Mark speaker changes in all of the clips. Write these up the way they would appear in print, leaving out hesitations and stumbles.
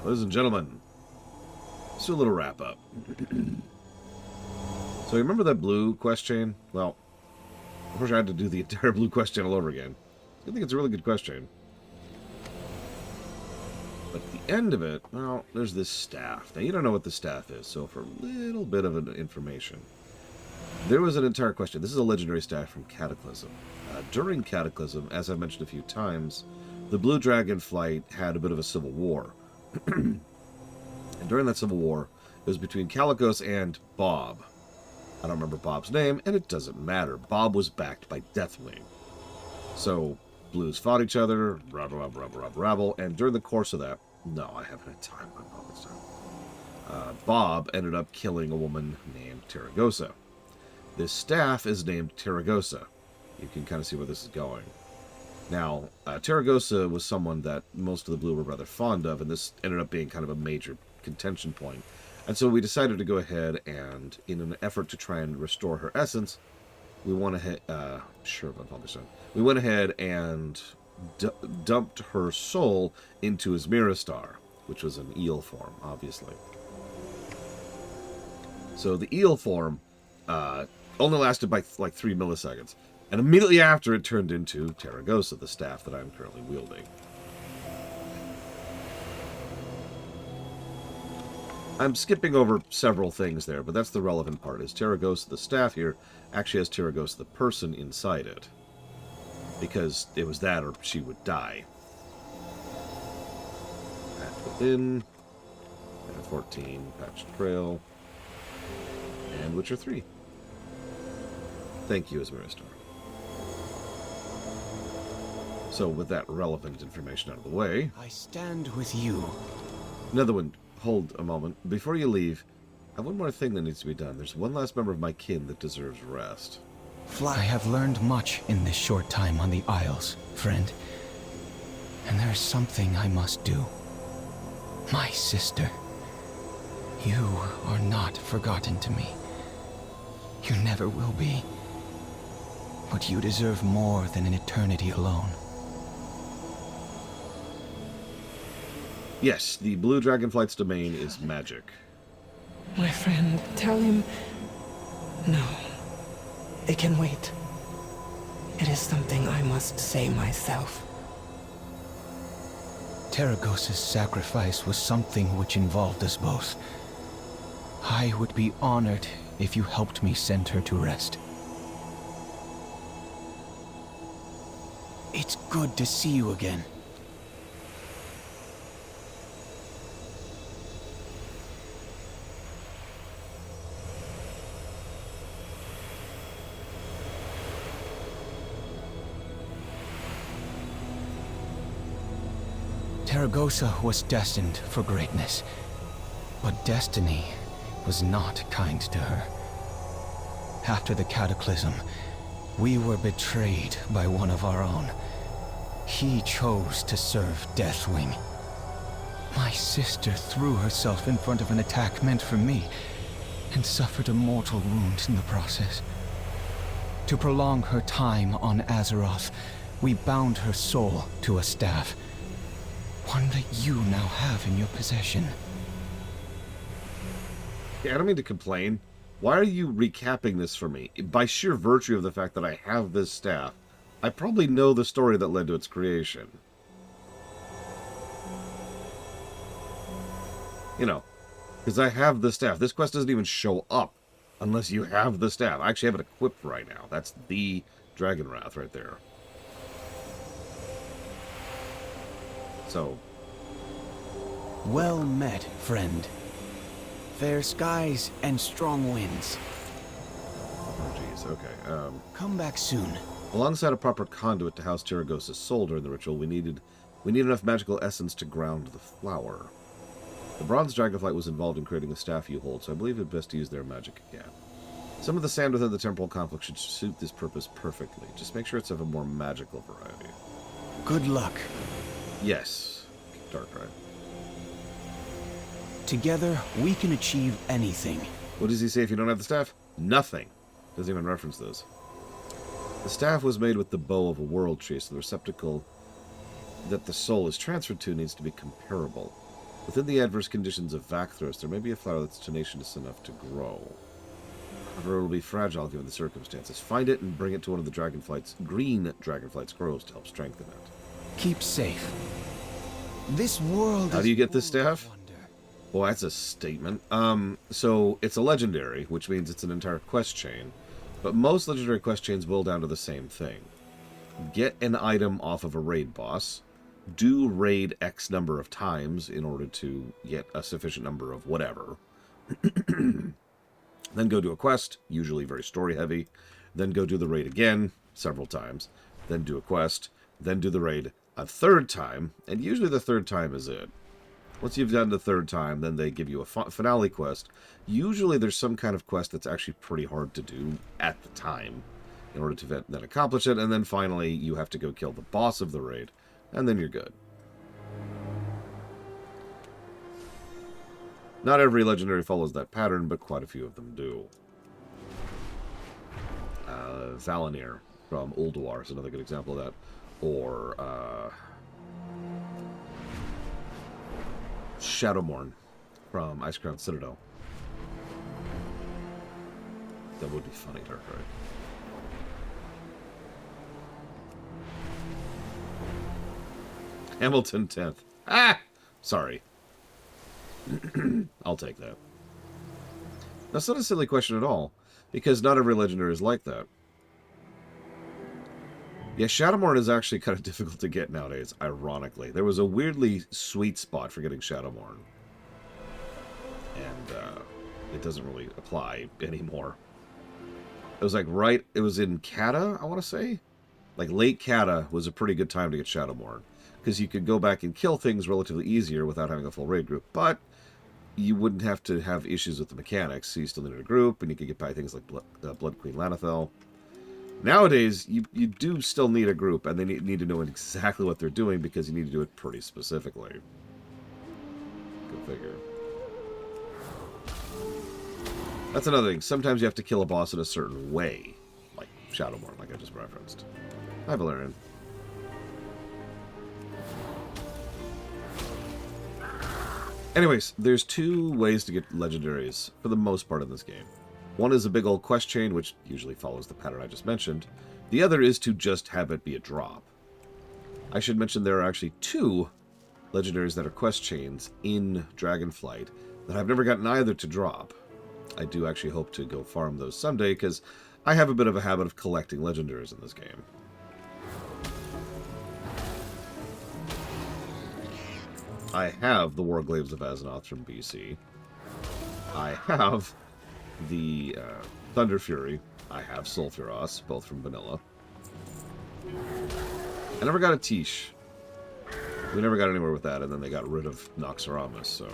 Speaker 1: ladies and gentlemen, let's do a little wrap-up. So remember that blue quest chain? Well, of course I had to do the entire blue quest chain all over again. I think it's a really good quest chain. But at the end of it, well, there's this staff. Now, you don't know what the staff is, so for a little bit of information. There was an entire question. This is a legendary staff from Cataclysm. During Cataclysm, as I've mentioned a few times, the Blue Dragon Flight had a bit of a civil war. And during that civil war, it was between Calicos and Bob. I don't remember Bob's name, and it doesn't matter. Bob was backed by Deathwing. So, Blues fought each other, rabble, and during the course of that, no, I haven't had time. Bob ended up killing a woman named Terragosa. This staff is named Terragosa. You can kind of see where this is going. Now, Terragosa was someone that most of the Blue were rather fond of, and this ended up being kind of a major contention point. And so we decided to go ahead and, in an effort to try and restore her essence, we went ahead, we went ahead and dumped her soul into his Mirastar, which was an eel form, obviously. So the eel form only lasted by like 3 milliseconds. And immediately after, it turned into Terragosa, the staff that I'm currently wielding. I'm skipping over several things there, but that's the relevant part, is Terragosa, the staff here, actually has Terragosa, the person, inside it. Because it was that or she would die. Patch Within, Patch 14, Patch Trail, and Witcher 3. Thank you, Asmiristar. So, with that relevant information out of the way...
Speaker 2: I stand with you.
Speaker 1: Another one. Hold a moment. Before you leave, I have one more thing that needs to be done. There's one last member of my kin that deserves rest.
Speaker 2: I have learned much in this short time on the Isles, friend. And there is something I must do. My sister. You are not forgotten to me. You never will be. But you deserve more than an eternity alone.
Speaker 1: Yes, the Blue Dragonflight's domain is magic.
Speaker 3: My friend, tell him... No. It can wait. It is something I must say myself.
Speaker 2: Terragosa's sacrifice was something which involved us both. I would be honored if you helped me send her to rest. It's good to see you again. Terragosa was destined for greatness, but destiny was not kind to her. After the cataclysm, we were betrayed by one of our own. He chose to serve Deathwing. My sister threw herself in front of an attack meant for me, and suffered a mortal wound in the process. To prolong her time on Azeroth, we bound her soul to a staff. One that you now have in your possession.
Speaker 1: Yeah, I don't mean to complain. Why are you recapping this for me? By sheer virtue of the fact that I have this staff, I probably know the story that led to its creation. You know, because I have the staff. This quest doesn't even show up unless you have the staff. I actually have it equipped right now. That's the Dragon Wrath right there. So,
Speaker 2: well met, friend. Fair skies and strong winds.
Speaker 1: oh geez, okay.
Speaker 2: Come back soon.
Speaker 1: Alongside a proper conduit to house Terragosa's soul during the ritual, we need enough magical essence to ground the flower. The Bronze Dragonflight was involved in creating the staff you hold, so I believe it's best to use their magic again. Some of the sand within the temporal conflict should suit this purpose perfectly. Just make sure it's of a more magical variety.
Speaker 2: Good luck.
Speaker 1: Yes, Darkrai.
Speaker 2: Together, we can achieve anything.
Speaker 1: What does he say if you don't have the staff? Nothing. Doesn't even reference those. The staff was made with the bow of a world tree, so the receptacle that the soul is transferred to needs to be comparable. Within the adverse conditions of Vakthros, there may be a flower that's tenacious enough to grow. However, it will be fragile given the circumstances. Find it and bring it to one of the dragonflight's green dragonflight's groves to help strengthen it.
Speaker 2: Keep safe. This world.
Speaker 1: How do you get this staff? Well, that's a statement. So it's a legendary, which means it's an entire quest chain. But most legendary quest chains boil down to the same thing. Get an item off of a raid boss. Do raid X number of times in order to get a sufficient number of whatever. Then go do a quest, usually very story heavy. Then go do the raid again, several times. Then do a quest. Then do the raid a third time. And usually the third time is it. Once you've done the third time, then they give you a finale quest. Usually there's some kind of quest that's actually pretty hard to do at the time in order to then accomplish it. And then finally you have to go kill the boss of the raid. And then you're good. Not every legendary follows that pattern, but quite a few of them do. Valinir from Ulduar is another good example of that. Or Shadowmourne from Icecrown Citadel. That would be funny, Dark right? Hamilton 10th. Ah! Sorry. I'll take that. That's not a silly question at all, because not every legendary is like that. Yeah, Shadowmourne is actually kind of difficult to get nowadays, ironically. There was a weirdly sweet spot for getting Shadowmourne. And it doesn't really apply anymore. It was like it was in Kata, I want to say? Like late Kata was a pretty good time to get Shadowmourne. Because you could go back and kill things relatively easier without having a full raid group. But you wouldn't have to have issues with the mechanics, so you still needed a group, and you could get by things like Blood Queen Lanathel. Nowadays, you do still need a group, and they need to know exactly what they're doing, because you need to do it pretty specifically. Go figure. That's another thing. Sometimes you have to kill a boss in a certain way. Like Shadowmourne, like I just referenced. Hi, Valerian. Anyways, there's two ways to get legendaries, for the most part in this game. One is a big old quest chain, which usually follows the pattern I just mentioned. The other is to just have it be a drop. I should mention there are actually two legendaries that are quest chains in Dragonflight that I've never gotten either to drop. I do actually hope to go farm those someday, because I have a bit of a habit of collecting legendaries in this game. I have the Warglaives of Azeroth from BC. I have the Thunder Fury. I have Sulfuros, both from Vanilla. I never got a Tish. We never got anywhere with that, and then they got rid of Noxeramus, so...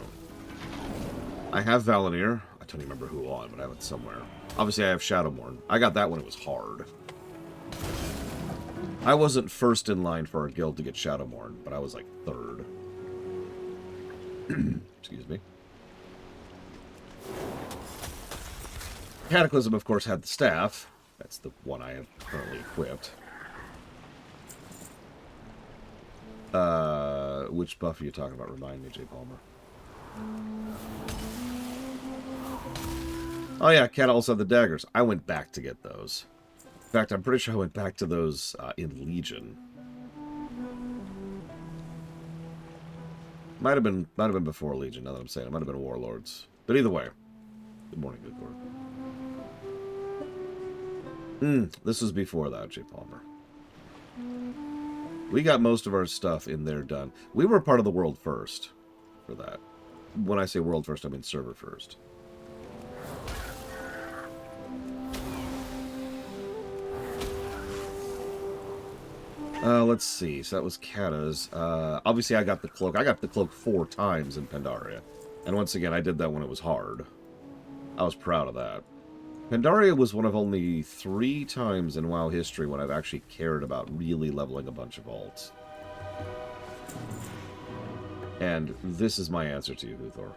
Speaker 1: I have Valinir. I don't even remember who on, but I have it somewhere. Obviously, I have Shadowmourne. I got that when it was hard. I wasn't first in line for our guild to get Shadowmourne, but I was like third. Excuse me. Cataclysm, of course, had the staff. That's the one I have currently equipped. Which buff are you talking about? Remind me, J. Palmer. Oh yeah, Cat also had the daggers. I went back to get those. In fact, I'm pretty sure I went back to those in Legion. Might have been before Legion, now that I'm saying it. Might have been Warlords. But either way. Good morning, good Lord. This was before that, J. Palmer. We got most of our stuff in there done. We were part of the world first for that. When I say world first, I mean server first. Let's see. So that was Kata's. Obviously, I got the cloak. I got the cloak 4 times in Pandaria. And once again, I did that when it was hard. I was proud of that. Pandaria was one of only 3 times in WoW history when I've actually cared about really leveling a bunch of alts. And this is my answer to you, Huthor.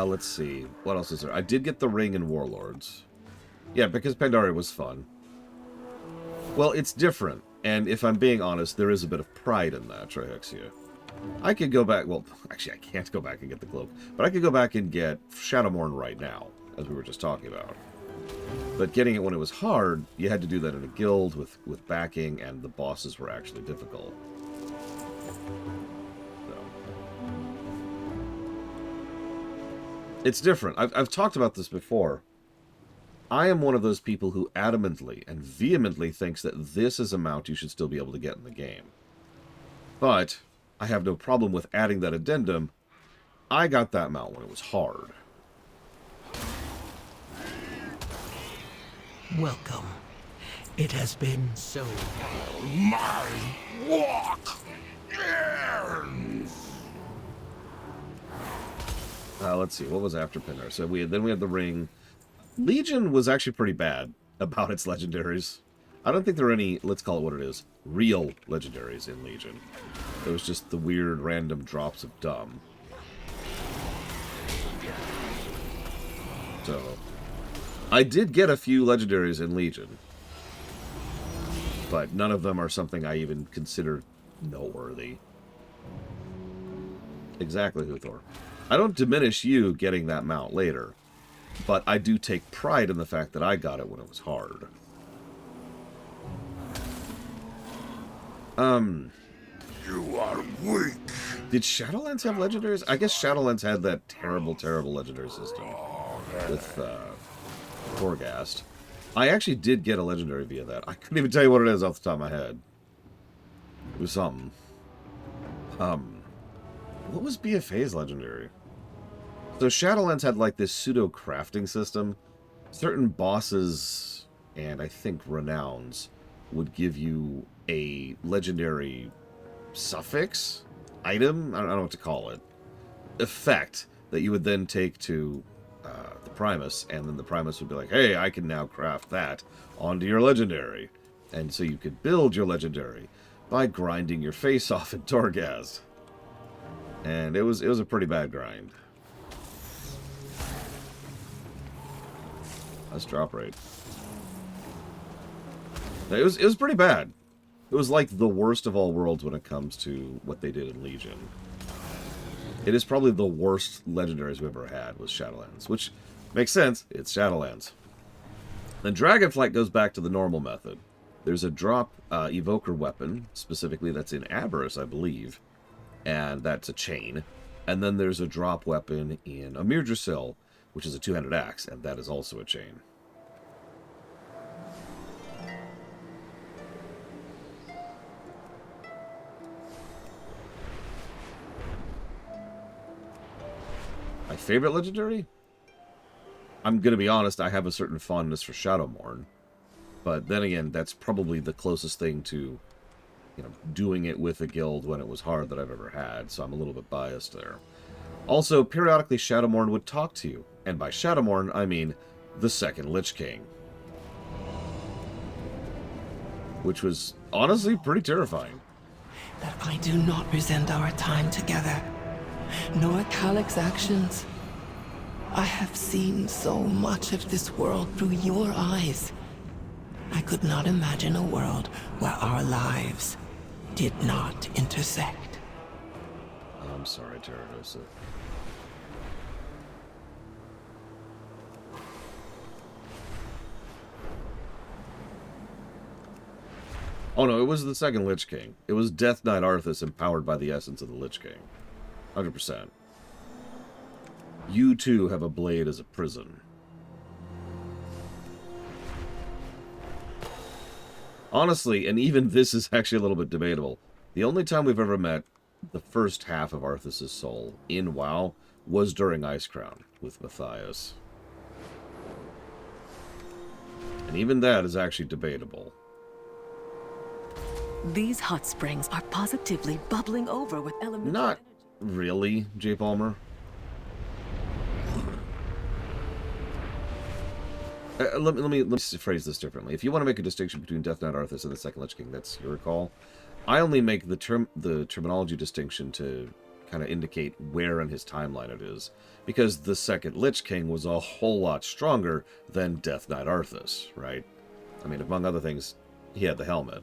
Speaker 1: Let's see. What else is there? I did get the ring in Warlords. Yeah, because Pandaria was fun. Well, it's different, and if I'm being honest, there is a bit of pride in that, Trihexia. I could go back, well, actually I can't go back and get the cloak, but I could go back and get Shadowmourne right now, as we were just talking about. But getting it when it was hard, you had to do that in a guild with backing, and the bosses were actually difficult. So. It's different. I've talked about this before. I am one of those people who adamantly and vehemently thinks that this is a mount you should still be able to get in the game. But I have no problem with adding that addendum. I got that mount when it was hard.
Speaker 3: Welcome. It has been so long.
Speaker 4: My walk ends.
Speaker 1: Let's see, what was after Pinner? So we had the ring. Legion was actually pretty bad about its legendaries. I don't think there were any, let's call it what it is, real legendaries in Legion. It was just the weird random drops of dumb. So, I did get a few legendaries in Legion, but none of them are something I even consider noteworthy. Exactly, Huthor. I don't diminish you getting that mount later, but I do take pride in the fact that I got it when it was hard.
Speaker 4: You are weak.
Speaker 1: Did Shadowlands have legendaries? I guess Shadowlands had that terrible, terrible legendary system with Torghast. I actually did get a legendary via that. I couldn't even tell you what it is off the top of my head. It was something. What was BFA's legendary? So Shadowlands had like this pseudo crafting system. Certain bosses and I think renowns would give you a legendary suffix, item, I don't know what to call it, effect that you would then take to the Primus, and then the Primus would be like, hey, I can now craft that onto your legendary. And so you could build your legendary by grinding your face off in Torghast. And it was a pretty bad grind. That's drop rate. It was pretty bad. It was like the worst of all worlds when it comes to what they did in Legion. It is probably the worst legendaries we've ever had was Shadowlands, which makes sense. It's Shadowlands. Then Dragonflight goes back to the normal method. There's a drop evoker weapon, specifically that's in Aberrus, I believe, and that's a chain. And then there's a drop weapon in Amirdrasil, which is a two-handed axe, and that is also a chain. My favorite legendary? I'm going to be honest, I have a certain fondness for Shadowmourne. But then again, that's probably the closest thing to, you know, doing it with a guild when it was hard that I've ever had, so I'm a little bit biased there. Also, periodically Shadowmourne would talk to you, and by Shadowmourne, I mean the second Lich King. Which was honestly pretty terrifying.
Speaker 3: That I do not resent our time together, nor Calyx's actions. I have seen so much of this world through your eyes. I could not imagine a world where our lives did not intersect.
Speaker 1: I'm sorry, Terradosa. Oh no, it was the second Lich King. It was Death Knight Arthas empowered by the essence of the Lich King. 100%. You too have a blade as a prison. Honestly, and even this is actually a little bit debatable, the only time we've ever met the first half of Arthas' soul in WoW was during Icecrown with Matthias. And even that is actually debatable.
Speaker 5: These hot springs are positively bubbling over with elemental
Speaker 1: Not
Speaker 5: energy.
Speaker 1: really, J. Palmer. Let me phrase this differently. If you want to make a distinction between Death Knight Arthas and the Second Lich King, that's your call. I only make the terminology distinction to kind of indicate where in his timeline it is, because the second Lich King was a whole lot stronger than Death Knight Arthas, right? I mean, among other things, he had the helmet.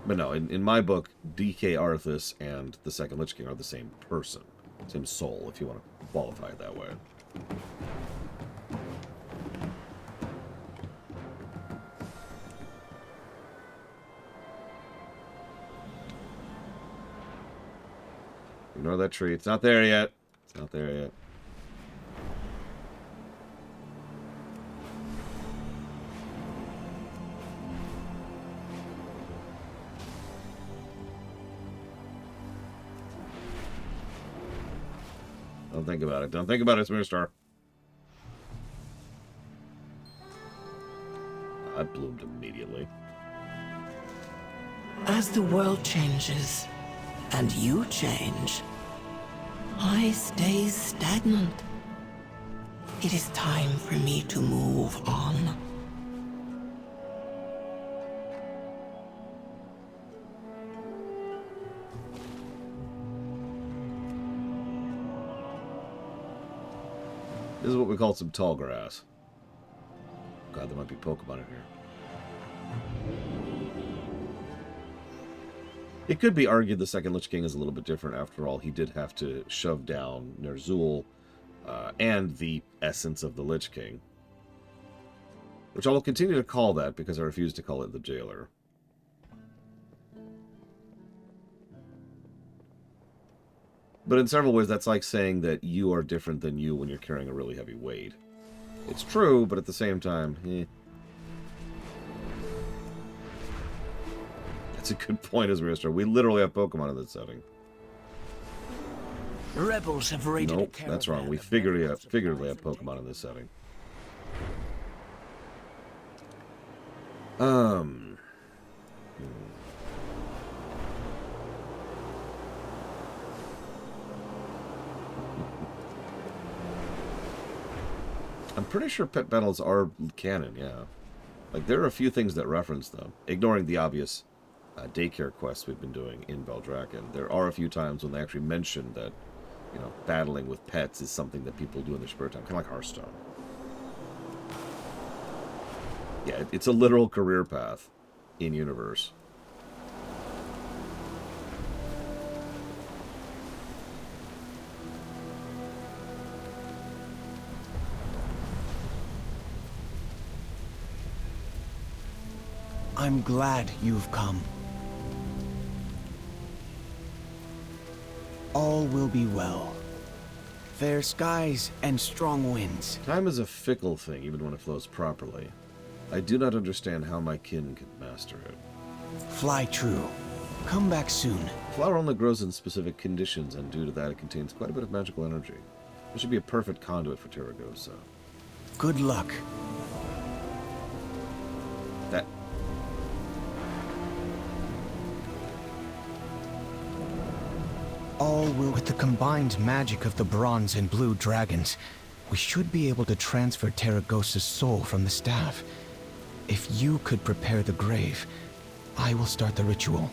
Speaker 1: But no, in my book, DK Arthas and the second Lich King are the same person. Same soul, if you want to qualify it that way. Ignore that tree. It's not there yet. It's not there yet. Don't think about it. Don't think about it, Star. I bloomed immediately.
Speaker 3: As the world changes, and you change, I stay stagnant. It is time for me to move on.
Speaker 1: This is what we call some tall grass. God, there might be Pokemon in here. It could be argued the second Lich King is a little bit different. After all, he did have to shove down Ner'zhul and the essence of the Lich King. Which I will continue to call that because I refuse to call it the Jailer. But in several ways, that's like saying that you are different than you when you're carrying a really heavy weight. It's true, but at the same time, That's a good point, Asmir. We literally have Pokemon in this setting.
Speaker 6: The rebels have raided
Speaker 1: Nope, that's wrong. We figured figuratively have Pokemon in this setting. I'm pretty sure pet battles are canon, yeah. Like, there are a few things that reference them. Ignoring the obvious daycare quests we've been doing in Beldraken. There are a few times when they actually mention that, you know, battling with pets is something that people do in their spare time. Kind of like Hearthstone. Yeah, it's a literal career path in-universe.
Speaker 2: I'm glad you've come. All will be well. Fair skies and strong winds.
Speaker 1: Time is a fickle thing, even when it flows properly. I do not understand how my kin could master it.
Speaker 2: Fly true. Come back soon.
Speaker 1: Flower only grows in specific conditions, and due to that, it contains quite a bit of magical energy. It should be a perfect conduit for Terragosa.
Speaker 2: Good luck.
Speaker 1: That...
Speaker 2: All will... With the combined magic of the bronze and blue dragons, we should be able to transfer Terragosa's soul from the staff. If you could prepare the grave, I will start the ritual.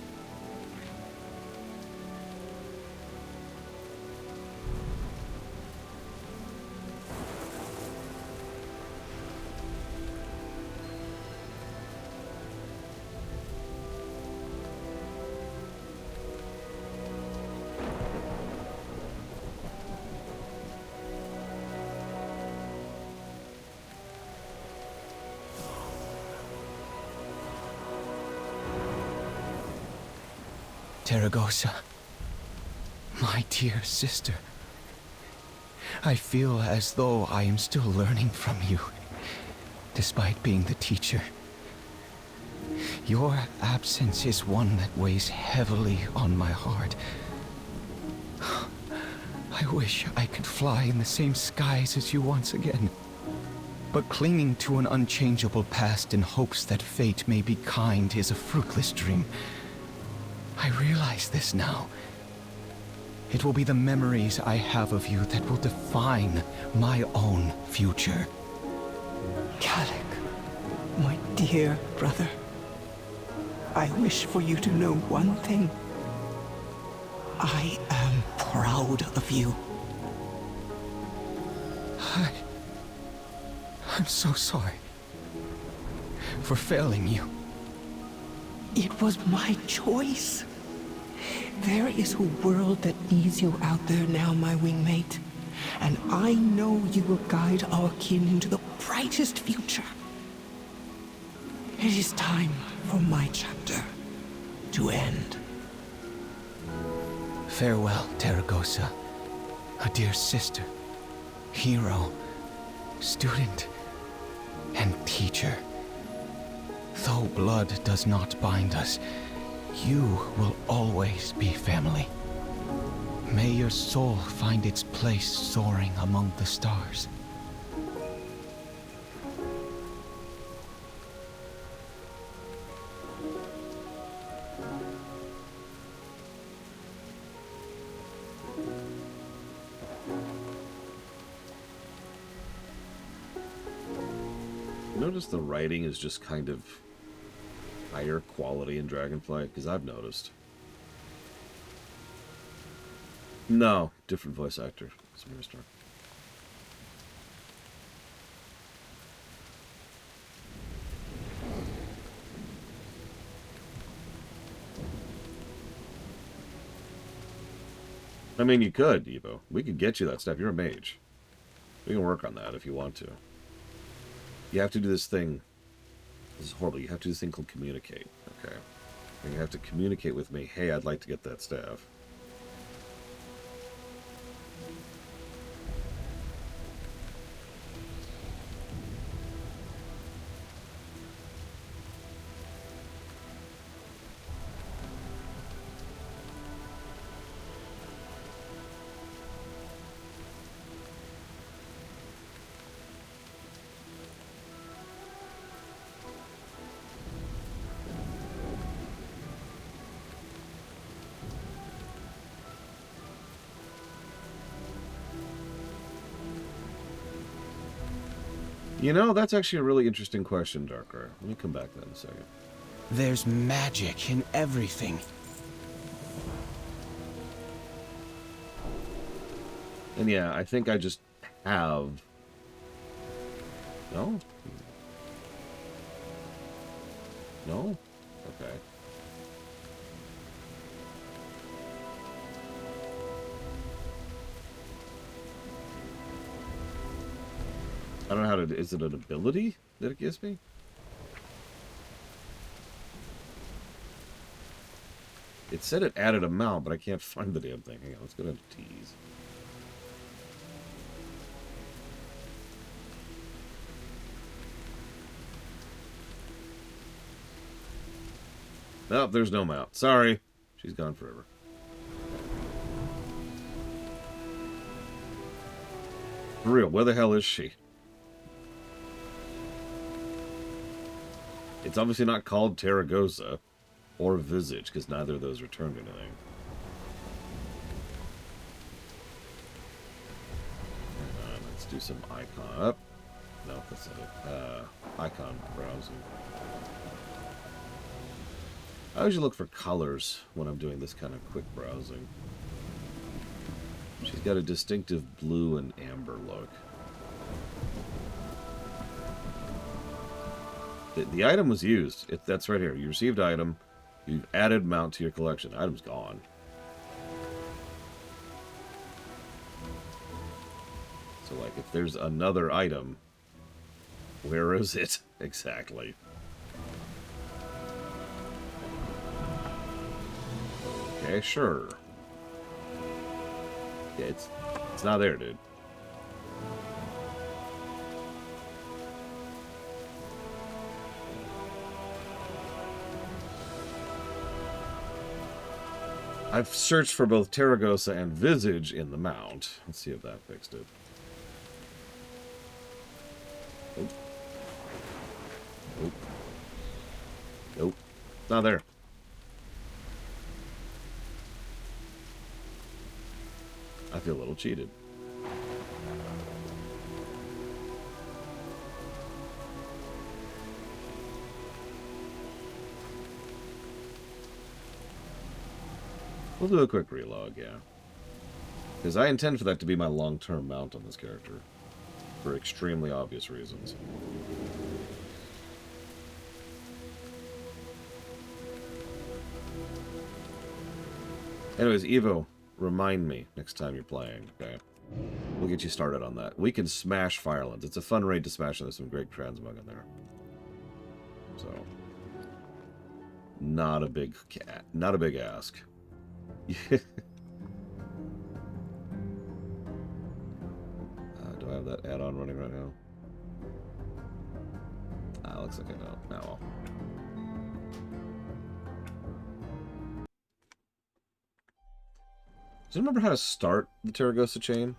Speaker 2: Terragosa, my dear sister, I feel as though I am still learning from you, despite being the teacher. Your absence is one that weighs heavily on my heart. I wish I could fly in the same skies as you once again. But clinging to an unchangeable past in hopes that fate may be kind is a fruitless dream. I realize this now. It will be the memories I have of you that will define my own future.
Speaker 3: Calic, my dear brother. I wish for you to know one thing. I am proud of you.
Speaker 2: I'm so sorry for failing you.
Speaker 3: It was my choice. There is a world that needs you out there now, my wingmate. And I know you will guide our kin into the brightest future. It is time for my chapter to end.
Speaker 2: Farewell, Terragosa, a dear sister, hero, student, and teacher. Though blood does not bind us, you will always be family. May your soul find its place soaring among the stars.
Speaker 1: Notice the writing is just kind of higher quality in Dragonflight, because I've noticed. No, different voice actor. It's a star. I mean, you could, Evo. We could get you that stuff. You're a mage. We can work on that if you want to. You have to do this thing. This is horrible. You have to do this thing called communicate. Okay. And you have to communicate with me. Hey, I'd like to get that staff. You know, that's actually a really interesting question, Darkrai. Let me come back to that in a second.
Speaker 2: There's magic in everything.
Speaker 1: And yeah, I think I just have... No? No? Okay. I don't know how to... Is it an ability that it gives me? It said it added a mount, but I can't find the damn thing. Hang on, let's go down to T's. Nope, there's no mount. Sorry. She's gone forever. For real, where the hell is she? It's obviously not called Terragosa or Visage, because neither of those returned anything. Let's do some icon up. No, that's not it. Icon browsing. I usually look for colors when I'm doing this kind of quick browsing. She's got a distinctive blue and amber look. The item was used. That's right here. You received item. You've added mount to your collection. Item's gone. So, like, if there's another item, where is it exactly? Okay, sure. Yeah, it's not there, dude. I've searched for both Terragosa and Visage in the mount. Let's see if that fixed it. Nope. Nope. Nope. It's not there. I feel a little cheated. We'll do a quick relog, yeah. Because I intend for that to be my long-term mount on this character. For extremely obvious reasons. Anyways, Evo, remind me next time you're playing, okay? We'll get you started on that. We can smash Firelands. It's a fun raid to smash, and there's some great transmog in there. So, not a big ask. Do I have that add-on running right now? Looks like I don't. Oh, well. Do you remember how to start the Terragosa chain?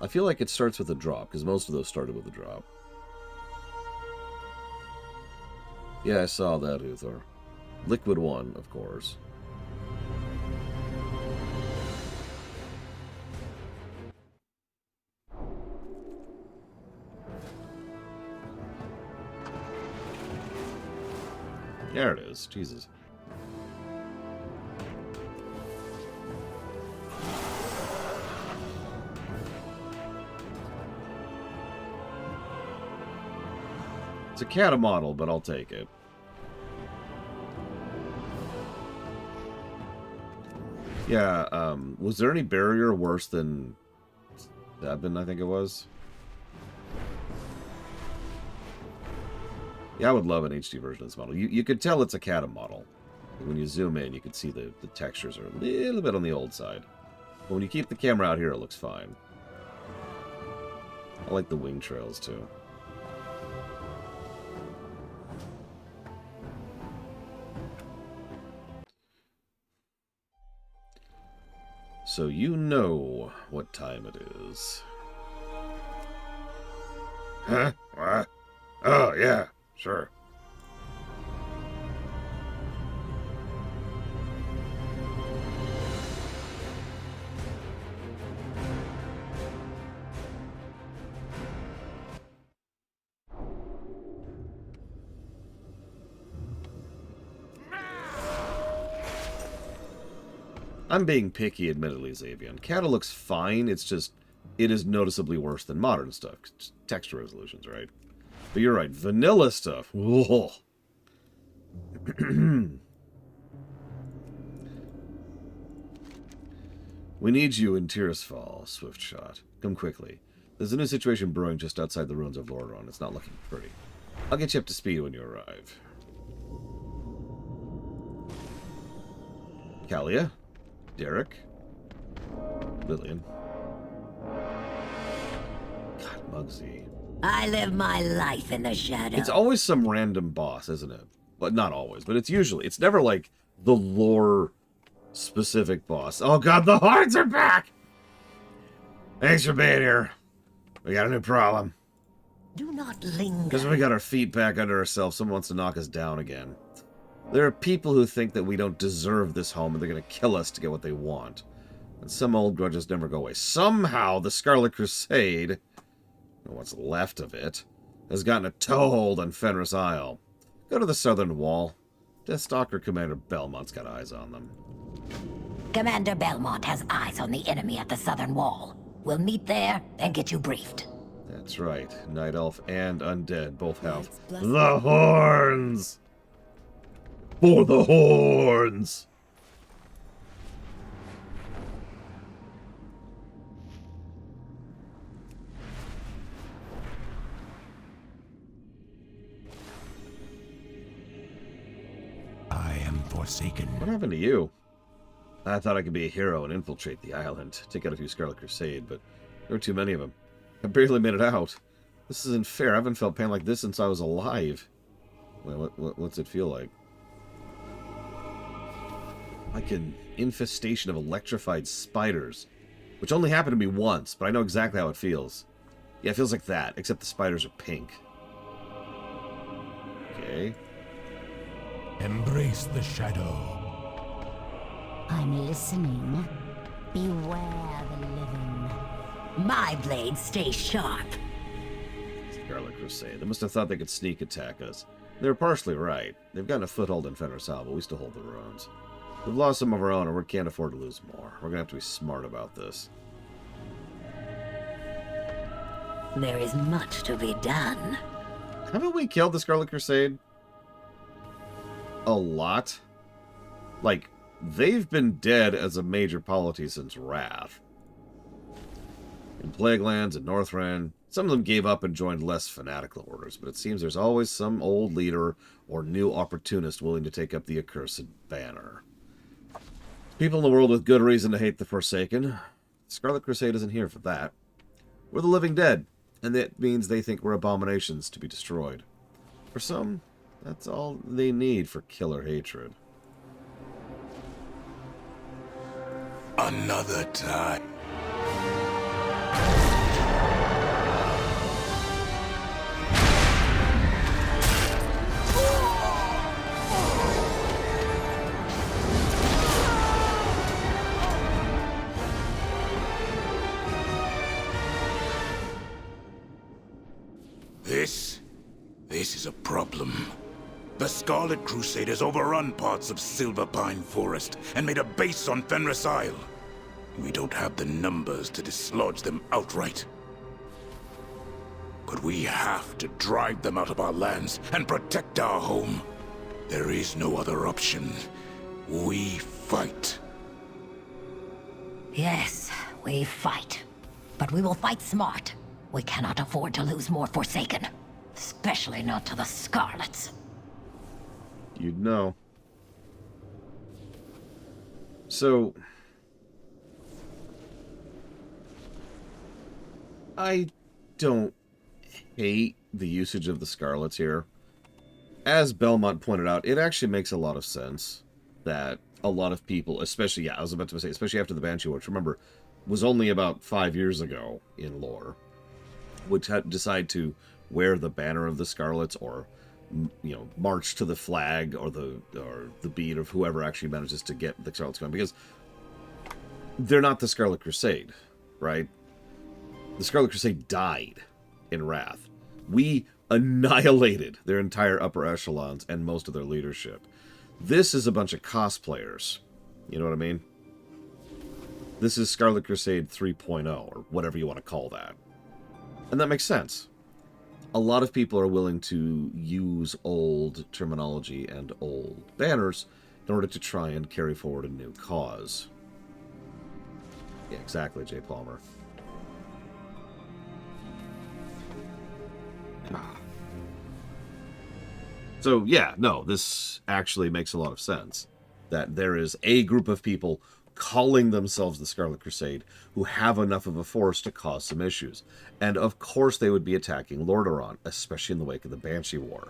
Speaker 1: I feel like it starts with a drop, because most of those started with a drop. Yeah, I saw that, Uthor. Liquid 1, of course. There it is. Jesus. It's a cata model, but I'll take it. Yeah, was there any barrier worse than Sabin, I think it was? Yeah, I would love an HD version of this model. You could tell it's a cata model. When you zoom in, you can see the textures are a little bit on the old side. But when you keep the camera out here, it looks fine. I like the wing trails, too. So you know what time it is.
Speaker 4: Huh? What? Oh, yeah, sure.
Speaker 1: I'm being picky, admittedly, Xavian. Cata looks fine, it's just, it is noticeably worse than modern stuff. Texture resolutions, right? But you're right, vanilla stuff. Whoa. We need you in Tirisfal, Swiftshot. Come quickly. There's a new situation brewing just outside the ruins of Lordaeron. It's not looking pretty. I'll get you up to speed when you arrive. Kalia? Derek? Lillian? God, Muggsy.
Speaker 6: I live my life in the shadow.
Speaker 1: It's always some random boss, isn't it? But not always, but it's never like the lore-specific boss. Oh god, the Hordes are back! Thanks for being here. We got a new problem.
Speaker 6: Do not linger.
Speaker 1: Because we got our feet back under ourselves, someone wants to knock us down again. There are people who think that we don't deserve this home and they're going to kill us to get what they want. And some old grudges never go away. Somehow, the Scarlet Crusade, or what's left of it, has gotten a toehold on Fenris Isle. Go to the southern wall. Deathstalker Commander Belmont's got eyes on them.
Speaker 6: Commander Belmont has eyes on the enemy at the southern wall. We'll meet there and get you briefed.
Speaker 1: That's right. Night Elf and Undead both have the horns! For the horns!
Speaker 4: I am forsaken.
Speaker 1: What happened to you? I thought I could be a hero and infiltrate the island, take out a few Scarlet Crusade, but there were too many of them. I barely made it out. This isn't fair. I haven't felt pain like this since I was alive. Wait, what's it feel like? Like an infestation of electrified spiders. Which only happened to me once, but I know exactly how it feels. Yeah, it feels like that, except the spiders are pink. Okay.
Speaker 4: Embrace the shadow.
Speaker 6: I'm listening. Beware the living. My blades stay sharp.
Speaker 1: Scarlet Crusade. They must have thought they could sneak attack us. They were partially right. They've gotten a foothold in Fenris Isle, but we still hold the ruins. We've lost some of our own, and we can't afford to lose more. We're going to have to be smart about this.
Speaker 6: There is much to be done.
Speaker 1: Haven't we killed the Scarlet Crusade? A lot? Like, they've been dead as a major polity since Wrath. In Plaguelands and Northrend, some of them gave up and joined less fanatical orders, but it seems there's always some old leader or new opportunist willing to take up the accursed banner. People in the world with good reason to hate the Forsaken. The Scarlet Crusade isn't here for that. We're the living dead, and that means they think we're abominations to be destroyed. For some, that's all they need for killer hatred.
Speaker 7: Another time. This is a problem. The Scarlet Crusaders overrun parts of Silverpine Forest and made a base on Fenris Isle. We don't have the numbers to dislodge them outright. But we have to drive them out of our lands and protect our home. There is no other option. We fight.
Speaker 6: Yes, we fight. But we will fight smart. We cannot afford to lose more Forsaken. Especially not to the Scarlets.
Speaker 1: You'd know. So, I don't hate the usage of the Scarlets here. As Belmont pointed out, it actually makes a lot of sense that a lot of people, especially, I was about to say, especially after the Banshee War, which remember, was only about 5 years ago in lore, would decide to wear the banner of the Scarlets, or march to the flag or the beat of whoever actually manages to get the Scarlets going, because they're not the Scarlet Crusade, right? The Scarlet Crusade died in Wrath. We annihilated their entire upper echelons and most of their leadership. This is a bunch of cosplayers. You know what I mean? This is Scarlet Crusade 3.0, or whatever you want to call that. And that makes sense. A lot of people are willing to use old terminology and old banners in order to try and carry forward a new cause. Yeah, exactly, Jay Palmer. So, yeah, no, this actually makes a lot of sense. That there is a group of people calling themselves the Scarlet Crusade who have enough of a force to cause some issues. And of course they would be attacking Lordaeron, especially in the wake of the Banshee War.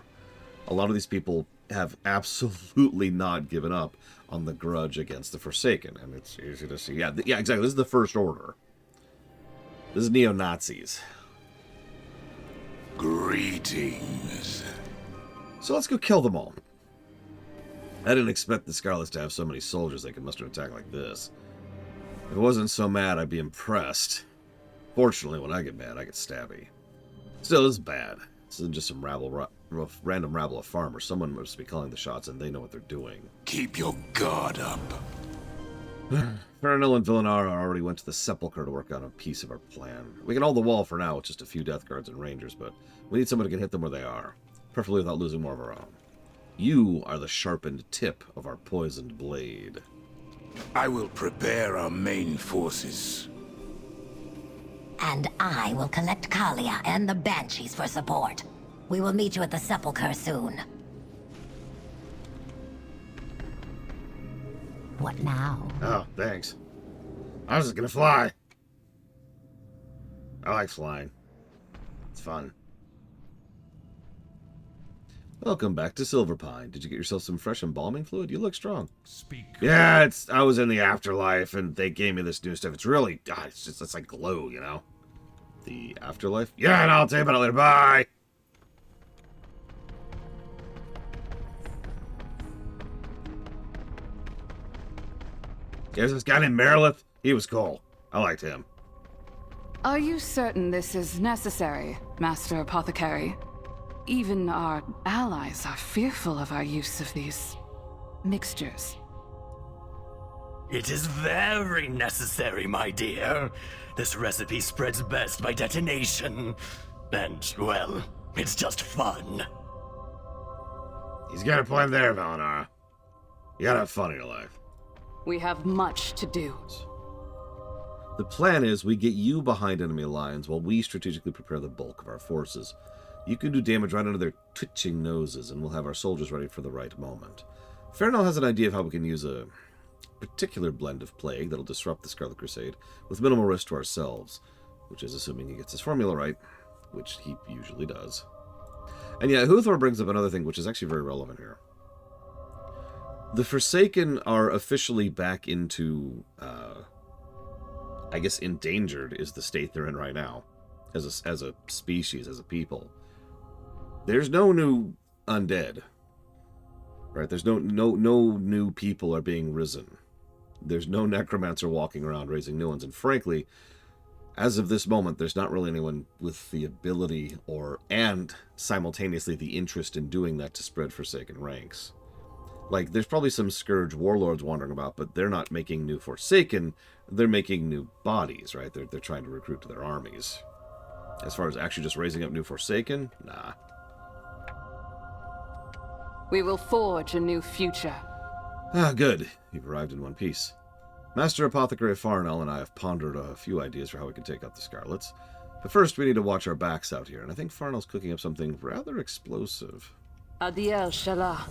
Speaker 1: A lot of these people have absolutely not given up on the grudge against the Forsaken, and it's easy to see. Yeah, exactly. This is the First Order. This is neo-Nazis.
Speaker 7: Greetings.
Speaker 1: So let's go kill them all. I didn't expect the Scarlets to have so many soldiers they could muster an attack like this. If I wasn't so mad, I'd be impressed. Fortunately, when I get mad, I get stabby. Still, this is bad. This isn't just some random rabble of farmers. Someone must be calling the shots, and they know what they're doing.
Speaker 7: Keep your guard up.
Speaker 1: Farinell and Villanara already went to the Sepulchre to work on a piece of our plan. We can hold the wall for now with just a few Death Guards and Rangers, but we need someone who can hit them where they are. Preferably without losing more of our own. You are the sharpened tip of our poisoned blade.
Speaker 7: I will prepare our main forces.
Speaker 6: And I will collect Kalia and the Banshees for support. We will meet you at the Sepulchre soon. What now?
Speaker 1: Oh, thanks. I was just gonna fly. I like flying. It's fun. Welcome back to Silverpine. Did you get yourself some fresh embalming fluid? You look strong.
Speaker 8: Speak.
Speaker 1: Yeah, I was in the afterlife, and they gave me this new stuff. It's really, God, it's like glue, you know? The afterlife? Yeah, and I'll tell you about it later. Bye! There's this guy named Merilith. He was cool. I liked him.
Speaker 9: Are you certain this is necessary, Master Apothecary? Even our allies are fearful of our use of these mixtures.
Speaker 8: It is very necessary, my dear. This recipe spreads best by detonation. And, well, it's just fun.
Speaker 4: He's got a plan there, Valinara. You gotta have fun in your life.
Speaker 9: We have much to do.
Speaker 1: The plan is we get you behind enemy lines while we strategically prepare the bulk of our forces. You can do damage right under their twitching noses, and we'll have our soldiers ready for the right moment. Farinal has an idea of how we can use a particular blend of plague that'll disrupt the Scarlet Crusade with minimal risk to ourselves, which is assuming he gets his formula right, which he usually does. And yeah, Huthor brings up another thing which is actually very relevant here. The Forsaken are officially back into, I guess endangered is the state they're in right now, as a species, as a people. There's no new undead, right? There's no new people are being risen. There's no necromancer walking around raising new ones, and frankly, as of this moment, there's not really anyone with the ability and simultaneously the interest in doing that to spread Forsaken ranks. Like, there's probably some Scourge warlords wandering about, but they're not making new Forsaken, they're making new bodies, right? They're trying to recruit to their armies. As far as actually just raising up new Forsaken, nah.
Speaker 9: We will forge a new future.
Speaker 1: Ah, good. You've arrived in one piece. Master Apothecary Farinal and I have pondered a few ideas for how we can take out the Scarlets. But first, we need to watch our backs out here, and I think Farinal's cooking up something rather explosive.
Speaker 9: Adiel Shalah.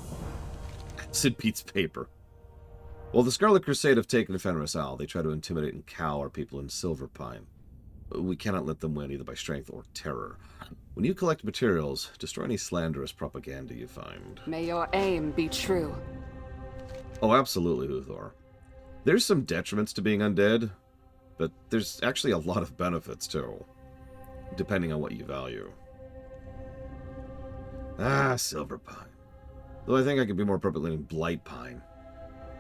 Speaker 1: Sid Pete's paper. While the Scarlet Crusade have taken Fenris Isle, they try to intimidate and cow our people in Silverpine. We cannot let them win either by strength or terror. When you collect materials, destroy any slanderous propaganda you find.
Speaker 9: May your aim be true.
Speaker 1: Oh, absolutely, Huthor. There's some detriments to being undead, but there's actually a lot of benefits, too, depending on what you value. Ah, Silverpine. Though I think I could be more appropriately named Blightpine.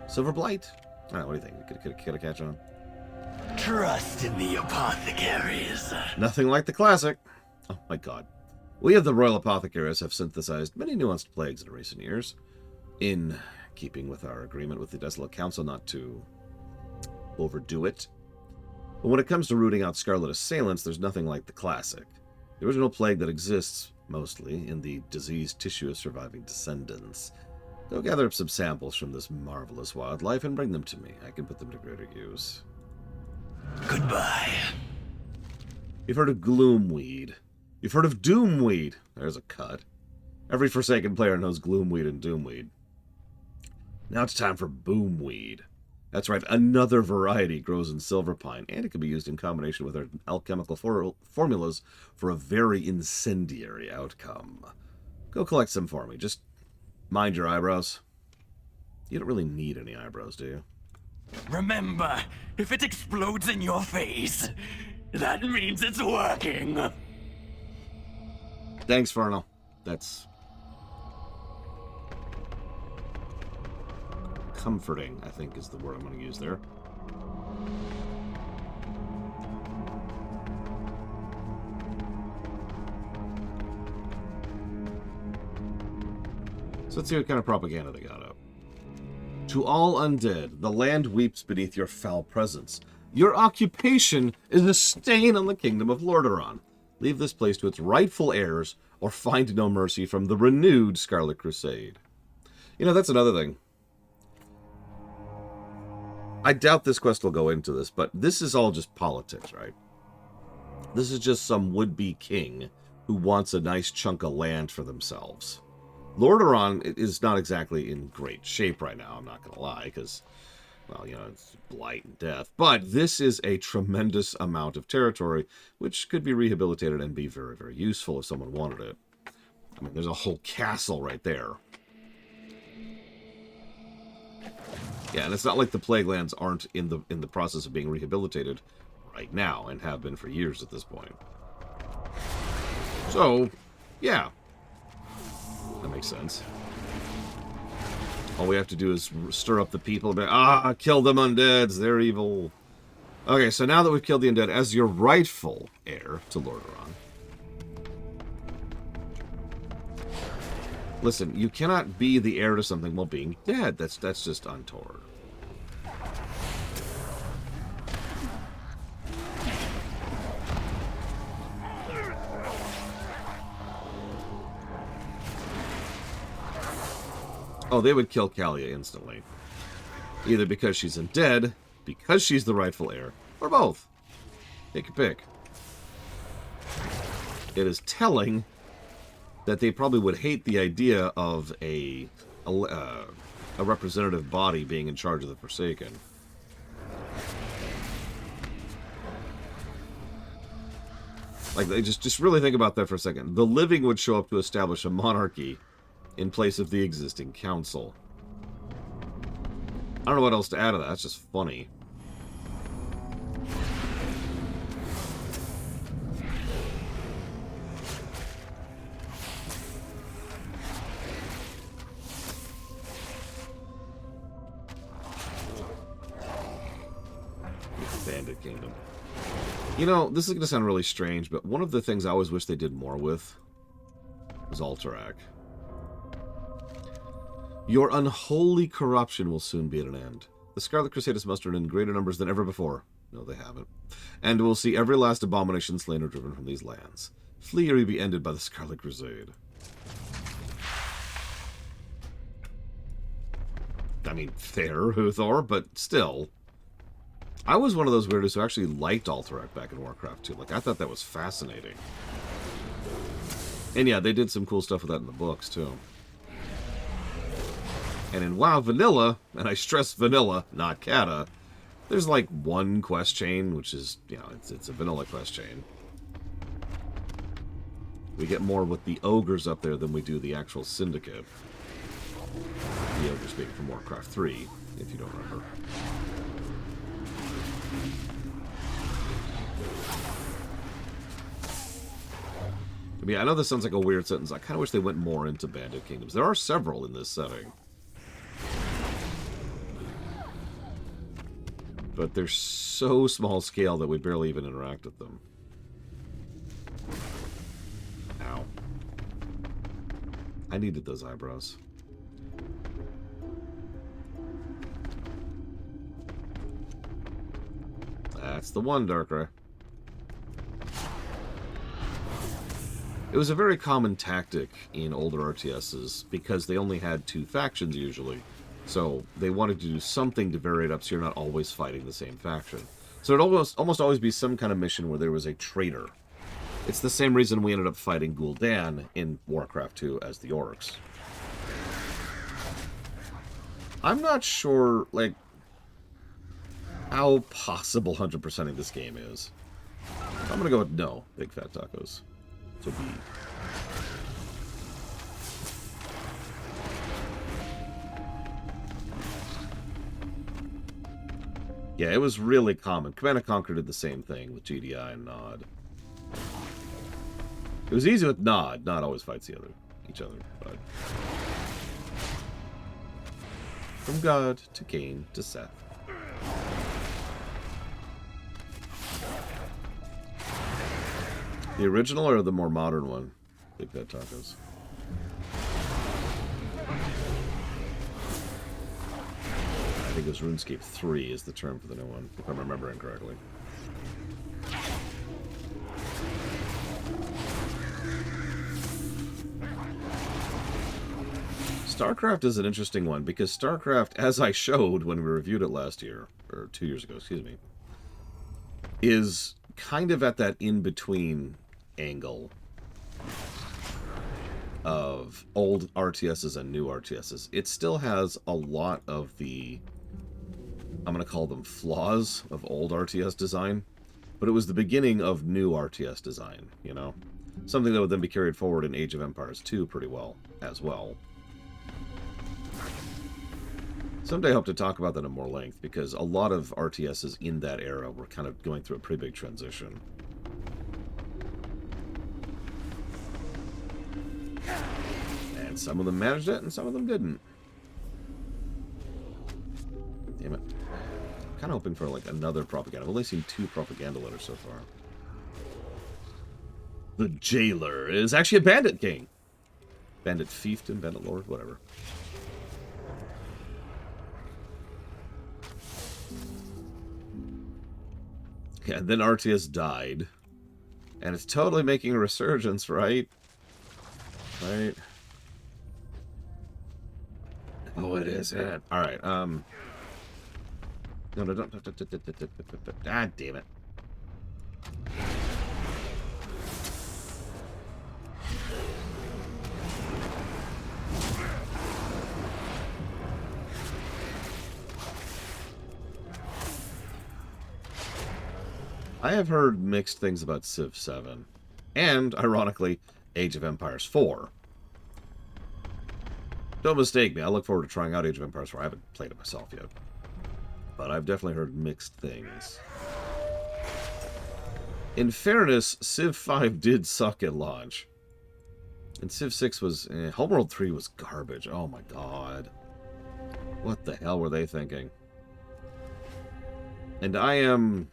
Speaker 1: Silver Blight? I don't know, what do you think? Could I catch on?
Speaker 8: Trust in the apothecaries.
Speaker 1: Nothing like the classic. Oh my god. We of the Royal Apothecaries have synthesized many nuanced plagues in recent years, in keeping with our agreement with the Desolate Council not to overdo it. But when it comes to rooting out Scarlet Assailants, there's nothing like the classic. The original plague that exists, mostly, in the diseased tissue of surviving descendants. Go gather up some samples from this marvelous wildlife and bring them to me. I can put them to greater use.
Speaker 8: Goodbye.
Speaker 1: You've heard of Gloomweed. You've heard of Doomweed. There's a cut. Every Forsaken player knows Gloomweed and Doomweed. Now it's time for Boomweed. That's right, another variety grows in Silverpine, and it can be used in combination with our alchemical formulas for a very incendiary outcome. Go collect some for me. Just mind your eyebrows. You don't really need any eyebrows, do you?
Speaker 8: Remember, if it explodes in your face, that means it's working.
Speaker 1: Thanks, Farinal. That's comforting, I think, is the word I'm going to use there. So let's see what kind of propaganda they got up. To all undead, the land weeps beneath your foul presence. Your occupation is a stain on the kingdom of Lordaeron. Leave this place to its rightful heirs, or find no mercy from the renewed Scarlet Crusade. You know, that's another thing. I doubt this quest will go into this, but this is all just politics, right? This is just some would-be king who wants a nice chunk of land for themselves. Lordaeron is not exactly in great shape right now, I'm not going to lie, because, well, you know, it's blight and death. But this is a tremendous amount of territory, which could be rehabilitated and be very, very useful if someone wanted it. I mean, there's a whole castle right there. Yeah, and it's not like the Plague Lands aren't in the process of being rehabilitated right now, and have been for years at this point. So, yeah. That makes sense. All we have to do is stir up the people and be, kill them undeads, they're evil. Okay, so now that we've killed the undead, as your rightful heir to Lordaeron. Listen, you cannot be the heir to something while being dead. That's just untoward. Oh, they would kill Kalia instantly. Either because she's undead, because she's the rightful heir, or both. Take your pick. It is telling that they probably would hate the idea of a representative body being in charge of the Forsaken. Like, they just really think about that for a second. The living would show up to establish a monarchy in place of the existing council. I don't know what else to add to that. That's just funny. Bandit Kingdom. You know, this is going to sound really strange, but one of the things I always wish they did more with was Alterac. Your unholy corruption will soon be at an end. The Scarlet Crusaders mustered in greater numbers than ever before. No, they haven't. And will see every last abomination slain or driven from these lands. Flee or be ended by the Scarlet Crusade. I mean, fair, Huthor, but still. I was one of those weirdos who actually liked Alterac back in Warcraft 2. Like, I thought that was fascinating. And yeah, they did some cool stuff with that in the books, too. And in WoW Vanilla, and I stress Vanilla, not Kata, there's like one quest chain, which is, you know, it's a vanilla quest chain. We get more with the ogres up there than we do the actual syndicate. The ogres being from Warcraft 3, if you don't remember. I mean, I know this sounds like a weird sentence. I kind of wish they went more into Bandit Kingdoms. There are several in this setting. But they're so small scale that we barely even interact with them. Ow. I needed those eyebrows. That's the one, Darkrai. It was a very common tactic in older RTSs because they only had two factions usually. So they wanted to do something to vary it up so you're not always fighting the same faction. So it'd almost always be some kind of mission where there was a traitor. It's the same reason we ended up fighting Gul'dan in Warcraft 2 as the Orcs. I'm not sure, like, how possible 100%ing this game is. I'm gonna go with no, Big Fat Tacos. To be. Yeah, it was really common. Command & Conquer did the same thing with GDI and Nod. It was easy with Nod. Nod always fights each other, but... From God to Cain to Seth. The original or the more modern one? Big Fat Tacos. I think it was RuneScape 3 is the term for the new one, if I'm remembering correctly. StarCraft is an interesting one, because StarCraft, as I showed when we reviewed it last year, or 2 years ago, excuse me, is kind of at that in-between angle of old RTSs and new RTSs. It still has a lot of the, I'm going to call them flaws of old RTS design, but it was the beginning of new RTS design, you know? Something that would then be carried forward in Age of Empires 2 pretty well, as well. Someday I hope to talk about that in more length, because a lot of RTSs in that era were kind of going through a pretty big transition. And some of them managed it, and some of them didn't. Damn it. I'm kind of hoping for, like, another propaganda. I've only seen 2 propaganda letters so far. The Jailer is actually a bandit king. Bandit fiefdom, bandit lord, whatever. Yeah, and then RTS died. And it's totally making a resurgence, right? Right? Oh, it is. It. All right. No, don't. God damn it. I have heard mixed things about Civ 7. And, ironically, Age of Empires 4. Don't mistake me, I look forward to trying out Age of Empires 4. I haven't played it myself yet. But I've definitely heard mixed things. In fairness, Civ 5 did suck at launch. And Civ 6 was... Homeworld 3 was garbage. Oh my god. What the hell were they thinking? And I am...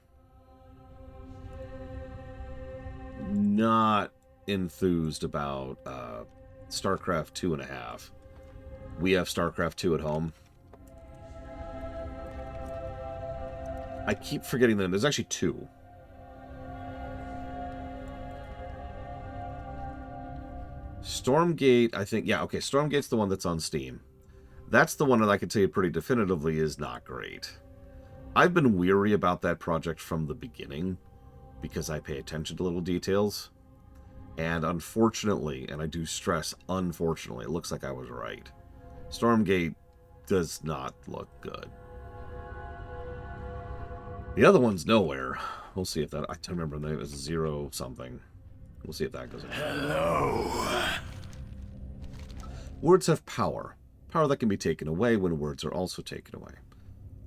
Speaker 1: not enthused about StarCraft 2.5. We have StarCraft 2 at home. I keep forgetting them. There's actually 2. Stormgate, I think... Yeah, okay, Stormgate's the one that's on Steam. That's the one that I can tell you pretty definitively is not great. I've been weary about that project from the beginning, because I pay attention to little details. And unfortunately, and I do stress unfortunately, it looks like I was right. Stormgate does not look good. The other one's nowhere. We'll see if that... I don't remember the name. It was 0 something. We'll see if that goes in.
Speaker 8: Hello.
Speaker 1: Words have power. Power that can be taken away when words are also taken away.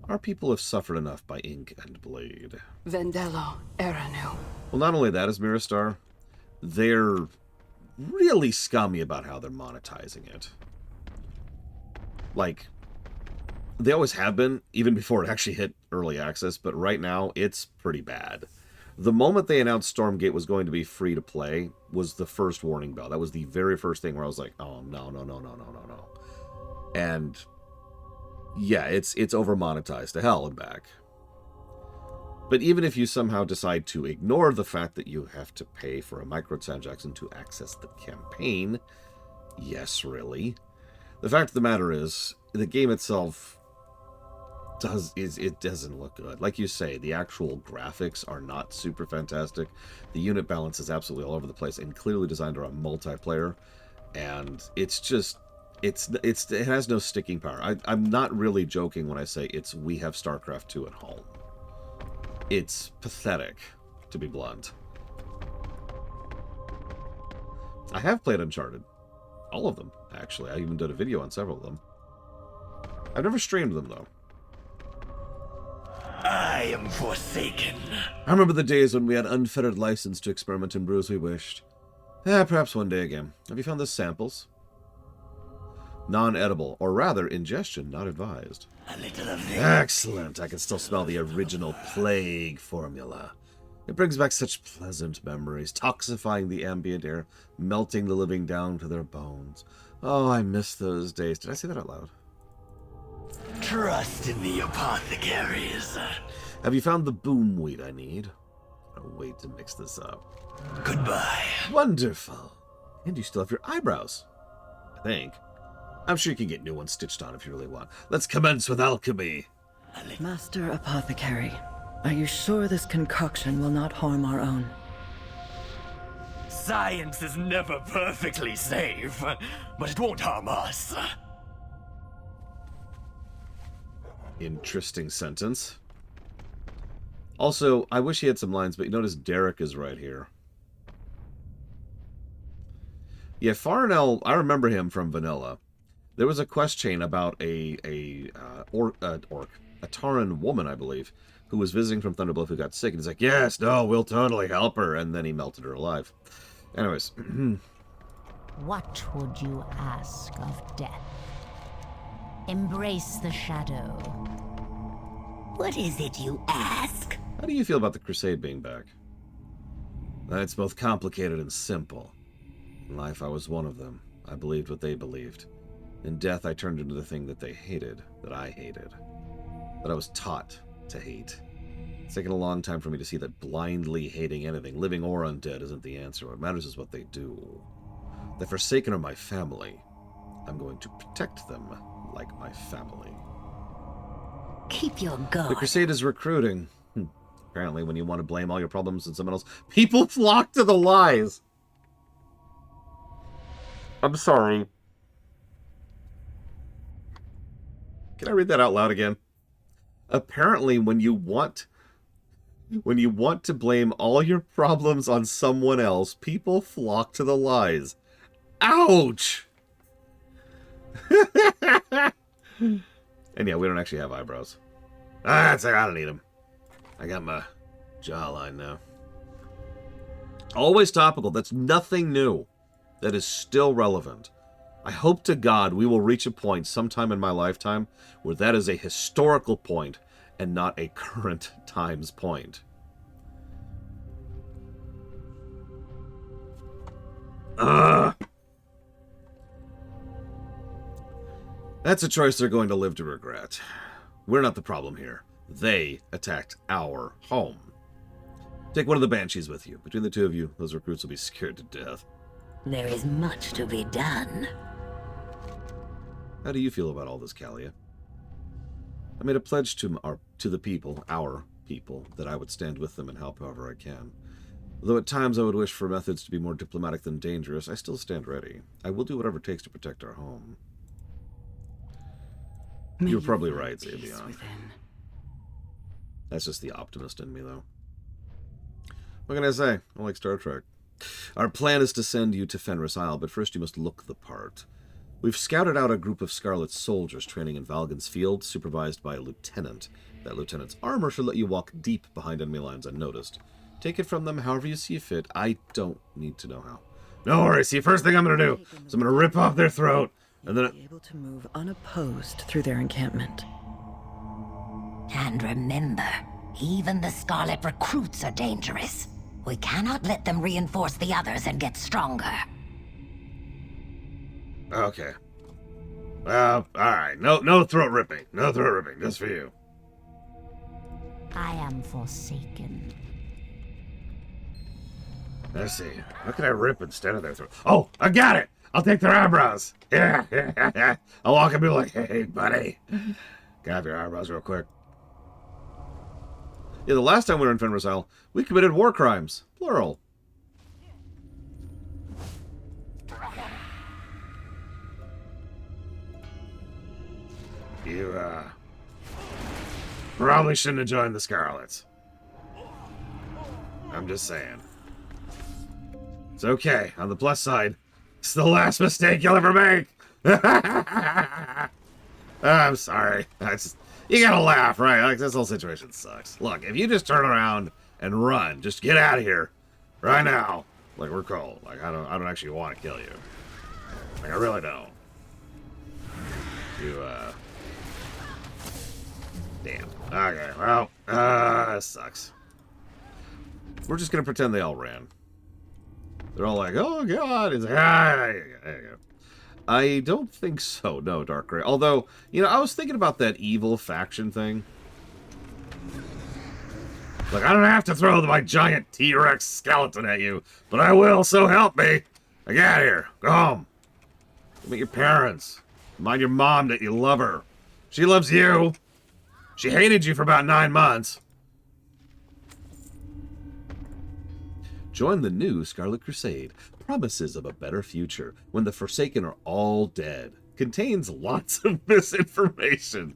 Speaker 1: Our people have suffered enough by ink and blade.
Speaker 9: Vendello Eranu.
Speaker 1: Well, not only that, as Miristar, they're really scummy about how they're monetizing it. Like, they always have been, even before it actually hit early access, but right now, it's pretty bad. The moment they announced Stormgate was going to be free to play was the first warning bell. That was the very first thing where I was like, oh, no. And... yeah, it's over-monetized to hell and back. But even if you somehow decide to ignore the fact that you have to pay for a microtransaction to access the campaign, yes, really. The fact of the matter is, the game itself doesn't look good. Like you say, the actual graphics are not super fantastic. The unit balance is absolutely all over the place and clearly designed around multiplayer. And it's just... it has no sticking power. I'm not really joking when I say we have StarCraft 2 at home. It's pathetic, to be blunt. I have played Uncharted. All of them, actually. I even did a video on several of them. I've never streamed them, though.
Speaker 8: I am forsaken.
Speaker 1: I remember the days when we had unfettered license to experiment and brew as we wished. Perhaps one day again. Have you found the samples? Non-edible, or rather, ingestion not advised.
Speaker 8: A little of this.
Speaker 1: Excellent! I can still smell the original plague formula. It brings back such pleasant memories, toxifying the ambient air, melting the living down to their bones. Oh, I miss those days. Did I say that out loud?
Speaker 8: Trust in the apothecaries.
Speaker 1: Have you found the boom weed I need? I'll wait to mix this up.
Speaker 8: Goodbye.
Speaker 1: Wonderful. And you still have your eyebrows. I think. I'm sure you can get new ones stitched on if you really want. Let's commence with alchemy.
Speaker 10: Master Apothecary, are you sure this concoction will not harm our own?
Speaker 8: Science is never perfectly safe, but it won't harm us.
Speaker 1: Interesting sentence. Also, I wish he had some lines, but you notice Derek is right here. Yeah, Farnell, I remember him from Vanilla. There was a quest chain about a Tauran woman, I believe, who was visiting from Thunderbluff who got sick. And he's like, yes, no, we'll totally help her. And then he melted her alive. Anyways.
Speaker 6: What would you ask of death? Embrace the shadow. What is it you ask?
Speaker 1: How do you feel about the Crusade being back? It's both complicated and simple. In life, I was one of them. I believed what they believed. In death, I turned into the thing that they hated, that I hated, that I was taught to hate. It's taken a long time for me to see that blindly hating anything, living or undead, isn't the answer. What matters is what they do. The Forsaken are my family. I'm going to protect them like my family.
Speaker 6: Keep your guard.
Speaker 1: The Crusade is recruiting. Apparently, when you want to blame all your problems on someone else, people flock to the lies. I'm sorry. Can I read that out loud again? Apparently, when you want to blame all your problems on someone else, people flock to the lies. Ouch! And yeah, we don't actually have eyebrows. That's I don't need them. I got my jawline now. Always topical. That's nothing new. That is still relevant. I hope to God we will reach a point sometime in my lifetime where that is a historical point and not a current times point. That's a choice they're going to live to regret. We're not the problem here. They attacked our home. Take one of the Banshees with you. Between the two of you, those recruits will be scared to death.
Speaker 6: There is much to be done.
Speaker 1: How do you feel about all this, Kalia? I made a pledge to the people, our people, that I would stand with them and help however I can. Though at times I would wish for methods to be more diplomatic than dangerous, I still stand ready. I will do whatever it takes to protect our home. You're probably right, Xavion. That's just the optimist in me, though. What can I say? I like Star Trek. Our plan is to send you to Fenris Isle, but first you must look the part. We've scouted out a group of Scarlet soldiers training in Valgan's field, supervised by a lieutenant. That lieutenant's armor should let you walk deep behind enemy lines unnoticed. Take it from them however you see fit. I don't need to know how.
Speaker 4: No worries. See, first thing I'm going to do is I'm going to rip off their throat, and then...
Speaker 10: Be able to move unopposed through their encampment.
Speaker 6: And remember, even the Scarlet recruits are dangerous. We cannot let them reinforce the others and get stronger.
Speaker 4: Okay. Well, alright. No throat ripping. No throat ripping. Just for you.
Speaker 6: I am forsaken.
Speaker 4: Let's see. What can I rip instead of their throat? Oh, I got it! I'll take their eyebrows. Yeah. I'll walk up and be like, hey, buddy. Can I have your eyebrows real quick?
Speaker 1: Yeah, the last time we were in Fenris Isle, we committed war crimes. Plural.
Speaker 4: You, probably shouldn't have joined the Scarlets. I'm just saying. It's okay. On the plus side, it's the last mistake you'll ever make. I'm sorry. You gotta laugh, right? Like, this whole situation sucks. Look, if you just turn around and run, just get out of here right now. Like, we're cold. Like, I don't actually want to kill you. Like, I really don't. You, damn. Okay, well, this sucks.
Speaker 1: We're just gonna pretend they all ran. They're all like, oh god. It's like, there you go. I don't think so, no, Darkrai. Although, you know, I was thinking about that evil faction thing.
Speaker 4: Like, I don't have to throw my giant T-Rex skeleton at you, but I will, so help me. Like, get out of here. Go home. Go meet your parents. Remind your mom that you love her. She loves you. She hated you for about 9 months.
Speaker 1: Join the new Scarlet Crusade. Promises of a better future when the Forsaken are all dead. Contains lots of misinformation.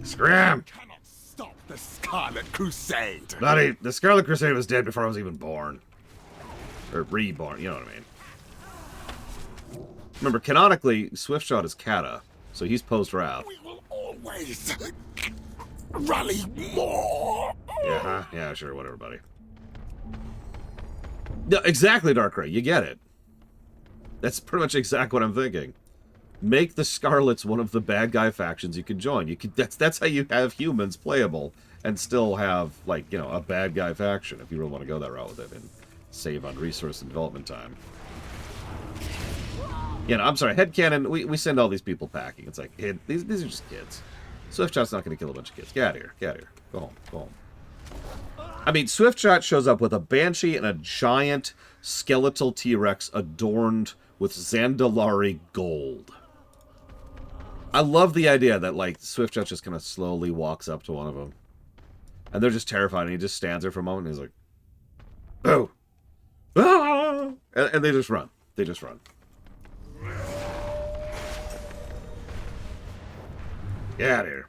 Speaker 4: Scram!
Speaker 7: Cannot stop the Scarlet Crusade.
Speaker 4: Buddy, the Scarlet Crusade was dead before I was even born. Or reborn, you know what I mean.
Speaker 1: Remember, canonically, Swiftshot is Kata, so he's post-Wrath.
Speaker 7: We will always rally more.
Speaker 1: Yeah, yeah, sure, whatever, buddy. No, exactly, Darkrai, you get it. That's pretty much exactly what I'm thinking. Make the Scarlets one of the bad guy factions you can join. You can, that's how you have humans playable and still have, like, you know, a bad guy faction if you really want to go that route with it and save on resource and development time. You know, I'm sorry, headcanon, we send all these people packing. It's like, these are just kids. Swiftshot's not going to kill a bunch of kids. Get out of here. Get out of here. Go home. Go home. I mean, Swiftshot shows up with a banshee and a giant skeletal T-Rex adorned with Zandalari gold. I love the idea that, like, Swiftshot just kind of slowly walks up to one of them. And they're just terrified, and he just stands there for a moment, and he's like, "Oh! Ah!" And they just run. They just run. Get out of here.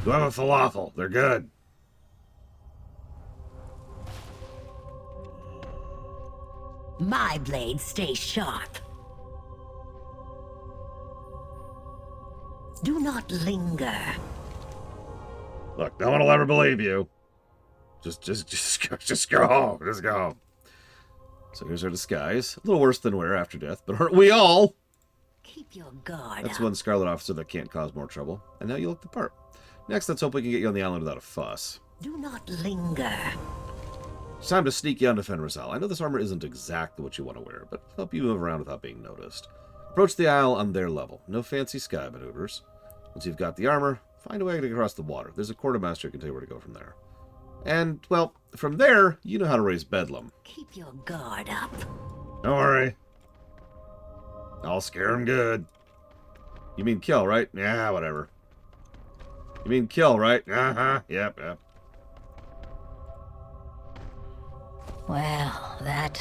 Speaker 1: Do I have a falafel? They're good.
Speaker 6: My blades stay sharp. Do not linger.
Speaker 4: Look, no one will ever believe you. Just go home. Just go home.
Speaker 1: So here's our disguise. A little worse than we're after death, but aren't we all?
Speaker 6: Keep your guard
Speaker 1: That's
Speaker 6: up.
Speaker 1: one Scarlet Officer that can't cause more trouble. And now you look the part. Next, let's hope we can get you on the island without a fuss.
Speaker 6: Do not linger.
Speaker 1: It's time to sneak you onto Fenris Isle. I know this armor isn't exactly what you want to wear, but it'll help you move around without being noticed. Approach the isle on their level. No fancy sky maneuvers. Once you've got the armor, find a way to get across the water. There's a quartermaster who can tell you where to go from there. And, well, from there, you know how to raise bedlam.
Speaker 6: Keep your guard up.
Speaker 4: Don't worry. I'll scare him good.
Speaker 1: You mean kill, right?
Speaker 4: Yeah, whatever.
Speaker 1: You mean kill, right?
Speaker 4: Uh-huh. Yep.
Speaker 6: Well, that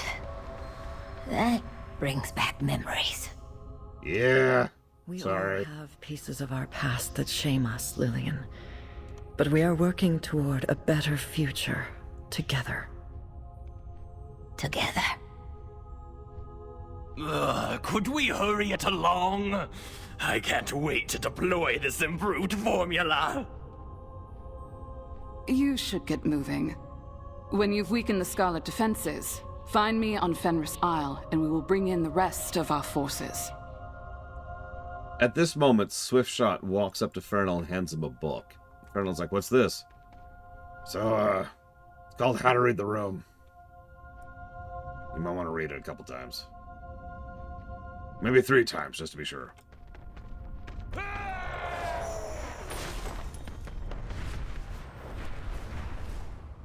Speaker 6: brings back memories.
Speaker 4: Yeah.
Speaker 10: We
Speaker 4: Sorry.
Speaker 10: all have pieces of our past that shame us, Lillian. But we are working toward a better future together.
Speaker 6: Together.
Speaker 8: Could we hurry it along? I can't wait to deploy this improved formula.
Speaker 9: You should get moving. When you've weakened the Scarlet defenses, find me on Fenris Isle, and we will bring in the rest of our forces.
Speaker 1: At this moment, Swiftshot walks up to Fernal and hands him a book. Fernal's like, "What's this?"
Speaker 4: So, it's called How to Read the Room. You might want to read it a couple times. Maybe 3 times, just to be sure.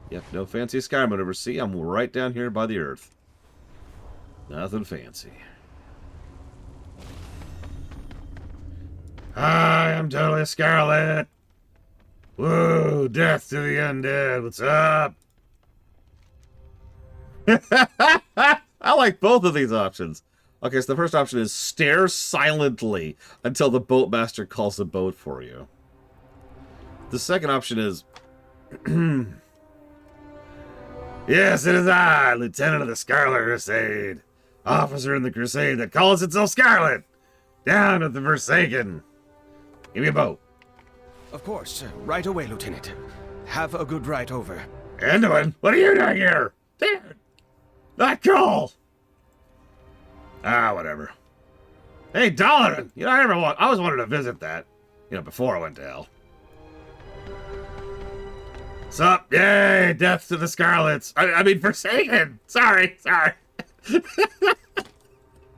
Speaker 1: Yep, no fancy sky maneuvers. See, I'm right down here by the earth. Nothing fancy.
Speaker 4: I am totally Scarlet. Woo, death to the undead. What's up?
Speaker 1: I like both of these options. Okay, so the first option is stare silently until the boatmaster calls the boat for you. The second option is...
Speaker 4: Yes, it is I, Lieutenant of the Scarlet Crusade. Officer in the Crusade that calls itself Scarlet. Down at the Forsaken. Give me a boat.
Speaker 2: Of course. Right away, Lieutenant. Have a good ride over.
Speaker 4: Anduin, what are you doing here? Dude, not cool. Ah, whatever. Hey, Dalaran, I always wanted to visit that. Before I went to hell. Sup? Yay, death to the Scarlets. I mean, Forsaken. Sorry.
Speaker 1: I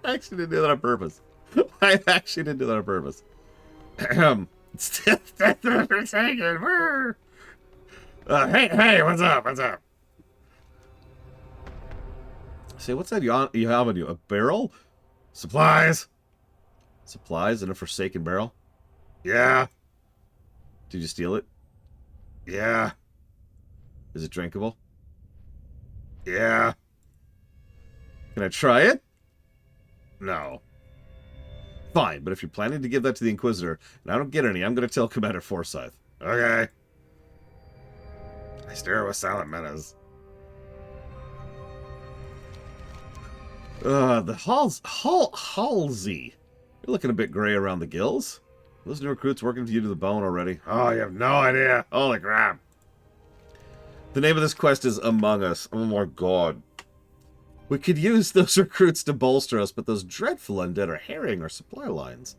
Speaker 1: actually didn't do that on purpose.
Speaker 4: It's death to the Forsaken. Hey, what's up?
Speaker 1: Say, what's that you have on you? A barrel?
Speaker 4: Supplies?
Speaker 1: Supplies in a forsaken barrel?
Speaker 4: Yeah.
Speaker 1: Did you steal it?
Speaker 4: Yeah.
Speaker 1: Is it drinkable?
Speaker 4: Yeah.
Speaker 1: Can I try it?
Speaker 4: No.
Speaker 1: Fine, but if you're planning to give that to the Inquisitor, and I don't get any, I'm going to tell Commander Forsyth.
Speaker 4: Okay. I stare with silent menace.
Speaker 1: The Halsey. You're looking a bit gray around the gills. Those new recruits working for you to the bone already.
Speaker 4: Oh, you have no idea. Holy crap.
Speaker 1: The name of this quest is Among Us. Oh my god. We could use those recruits to bolster us, but those dreadful undead are harrying our supply lines.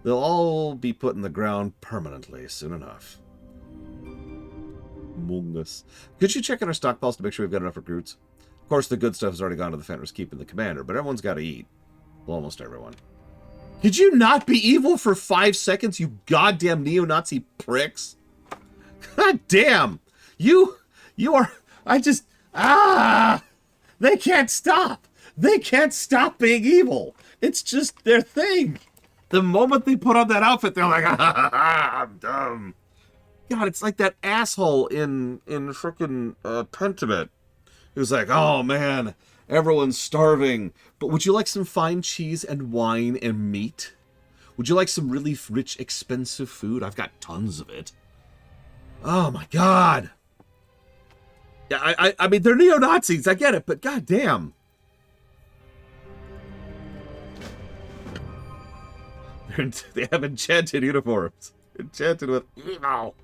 Speaker 1: They'll all be put in the ground permanently soon enough. Among Us. Could you check out our stockpiles to make sure we've got enough recruits? Of course, the good stuff has already gone to the Fenris Keep and the Commander, but everyone's got to eat. Well, almost everyone. Could you not be evil for 5 seconds, you goddamn neo-Nazi pricks? God damn! You are... They can't stop! They can't stop being evil! It's just their thing! The moment they put on that outfit, they're like, I'm dumb. God, it's like that asshole in frickin' Pentiment. Who's like, oh man, everyone's starving, but would you like some fine cheese and wine and meat? Would you like some really rich, expensive food? I've got tons of it. Oh my god. Yeah, I mean, they're neo-Nazis, I get it, but goddamn. They have enchanted uniforms. Enchanted with evil.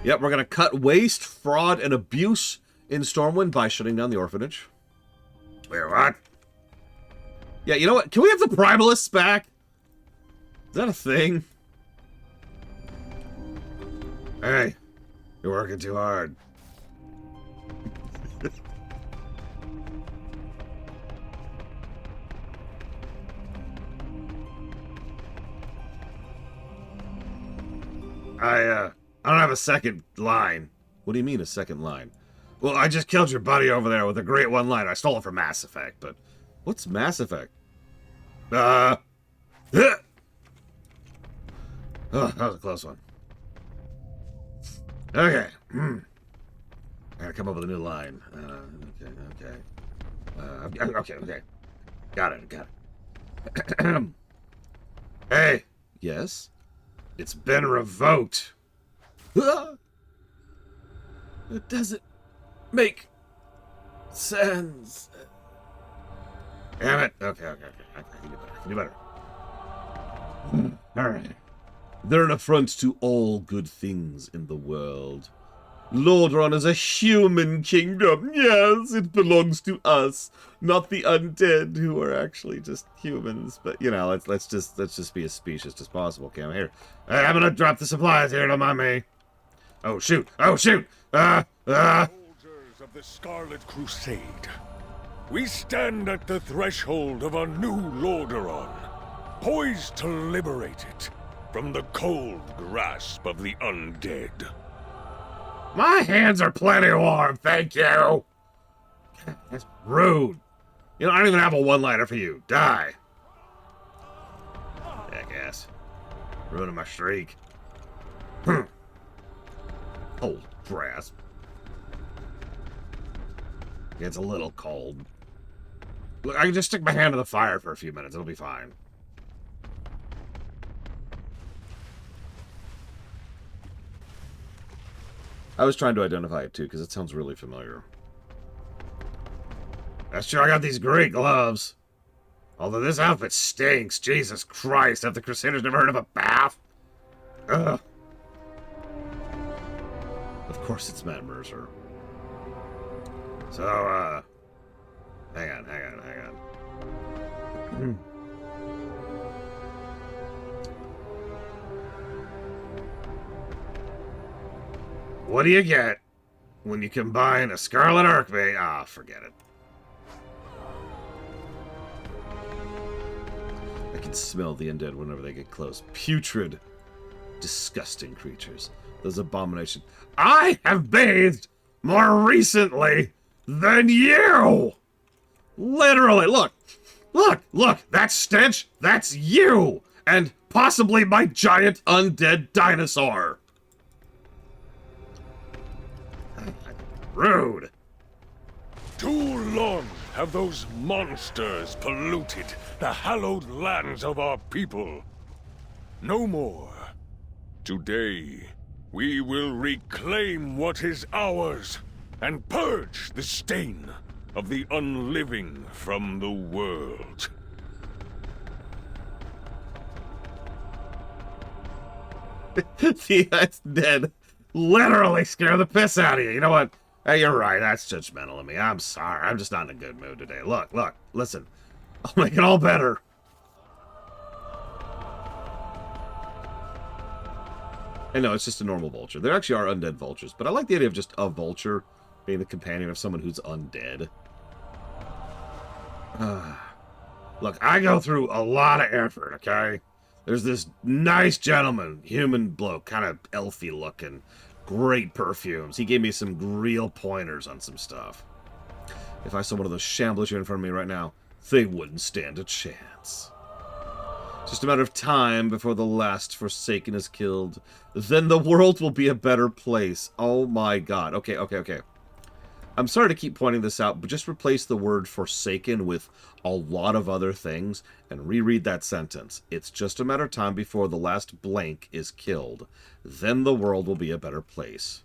Speaker 1: Yep, we're going to cut waste, fraud, and abuse in Stormwind by shutting down the orphanage.
Speaker 4: Wait, what?
Speaker 1: Yeah, you know what? Can we have the Primalists back? Is that a thing?
Speaker 4: Hey, you're working too hard. I don't have a second line.
Speaker 1: What do you mean, a second line?
Speaker 4: Well, I just killed your buddy over there with a great one-liner. I stole it from Mass Effect, but...
Speaker 1: What's Mass Effect?
Speaker 4: Oh, that was a close one. Okay. I gotta come up with a new line. Okay. Got it. Hey.
Speaker 1: Yes?
Speaker 4: It's been revoked.
Speaker 1: It doesn't make sense.
Speaker 4: Damn it. Okay. I can do better. All right.
Speaker 1: They're an affront to all good things in the world. Lordaeron is a human kingdom. Yes, it belongs to us, not the undead who are actually just humans. But you know, let's just be as specious as possible. Okay, I'm here.
Speaker 4: Hey, I'm gonna drop the supplies here. Don't mind me. Oh shoot!
Speaker 11: Soldiers of the Scarlet Crusade, we stand at the threshold of a new Lordaeron, poised to liberate it from the cold grasp of the undead.
Speaker 4: My hands are plenty warm, thank you. That's rude. You know, I don't even have a one-liner for you. Die. Jackass. Ruining my streak.
Speaker 1: Cold grasp.
Speaker 4: It's a little cold. Look, I can just stick my hand in the fire for a few minutes. It'll be fine.
Speaker 1: I was trying to identify it too, because it sounds really familiar.
Speaker 4: That's true, I got these great gloves. Although this outfit stinks. Jesus Christ, have the Crusaders never heard of a bath? Ugh.
Speaker 1: Of course it's Matt Mercer.
Speaker 4: So, hang on. What do you get when you combine a Scarlet Archmage? Ah, forget it.
Speaker 1: I can smell the undead whenever they get close. Putrid, disgusting creatures. Those abominations.
Speaker 4: I have bathed more recently than you! Literally, look, that stench, that's you! And possibly my giant undead dinosaur. Rude.
Speaker 11: Too long have those monsters polluted the hallowed lands of our people. No more. Today, we will reclaim what is ours and purge the stain of the unliving from the world.
Speaker 4: The undead literally scare the piss out of you. You know what? Hey, you're right. That's judgmental of me. I'm sorry. I'm just not in a good mood today. Look, listen. I'll make it all better.
Speaker 1: I know, it's just a normal vulture. There actually are undead vultures, but I like the idea of just a vulture being the companion of someone who's undead.
Speaker 4: Look, I go through a lot of effort, okay? There's this nice gentleman, human bloke, kind of elfy looking, great perfumes. He gave me some real pointers on some stuff. If I saw one of those shamblers here in front of me right now, they wouldn't stand a chance. It's just a matter of time before the last Forsaken is killed. Then the world will be a better place. Oh my god. Okay. I'm sorry to keep pointing this out, but just replace the word Forsaken with a lot of other things and reread that sentence. It's just a matter of time before the last blank is killed. Then the world will be a better place.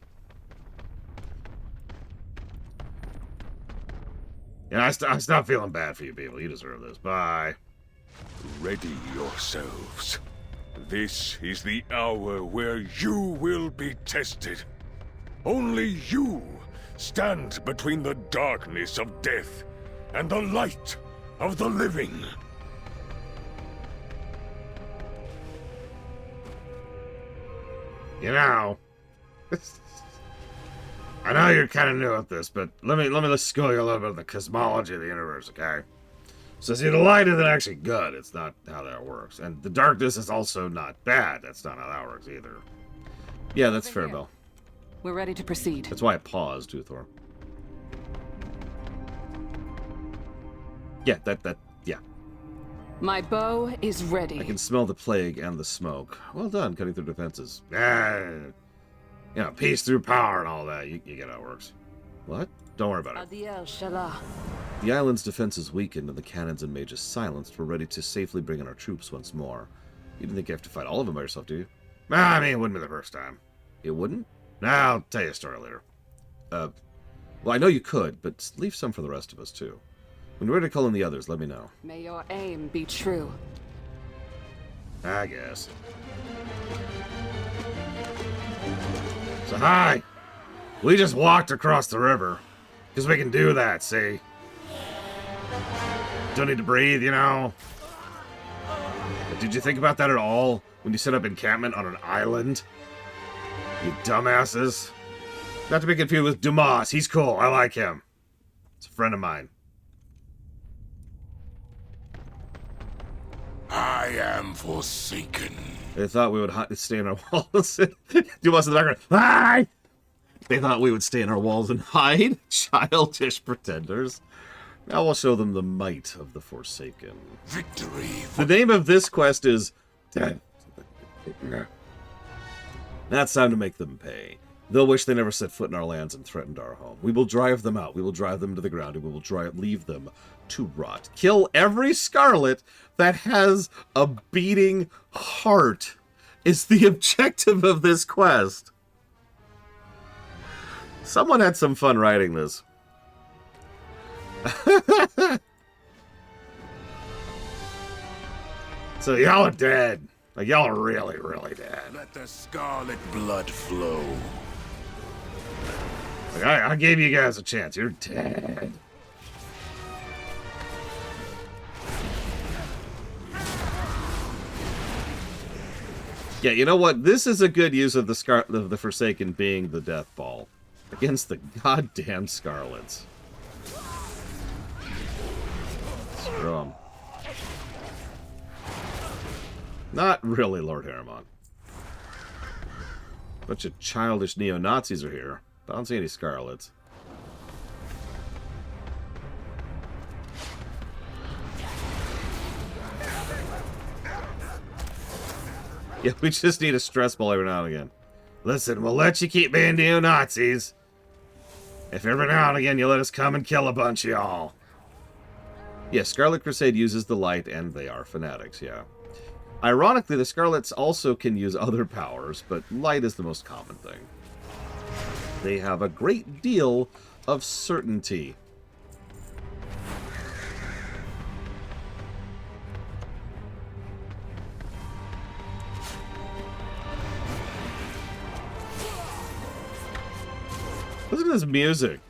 Speaker 4: Yeah, I stop feeling bad for you people. You deserve this. Bye.
Speaker 11: Ready yourselves. This is the hour where you will be tested. Only you stand between the darkness of death and the light of the living.
Speaker 4: You know, I know you're kind of new at this, but let me school you a little bit of the cosmology of the universe, okay? So see, the light isn't actually good. It's not how that works. And the darkness is also not bad. That's not how that works either. Yeah, that's fair, Bill.
Speaker 9: We're ready to proceed.
Speaker 4: That's why I paused, Uthor. Yeah, yeah.
Speaker 9: My bow is ready.
Speaker 4: I can smell the plague and the smoke. Well done, cutting through defenses. You know, peace through power and all that. You get how it works. What? Don't worry about it.
Speaker 9: Adiel Shala.
Speaker 4: The island's defenses weakened and the cannons and mages silenced. We're ready to safely bring in our troops once more. You didn't think you have to fight all of them by yourself, do you? I mean, it wouldn't be the first time. It wouldn't? Nah, I'll tell you a story later. Well, I know you could, but leave some for the rest of us, too. When you're ready to call in the others, let me know.
Speaker 9: May your aim be true.
Speaker 4: I guess. So, hi! We just walked across the river. Because we can do that, see? Don't need to breathe, you know? But did you think about that at all when you set up encampment on an island? You dumbasses. Not to be confused with Dumas. He's cool. I like him. It's a friend of mine.
Speaker 7: I am Forsaken.
Speaker 4: They thought we would stay in our walls. Dumas in the background. Hi! They thought we would stay in our walls and hide. Childish pretenders. Now we'll show them the might of the Forsaken.
Speaker 7: Victory.
Speaker 4: The name of this quest is Death. Now it's time to make them pay. They'll wish they never set foot in our lands and threatened our home. We will drive them out. We will drive them to the ground, and we will leave them to rot. Kill every Scarlet that has a beating heart is the objective of this quest. Someone had some fun writing this. So y'all are dead. Like, y'all are really, really dead.
Speaker 7: Let the scarlet blood flow.
Speaker 4: Like, I gave you guys a chance. You're dead. Yeah, you know what? This is a good use of the Forsaken being the Death Ball against the goddamn Scarlets. Screw 'em. Not really, Lord Harriman. Bunch of childish neo-Nazis are here. I don't see any Scarlets. Yeah, we just need a stress ball every now and again. Listen, we'll let you keep being neo-Nazis if every now and again you let us come and kill a bunch of y'all. Yeah, Scarlet Crusade uses the light, and they are fanatics, yeah. Ironically, the Scarlets also can use other powers, but light is the most common thing. They have a great deal of certainty. Listen to this music.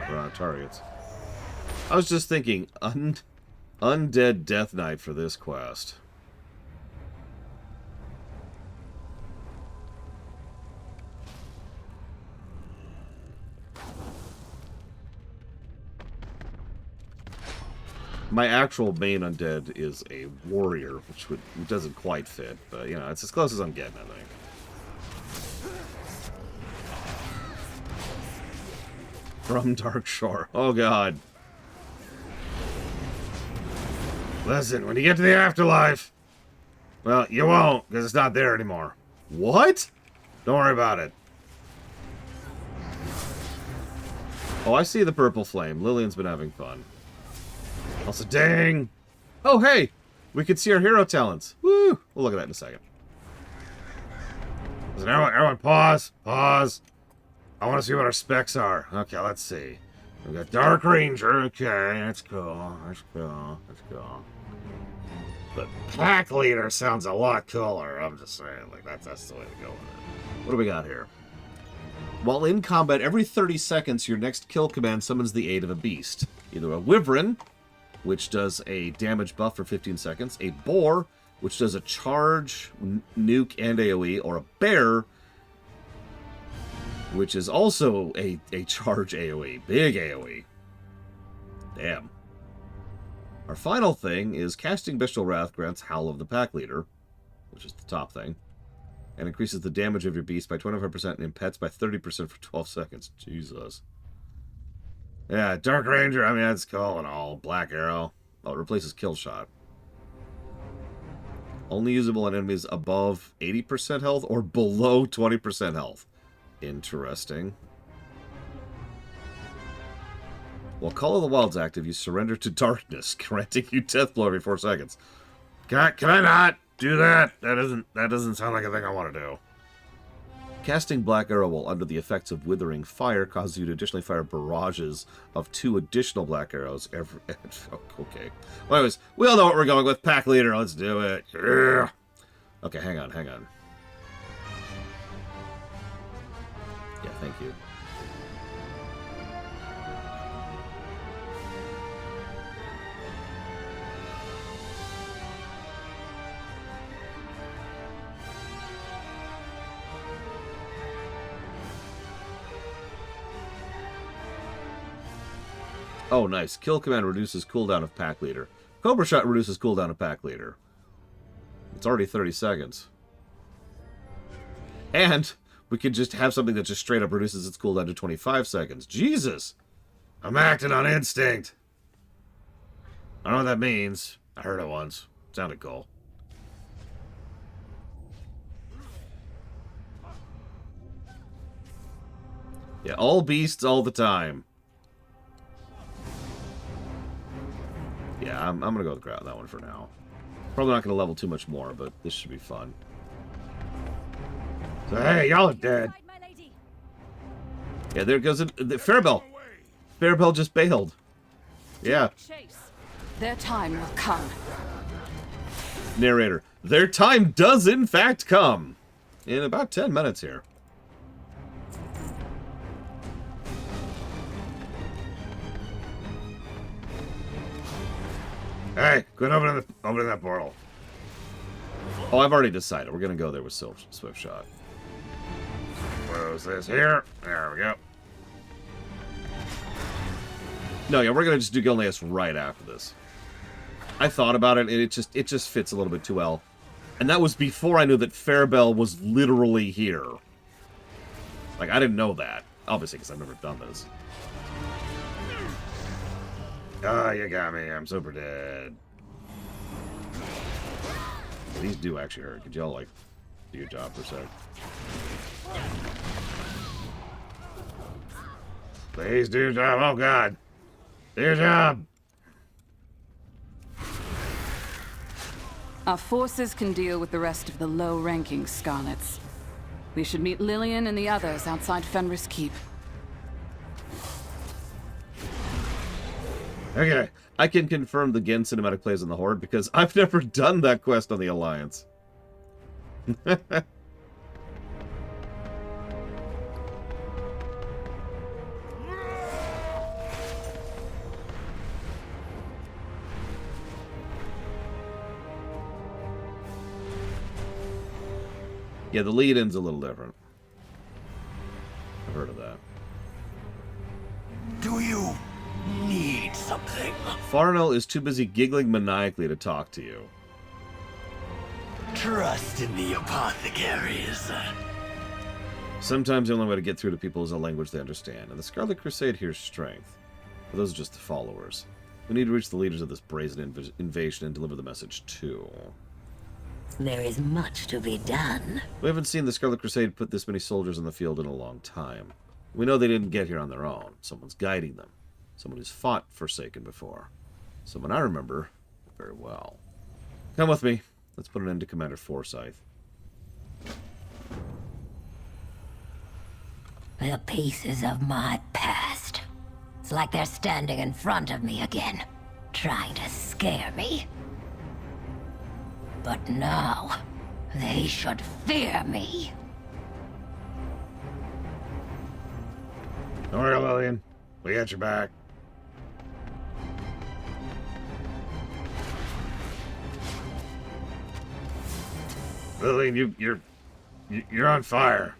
Speaker 4: We're on targets. I was just thinking, Undead Death Knight for this quest.
Speaker 1: My actual main undead is a warrior, which doesn't quite fit, but, you know, it's as close as I'm getting, I think. From Dark Shore. Oh, God.
Speaker 4: Listen, when you get to the afterlife, well, you won't, because it's not there anymore.
Speaker 1: What?
Speaker 4: Don't worry about it.
Speaker 1: Oh, I see the purple flame. Lillian's been having fun.
Speaker 4: Also, dang.
Speaker 1: Oh, hey! We can see our hero talents. Woo! We'll look at that in a second.
Speaker 4: Listen, everyone pause. Pause. I want to see what our specs are. Okay, let's see. We got Dark Ranger. Okay, that's cool. That's cool. That's cool. But Pack Leader sounds a lot cooler. I'm just saying, like, that's the way to go with it.
Speaker 1: What do we got here? While in combat, every 30 seconds, your next kill command summons the aid of a beast. Either a Wyvern, which does a damage buff for 15 seconds, a Boar, which does a charge, nuke, and AoE, or a Bear, which is also a charge AoE. Big AoE. Damn. Our final thing is Casting Bestial Wrath grants Howl of the Pack Leader, which is the top thing, and increases the damage of your beast by 25% and pets by 30% for 12 seconds. Jesus.
Speaker 4: Yeah, Dark Ranger, I mean, that's cool and all. Black Arrow.
Speaker 1: Oh, it replaces Kill Shot. Only usable on enemies above 80% health or below 20% health. Interesting. While Call of the Wild's active, you surrender to darkness, granting you Death Blow every 4 seconds.
Speaker 4: Can I not do that? That doesn't sound like a thing I want to do.
Speaker 1: Casting Black Arrow while under the effects of Withering Fire causes you to additionally fire barrages of 2 additional Black Arrows every... Okay. Well, anyways, we all know what we're going with. Pack Leader, let's do it. Yeah. Okay, hang on. Yeah, thank you. Oh, nice. Kill command reduces cooldown of Pack Leader. Cobra Shot reduces cooldown of Pack Leader. It's already 30 seconds. And we could just have something that just straight up reduces its cooldown to 25 seconds. Jesus!
Speaker 4: I'm acting on instinct. I don't know what that means. I heard it once. Sounded cool.
Speaker 1: Yeah, all beasts all the time. Yeah, I'm going to go with that one for now. Probably not going to level too much more, but this should be fun.
Speaker 4: So, hey, y'all are dead.
Speaker 1: Yeah, there goes Fairbell. Fairbell just bailed. Yeah.
Speaker 9: Their time will come.
Speaker 1: Narrator. Their time does in fact come. In about 10 minutes here.
Speaker 4: Hey, quit opening that portal.
Speaker 1: Oh, I've already decided. We're going to go there with Swift Shot.
Speaker 4: Close this here. There we go.
Speaker 1: No, yeah, we're going to just do Gilneas right after this. I thought about it, and it just fits a little bit too well. And that was before I knew that Fairbell was literally here. Like, I didn't know that. Obviously, because I've never done this.
Speaker 4: Oh, you got me. I'm super dead.
Speaker 1: These do actually hurt. Could y'all, like, do your job for a sec?
Speaker 4: Please do your job. Oh, God. Do your job.
Speaker 9: Our forces can deal with the rest of the low-ranking Scarlets. We should meet Lillian and the others outside Fenris Keep.
Speaker 4: Okay.
Speaker 1: I can confirm the Gen cinematic plays on the Horde because I've never done that quest on the Alliance. Yeah, the lead-in's a little different. I've heard of that.
Speaker 7: Do you need
Speaker 8: something.
Speaker 1: Farnell is too busy giggling maniacally to talk to you.
Speaker 8: Trust in the apothecaries.
Speaker 1: Sometimes the only way to get through to people is a language they understand, and the Scarlet Crusade hears strength. But those are just the followers. We need to reach the leaders of this brazen invasion and deliver the message too.
Speaker 6: There is much to be done.
Speaker 1: We haven't seen the Scarlet Crusade put this many soldiers in the field in a long time. We know they didn't get here on their own. Someone's guiding them. Someone who's fought Forsaken before. Someone I remember very well. Come with me. Let's put an end to Commander Forsyth.
Speaker 6: The pieces of my past. It's like they're standing in front of me again, trying to scare me. But now, they should fear me.
Speaker 4: Don't worry, Lillian. We got your back. Lillian, you're on fire.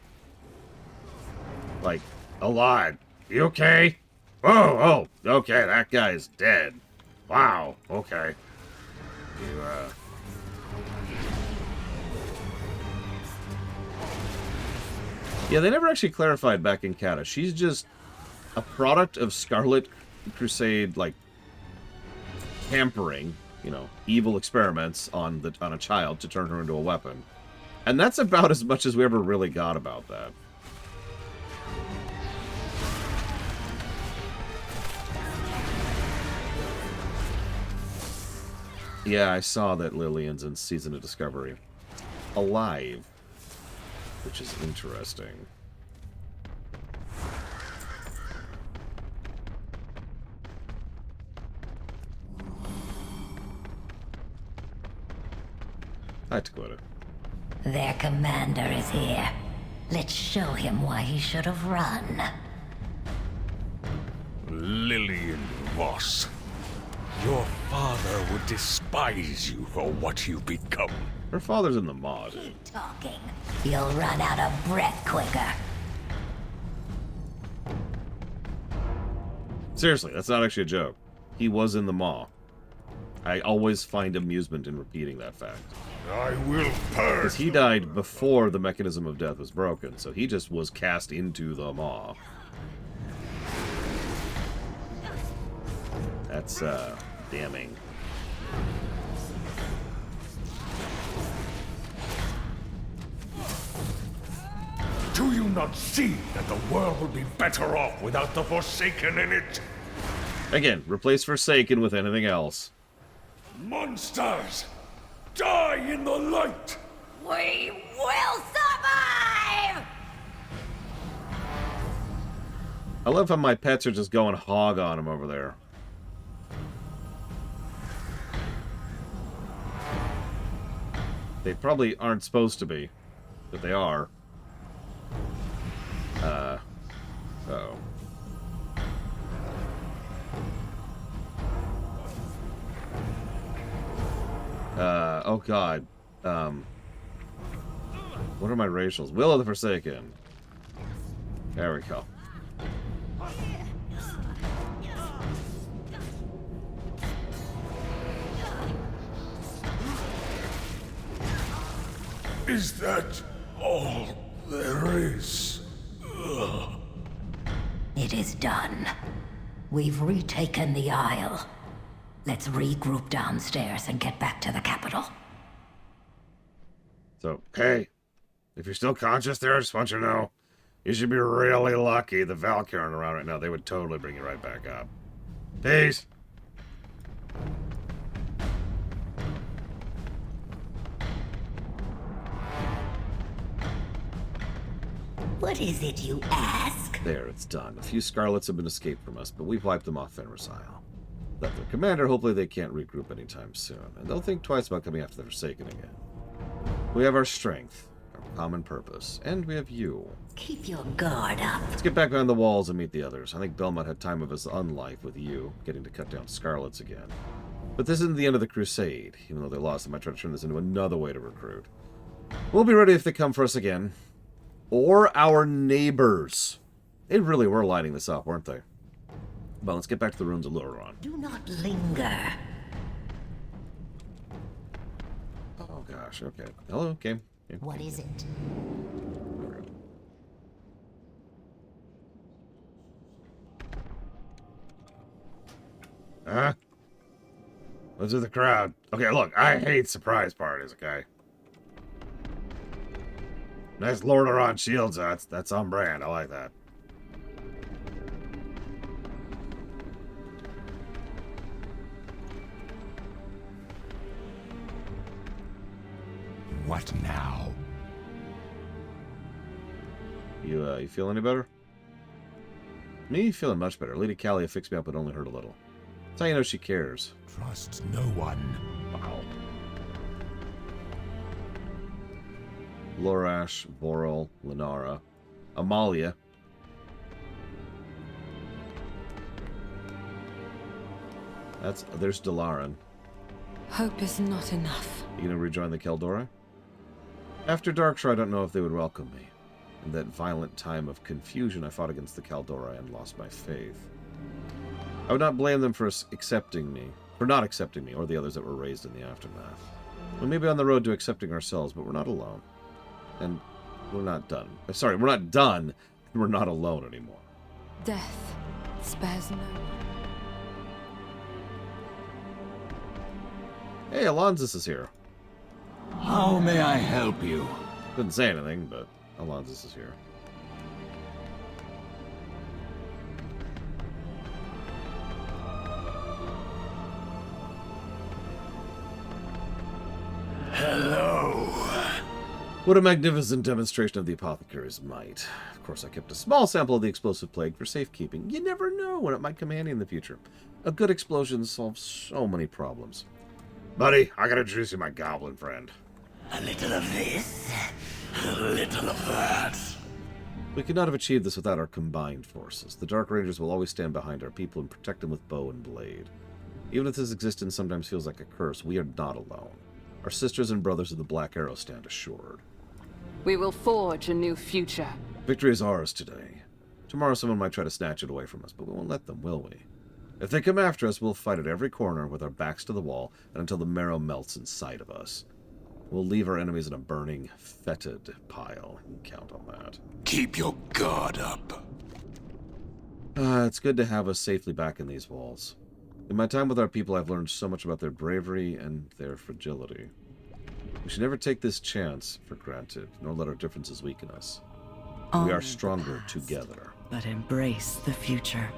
Speaker 4: Like, alive. You okay? Whoa, oh, okay, that guy's dead. Wow, okay. You,
Speaker 1: Yeah, they never actually clarified back in Kata. She's just a product of Scarlet Crusade, like, tampering, you know, evil experiments on a child to turn her into a weapon. And that's about as much as we ever really got about that. Yeah, I saw that Lillian's in Season of Discovery. Alive. Which is interesting. Hi, Dakota.
Speaker 6: Their commander is here. Let's show him why he should have run.
Speaker 11: Lillian Voss. Your father would despise you for what you've become.
Speaker 1: Her father's in the mod.
Speaker 6: Keep talking. You'll run out of breath quicker.
Speaker 1: Seriously, that's not actually a joke. He was in the maw. I always find amusement in repeating that fact.
Speaker 11: I will purge.
Speaker 1: Because he died before the mechanism of death was broken, so he just was cast into the maw. That's, damning.
Speaker 11: Do you not see that the world would be better off without the Forsaken in it?
Speaker 1: Again, replace Forsaken with anything else.
Speaker 11: Monsters! Die in the light!
Speaker 6: We will survive!
Speaker 1: I love how my pets are just going hog on him over there. They probably aren't supposed to be, but they are. Uh-oh. Oh god. What are my racials? Will of the Forsaken. There we go.
Speaker 11: Is that all there is? Ugh.
Speaker 6: It is done. We've retaken the Isle. Let's regroup downstairs and get back to the capital.
Speaker 1: So,
Speaker 4: hey, if you're still conscious there, I just want you to know, you should be really lucky the Valkyrie aren't around right now. They would totally bring you right back up. Peace.
Speaker 6: What is it you ask?
Speaker 1: there, it's done. A few Scarlets have been escaped from us, but we've wiped them off Fenris Isle. Left their commander, hopefully they can't regroup anytime soon, and they'll think twice about coming after the Forsaken again. We have our strength, our common purpose, and we have you.
Speaker 6: Keep your guard up.
Speaker 1: Let's get back behind the walls and meet the others. I think Belmont had time of his unlife with you, getting to cut down Scarlets again. But this isn't the end of the Crusade. Even though they lost, I might try to turn this into another way to recruit. We'll be ready if they come for us again. Or our neighbors. They really were lining this up, weren't they? Well, let's get back to the ruins of Luron.
Speaker 6: Do not linger.
Speaker 1: Oh gosh, okay. Hello, game.
Speaker 6: What is it?
Speaker 4: Huh? What's with the crowd? Okay, look, I hate surprise parties, okay? Nice Lord Aron shields, that's on brand. I like that.
Speaker 12: What now?
Speaker 1: You feel any better? Me feeling much better. Lady Callia fixed me up, but only hurt a little. That's how you know she cares.
Speaker 12: Trust no one.
Speaker 1: Wow. Lorash, Vorel, Lenara, Amalia. There's Dalaran.
Speaker 10: Hope is not enough.
Speaker 1: You gonna rejoin the Keldora? After Darkshire, I don't know if they would welcome me. In that violent time of confusion, I fought against the Caldora and lost my faith. I would not blame them for not accepting me, or the others that were raised in the aftermath. We may be on the road to accepting ourselves, but we're not alone. And we're not done. Sorry, we're not done, and we're not alone anymore.
Speaker 10: Death spares no one.
Speaker 1: Hey, Alonzus is here.
Speaker 12: How may I help you?
Speaker 1: Couldn't say anything, but Alonzus is here.
Speaker 8: Hello.
Speaker 1: What a magnificent demonstration of the apothecary's might. Of course, I kept a small sample of the explosive plague for safekeeping. You never know when it might come handy in the future. A good explosion solves so many problems.
Speaker 4: Buddy, I gotta introduce you to my goblin friend.
Speaker 8: A little of this, a little of that.
Speaker 1: We could not have achieved this without our combined forces. The Dark Rangers will always stand behind our people and protect them with bow and blade. Even if this existence sometimes feels like a curse, we are not alone. Our sisters and brothers of the Black Arrow stand assured.
Speaker 9: We will forge a new future.
Speaker 1: Victory is ours today. Tomorrow someone might try to snatch it away from us, but we won't let them, will we? If they come after us, we'll fight at every corner with our backs to the wall and until the marrow melts inside of us. We'll leave our enemies in a burning, fetid pile. You can count on that.
Speaker 7: Keep your guard up.
Speaker 1: It's good to have us safely back in these walls. In my time with our people, I've learned so much about their bravery and their fragility. We should never take this chance for granted, nor let our differences weaken us. We are stronger together.
Speaker 10: But embrace the future.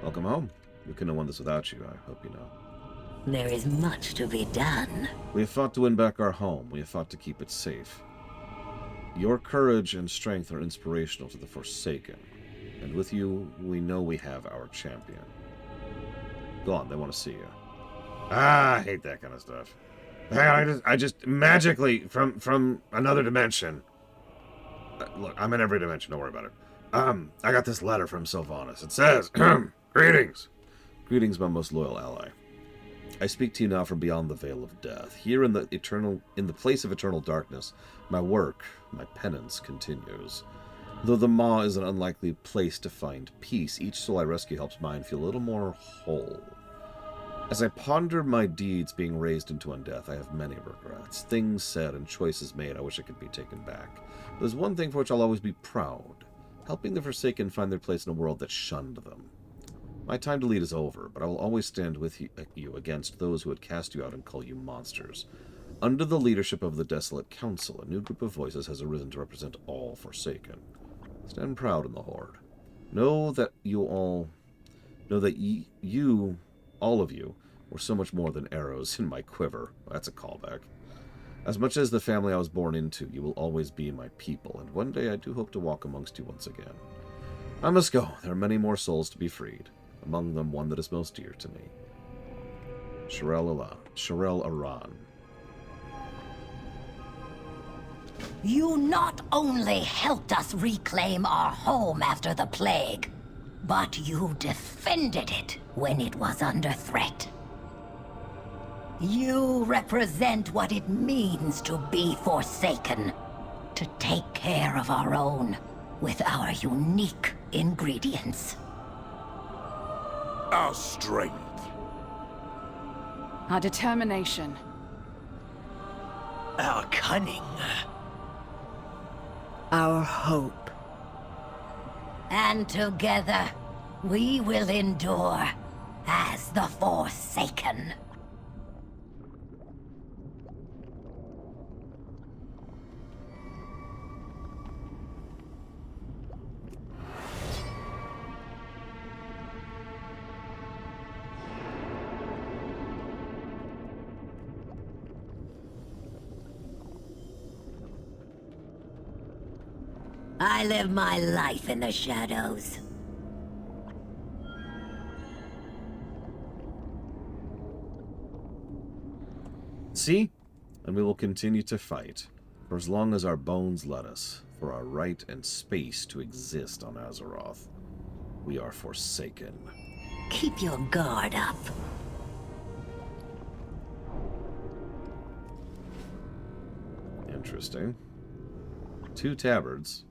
Speaker 1: Welcome home. We couldn't have won this without you, I hope you know.
Speaker 6: There is much to be done.
Speaker 1: We have fought to win back our home. We have fought to keep it safe. Your courage and strength are inspirational to the Forsaken. And with you, we know we have our champion. Go on, they want to see you.
Speaker 4: I hate that kind of stuff. Hang on, I just magically, from another dimension. Look, I'm in every dimension, don't worry about it. I got this letter from Sylvanas. It says, Greetings.
Speaker 1: Greetings, my most loyal ally. I speak to you now from beyond the veil of death. Here in the place of eternal darkness, my work, my penance continues. Though the Maw is an unlikely place to find peace, each soul I rescue helps mine feel a little more whole. As I ponder my deeds being raised into undeath, I have many regrets. Things said and choices made I wish I could be taken back. But there's one thing for which I'll always be proud. Helping the Forsaken find their place in a world that shunned them. My time to lead is over, but I will always stand with you against those who would cast you out and call you monsters. Under the leadership of the Desolate Council, a new group of voices has arisen to represent all Forsaken. Stand proud in the Horde. Know that all of you, were so much more than arrows in my quiver. That's a callback. As much as the family I was born into, you will always be my people, and one day I do hope to walk amongst you once again. I must go. There are many more souls to be freed. Among them, one that is most dear to me. Sharel Aran.
Speaker 6: You not only helped us reclaim our home after the plague, but you defended it when it was under threat. You represent what it means to be Forsaken, to take care of our own with our unique ingredients.
Speaker 7: Our strength.
Speaker 9: Our determination.
Speaker 8: Our cunning.
Speaker 10: Our hope.
Speaker 6: And together, we will endure as the Forsaken. I live my life in the shadows.
Speaker 1: See? And we will continue to fight, for as long as our bones let us, for our right and space to exist on Azeroth. We are forsaken.
Speaker 6: Keep your guard up.
Speaker 1: Interesting. 2 tabards.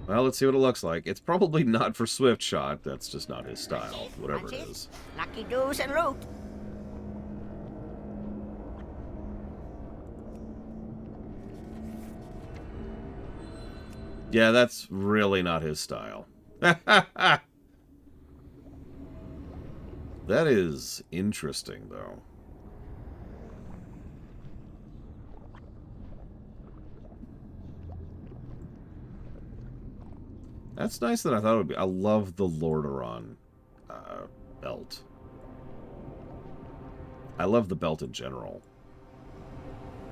Speaker 1: Well, let's see what it looks like. It's probably not for Swift Shot. That's just not his style, whatever it is.
Speaker 6: Lucky doos and loot.
Speaker 1: Yeah, that's really not his style. That is interesting, though. That's nicer than I thought it would be. I love the Lordaeron belt. I love the belt in general.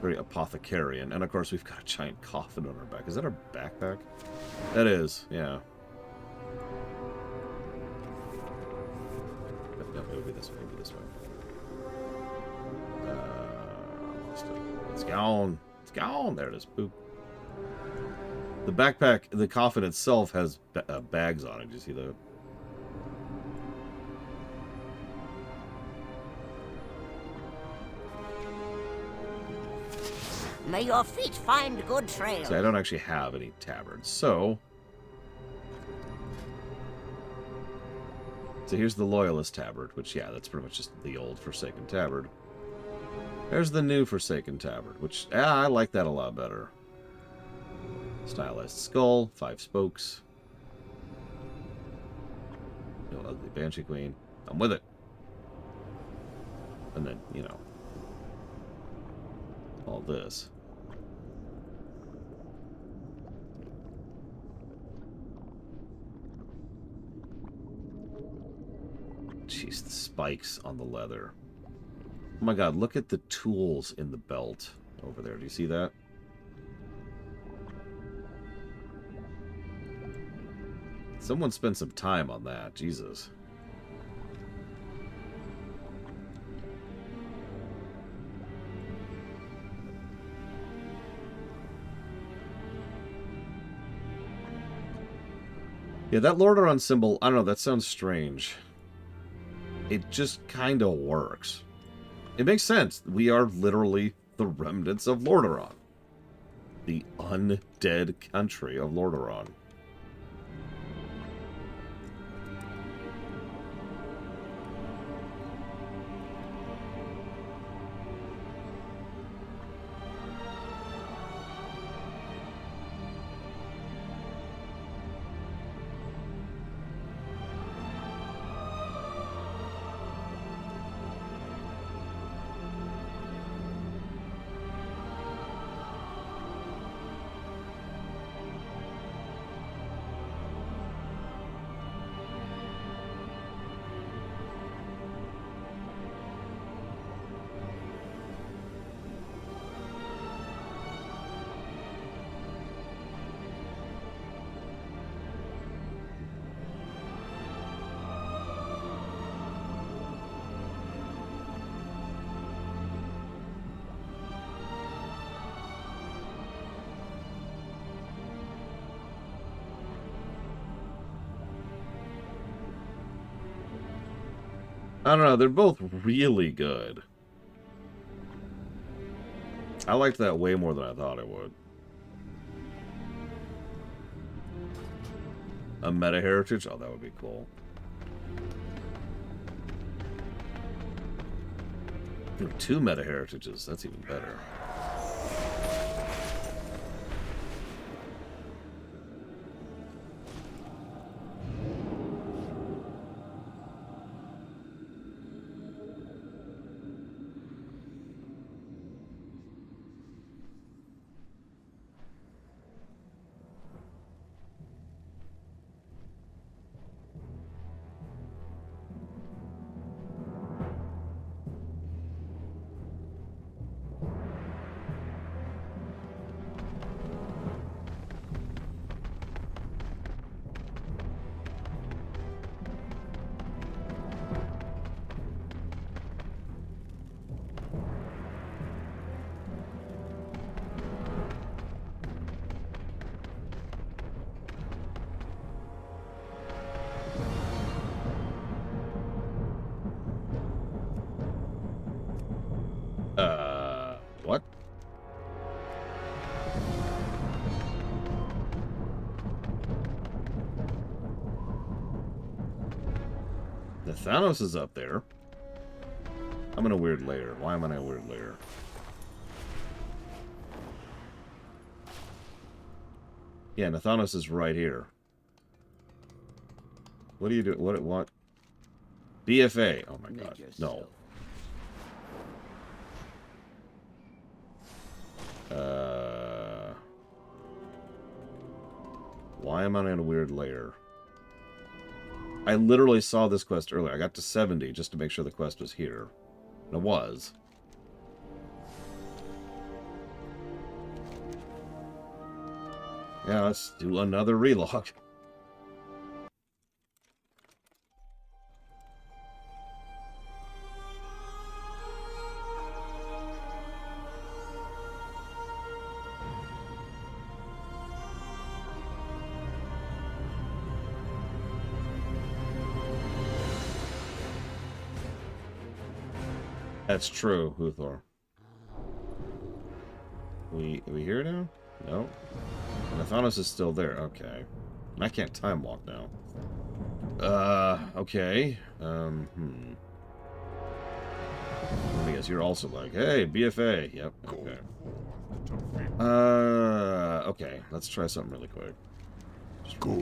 Speaker 1: Very apothecarian. And of course, we've got a giant coffin on our back. Is that our backpack? That is, yeah. No, it would be this way. It would be this way. Lost it. It's gone. It's gone. There it is. Boop. The backpack, the coffin itself has bags on it. Did you see that?
Speaker 6: May your feet find good trails.
Speaker 1: See, I don't actually have any tabards, so here's the Loyalist tabard, which, yeah, that's pretty much just the old Forsaken tabard. There's the new Forsaken tabard, which, I like that a lot better. Stylized skull, 5 spokes. No ugly Banshee Queen. I'm with it. And then, you know, all this. Jeez, the spikes on the leather. Oh my god, look at the tools in the belt over there. Do you see that? Someone spent some time on that. Jesus. Yeah, that Lordaeron symbol, I don't know, that sounds strange. It just kind of works. It makes sense. We are literally the remnants of Lordaeron. The undead country of Lordaeron. I don't know, they're both really good. I liked that way more than I thought I would. A meta heritage? Oh, that would be cool. Ooh, 2 meta heritages. That's even better. What? The Thanos is up there. I'm in a weird layer. Why am I in a weird layer? Yeah, Nathanos is right here. What do you do? What? BFA. Oh my god. No. Why am I in a weird layer? I literally saw this quest earlier. I got to 70 just to make sure the quest was here. And it was. Yeah, let's do another relog. That's true, Huthor. We here now? No. And Thanos is still there. Okay. And I can't time walk now. Okay. Let me guess. You're also like, hey, BFA. Yep. Okay. Okay. Let's try something really quick.
Speaker 12: Go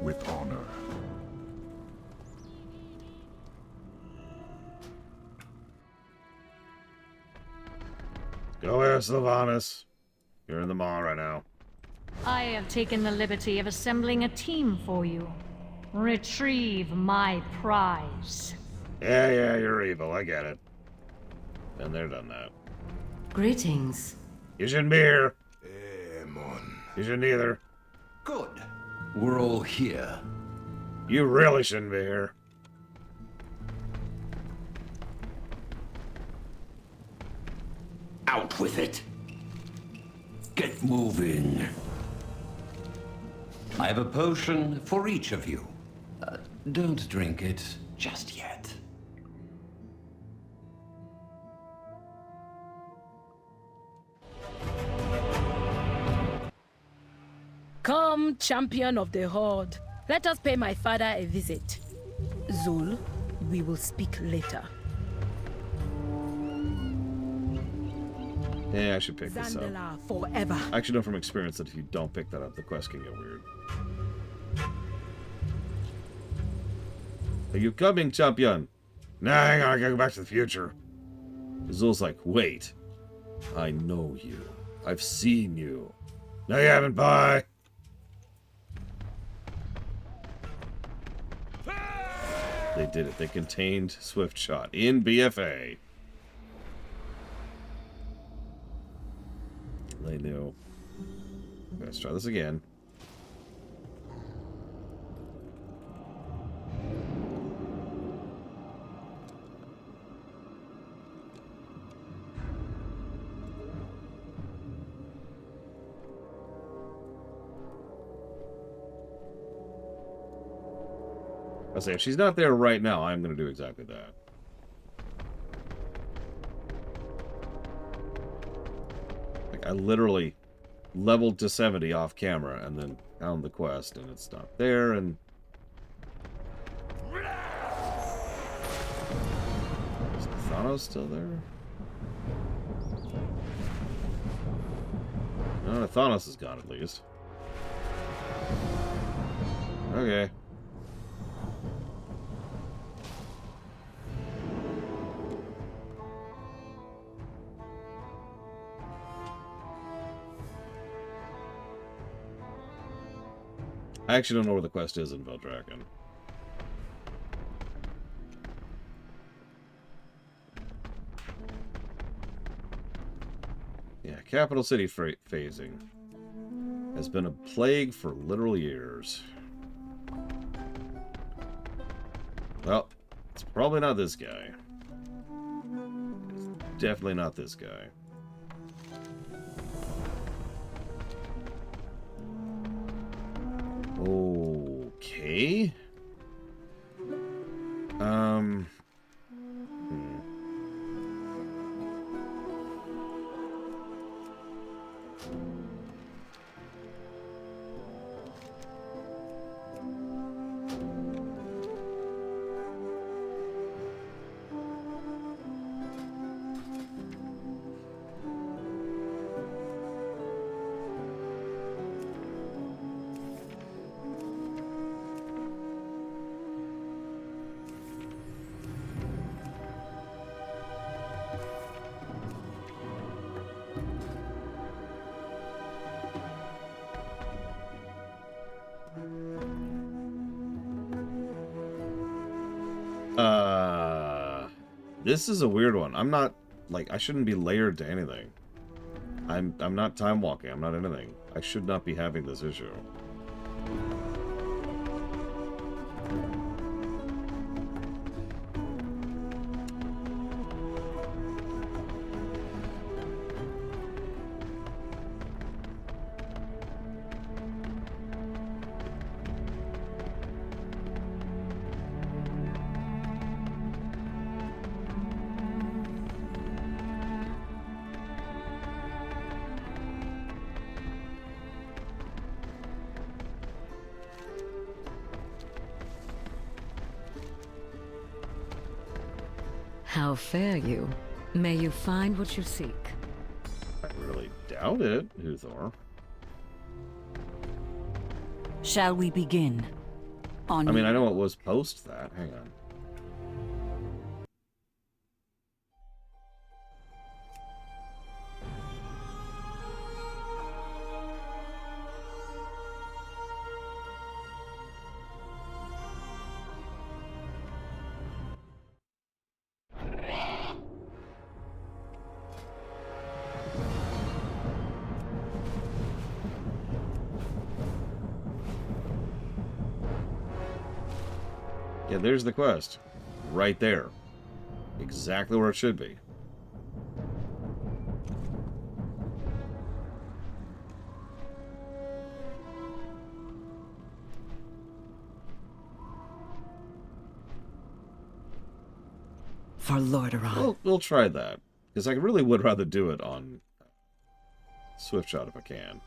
Speaker 12: with honor.
Speaker 4: Go here, Sylvanas. You're in the mall right now.
Speaker 13: I have taken the liberty of assembling a team for you. Retrieve my prize.
Speaker 4: Yeah, you're evil. I get it. And they're done that.
Speaker 14: Greetings.
Speaker 4: You shouldn't be here.
Speaker 7: Mon.
Speaker 4: You shouldn't either.
Speaker 12: Good. We're all here.
Speaker 4: You really shouldn't be here.
Speaker 12: Out with it. Get moving. I have a potion for each of you. Don't drink it just yet.
Speaker 15: Come, champion of the Horde. Let us pay my father a visit. Zul, we will speak later.
Speaker 1: Yeah, I should pick this up.
Speaker 15: Zandela forever.
Speaker 1: I actually know from experience that if you don't pick that up, the quest can get weird. Are you coming, champion?
Speaker 4: Nah, hang on, I gotta go back to the future.
Speaker 1: Zul's like, wait. I know you. I've seen you.
Speaker 4: No, you haven't, bye.
Speaker 1: They did it. They contained Swift Shot in BFA. They knew. Let's try this again. I say, if she's not there right now, I'm going to do exactly that. Like, I literally leveled to 70 off camera and then found the quest and it's not there and... Is Thanos still there? No, Thanos is gone at least. Okay. I actually don't know where the quest is in Veldraken. Yeah, capital city phasing has been a plague for literal years. Well, it's probably not this guy. It's definitely not this guy. Okay. This is a weird one. I'm not, like, I shouldn't be layered to anything. I'm not time walking. I'm not anything. I should not be having this issue.
Speaker 10: How fare you? May you find what you seek.
Speaker 1: I really doubt it, Uthor.
Speaker 5: Shall we begin?
Speaker 1: I mean, I know it was post that. Hang on. Yeah, there's the quest. Right there. Exactly where it should be.
Speaker 10: For Lordaeron.
Speaker 1: We'll try that. Because I really would rather do it on Swift Shot if I can.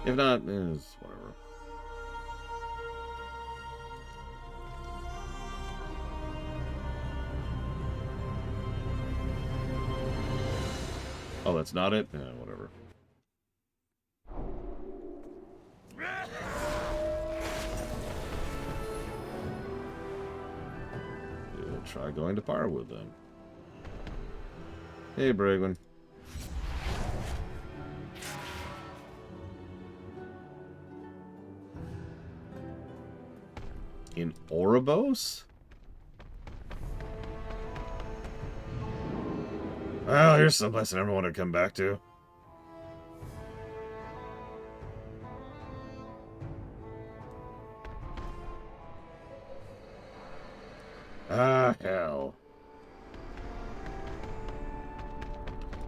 Speaker 1: If not, it's whatever. Oh, that's not it? Whatever. We'll try going to Firewood then. Hey, Bragwin. In Oribos? Well, here's someplace I never want to come back to. Ah, hell.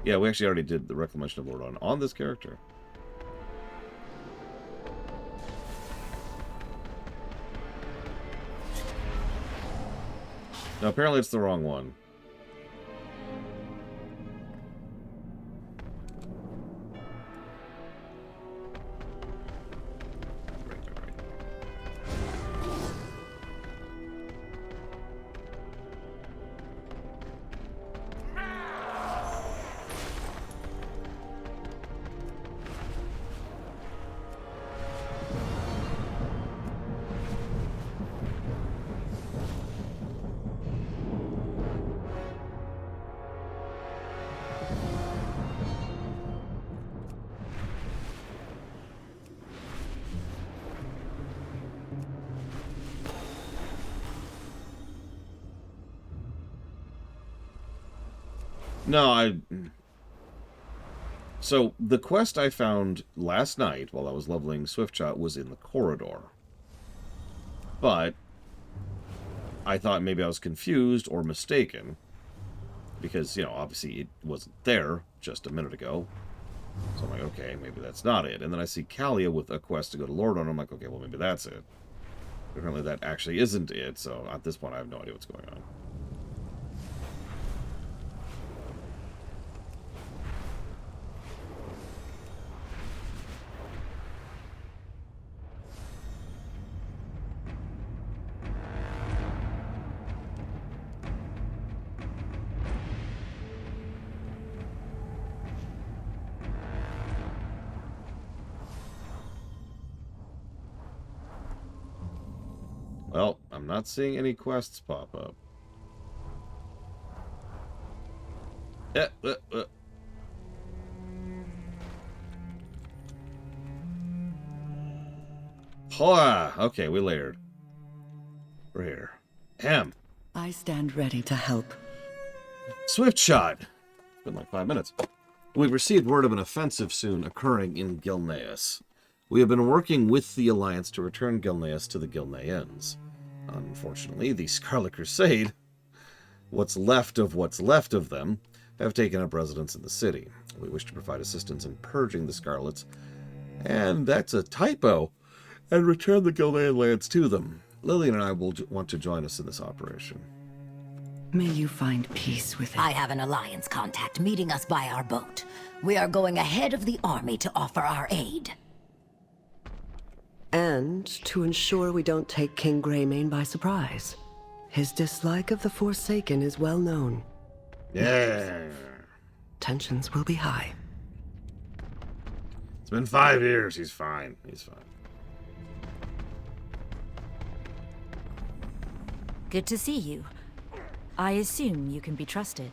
Speaker 1: Yeah, we actually already did the Reclamation of Lordaeron on this character. No, apparently it's the wrong one. No, So, the quest I found last night while I was leveling Swiftshot was in the corridor. But I thought maybe I was confused or mistaken. Because, you know, obviously it wasn't there just a minute ago. So I'm like, okay, maybe that's not it. And then I see Kalia with a quest to go to Lordon. I'm like, okay, well, maybe that's it. Apparently that actually isn't it, so at this point I have no idea what's going on. Well, I'm not seeing any quests pop up. Hoa! Okay, we layered. We're here. Ham.
Speaker 10: I stand ready to help.
Speaker 1: Swiftshot! It's been like 5 minutes. We've received word of an offensive soon occurring in Gilneas. We have been working with the Alliance to return Gilneas to the Gilneans. Unfortunately, the Scarlet Crusade, what's left of them, have taken up residence in the city. We wish to provide assistance in purging the Scarlets, and that's a typo, and return the Gilnean lands to them. Lillian and I will want to join us in this operation.
Speaker 10: May you find peace with it.
Speaker 6: I have an Alliance contact meeting us by our boat. We are going ahead of the army to offer our aid.
Speaker 10: And to ensure we don't take King Greymane by surprise. His dislike of the Forsaken is well known.
Speaker 1: Yeah.
Speaker 10: Tensions will be high.
Speaker 1: It's been 5 years. He's fine. He's fine.
Speaker 16: Good to see you. I assume you can be trusted.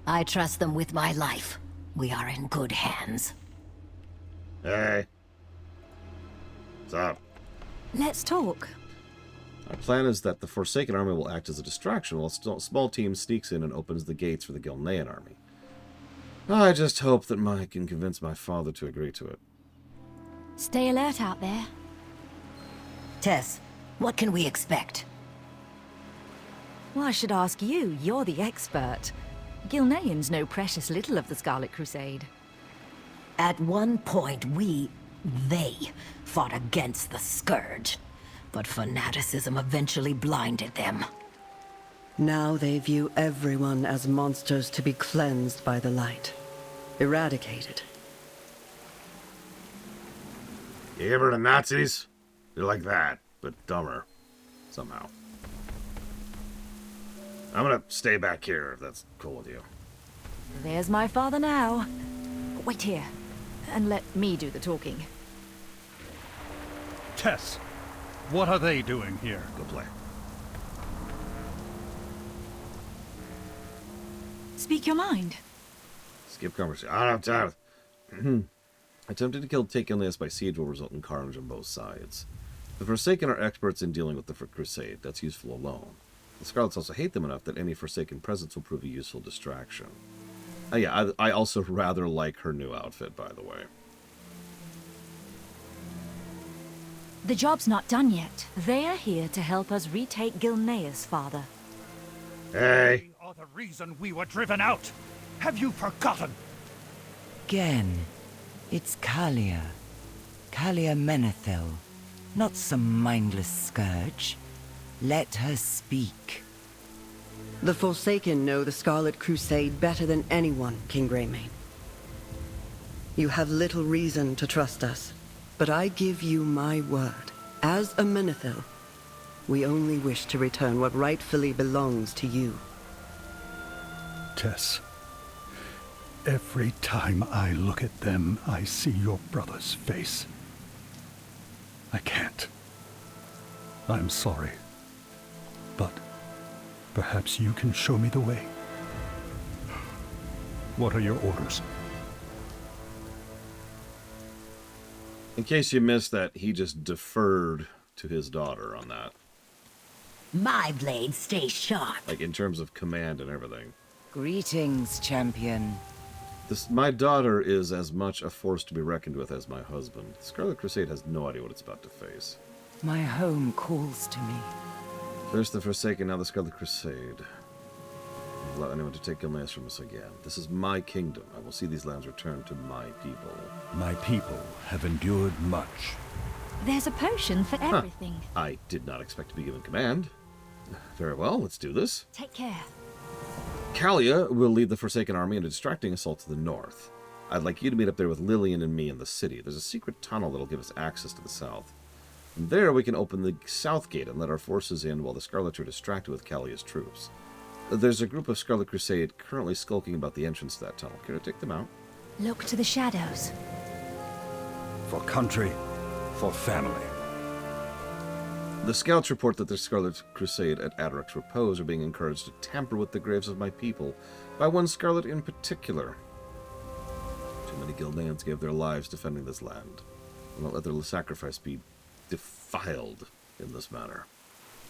Speaker 6: I trust them with my life. We are in good hands.
Speaker 1: Hey. What's up?
Speaker 16: Let's talk.
Speaker 1: Our plan is that the Forsaken army will act as a distraction while a small team sneaks in and opens the gates for the Gilnean army. I just hope that I can convince my father to agree to it.
Speaker 16: Stay alert out there.
Speaker 6: Tess, what can we expect?
Speaker 16: Well, I should ask you. You're the expert. Gilneans know precious little of the Scarlet Crusade.
Speaker 6: At one point, they fought against the Scourge, but fanaticism eventually blinded them.
Speaker 10: Now they view everyone as monsters to be cleansed by the light. Eradicated.
Speaker 1: You ever the Nazis? They're like that, but dumber. Somehow. I'm gonna stay back here, if that's cool with you.
Speaker 16: There's my father now. Wait here, and let me do the talking.
Speaker 17: Tess, what are they doing here?
Speaker 1: Go play.
Speaker 16: Speak your mind.
Speaker 1: Skip conversation. I don't have time. Attempting to take Gilneas by siege will result in carnage on both sides. The Forsaken are experts in dealing with the Crusade. That's useful alone. The Scarlets also hate them enough that any Forsaken presence will prove a useful distraction. Yeah, I also rather like her new outfit, by the way.
Speaker 16: The job's not done yet. They are here to help us retake Gilneas, father.
Speaker 1: Hey!
Speaker 17: They are the reason we were driven out. Have you forgotten?
Speaker 18: Again, it's Kalia. Kalia Menethil. Not some mindless scourge. Let her speak.
Speaker 10: The Forsaken know the Scarlet Crusade better than anyone, King Greymane. You have little reason to trust us, but I give you my word. As a Menethil, we only wish to return what rightfully belongs to you.
Speaker 17: Tess, every time I look at them, I see your brother's face. I can't. I'm sorry. But perhaps you can show me the way. What are your orders?
Speaker 1: In case you missed that, he just deferred to his daughter on that.
Speaker 6: My blade stays sharp.
Speaker 1: Like, in terms of command and everything.
Speaker 18: Greetings, champion.
Speaker 1: My daughter is as much a force to be reckoned with as my husband. The Scarlet Crusade has no idea what it's about to face.
Speaker 18: My home calls to me.
Speaker 1: First the Forsaken, now the Scarlet Crusade. Don't allow anyone to take Gilneas from us again. This is my kingdom. I will see these lands returned to my people.
Speaker 17: My people have endured much.
Speaker 16: There's a potion for everything.
Speaker 1: I did not expect to be given command. Very well, let's do this.
Speaker 16: Take care.
Speaker 1: Kalia will lead the Forsaken army in a distracting assault to the north. I'd like you to meet up there with Lillian and me in the city. There's a secret tunnel that'll give us access to the south. From there, we can open the south gate and let our forces in while the Scarlets are distracted with Kalia's troops. There's a group of Scarlet Crusade currently skulking about the entrance to that tunnel. Can I take them out?
Speaker 16: Look to the shadows.
Speaker 17: For country, for family.
Speaker 1: The scouts report that the Scarlet Crusade at Adaric's Repose are being encouraged to tamper with the graves of my people, by one Scarlet in particular. Too many Gilneans gave their lives defending this land. Will not let their sacrifice be defiled in this manner.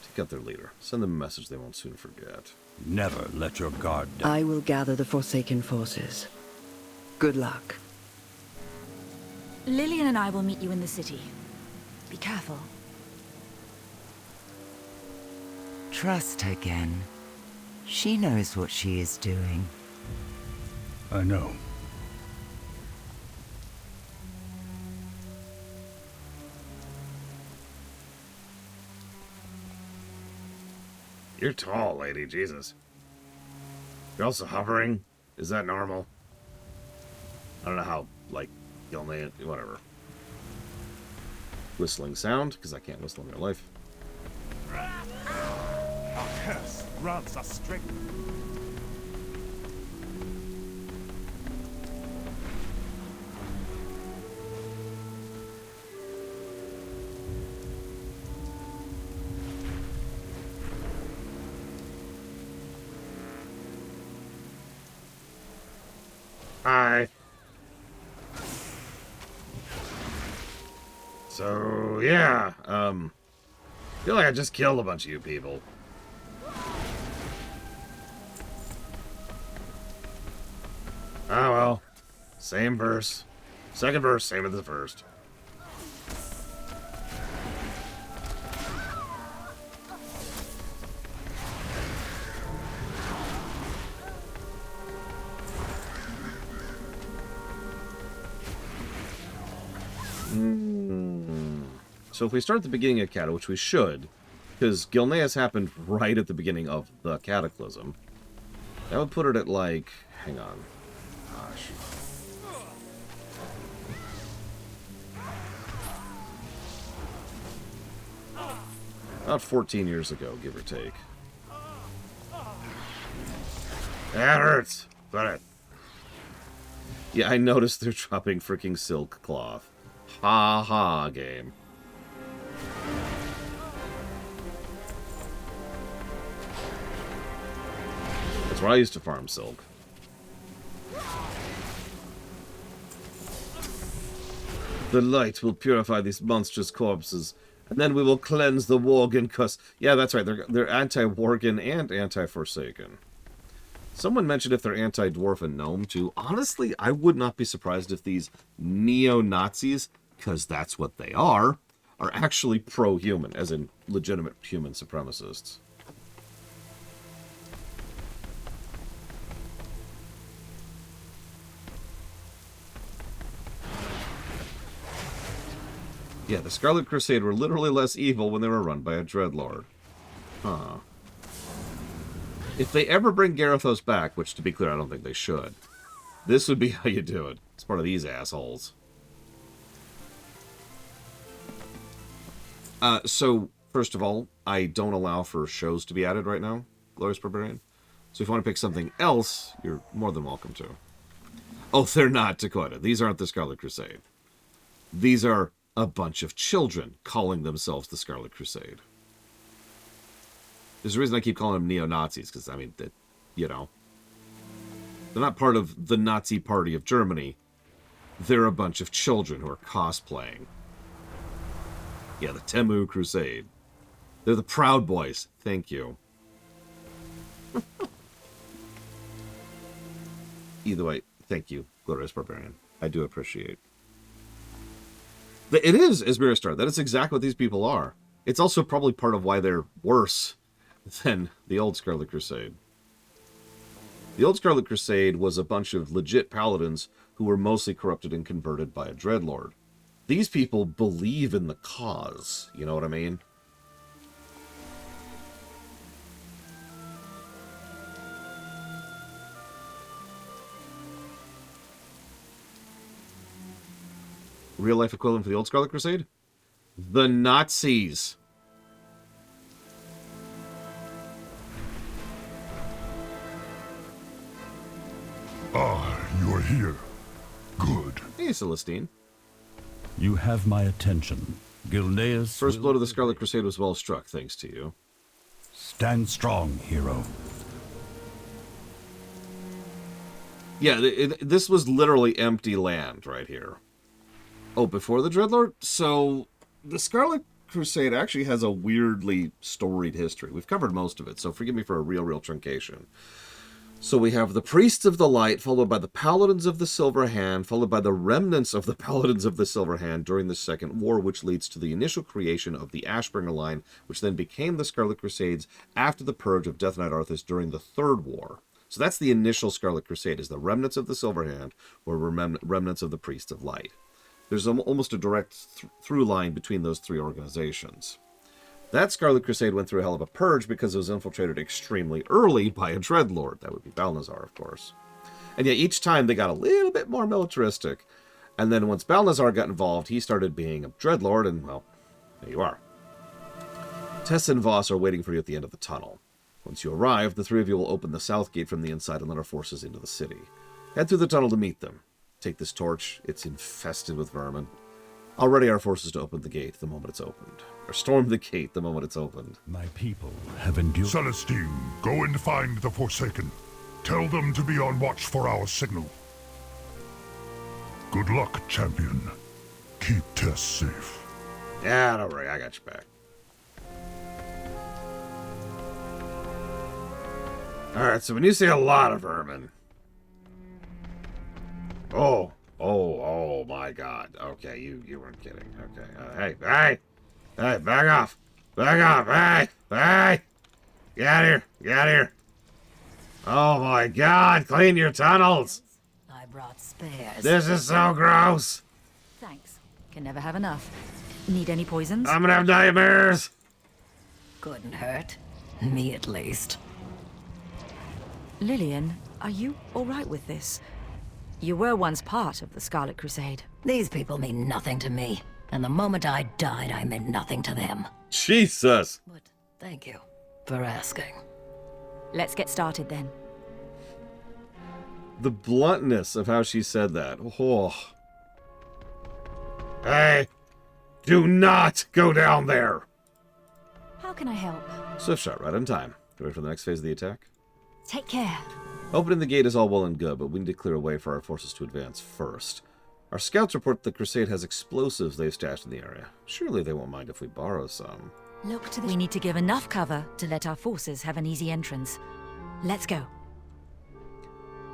Speaker 1: Take out their leader. Send them a message they won't soon forget.
Speaker 17: Never let your guard down.
Speaker 10: I will gather the Forsaken forces. Good luck.
Speaker 16: Lillian and I will meet you in the city. Be careful.
Speaker 18: Trust her, Gen. She knows what she is doing.
Speaker 17: I know.
Speaker 4: You're tall, lady. Jesus. You're also hovering? Is that normal? I don't know how, like, Gilnean, whatever.
Speaker 1: Whistling sound, because I can't whistle in real life.
Speaker 19: Our curse grants us strength.
Speaker 4: Hi. So, yeah, feel like I just killed a bunch of you people. Oh well. Same verse. Second verse, same as the first.
Speaker 1: So if we start at the beginning of Cata, which we should, because Gilneas happened right at the beginning of the Cataclysm, that would put it at, like, hang on. Gosh. About 14 years ago, give or take.
Speaker 4: That hurts, but
Speaker 1: Yeah, I noticed they're dropping freaking silk cloth. Ha ha, game. That's where I used to farm silk. The light will purify these monstrous corpses, and then we will cleanse the Worgen cuss. Yeah, that's right. They're anti-Worgen and anti-Forsaken. Someone mentioned if they're anti-dwarf and gnome too. Honestly, I would not be surprised if these neo-Nazis, because that's what they are actually pro-human, as in legitimate human supremacists. Yeah, the Scarlet Crusade were literally less evil when they were run by a Dreadlord. Huh. If they ever bring Garithos back, which, to be clear, I don't think they should, this would be how you do it. It's part of these assholes. So, first of all, I don't allow for shows to be added right now, Glorious Barbarian. So if you want to pick something else, you're more than welcome to. Oh, they're not, Dakota. These aren't the Scarlet Crusade. These are a bunch of children calling themselves the Scarlet Crusade. There's a reason I keep calling them neo-Nazis, because, I mean, you know, they're not part of the Nazi Party of Germany. They're a bunch of children who are cosplaying. Yeah, the Temu Crusade. They're the Proud Boys. Thank you. Either way, thank you, Glorious Barbarian. I do appreciate. It is Ismiristar. That is exactly what these people are. It's also probably part of why they're worse than the old Scarlet Crusade. The old Scarlet Crusade was a bunch of legit paladins who were mostly corrupted and converted by a dreadlord. These people believe in the cause. You know what I mean? Real life equivalent for the old Scarlet Crusade? The Nazis.
Speaker 17: Ah, you are here. Good.
Speaker 1: Hey, Celestine.
Speaker 17: You have my attention. Gilneas.
Speaker 1: First blow to the Scarlet Crusade was well struck, thanks to you.
Speaker 17: Stand strong, hero.
Speaker 1: Yeah, this was literally empty land right here. Oh, before the Dreadlord? So, the Scarlet Crusade actually has a weirdly storied history. We've covered most of it, so forgive me for a real truncation. So we have the Priests of the Light, followed by the Paladins of the Silver Hand, followed by the remnants of the Paladins of the Silver Hand during the Second War, which leads to the initial creation of the Ashbringer line, which then became the Scarlet Crusades after the purge of Death Knight Arthas during the Third War. So that's the initial Scarlet Crusade, is the remnants of the Silver Hand, or remnants of the Priests of Light. There's almost a direct through line between those three organizations. That Scarlet Crusade went through a hell of a purge because it was infiltrated extremely early by a Dreadlord. That would be Balnazar, of course. And yet each time they got a little bit more militaristic. And then once Balnazar got involved, he started being a Dreadlord, and, well, there you are. Tessa and Voss are waiting for you at the end of the tunnel. Once you arrive, the three of you will open the south gate from the inside and let our forces into the city. Head through the tunnel to meet them. Take this torch. It's infested with vermin. I'll ready our forces to open the gate the moment it's opened. Or storm the gate the moment it's opened.
Speaker 17: My people have endured.
Speaker 20: Celestine, go and find the Forsaken. Tell them to be on watch for our signal. Good luck, champion. Keep Tess safe.
Speaker 1: Yeah, don't worry. I got your back. Alright, so when you see a lot of vermin... Oh my god. Okay, you weren't kidding. Okay. Hey, back off. Hey! Get out of here. Oh my god, clean your tunnels.
Speaker 6: I brought spares.
Speaker 1: This is so gross.
Speaker 16: Thanks. Can never have enough. Need any poisons?
Speaker 1: I'm gonna have nightmares.
Speaker 6: Couldn't hurt. Me at least.
Speaker 16: Lillian, are you alright with this? You were once part of the Scarlet Crusade.
Speaker 6: These people mean nothing to me. And the moment I died, I meant nothing to them.
Speaker 1: Jesus.
Speaker 6: But thank you for asking.
Speaker 16: Let's get started then.
Speaker 1: The bluntness of how she said that. Oh. Hey, do not go down there.
Speaker 16: How can I help?
Speaker 1: Swift shot, right on time. Ready for the next phase of the attack?
Speaker 16: Take care.
Speaker 1: Opening the gate is all well and good, but we need to clear a way for our forces to advance first. Our scouts report the Crusade has explosives they've stashed in the area. Surely they won't mind if we borrow some.
Speaker 16: Look to the... We need to give enough cover to let our forces have an easy entrance. Let's go.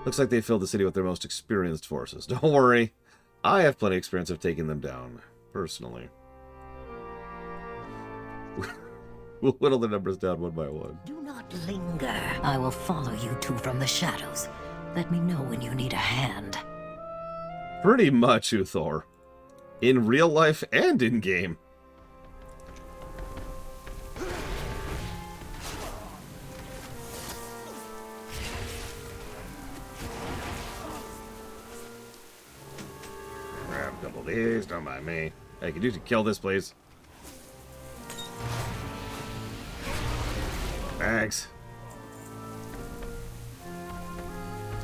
Speaker 1: Looks like they filled the city with their most experienced forces. Don't worry. I have plenty of experience of taking them down, personally. We'll whittle the numbers down one by one.
Speaker 6: Do not linger. I will follow you two from the shadows. Let me know when you need a hand.
Speaker 1: Pretty much, Uthor. In real life and in game. Grab a couple of these, don't mind me. Hey, could you kill this, please? Thanks.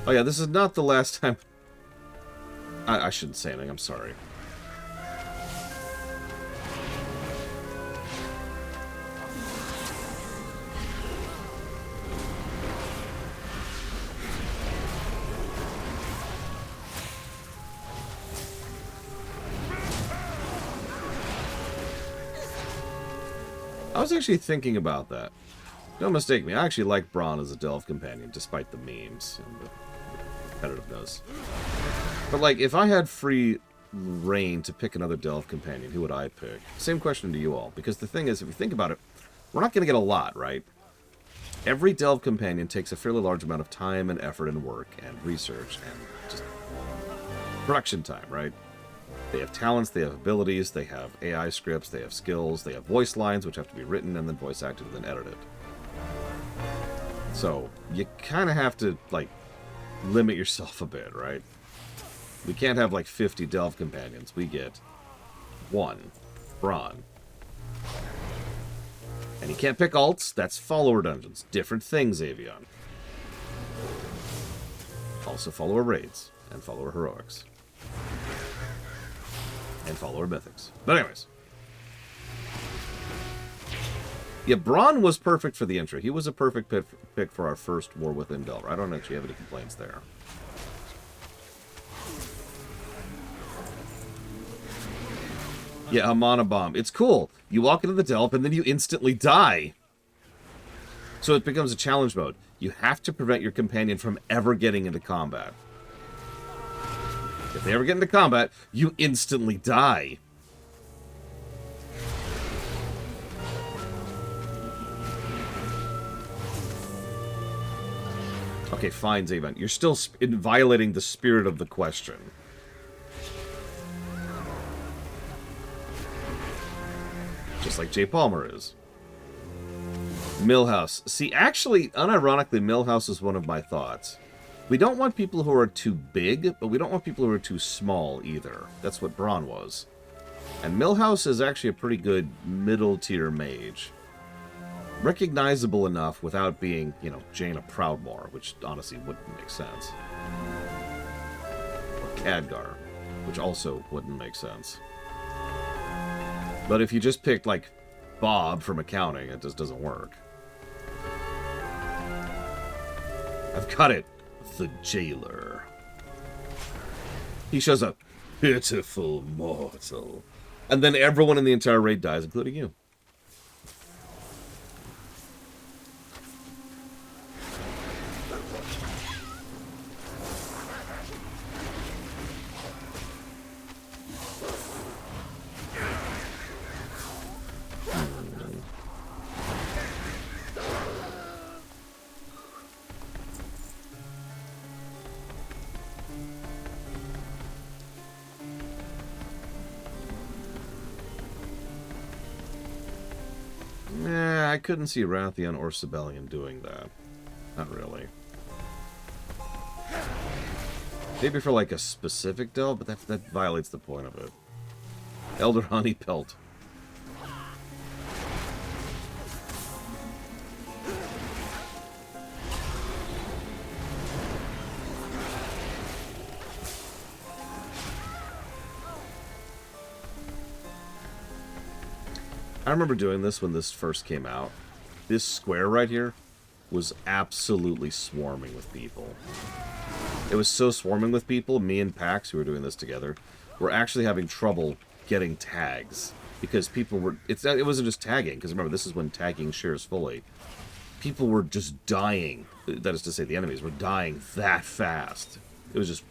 Speaker 1: Oh yeah, this is not the last time... I shouldn't say anything, I'm sorry. I was actually thinking about that. Don't mistake me, I actually like Braun as a Delve companion, despite the memes. competitiveness. But, like, if I had free reign to pick another Delve companion, who would I pick? Same question to you all. Because the thing is, if you think about it, we're not going to get a lot, right? Every Delve companion takes a fairly large amount of time and effort and work and research and just production time, right? They have talents, they have abilities, they have AI scripts, they have skills, they have voice lines, which have to be written and then voice acted and then edited. So, you kind of have to, like, limit yourself a bit, right? We can't have, like, 50 Delve companions. We get 1. Braun. And you can't pick alts. That's follower dungeons. Different things, Avion. Also follower raids. And follower heroics. And follower mythics. But anyways. Yeah, Braun was perfect for the intro. He was a perfect pick for our first War Within Delver. I don't actually have any complaints there. Yeah, a mana bomb. It's cool. You walk into the Delve and then you instantly die. So it becomes a challenge mode. You have to prevent your companion from ever getting into combat. If they ever get into combat, you instantly die. Okay, fine, Zaven. You're still violating the spirit of the question. Just like Jay Palmer is. Millhouse. See, actually, unironically, Millhouse is one of my thoughts. We don't want people who are too big, but we don't want people who are too small either. That's what Braun was. And Millhouse is actually a pretty good middle-tier mage. Recognizable enough without being, you know, Jaina Proudmoore, which honestly wouldn't make sense. Or Khadgar, which also wouldn't make sense. But if you just picked, like, Bob from accounting, it just doesn't work. I've got it. The Jailer. He shows up. Pitiful mortal. And then everyone in the entire raid dies, including you. I couldn't see Rathian or Sibelian doing that. Not really. Maybe for like a specific delve, but that violates the point of it. Elder Honey Pelt. I remember doing this when this first came out. This square right here was absolutely swarming with people. It was so swarming with people, me and Pax, who were doing this together, were actually having trouble getting tags. Because people were... It wasn't just tagging, because remember, this is when tagging shares fully. People were just dying. That is to say, the enemies were dying that fast. It was just...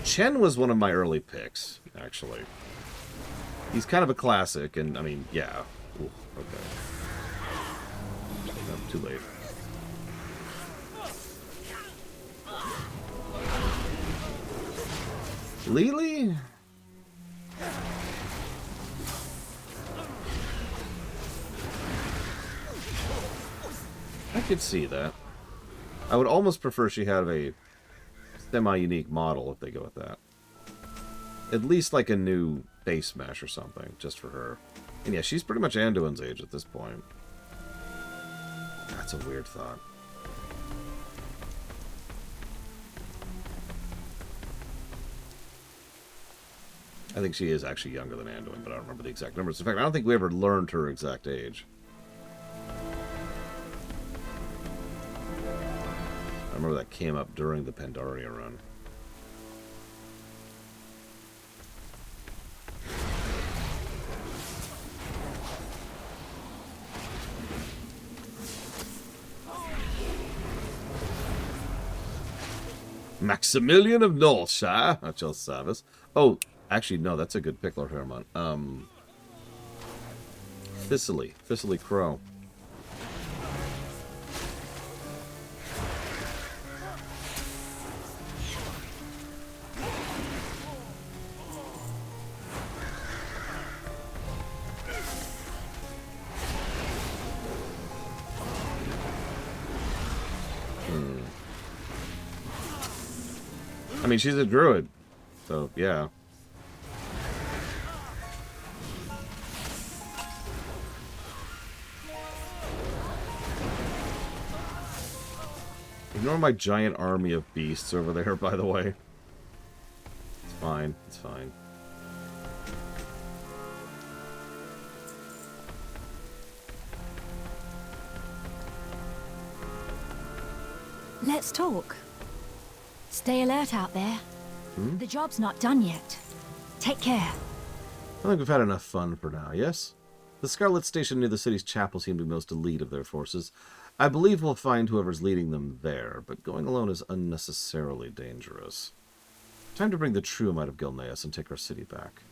Speaker 1: Chen was one of my early picks, actually. He's kind of a classic, and, I mean, yeah. Ooh, okay. No, too late. Lily? I could see that. I would almost prefer she had a semi-unique model if they go with that. At least like a new base smash or something, just for her. And yeah, she's pretty much Anduin's age at this point. That's a weird thought. I think she is actually younger than Anduin, but I don't remember the exact numbers. In fact, I don't think we ever learned her exact age. I remember that came up during the Pandaria run. Maximilian of Northshire. At your service. Oh, actually, no, that's a good pick, Lord Hermon. Thistly Crow. I mean, she's a druid, so yeah. Ignore my giant army of beasts over there, by the way. It's fine. It's fine.
Speaker 16: Let's talk. Stay alert out there. The job's not done yet. Take care.
Speaker 1: I think we've had enough fun for now, yes? The Scarlet Station near the city's chapel seem to be most elite of their forces. I believe we'll find whoever's leading them there, but going alone is unnecessarily dangerous. Time to bring the true might of Gilneas and take our city back.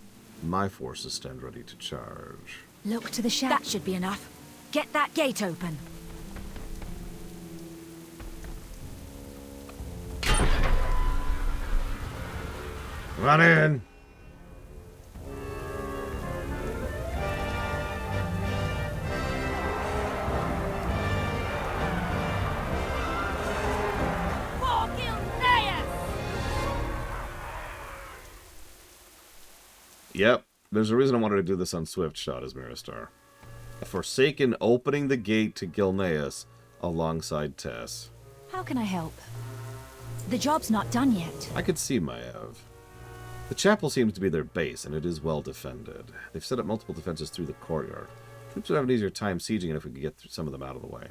Speaker 1: My forces stand ready to charge.
Speaker 16: Look to the shadow. That should be enough. Get that gate open.
Speaker 4: Come on in.
Speaker 1: Yep, there's a reason I wanted to do this on Swift Shot as Miristar. A Forsaken opening the gate to Gilneas alongside Tess.
Speaker 16: How can I help? The job's not done yet.
Speaker 1: I could see Maev. The chapel seems to be their base, and it is well defended. They've set up multiple defenses through the courtyard. Troops would have an easier time sieging it if we could get some of them out of the way.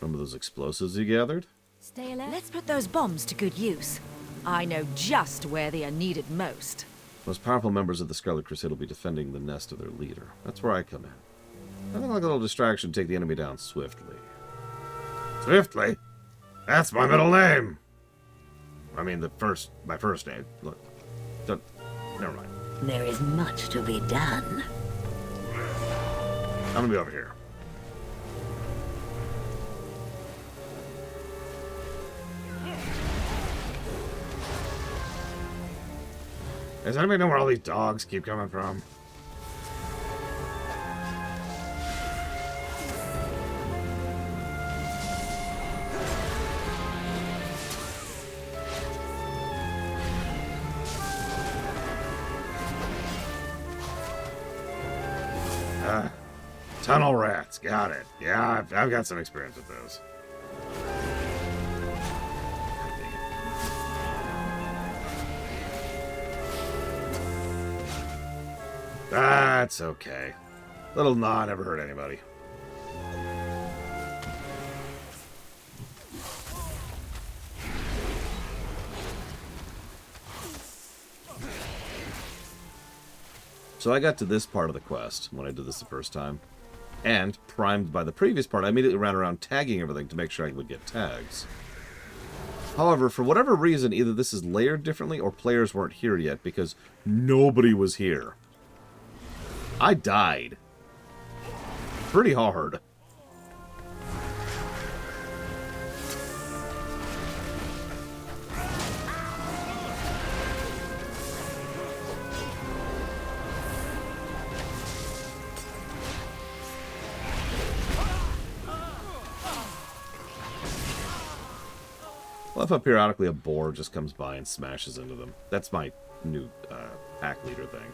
Speaker 1: Remember those explosives you gathered?
Speaker 16: Stay alert. Let's put those bombs to good use. I know just where they are needed most.
Speaker 1: Most powerful members of the Scarlet Crusade will be defending the nest of their leader. That's where I come in. Nothing like a little distraction to take the enemy down swiftly.
Speaker 4: Swiftly? That's my middle name. I mean, my first name. Look, never mind.
Speaker 6: There is much to be done.
Speaker 4: I'm gonna be over here. Does anybody know where all these dogs keep coming from? Tunnel rats, got it. Yeah, I've got some experience with those. That's okay. Little gnaw never hurt anybody.
Speaker 1: So I got to this part of the quest when I did this the first time. And, primed by the previous part, I immediately ran around tagging everything to make sure I would get tags. However, for whatever reason, either this is layered differently or players weren't here yet because nobody was here. I died. Pretty hard. Well, if periodically a boar just comes by and smashes into them. That's my new pack leader thing.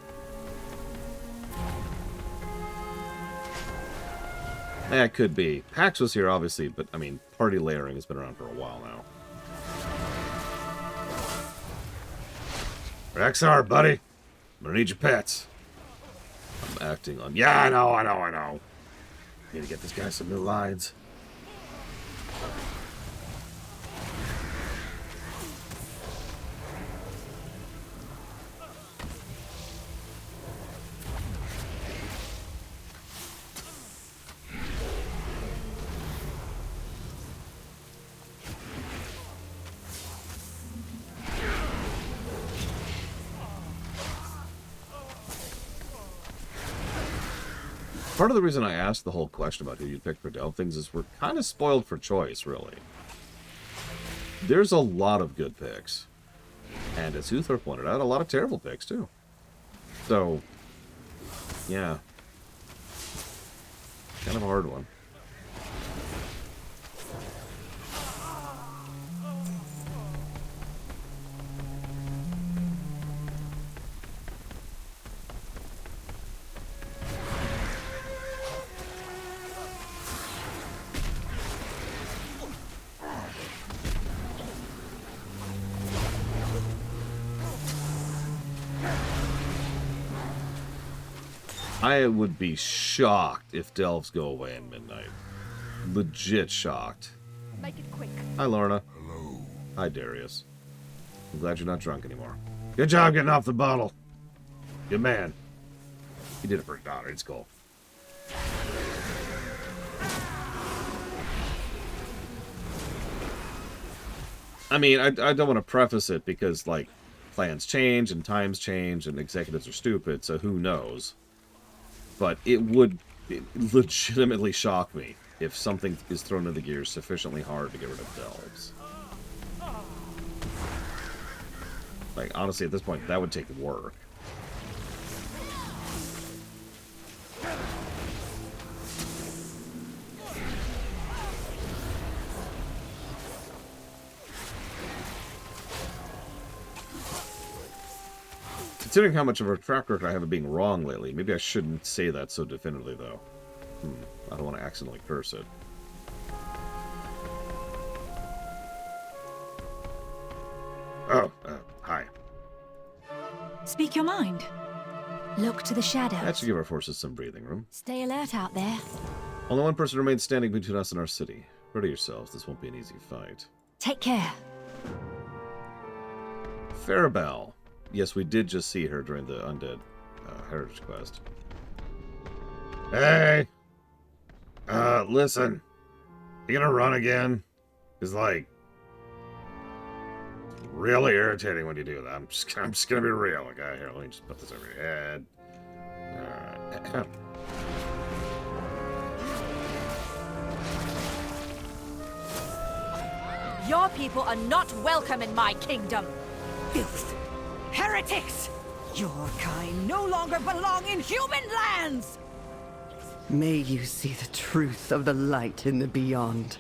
Speaker 1: Yeah, it could be. Pax was here, obviously, but, I mean, party layering has been around for a while now.
Speaker 4: Rexar, buddy. I'm gonna need your pets.
Speaker 1: I'm acting on...
Speaker 4: Yeah, I know. Need to get this guy some new lines.
Speaker 1: Part of the reason I asked the whole question about who you'd pick for Delve things is we're kind of spoiled for choice, really. There's a lot of good picks. And as Uthor pointed out, a lot of terrible picks, too. So, yeah. Kind of a hard one. I would be shocked if delves go away in midnight. Legit shocked.
Speaker 16: Make it quick.
Speaker 1: Hi, Lorna. Hello. Hi, Darius. I'm glad you're not drunk anymore. Good job getting off the bottle. Good man. He did it for his daughter. It's cool. I mean, I don't want to preface it because, like, plans change and times change and executives are stupid, so who knows? But it would legitimately shock me if something is thrown in the gears sufficiently hard to get rid of delves. Like, honestly, at this point, that would take work. Considering how much of a track record I have of being wrong lately, maybe I shouldn't say that so definitively, though. I don't want to accidentally curse it. Oh, hi.
Speaker 16: Speak your mind. Look to the shadows.
Speaker 1: That should give our forces some breathing room.
Speaker 16: Stay alert out there.
Speaker 1: Only one person remains standing between us and our city. Ready yourselves, this won't be an easy fight.
Speaker 16: Take care.
Speaker 1: Farabelle. Yes, we did just see her during the Undead Heritage Quest.
Speaker 4: Hey! Listen. You gonna run again? It's like... really irritating when you do that. I'm just gonna be real. Okay, here, let me just put this over your head. Alright.
Speaker 16: Your people are not welcome in my kingdom. Filth. Heretics! Your kind no longer belong in human lands!
Speaker 10: May you see the truth of the light in the beyond.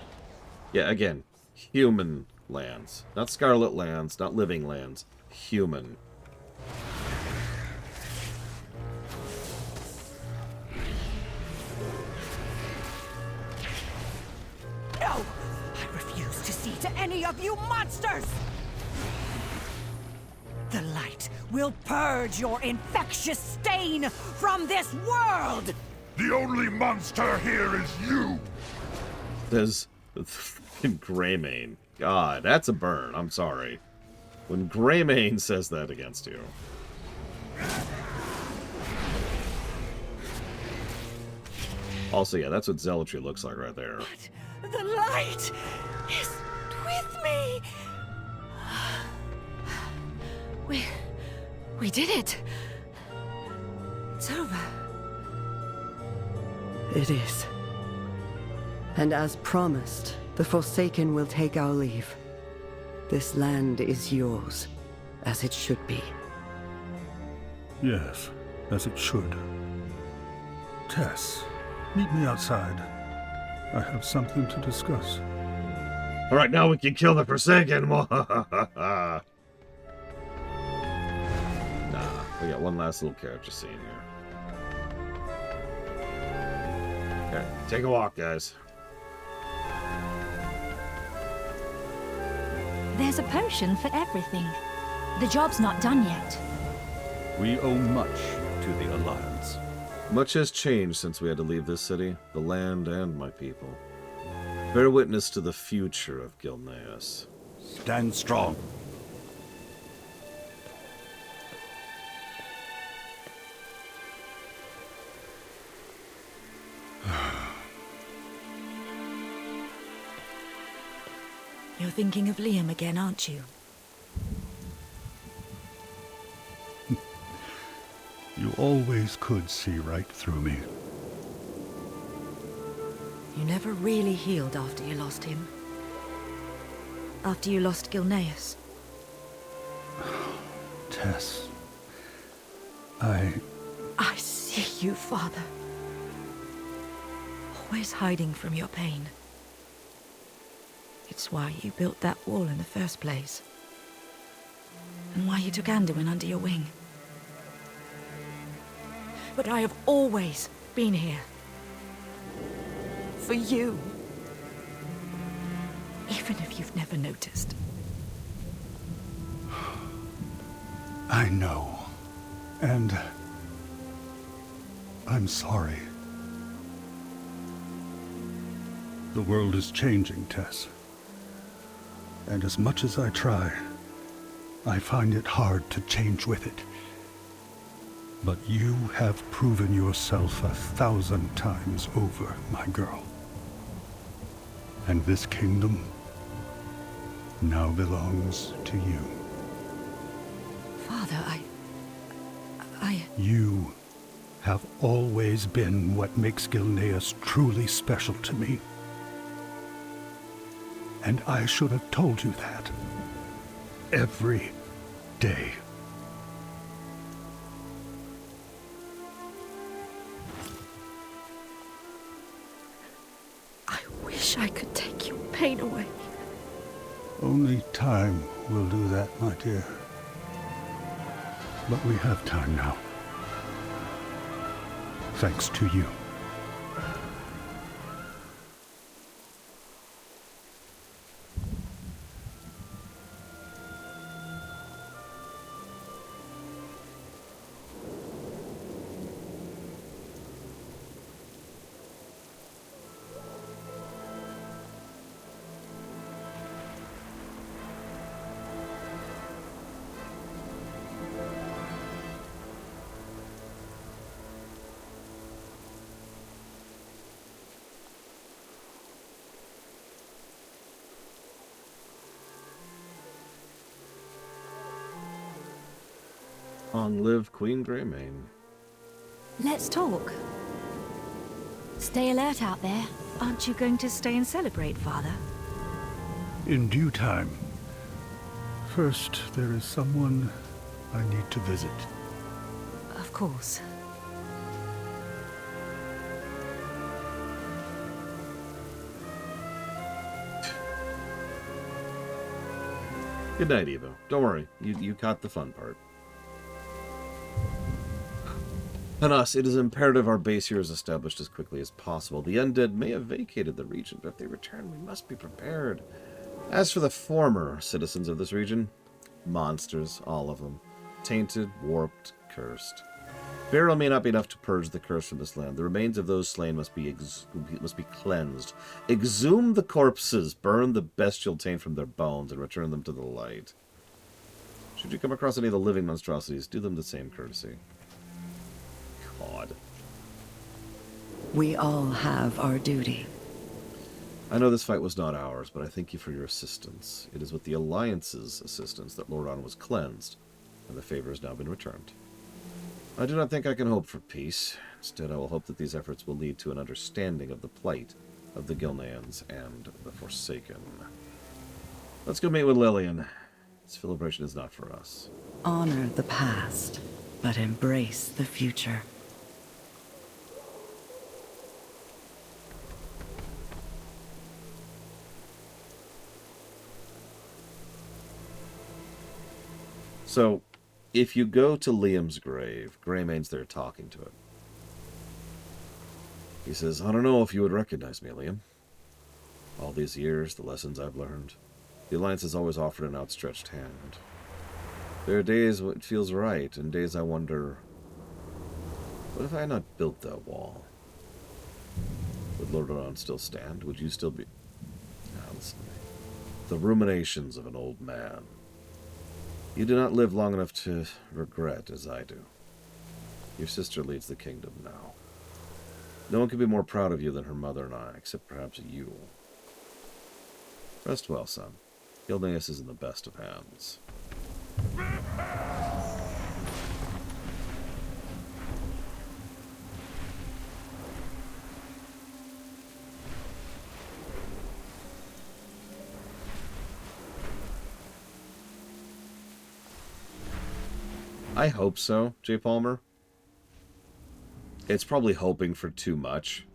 Speaker 1: Yeah, again, human lands. Not Scarlet lands, not living lands. Human.
Speaker 16: No! I refuse to see to any of you monsters! The light will purge your infectious stain from this world!
Speaker 20: The only monster here is you!
Speaker 1: Says the freaking Greymane. God, that's a burn. I'm sorry. When Greymane says that against you. Also, yeah, that's what zealotry looks like right there.
Speaker 16: The light is with me! We did it! It's over.
Speaker 10: It is. And as promised, the Forsaken will take our leave. This land is yours, as it should be.
Speaker 17: Yes, as it should. Tess, meet me outside. I have something to discuss.
Speaker 4: Alright, now we can kill the Forsaken.
Speaker 1: We got one last little character scene here. Okay,
Speaker 4: take a walk, guys.
Speaker 16: There's a potion for everything. The job's not done yet.
Speaker 17: We owe much to the Alliance.
Speaker 1: Much has changed since we had to leave this city, the land, and my people. Bear witness to the future of Gilneas.
Speaker 17: Stand strong.
Speaker 16: You're thinking of Liam again, aren't you?
Speaker 17: You always could see right through me.
Speaker 16: You never really healed after you lost him. After you lost Gilneas.
Speaker 17: Tess,
Speaker 16: I see you, Father. Always hiding from your pain. It's why you built that wall in the first place. And why you took Anduin under your wing. But I have always been here. For you. Even if you've never noticed.
Speaker 17: I know. And I'm sorry. The world is changing, Tess. And as much as I try, I find it hard to change with it. But you have proven yourself 1,000 times over, my girl. And this kingdom now belongs to you.
Speaker 16: Father, I...
Speaker 17: You have always been what makes Gilneas truly special to me. And I should have told you that. Every day.
Speaker 16: I wish I could take your pain away.
Speaker 17: Only time will do that, my dear. But we have time now. Thanks to you.
Speaker 1: Long live Queen Greymane.
Speaker 16: Let's talk. Stay alert out there. Aren't you going to stay and celebrate, Father?
Speaker 17: In due time. First, there is someone I need to visit.
Speaker 16: Of course.
Speaker 1: Good night, Evo. Don't worry, you caught the fun part. Panos, it is imperative our base here is established as quickly as possible. The undead may have vacated the region, but if they return, we must be prepared. As for the former citizens of this region, monsters, all of them. Tainted, warped, cursed. Burial may not be enough to purge the curse from this land. The remains of those slain must be cleansed. Exhume the corpses, burn the bestial taint from their bones, and return them to the light. Should you come across any of the living monstrosities, do them the same courtesy. God.
Speaker 10: We all have our duty.
Speaker 1: I know this fight was not ours, but I thank you for your assistance. It is with the Alliance's assistance that Lordran was cleansed, and the favor has now been returned. I do not think I can hope for peace. Instead, I will hope that these efforts will lead to an understanding of the plight of the Gilneans and the Forsaken. Let's go meet with Lillian. This celebration is not for us.
Speaker 10: Honor the past, but embrace the future.
Speaker 1: So, if you go to Liam's grave, Greymane's there talking to it. He says, I don't know if you would recognize me, Liam. All these years, the lessons I've learned. The Alliance has always offered an outstretched hand. There are days when it feels right, and days I wonder, what if I had not built that wall? Would Lordran still stand? Would you still be... Now, listen to me. The ruminations of an old man. You do not live long enough to regret as I do. Your sister leads the kingdom now. No one could be more proud of you than her mother and I, except perhaps you. Rest well, son. Gilneas is in the best of hands. I hope so, J. Palmer. It's probably hoping for too much.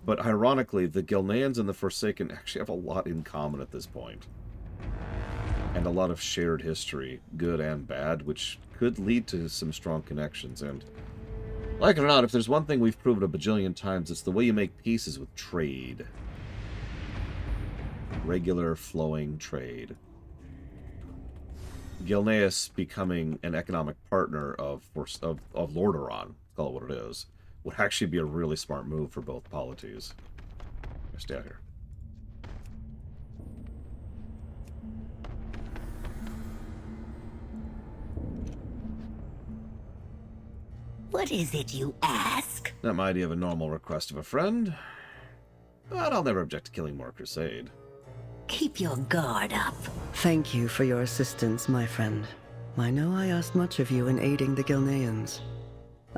Speaker 1: But ironically, the Gilneans and the Forsaken actually have a lot in common at this point. And a lot of shared history, good and bad, which could lead to some strong connections. And, like it or not, if there's one thing we've proven a bajillion times, it's the way you make peace is with trade. Regular, flowing trade. Gilneas becoming an economic partner of Lordaeron, call it what it is, would actually be a really smart move for both polities. Stay out here.
Speaker 6: What is it you ask?
Speaker 1: Not my idea of a normal request of a friend, but I'll never object to killing more Crusade.
Speaker 6: Keep your guard up.
Speaker 10: Thank you for your assistance, my friend. I know I asked much of you in aiding the Gilneans.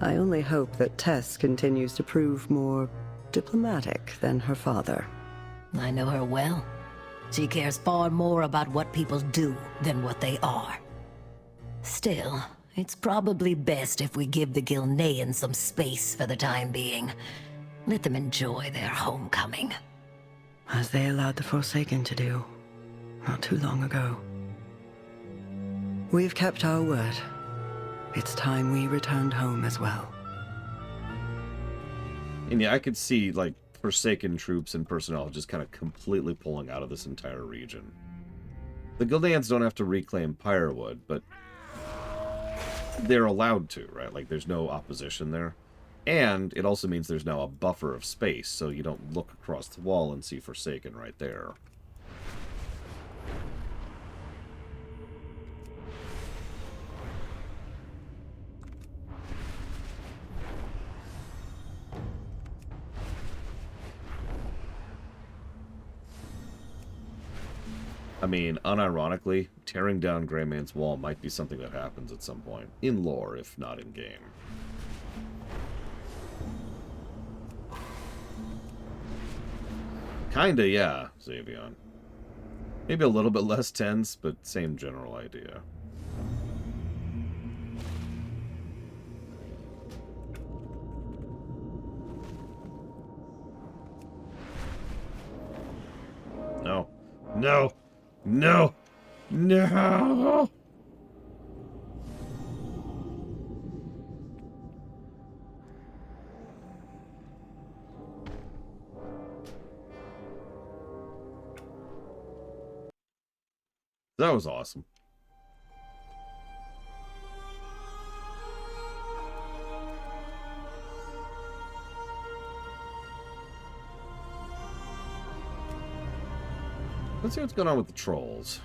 Speaker 10: I only hope that Tess continues to prove more diplomatic than her father.
Speaker 6: I know her well. She cares far more about what people do than what they are. Still, it's probably best if we give the Gilneans some space for the time being. Let them enjoy their homecoming.
Speaker 10: As they allowed the Forsaken to do, not too long ago. We've kept our word. It's time we returned home as well.
Speaker 1: And yeah, I could see, like, Forsaken troops and personnel just kind of completely pulling out of this entire region. The Gilneans don't have to reclaim Pyrewood, but they're allowed to, right? Like, there's no opposition there. And it also means there's now a buffer of space, so you don't look across the wall and see Forsaken right there. I mean, unironically, tearing down Greymane's wall might be something that happens at some point. In lore, if not in game. Kinda, yeah, Xavion. Maybe a little bit less tense, but same general idea. No. No! No! No! That was awesome. Let's see what's going on with the trolls.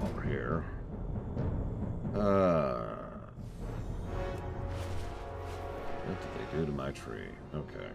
Speaker 1: Over here. What did they do to my tree? Okay.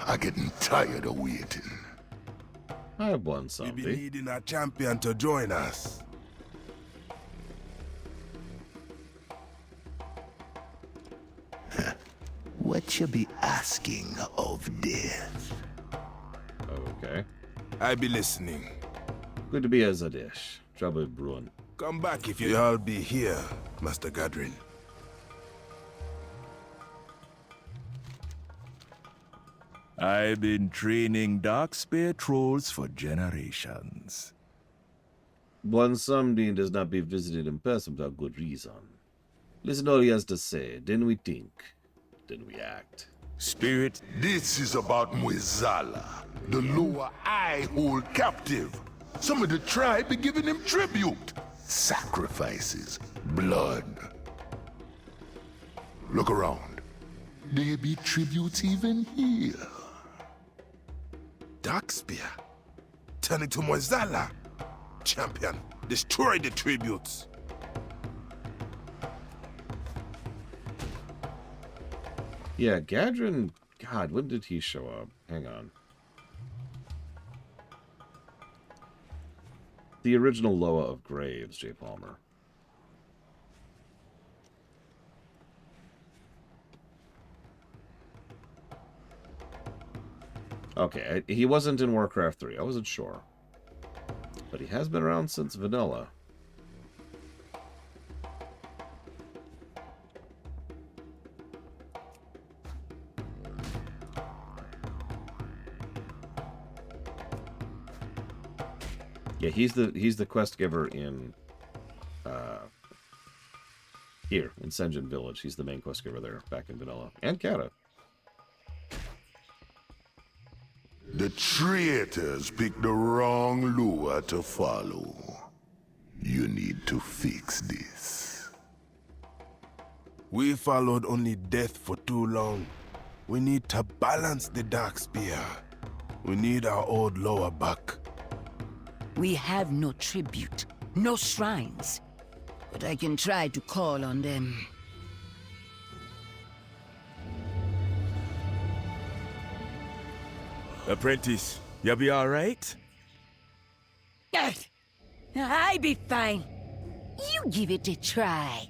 Speaker 20: I'm getting tired of waiting.
Speaker 1: I have one
Speaker 21: We've
Speaker 1: zombie.
Speaker 21: been needing a champion to join us.
Speaker 20: What you be asking of death?
Speaker 1: Okay.
Speaker 21: I be listening.
Speaker 1: Good to be as a dish. Trouble brewing.
Speaker 21: Come back if you all be here, Master Gadrin.
Speaker 3: I've been training Darkspear trolls for generations.
Speaker 1: One Samdine does not be visited in person without good reason. Listen to all he has to say, then we think, then we act.
Speaker 3: Spirit.
Speaker 20: This is about Muizala, the Loa I hold captive. Some of the tribe be giving him tribute. Sacrifices, blood. Look around. There be tributes even here.
Speaker 21: Darkspear. Turning to Muizala. Champion, destroy the tributes.
Speaker 1: Yeah, Gadrin... God, when did he show up? Hang on. The original Loa of Graves, J. Palmer. Okay, he wasn't in Warcraft 3. I wasn't sure. But he has been around since vanilla. Yeah, he's the quest giver in here in Senjin Village. He's the main quest giver there, back in vanilla, and Kata.
Speaker 20: The traitors picked the wrong lure to follow. You need to fix this.
Speaker 21: We followed only death for too long. We need to balance the Darkspear. We need our old Loa back.
Speaker 6: We have no tribute, no shrines. But I can try to call on them.
Speaker 3: Apprentice, you be alright?
Speaker 6: Yes, I be fine. You give it a try.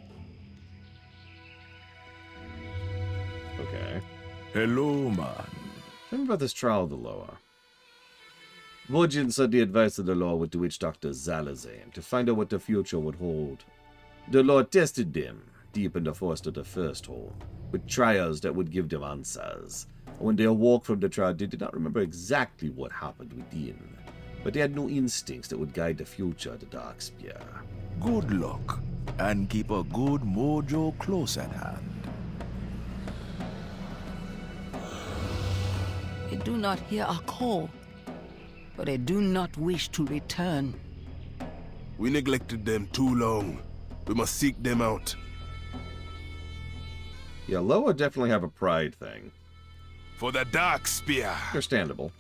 Speaker 1: Okay.
Speaker 3: Hello, man.
Speaker 1: Tell me about this trial of the Loa. Vojin sought the advice of the Law with the witch doctor Zalazane to find out what the future would hold. The Lord tested them, deep in the forest of the first hole, with trials that would give them answers. When they awoke from the trial, they did not remember exactly what happened within, but they had no instincts that would guide the future of the Darkspear.
Speaker 3: Good luck, and keep a good mojo close at hand.
Speaker 6: I do not hear a call, but I do not wish to return.
Speaker 21: We neglected them too long. We must seek them out.
Speaker 1: Yeah, Loa definitely have a pride thing.
Speaker 21: For the Darkspear.
Speaker 1: Understandable.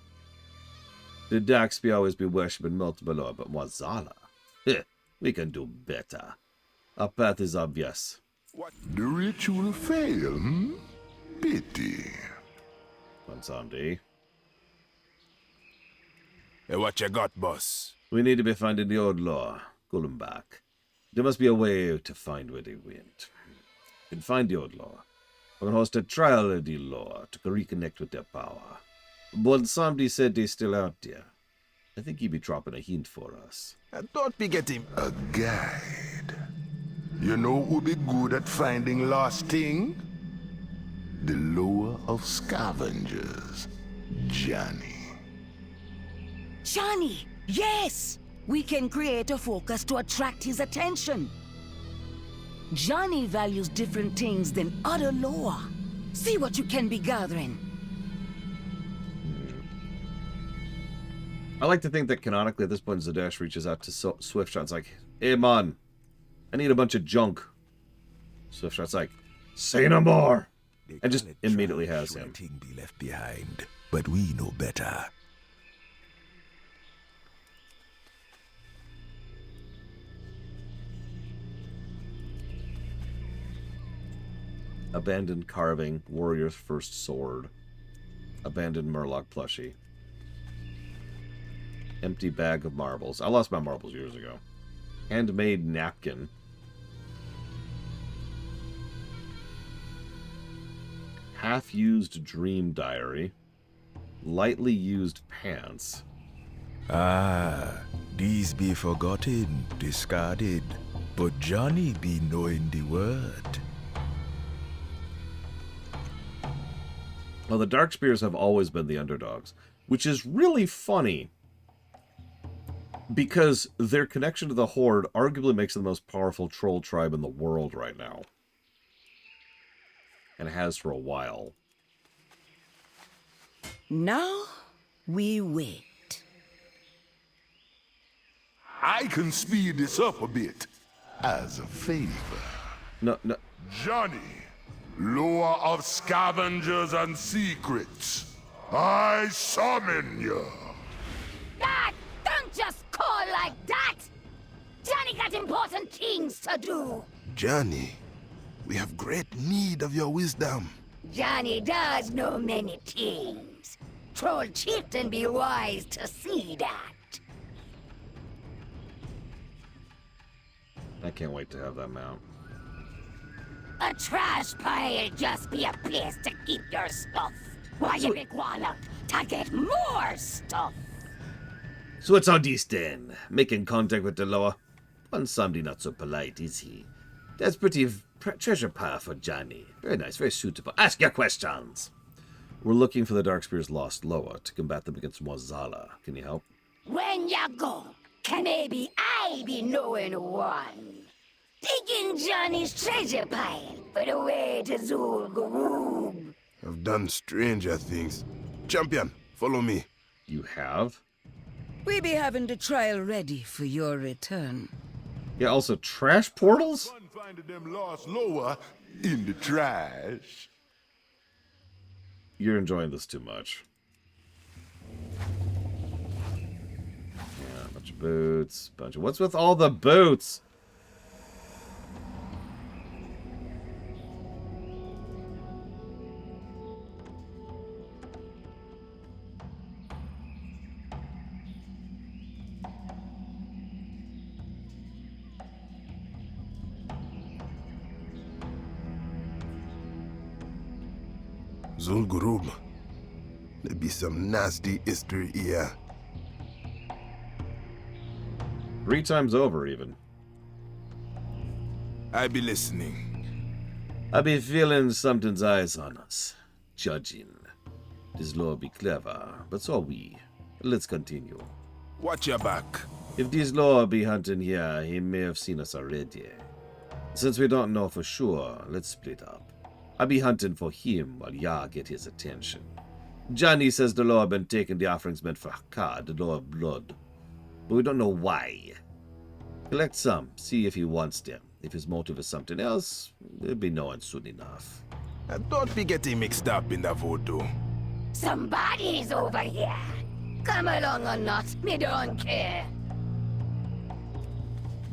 Speaker 1: The Darkspear always be worshipping multiple Loa, but Wazala. We can do better. Our path is obvious.
Speaker 20: What? The ritual fail, hmm? Pity.
Speaker 1: Samdi.
Speaker 21: Hey, what you got, boss?
Speaker 1: We need to be finding the old Law, Gulumback. There must be a way to find where they went. We can find the old Law. We can host a trial of the Law to reconnect with their power. But somebody said they're still out there. I think he'd be dropping a hint for us.
Speaker 21: Don't be getting
Speaker 20: a guide. You know who'd be good at finding lost thing? The Loa of Scavengers, Johnny.
Speaker 6: Johnny, yes! We can create a focus to attract his attention. Johnny values different things than other Loa. See what you can be gathering.
Speaker 1: I like to think that canonically at this point Zadash reaches out to Swiftshot's like, hey man, I need a bunch of junk. Swiftshot's like, say no more. And just immediately has him.
Speaker 3: Be left behind, but we know better.
Speaker 1: Abandoned carving, warrior's first sword. Abandoned Murloc plushie. Empty bag of marbles. I lost my marbles years ago. Handmade napkin. Half-used dream diary. Lightly used pants.
Speaker 3: Ah, these be forgotten, discarded, but Johnny be knowing the word.
Speaker 1: Well, the Darkspears have always been the underdogs, which is really funny because their connection to the Horde arguably makes them the most powerful troll tribe in the world right now. And has for a while.
Speaker 18: Now we wait.
Speaker 20: I can speed this up a bit. As a favor.
Speaker 1: No.
Speaker 20: Johnny, Lure of Scavengers and Secrets, I summon you.
Speaker 16: God, don't just call like that! Johnny got important things to do!
Speaker 21: Johnny, we have great need of your wisdom.
Speaker 16: Johnny does know many things. Troll Chieftain be wise to see that.
Speaker 1: I can't wait to have that mount.
Speaker 16: A trash pile just be a place to keep your stuff. Why you big one up to get more stuff?
Speaker 4: So what's on this then? Making contact with the lower? One somebody not so polite, is he? That's pretty treasure pile for Johnny. Very nice, very suitable. Ask your questions.
Speaker 1: We're looking for the Darkspears' lost Loa to combat them against Mwazala. Can you help?
Speaker 16: When you go, can maybe I be knowing one? Digging Johnny's treasure pile for the way to Zul'Gurub.
Speaker 21: I've done stranger things. Champion, follow me.
Speaker 1: You have?
Speaker 18: We be having the trial ready for your return.
Speaker 1: Yeah, also trash portals?
Speaker 20: Finding them lost Loa in the trash.
Speaker 1: You're enjoying this too much. Yeah, a bunch of boots. What's with all the boots?
Speaker 21: Zul'Gurub. There be some nasty history here.
Speaker 1: 3 times over, even.
Speaker 21: I be listening.
Speaker 4: I be feeling something's eyes on us. Judging. This law be clever, but so are we. Let's continue.
Speaker 21: Watch your back.
Speaker 4: If this law be hunting here, he may have seen us already. Since we don't know for sure, let's split up. I be hunting for him while Ya get his attention. Johnny says the law been taking the offerings meant for Hakad, the law of blood. But we don't know why. Collect some, see if he wants them. If his motive is something else, we'll be knowing soon enough.
Speaker 21: Don't be getting mixed up in the voodoo.
Speaker 16: Somebody's over here. Come along or not, me don't care.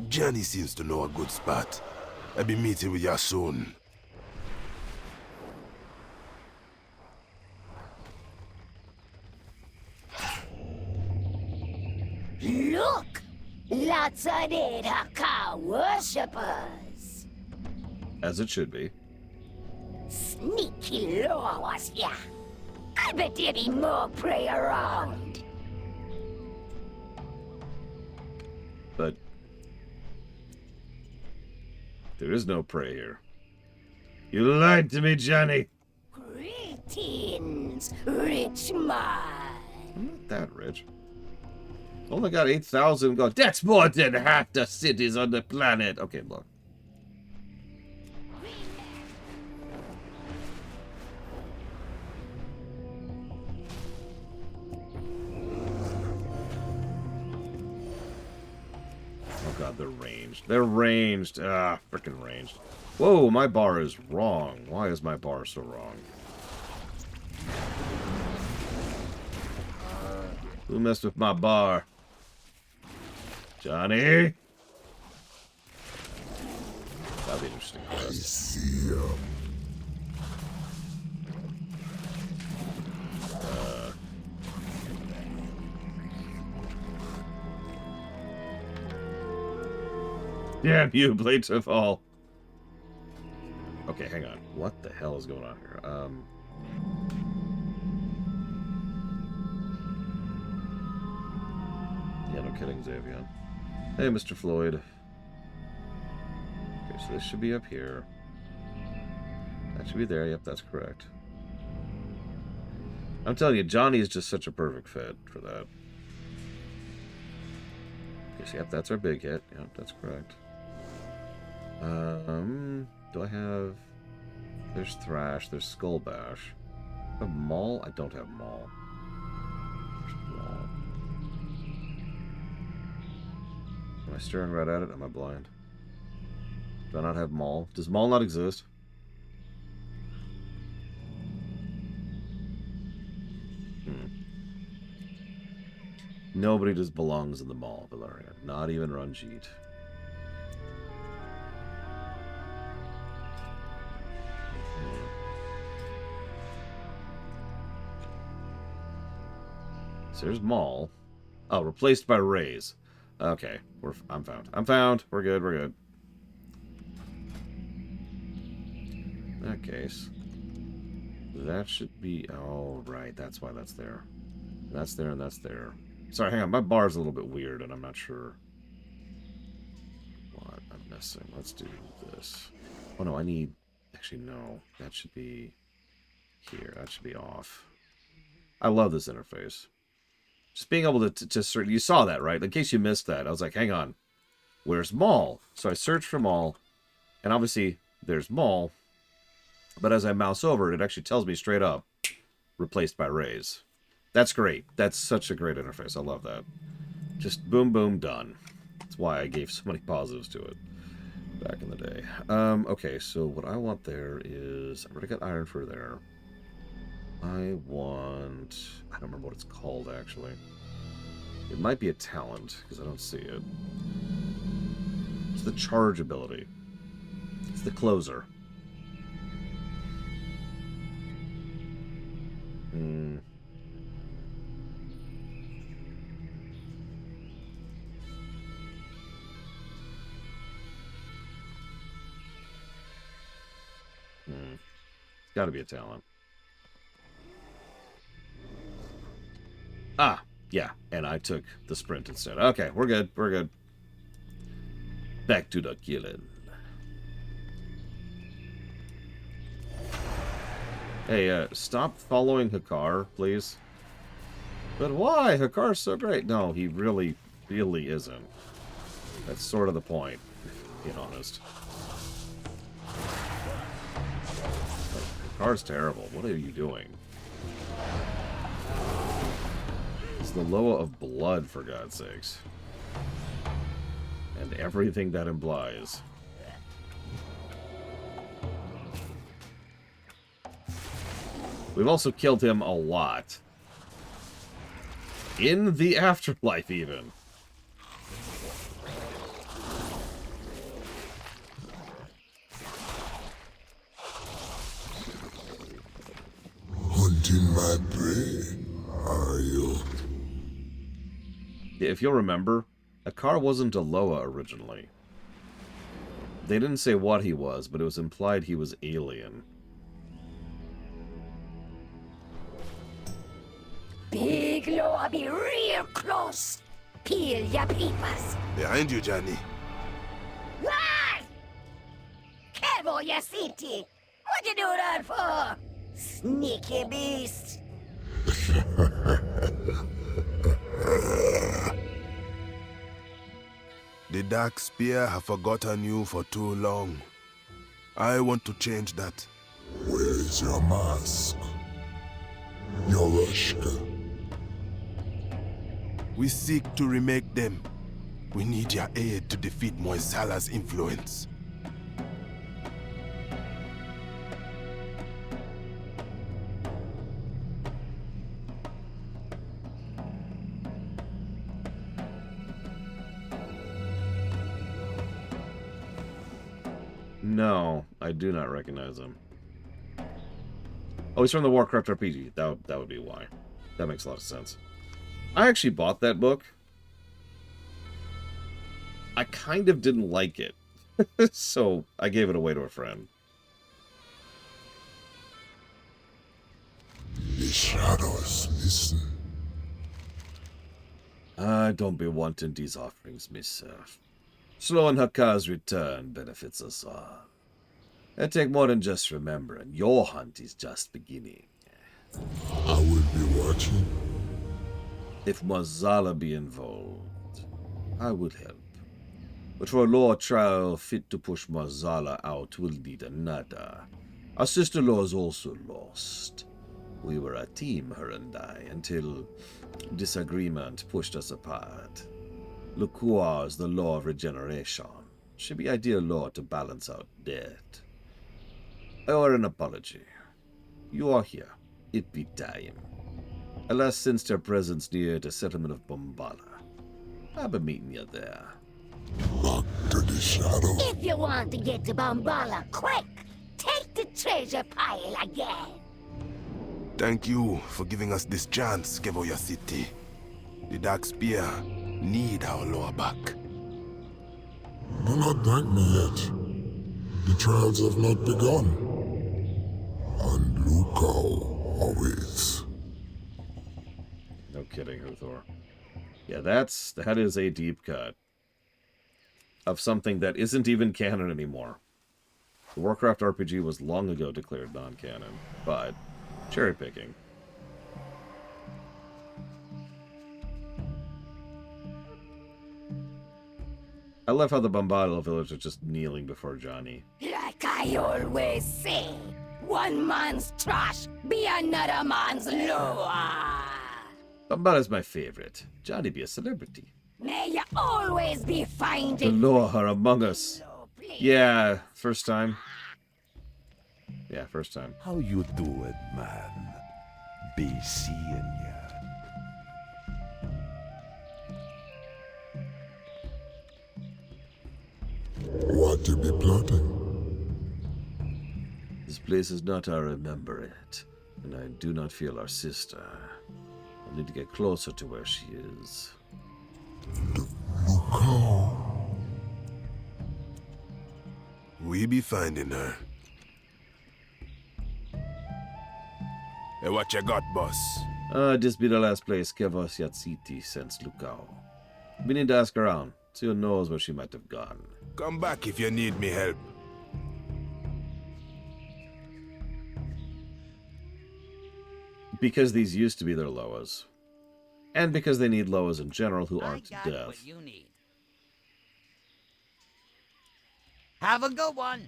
Speaker 21: Johnny seems to know a good spot. I'll be meeting with you soon.
Speaker 16: Look! Lots of dead Hakka worshippers.
Speaker 1: As it should be.
Speaker 16: Sneaky Loa was here. I bet there'd be more prey around.
Speaker 1: But there is no prey here.
Speaker 4: You lied to me, Johnny.
Speaker 16: Greetings, rich man.
Speaker 1: I'm not that rich. Only got 8,000 gold.
Speaker 4: That's more than half the cities on the planet.
Speaker 1: Okay, look. Oh god, they're ranged. They're ranged. Ah, freaking ranged. Whoa, my bar is wrong. Why is my bar so wrong? Who messed with my bar? Johnny? That'll be an interesting quest. Damn you, Blades of All. Okay, hang on. What the hell is going on here? Yeah, no kidding, Xavier. Hey, Mr. Floyd. Okay, so this should be up here. That should be there. Yep, that's correct. I'm telling you, Johnny is just such a perfect fit for that. Okay, so yep, that's our big hit. Yep, that's correct. Do I have... There's Thrash, there's Skull Bash. I have Maul? I don't have Maul. Maul. Am I staring right at it? Am I blind? Do I not have Maul? Does Maul not exist? Nobody just belongs in the Maul, Valerian. Not even Ranjit. So there's Maul. Oh, replaced by Rays. Okay, I'm found. I'm found. We're good. We're good. In that case, that should be... Oh, right. That's why that's there. That's there and that's there. Sorry, hang on. My bar's a little bit weird, and I'm not sure what I'm missing. Let's do this. Oh, no, I need... Actually, no. That should be here. That should be off. I love this interface. Just being able to search... You saw that, right? In case you missed that, I was like, hang on. Where's Maul? So I searched for Maul, and obviously there's Maul, but as I mouse over it, it actually tells me straight up, replaced by Rays. That's great. That's such a great interface. I love that. Just boom, boom, done. That's why I gave so many positives to it back in the day. Okay, so what I want there is... I've already got Iron Fur there. I want... I don't remember what it's called, actually. It might be a talent, because I don't see it. It's the charge ability. It's the closer. It's got to be a talent. Ah, yeah, and I took the sprint instead. Okay, we're good, we're good. Back to the killing. Hey, stop following Hakar, please. But why? Hakar's so great. No, he really, really isn't. That's sort of the point, to be honest. Hakar's terrible. What are you doing? It's the Loa of blood, for God's sakes. And everything that implies. We've also killed him a lot. In the afterlife, even.
Speaker 20: Hunting my prey, are you?
Speaker 1: If you'll remember, Akar wasn't a Loa originally. They didn't say what he was, but it was implied he was alien.
Speaker 2: Big Loa be real close. Peel ya peepers.
Speaker 21: Behind you, Johnny.
Speaker 2: What? Careful, ya city. What you do that for? Sneaky beast.
Speaker 21: The Dark Spear have forgotten you for too long. I want to change that.
Speaker 20: Where is your mask? Yorushka.
Speaker 21: We seek to remake them. We need your aid to defeat Moisala's influence.
Speaker 1: No, I do not recognize him. Oh, he's from the Warcraft RPG. That would be why. That makes a lot of sense. I actually bought that book. I kind of didn't like it. So I gave it away to a friend.
Speaker 20: The shadows listen.
Speaker 1: Don't be wanting these offerings, myself. Slow and Hakar's return benefits us all. It take more than just remembering. Your hunt is just beginning.
Speaker 20: I will be watching.
Speaker 1: If Marzala be involved, I will help. But for a law trial fit to push Marzala out, we'll need another. Our sister-in-law is also lost. We were a team, her and I, until disagreement pushed us apart. Lukua is the law of regeneration. Should be ideal law to balance out death. I owe her an apology. You are here. It be time. Alas, since their presence near the settlement of Bombala, I'll be meeting you there.
Speaker 20: Back to the shadow.
Speaker 2: If you want to get to Bombala quick, take the treasure pile again.
Speaker 21: Thank you for giving us this chance, Kevoya City. The Dark Spear need our lower back.
Speaker 20: Do not thank me yet. The trials have not begun. And Lukao always.
Speaker 1: No kidding, Huthor. Yeah, that is a deep cut of something that isn't even canon anymore. The Warcraft RPG was long ago declared non-canon, but cherry picking. I love how the Bombadil village is just kneeling before Johnny.
Speaker 2: Like I always say, one man's trash be another man's lure.
Speaker 1: Bombadil's my favorite. Johnny be a celebrity.
Speaker 2: May you always be
Speaker 1: The
Speaker 2: finding
Speaker 1: law are among us. Yeah, first time. Yeah, first time.
Speaker 3: How you do it, man? Be seeing ya.
Speaker 20: What you be plotting?
Speaker 1: This place is not how I remember it, and I do not feel our sister. I need to get closer to where she is.
Speaker 20: Lukao.
Speaker 21: We be finding her. Hey, what you got, boss?
Speaker 1: This be the last place Kevos Yatsiti sends Lukao. We need to ask around, see who knows where she might have gone.
Speaker 21: Come back if you need me help.
Speaker 1: Because these used to be their Loas. And because they need Loas in general who aren't deaf.
Speaker 11: What you need. Have a good one.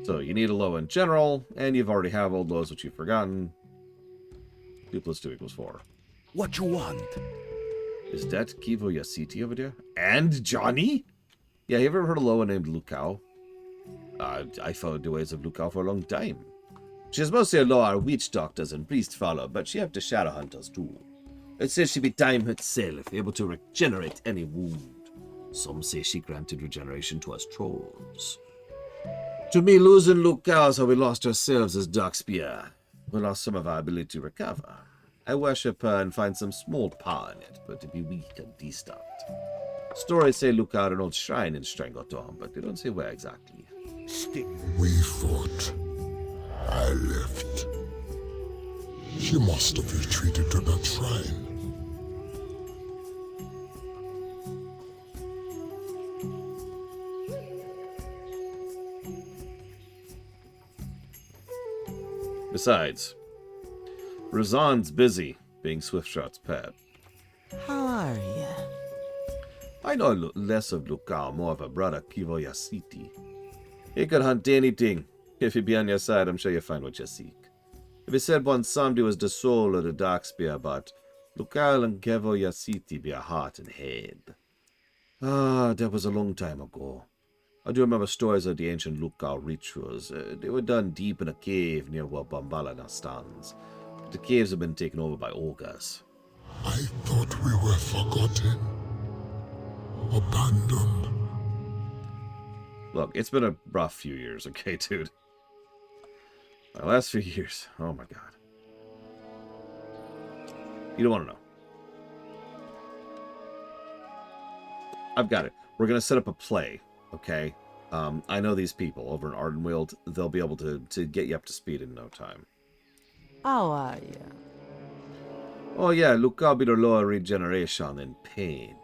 Speaker 1: So you need a Loa in general, and you've already have old Loas which you've forgotten. 2 + 2 = 4.
Speaker 3: What you want?
Speaker 1: Is that Kivo Yasiti over there? And Johnny? Yeah, you ever heard of a Loa named Lukao? I followed the ways of Lukao for a long time. She's mostly a Loa witch doctors and priests follow, but she have the shadow hunters too. It says she be time itself, able to regenerate any wound. Some say she granted regeneration to us trolls. To me, losing Lukao is how we lost ourselves as Darkspear. We lost some of our ability to recover. I worship her and find some small power in it, but to be weak and disturbed. Stories say Lukao had an old shrine in Strangotorm, but they don't say where exactly.
Speaker 20: We fought. I left. She must have retreated to that shrine.
Speaker 1: Besides, Razan's busy being Swiftshot's pet.
Speaker 18: How are you?
Speaker 1: I know less of Lukao, more of her brother Kivo Yasiti. He could hunt anything. If he be on your side, I'm sure you'll find what you seek. If he said once somebody was the soul of the Darkspear, but Lukao and Kivo Yasiti be a heart and head. Ah, that was a long time ago. I do remember stories of the ancient Lukao rituals. They were done deep in a cave near where Bombala now stands. But the caves have been taken over by ogres.
Speaker 20: I thought we were forgotten. Abandoned.
Speaker 1: Look, it's been a rough few years, okay, dude? The last few years. Oh my god. You don't want to know. I've got it. We're going to set up a play, okay? I know these people over in Ardenweald. They'll be able to get you up to speed in no time.
Speaker 18: How are you?
Speaker 1: Oh yeah, Lukao be the lower regeneration and pain.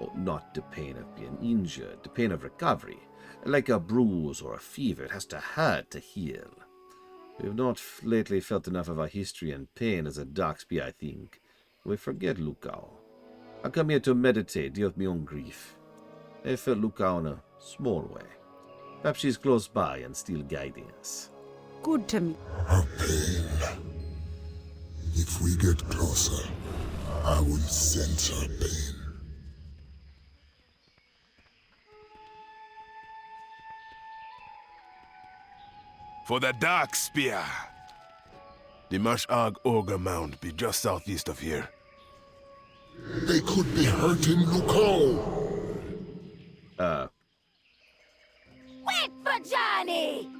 Speaker 1: Oh, not the pain of being injured, the pain of recovery. Like a bruise or a fever, it has to hurt to heal. We've not lately felt enough of our history and pain as a Darkspear, I think. We forget Lukao. I come here to meditate, deal with my own grief. I felt Lukao in a small way. Perhaps she's close by and still guiding us.
Speaker 9: Good to me.
Speaker 20: Her pain. If we get closer, I will sense her pain.
Speaker 21: For the Dark Spear. The Mash'ag Ogre Mound be just southeast of here.
Speaker 20: They could be hurting Lukao.
Speaker 2: Wait for Johnny!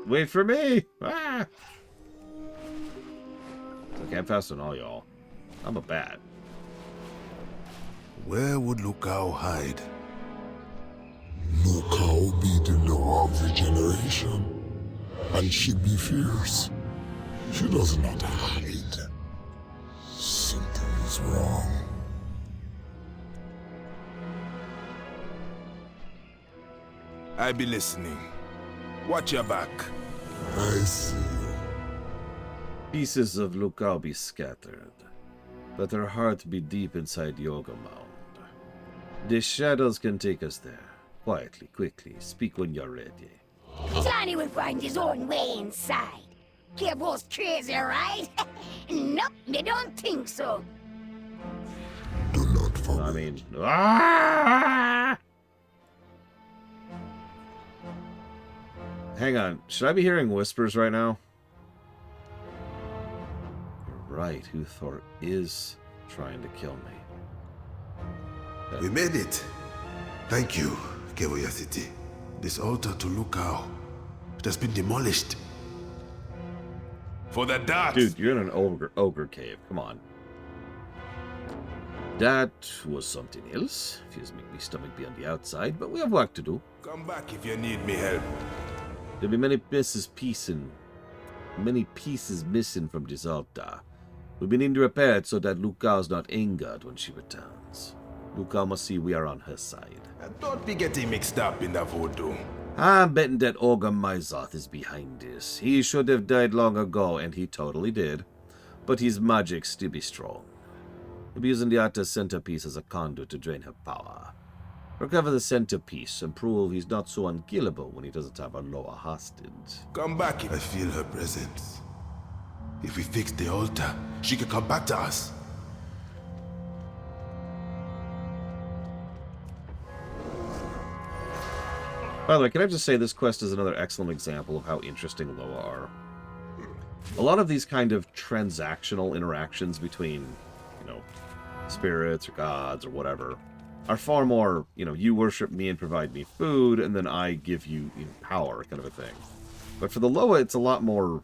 Speaker 1: Wait for me! Ah! It's okay, I'm faster than all y'all. I'm a bat.
Speaker 21: Where would Lukao hide?
Speaker 20: Lukao be the law of regeneration. And she be fierce. She does not hide. Something is wrong.
Speaker 21: I be listening. Watch your back.
Speaker 20: I see you.
Speaker 1: Pieces of Lukao be scattered, but her heart be deep inside Yoga Mound. The shadows can take us there. Quietly, quickly. Speak when you're ready.
Speaker 2: Johnny will find his own way inside. Cable's crazy, right? Nope, they don't think so.
Speaker 20: Do not forget.
Speaker 1: I mean... Ah! Hang on. Should I be hearing whispers right now? You're right. Huthor is trying to kill me.
Speaker 21: We made it. Thank you, Kevoya City. This altar to Lukao, it has been demolished. For the dark.
Speaker 1: Dude, you're in an ogre cave. Come on. That was something else. Feels make me stomach be on the outside, but we have work to do.
Speaker 21: Come back if you need me help.
Speaker 1: There'll be many pieces missing from this altar. We've been in to repair it so that Lucao's not angered when she returns. Lukao must see we are on her side.
Speaker 21: And don't be getting mixed up in the voodoo.
Speaker 1: I'm betting that Ogre Myzoth is behind this. He should have died long ago, and he totally did. But his magic still be strong. He'll be using the Arta's centerpiece as a conduit to drain her power. Recover the centerpiece and prove he's not so unkillable when he doesn't have a lower hostage.
Speaker 21: Come back if I feel her presence. If we fix the altar, she can come back to us.
Speaker 1: By the way, can I just say this quest is another excellent example of how interesting Loa are. A lot of these kind of transactional interactions between, you know, spirits or gods or whatever are far more, you know, you worship me and provide me food, and then I give you, you know, power kind of a thing. But for the Loa, it's a lot more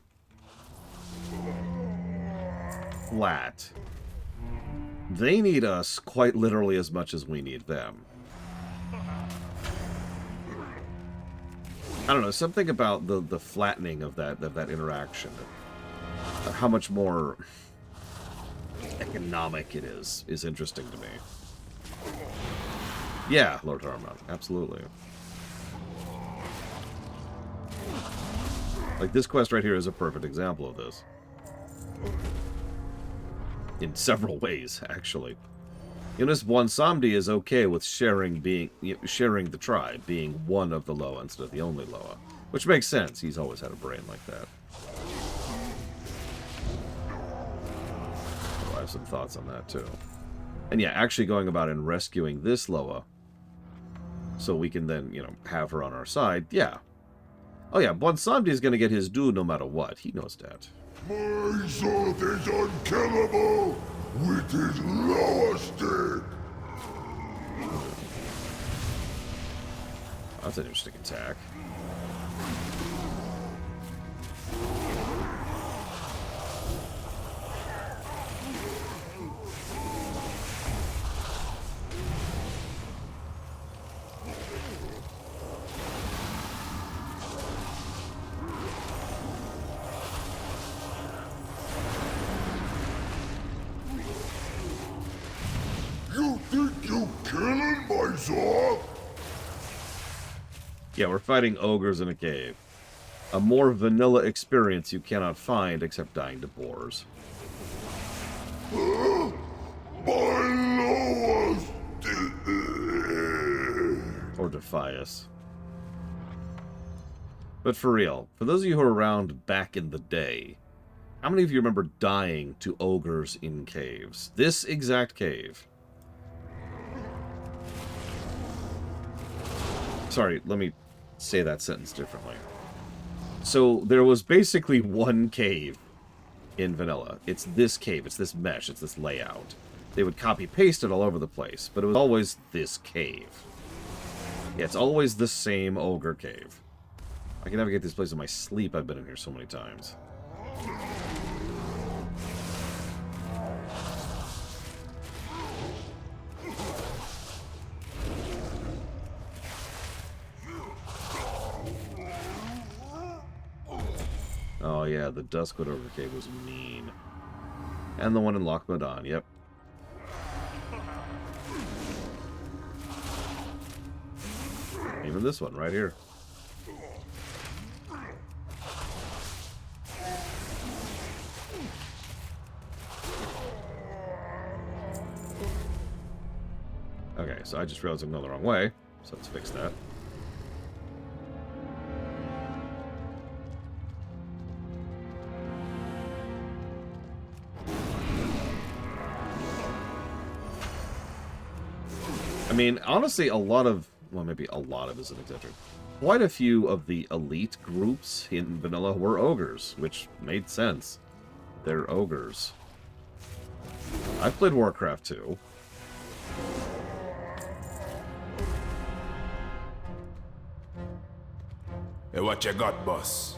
Speaker 1: flat. They need us quite literally as much as we need them. I don't know, something about the flattening of that interaction, of how much more economic it is interesting to me. Yeah, Lord Harmon, absolutely. Like, this quest right here is a perfect example of this. In several ways, actually. You know, this one Samdi is okay with sharing the tribe, being one of the Loa instead of the only Loa. Which makes sense, he's always had a brain like that. Oh, I have some thoughts on that, too. And yeah, actually going about and rescuing this Loa, so we can then, you know, have her on our side, yeah. Oh yeah, Bonsamdi is going to get his due no matter what, he knows that.
Speaker 20: Myzoth is unkillable with his Loa stick.
Speaker 1: That's an interesting attack. Yeah, we're fighting ogres in a cave. A more vanilla experience you cannot find except dying to boars. Or Defias. But for real, for those of you who were around back in the day, how many of you remember dying to ogres in caves? This exact cave. Sorry, let me say that sentence differently. So there was basically one cave in vanilla. It's this cave, it's this mesh, it's this layout. They would copy-paste it all over the place, but it was always this cave. Yeah, it's always the same ogre cave. I can navigate this place in my sleep. I've been in here so many times. Oh yeah, the Duskwood Ogre Cave was mean. And the one in Loch Modan, yep. Even this one right here. Okay, so I just realized I'm going the wrong way, so let's fix that. I mean, honestly, a lot of... Well, maybe a lot of isn't exaggerated. Quite a few of the elite groups in vanilla were ogres, which made sense. They're ogres. I've played Warcraft too.
Speaker 21: Hey, what you got, boss?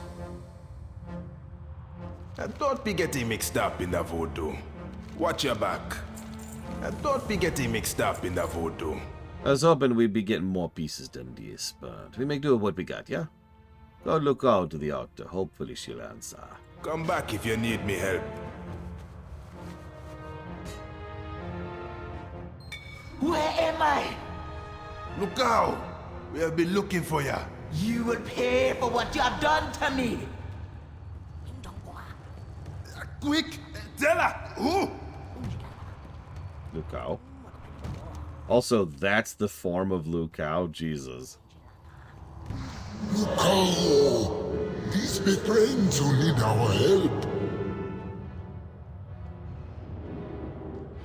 Speaker 21: And don't be getting mixed up in the voodoo. Watch your back. And don't be getting mixed up in the voodoo.
Speaker 1: I was hoping we'd be getting more pieces than this, but we make do with what we got, yeah? Go look out to the altar. Hopefully she'll answer.
Speaker 21: Come back if you need me help.
Speaker 11: Where am I?
Speaker 21: Look out! We have been looking for you.
Speaker 11: You will pay for what you have done to me.
Speaker 21: Quick! Tell her! Who?
Speaker 1: Lukao. Also, that's the form of Lukao? Jesus.
Speaker 20: Lukao! These be friends who need our help.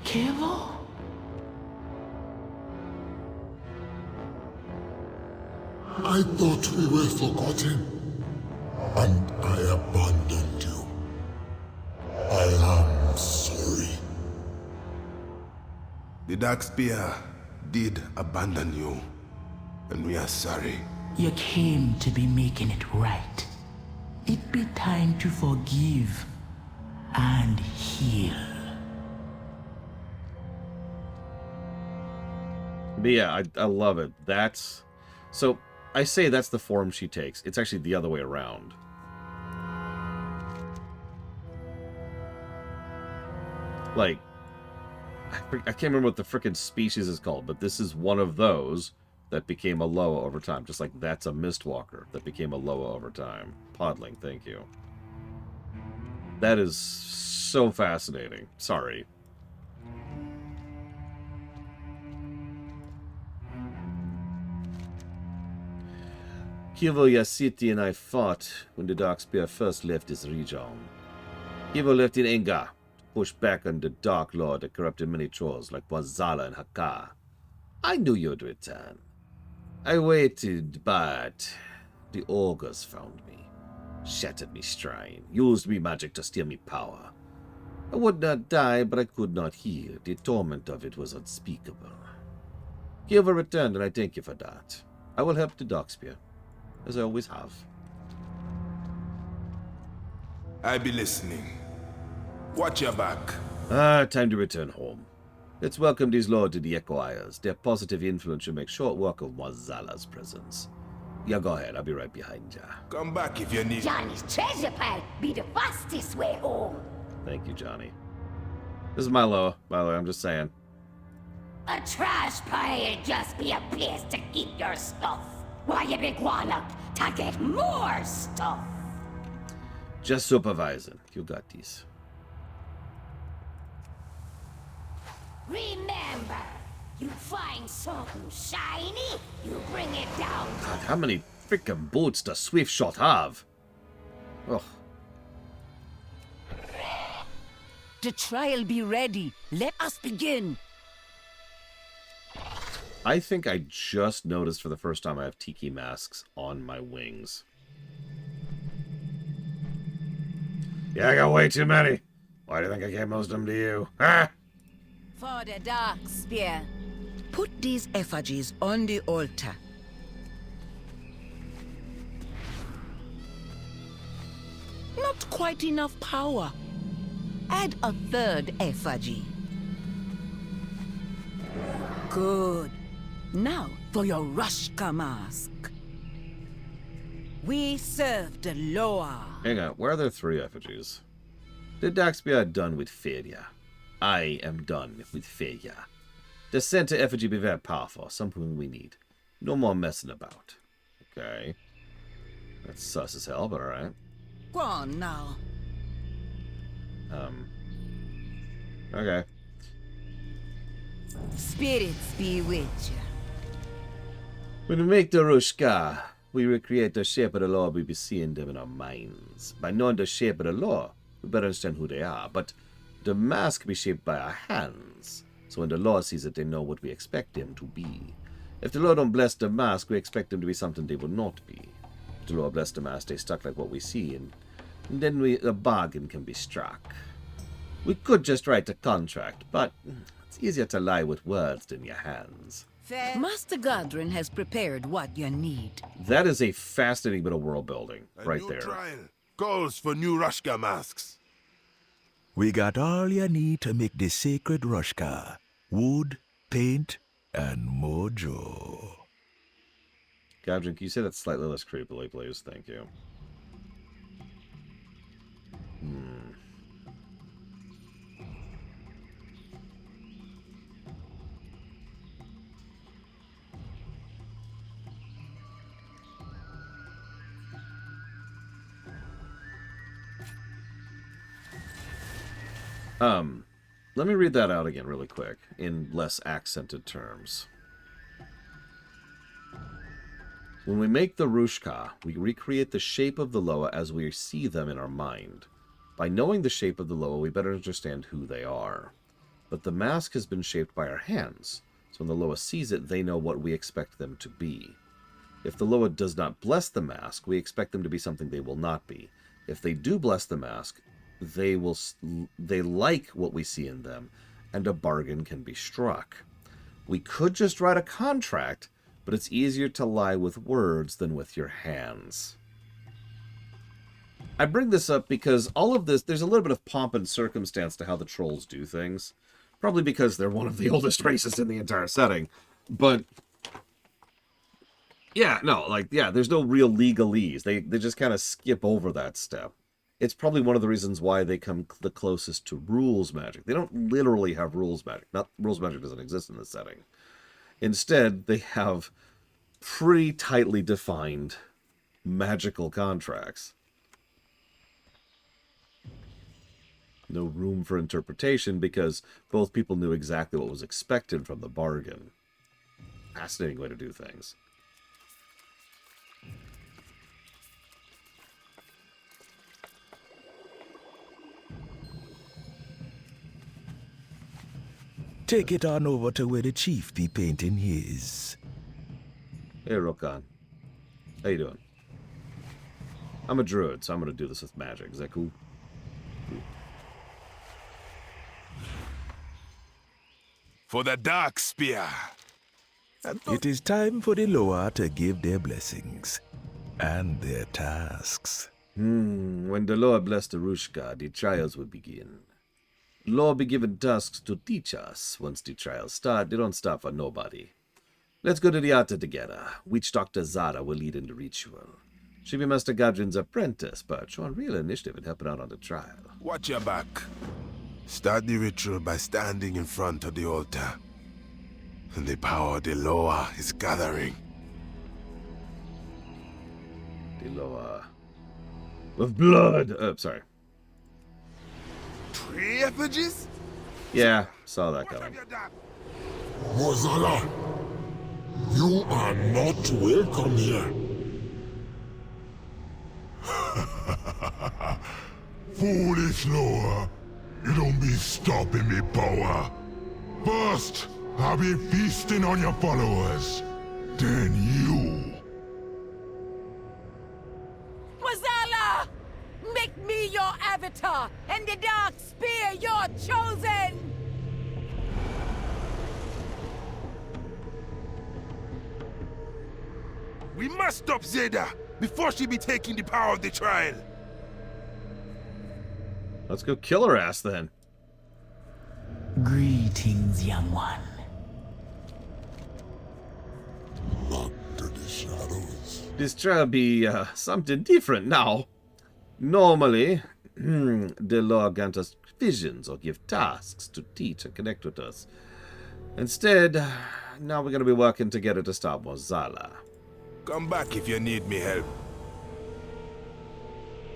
Speaker 11: Kevo?
Speaker 20: I thought we were forgotten, and I abandoned you. I am sorry.
Speaker 21: The Darkspear did abandon you, and we are sorry.
Speaker 11: You came to be making it right. It be time to forgive and heal.
Speaker 1: But yeah, I love it. That's... So, I say that's the form she takes. It's actually the other way around. Like, I can't remember what the frickin' species is called, but this is one of those that became a Loa over time. Just like that's a Mistwalker that became a Loa over time. Podling, thank you. That is so fascinating. Sorry. Kivo Yasiti and I fought when the Darkspear first left this region. Kivo left in anger to push back on the Dark Lord that corrupted many trolls like Wazala and Hakka. I knew you'd return. I waited, but the ogres found me, shattered me shrine, used me magic to steal me power. I would not die, but I could not heal. The torment of it was unspeakable. Kivo returned, and I thank you for that. I will help the Darkspear, as I always have.
Speaker 21: I be listening. Watch your back.
Speaker 1: Time to return home. Let's welcome these lords to the Echo Isles. Their positive influence should make short work of Wazala's presence. Yeah, go ahead. I'll be right behind ya.
Speaker 21: Come back if you need...
Speaker 2: Johnny's treasure pile be the fastest way home.
Speaker 1: Thank you, Johnny. This is my Loa, by the way. I'm just saying.
Speaker 2: A trash pile just be a place to keep your stuff. Why you big wanna to get more stuff?
Speaker 1: Just supervising. You got this.
Speaker 2: Remember, you find something shiny, you bring it down.
Speaker 1: God, how many freaking boots does Swiftshot have? Ugh.
Speaker 9: The trial be ready. Let us begin.
Speaker 1: I think I just noticed for the first time I have tiki masks on my wings.
Speaker 4: Yeah, I got way too many. Why do you think I gave most of them to you? Ah!
Speaker 9: For the dark spear. Put these effigies on the altar. Not quite enough power. Add a third effigy. Good. Now for your Rushka mask. We serve the Loa.
Speaker 1: Hang on, where are there 3 effigies? The Daxbia done with failure. I am done with failure. The center effigy be very powerful, something we need. No more messing about. Okay. That's sus as hell, but alright.
Speaker 9: Go on now.
Speaker 1: Okay.
Speaker 9: Spirits be with you.
Speaker 1: When we make the Rushka, we recreate the shape of the law we be seeing them in our minds. By knowing the shape of the law, we better understand who they are. But the mask be shaped by our hands. So when the law sees it, they know what we expect them to be. If the law don't bless the mask, we expect them to be something they will not be. If the law bless the mask, they stuck like what we see, and then a bargain can be struck. We could just write a contract, but it's easier to lie with words than your hands.
Speaker 9: Master Godrin has prepared what you need.
Speaker 1: That is a fascinating bit of world building right there.
Speaker 21: Trial calls for new Rushka masks.
Speaker 3: We got all you need to make the sacred Rushka. Wood, paint, and mojo.
Speaker 1: Godrin, can you say that slightly less creepily, please? Thank you. Let me read that out again really quick, in less accented terms. When we make the Rushka, we recreate the shape of the Loa as we see them in our mind. By knowing the shape of the Loa, we better understand who they are. But the mask has been shaped by our hands, so when the Loa sees it, they know what we expect them to be. If the Loa does not bless the mask, we expect them to be something they will not be. If they do bless the mask, they like what we see in them, and a bargain can be struck. We could just write a contract, but it's easier to lie with words than with your hands. I bring this up because all of this, there's a little bit of pomp and circumstance to how the trolls do things. Probably because they're one of the oldest races in the entire setting. But yeah, no, there's no real legalese. They just kind of skip over that step. It's probably one of the reasons why they come the closest to rules magic. They don't literally have rules magic. Rules magic doesn't exist in this setting. Instead, they have pretty tightly defined magical contracts. No room for interpretation because both people knew exactly what was expected from the bargain. Fascinating way to do things.
Speaker 3: Take it on over to where the chief be painting his.
Speaker 1: Hey, Rokan. How you doing? I'm a druid, so I'm going to do this with magic. Is that cool?
Speaker 21: For the dark spear.
Speaker 3: It is time for the Loa to give their blessings and their tasks.
Speaker 1: When the Loa bless the Rushka, the trials will begin. Law be given tasks to teach us. Once the trials start, they don't stop for nobody. Let's go to the altar together. Witch Doctor Zara will lead in the ritual. She be Master Godrin's apprentice, but showing real initiative in helping out on the trial.
Speaker 21: Watch your back. Start the ritual by standing in front of the altar. The power of the Loa is gathering.
Speaker 1: Diloa. With blood! Sorry.
Speaker 21: 3 effigies?
Speaker 1: Yeah, saw that coming.
Speaker 20: Mozala, you are not welcome here. Foolish Loa, you don't be stopping me power. First, I'll be feasting on your followers. Then you.
Speaker 16: Mazala! Make me your avatar, and the dark spear your chosen!
Speaker 21: We must stop Zeta before she be taking the power of the trial.
Speaker 1: Let's go kill her ass then.
Speaker 11: Greetings, young one.
Speaker 20: Back to the shadows.
Speaker 1: This trial be something different now. Normally, the Lord grant us visions or give tasks to teach and connect with us. Instead, now we're going to be working together to stop Mozala.
Speaker 21: Come back if you need me help.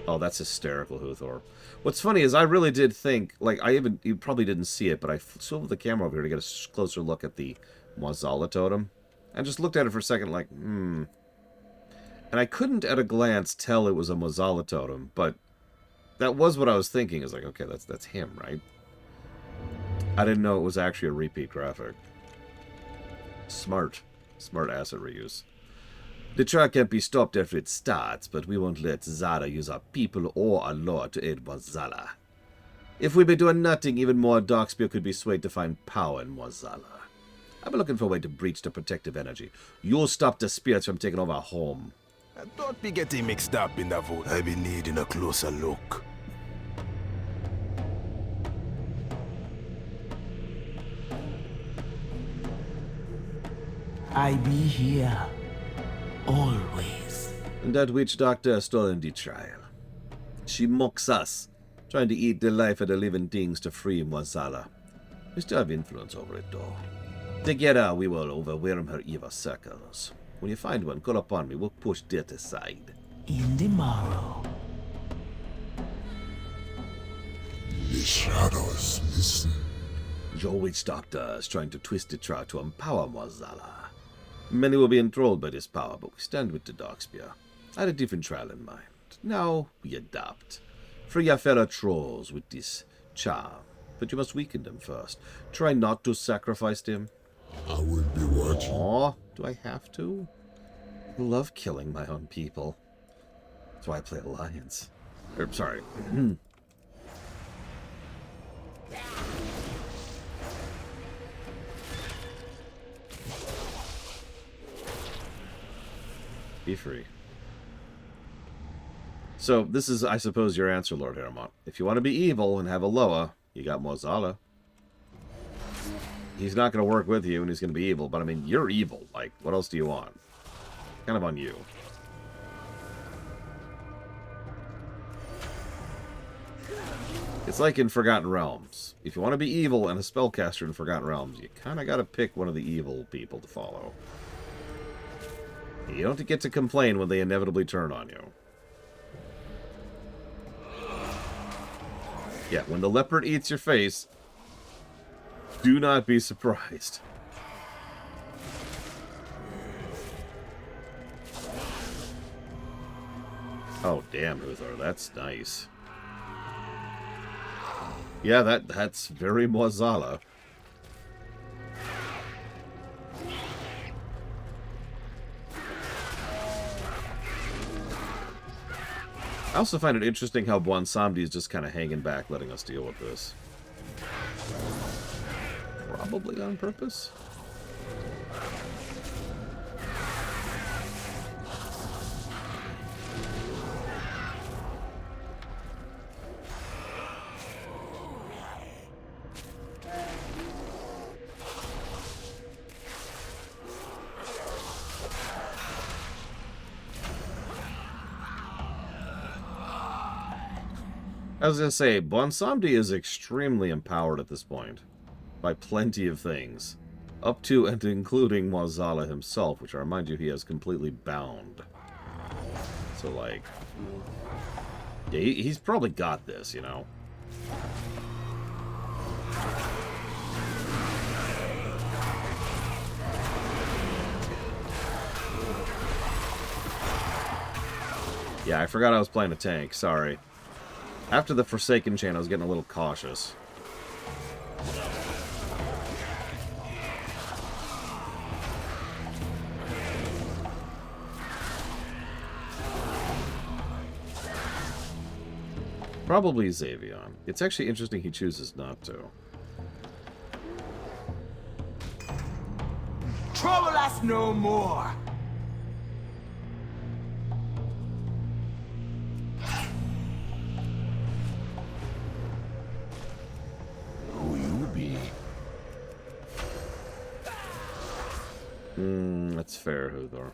Speaker 1: Oh, that's hysterical, Huthor. What's funny is I really did think, like, you probably didn't see it, but I swiveled the camera over here to get a closer look at the Mozala totem. And just looked at it for a second like, And I couldn't at a glance tell it was a Mozala totem, but that was what I was thinking. Is like, okay, that's him, right? I didn't know it was actually a repeat graphic. Smart asset reuse. The trial can't be stopped after it starts, but we won't let Zara use our people or our lord to aid Mozala. If we be doing nothing, even more Darkspear could be swayed to find power in Mozala. I've been looking for a way to breach the protective energy. You'll stop the spirits from taking over our home.
Speaker 21: Don't be getting mixed up in that vote. I be needing a closer look.
Speaker 11: I be here. Always.
Speaker 1: And that witch doctor has stolen the trial. She mocks us, trying to eat the life of the living things to free Mozala. We still have influence over it, though. Together, we will overwhelm her evil circles. When you find one, call upon me. We'll push death aside.
Speaker 11: In the morrow.
Speaker 20: The shadows listen.
Speaker 1: Your witch doctor is trying to twist the trial to empower Mozala. Many will be enthralled by this power, but we stand with the Darkspear. I had a different trial in mind. Now we adapt. Free your fellow trolls with this charm. But you must weaken them first. Try not to sacrifice them.
Speaker 20: I will be watching.
Speaker 1: Aw, do I have to? I love killing my own people. That's why I play Alliance. Sorry. Be free. So, this is, I suppose, your answer, Lord Hermont. If you want to be evil and have a Loa, you got Mozala. He's not going to work with you and he's going to be evil, but I mean, you're evil. Like, what else do you want? Kind of on you. It's like in Forgotten Realms. If you want to be evil and a spellcaster in Forgotten Realms, you kind of got to pick one of the evil people to follow. You don't get to complain when they inevitably turn on you. Yeah, when the leopard eats your face, do not be surprised. Oh, damn, Huthor, that's nice. Yeah, that's very Mozala. I also find it interesting how Bwansamdi is just kind of hanging back, letting us deal with this. Probably on purpose. I was going to say, Bwansamdi is extremely empowered at this point. By plenty of things. Up to and including Mwazala himself, which I remind you he has completely bound. So, like... Yeah, he's probably got this, you know? Yeah, I forgot I was playing a tank, sorry. After the Forsaken chain, I was getting a little cautious. Probably Xavion. It's actually interesting he chooses not to.
Speaker 11: Trouble us no more.
Speaker 20: Who you be?
Speaker 1: That's fair, Hudor.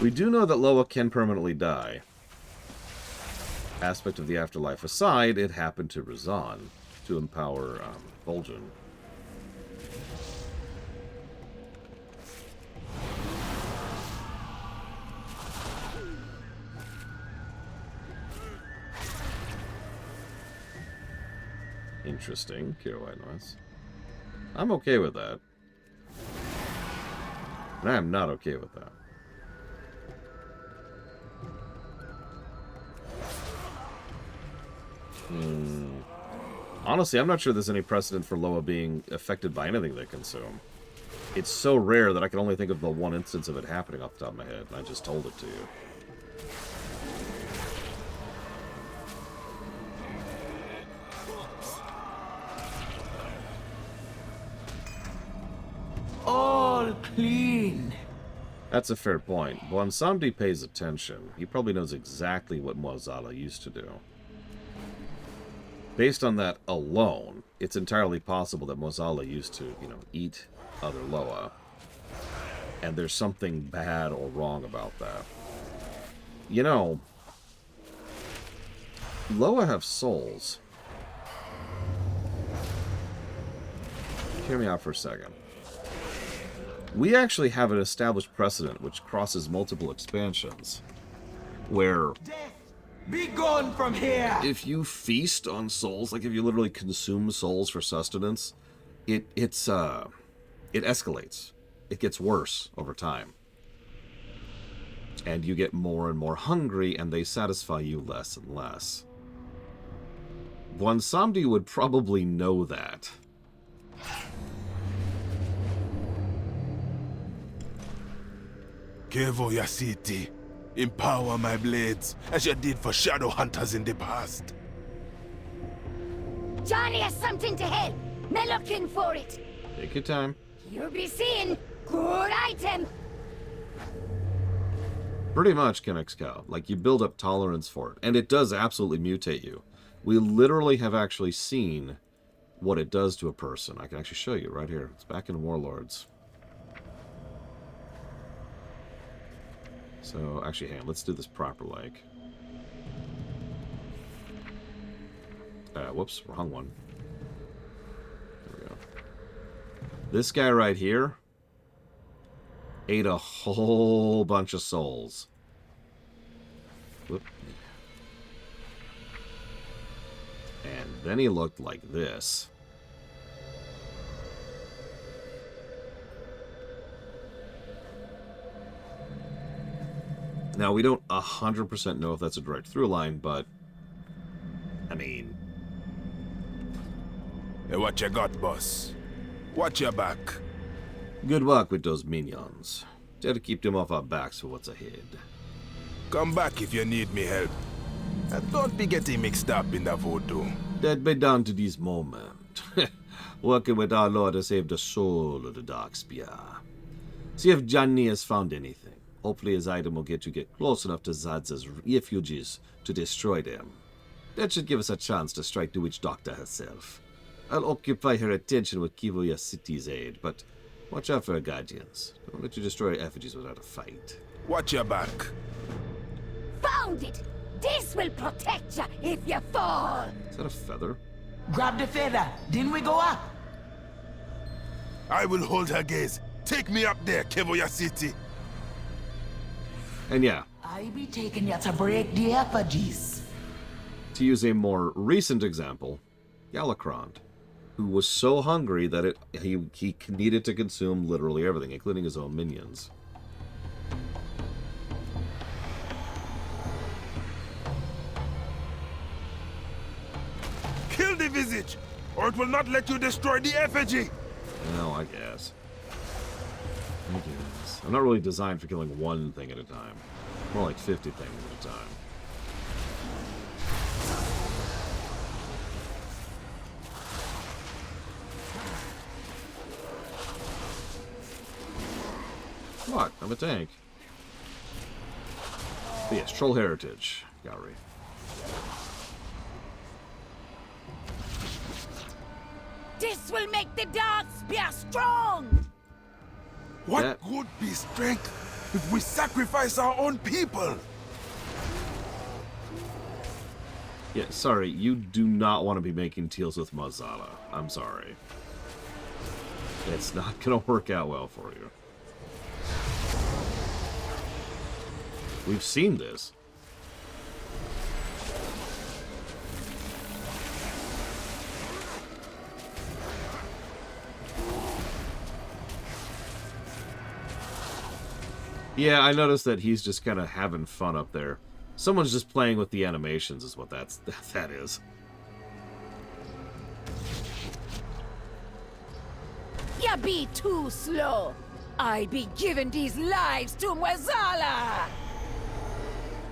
Speaker 1: We do know that Loa can permanently die. Aspect of the afterlife aside, it happened to Razan to empower Vol'jin. Interesting. Kiro noise. I'm okay with that. And I'm not okay with that. Honestly, I'm not sure there's any precedent for Loa being affected by anything they consume. It's so rare that I can only think of the one instance of it happening off the top of my head, and I just told it to you.
Speaker 11: All clean.
Speaker 1: That's a fair point. When Samdi pays attention, he probably knows exactly what Mwazala used to do. Based on that alone, it's entirely possible that Mwazala used to, you know, eat other Loa. And there's something bad or wrong about that. You know, Loa have souls. Hear me out for a second. We actually have an established precedent which crosses multiple expansions, where
Speaker 11: Be gone from here!
Speaker 1: if you feast on souls, like if you literally consume souls for sustenance, it escalates. It gets worse over time. And you get more and more hungry, and they satisfy you less and less. Bwansamdi would probably know that.
Speaker 21: Kevo Yasiti, empower my blades, as you did for shadow hunters in the past.
Speaker 2: Johnny has something to help. Me looking for it.
Speaker 1: Take your time.
Speaker 2: You'll be seeing. Good item.
Speaker 1: Pretty much, Kenexcal. Like, you build up tolerance for it. And it does absolutely mutate you. We literally have actually seen what it does to a person. I can actually show you right here. It's back in Warlords. So, actually, hang on. Let's do this proper, like. Whoops, wrong one. There we go. This guy right here ate a whole bunch of souls. Whoop. And then he looked like this. Now, we don't 100% know if that's a direct through line, but I mean...
Speaker 21: Hey, what you got, boss? Watch your back.
Speaker 1: Good luck with those minions. Try to keep them off our backs for what's ahead.
Speaker 21: Come back if you need me help. And don't be getting mixed up in the voodoo.
Speaker 1: That be down to this moment. Working with our Lord to save the soul of the Darkspear. See if Johnny has found anything. Hopefully his item will get close enough to Zadza's refugees to destroy them. That should give us a chance to strike the witch doctor herself. I'll occupy her attention with Kivoya City's aid, but watch out for her guardians. Don't let you destroy effigies without a fight.
Speaker 21: Watch your back.
Speaker 2: Found it. This will protect you if you fall.
Speaker 1: Is that a feather?
Speaker 11: Grab the feather, then we go up.
Speaker 21: I will hold her gaze. Take me up there, Kevoya City.
Speaker 1: And yeah,
Speaker 11: I be taking you to break the effigies.
Speaker 1: to use a more recent example, Galakrond, who was so hungry that he needed to consume literally everything, including his own minions.
Speaker 21: Kill the visage, or it will not let you destroy the effigy.
Speaker 1: Well, I guess. I'm not really designed for killing one thing at a time. More like 50 things at a time. What? I'm a tank. But yes, Troll Heritage Gallery.
Speaker 9: This will make the dark spear strong!
Speaker 21: What would be strength if we sacrifice our own people?
Speaker 1: Yeah, sorry, you do not want to be making deals with Mazala. I'm sorry. It's not gonna work out well for you. We've seen this. Yeah, I noticed that he's just kind of having fun up there. Someone's just playing with the animations is what that is.
Speaker 9: Ya be too slow. I be giving these lives to Mwazala.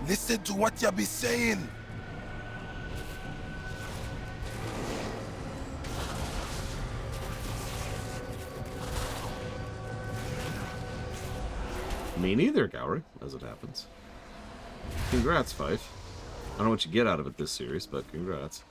Speaker 21: Listen to what you be saying.
Speaker 1: Me neither, Gowry, as it happens. Congrats, Fife. I don't know what you get out of it this series, but congrats.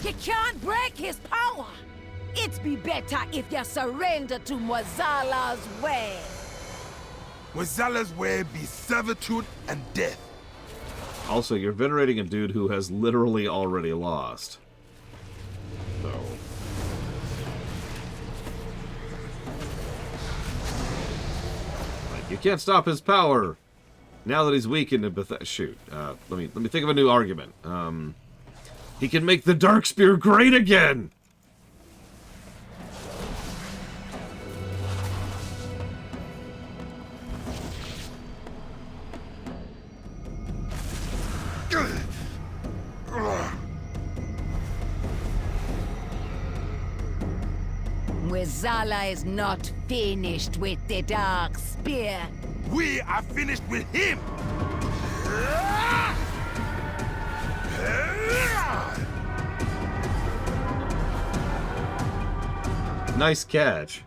Speaker 9: You can't break his power. It'd be better if you surrender to Mwazala's way.
Speaker 21: Mwazala's way be servitude and death.
Speaker 1: Also, you're venerating a dude who has literally already lost. So... like, you can't stop his power! Now that he's weakened and shoot, let me think of a new argument. He can make the Dark Spear great again!
Speaker 9: Mwazala is not finished with the Dark Spear.
Speaker 21: We are finished with him!
Speaker 1: Nice catch.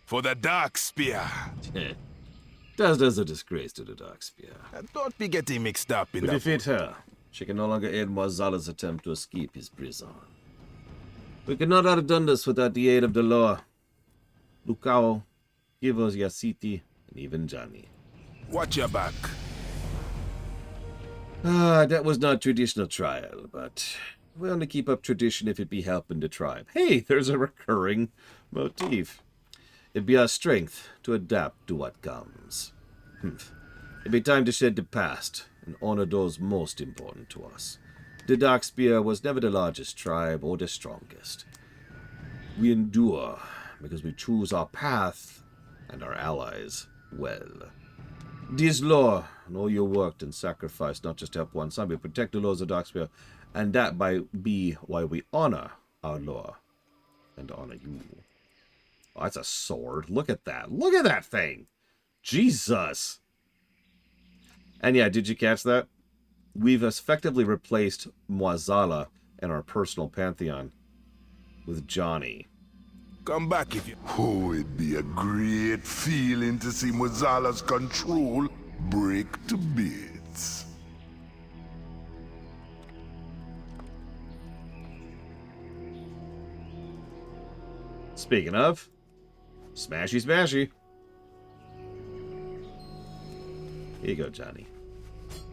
Speaker 21: For the Dark Spear.
Speaker 1: Does a disgrace to the Dark Spear.
Speaker 21: Don't be getting mixed up in
Speaker 1: We
Speaker 21: that.
Speaker 1: defeat her. She can no longer aid Mwazala's attempt to escape his prison. We could not have done this without the aid of the law. Lukao, Givos Yasiti, and even Johnny.
Speaker 21: Watch your back.
Speaker 1: That was not traditional trial, but we only keep up tradition if it be helping the tribe. Hey, there's a recurring motif. It be our strength to adapt to what comes. It be time to shed the past and honor those most important to us. The Dark Spear was never the largest tribe or the strongest. We endure because we choose our path and our allies well. This law, and all your work and sacrifice, not just to help one son, but protect the laws of Dark Spear, and that be why we honor our law and honor you. Oh, that's a sword. Look at that. Look at that thing. Jesus. And yeah, did you catch that? We've effectively replaced Mwazala in our personal pantheon. with Johnny.
Speaker 21: Come back if you...
Speaker 20: Oh, it'd be a great feeling to see Mozala's control break to bits.
Speaker 1: Speaking of, smashy smashy. Here you go, Johnny.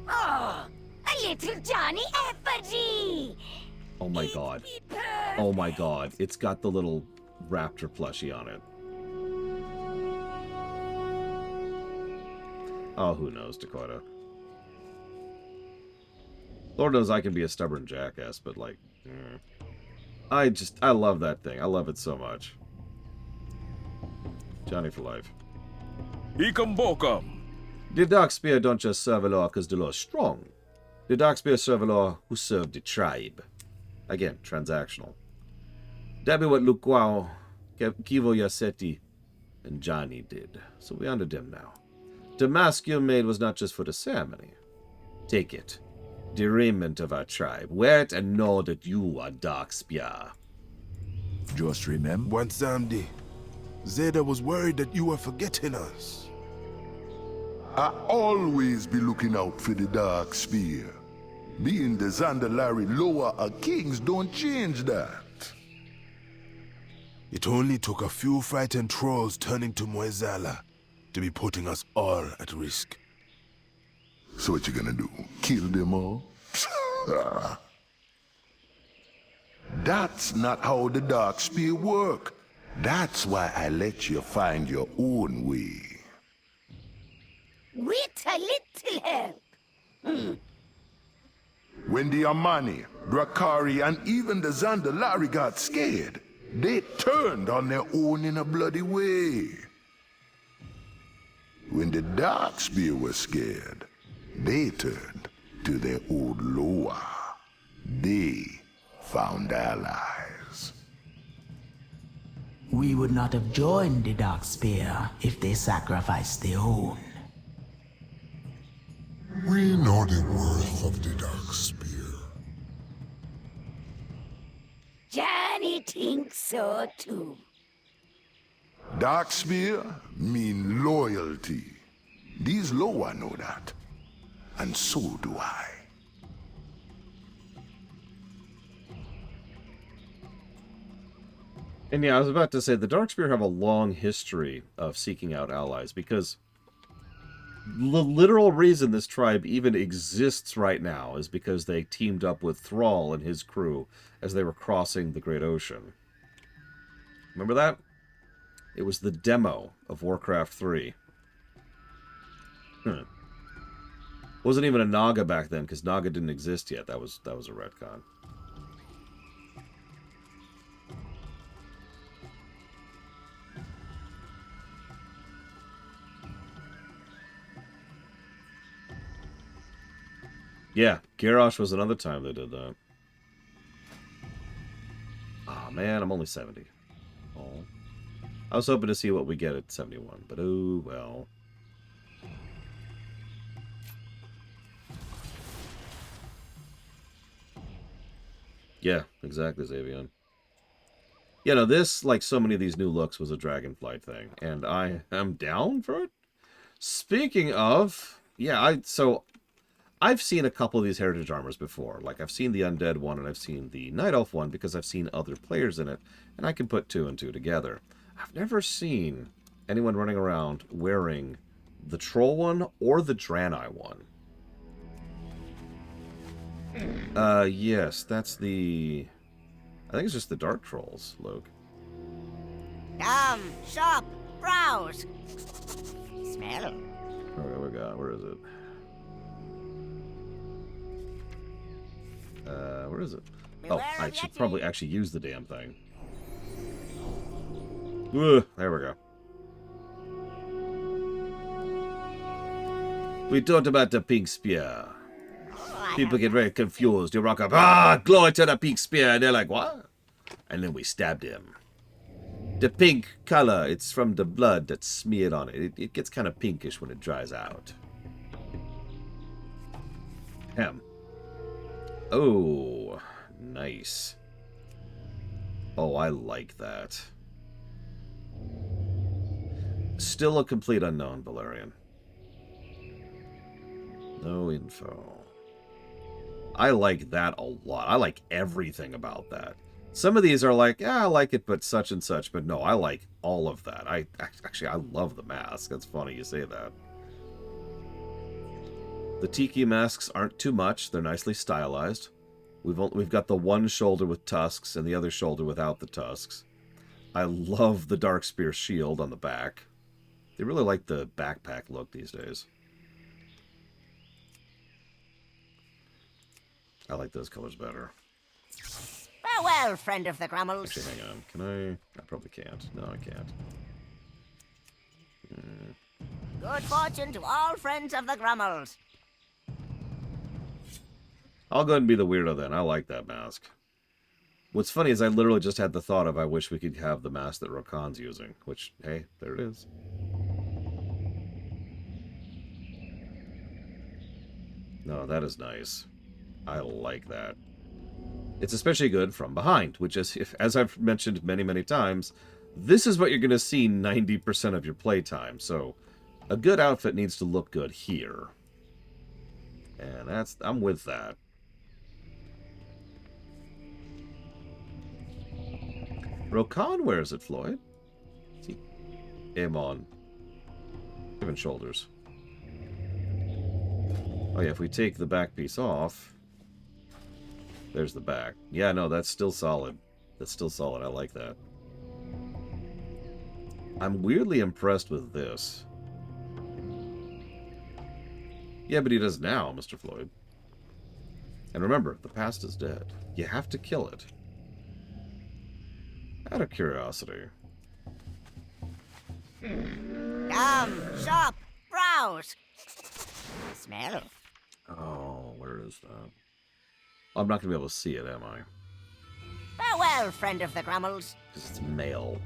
Speaker 2: Oh, a little Johnny Effigy!
Speaker 1: Oh my god. Oh my god. It's got the little raptor plushie on it. Oh, who knows, Dakota? Lord knows I can be a stubborn jackass, but like... I love that thing. I love it so much. Johnny for life.
Speaker 21: Bokum.
Speaker 1: The Darkspear don't just serve a law because the law is strong. The Darkspear serve a law who serve the tribe. Again, transactional. That be what Lukwao, Kivo Yaseti, and Johnny did. So we under them now. The mask you made was not just for the ceremony. Take it. The raiment of our tribe. Wear it and know that you are Darkspear.
Speaker 3: Just remember.
Speaker 21: One Sunday, Zeta was worried that you were forgetting us.
Speaker 20: I always be looking out for the Dark Spear. Being the Zandalari lower a kings don't change that.
Speaker 21: It only took a few frightened trolls turning to Moezala to be putting us all at risk.
Speaker 20: So what you gonna do? Kill them all? That's not how the Dark Spear work. That's why I let you find your own way.
Speaker 2: With a little help.
Speaker 20: When the Amani, Drakari, and even the Zandalari got scared, they turned on their own in a bloody way. When the Darkspear was scared, they turned to their old Loa. They found allies.
Speaker 11: We would not have joined the Darkspear if they sacrificed their own.
Speaker 8: We know the worth of the Dark Spear.
Speaker 2: Johnny thinks so too.
Speaker 20: Darkspear mean loyalty. These Loa know that. And so do I.
Speaker 1: And yeah, I was about to say, the Darkspear have a long history of seeking out allies, because the literal reason this tribe even exists right now is because they teamed up with Thrall and his crew as they were crossing the Great Ocean. Remember that? It was the demo of Warcraft 3. Wasn't even a Naga back then, because Naga didn't exist yet. That was a retcon. Yeah, Garrosh was another time they did that. Oh man, I'm only 70. Oh. I was hoping to see what we get at 71, but oh well. Yeah, exactly, Xavion. You know, this, like so many of these new looks, was a Dragonflight thing, and I am down for it. Speaking of, yeah, I've seen a couple of these Heritage Armors before. Like, I've seen the Undead one, and I've seen the Night Elf one, because I've seen other players in it, and I can put 2 and 2 together. I've never seen anyone running around wearing the Troll one or the Draenei one. Yes, that's the... I think it's just the Dark Trolls, Luke.
Speaker 2: Come, shop, browse, smell.
Speaker 1: Okay, where is it? Where is it? Oh, I should probably actually use the damn thing. Ugh, there we go. We talked about the pink spear. People get very confused. You rock up, glory to the pink spear, and they're like, what? And then we stabbed him. The pink color, it's from the blood that's smeared on it. It gets kind of pinkish when it dries out. Oh, nice. Oh, I like that. Still a complete unknown, Valerian. No info. I like that a lot. I like everything about that. Some of these are like, yeah, I like it, but such and such. But no, I like all of that. Actually, I love the mask. That's funny you say that. The tiki masks aren't too much. They're nicely stylized. We've got the one shoulder with tusks and the other shoulder without the tusks. I love the Darkspear shield on the back. They really like the backpack look these days. I like those colors better.
Speaker 13: Farewell, friend of the Grummels.
Speaker 1: Actually, hang on. Can I? I probably can't. No, I can't.
Speaker 13: Good fortune to all friends of the Grummels.
Speaker 1: I'll go ahead and be the weirdo then. I like that mask. What's funny is I literally just had the thought of I wish we could have the mask that Rakan's using. Which, hey, there it is. No, that is nice. I like that. It's especially good from behind, which is, as I've mentioned many, many times, this is what you're going to see 90% of your playtime. So, a good outfit needs to look good here. And I'm with that. Rakan wears it, Floyd. See? Aim on. Even shoulders. Oh yeah, if we take the back piece off, there's the back. Yeah, no, that's still solid. That's still solid. I like that. I'm weirdly impressed with this. Yeah, but he does now, Mr. Floyd. And remember, the past is dead. You have to kill it. Out of curiosity.
Speaker 13: Come, shop, browse. Smell.
Speaker 1: Oh, where is that? I'm not going to be able to see it, am I?
Speaker 13: Farewell, friend of the Grummels.
Speaker 1: Because it's male.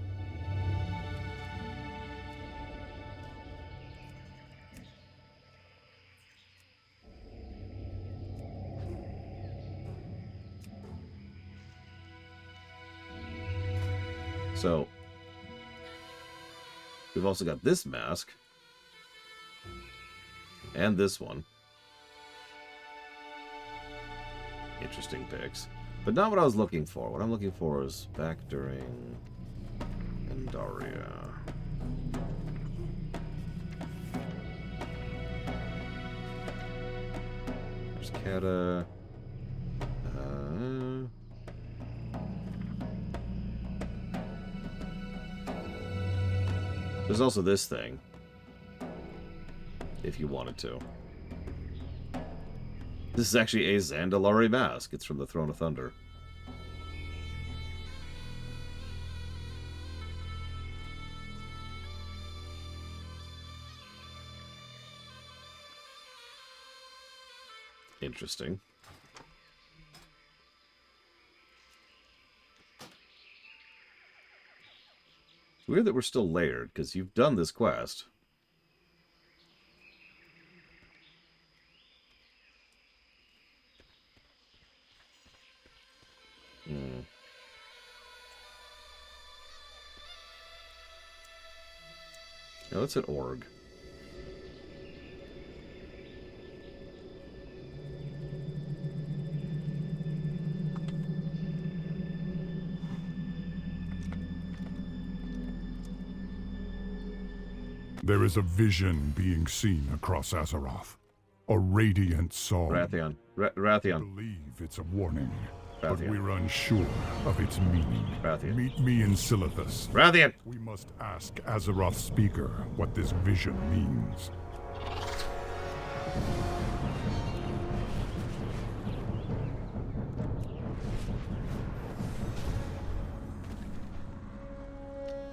Speaker 1: So, we've also got this mask. And this one. Interesting picks. But not what I was looking for. What I'm looking for is back during Pandaria. There's Kata. There's also this thing. If you wanted to. This is actually a Zandalari mask. It's from the Throne of Thunder. Interesting. It's weird that we're still layered, because you've done this quest. Now that's an org.
Speaker 8: There is a vision being seen across Azeroth. A radiant song.
Speaker 1: Rathian. Rathian.
Speaker 8: I believe it's a warning,
Speaker 1: Rathian.
Speaker 8: but we're unsure of its meaning.
Speaker 1: Rathian.
Speaker 8: Meet me in Silithus.
Speaker 1: Rathian!
Speaker 8: We must ask Azeroth's speaker what this vision means.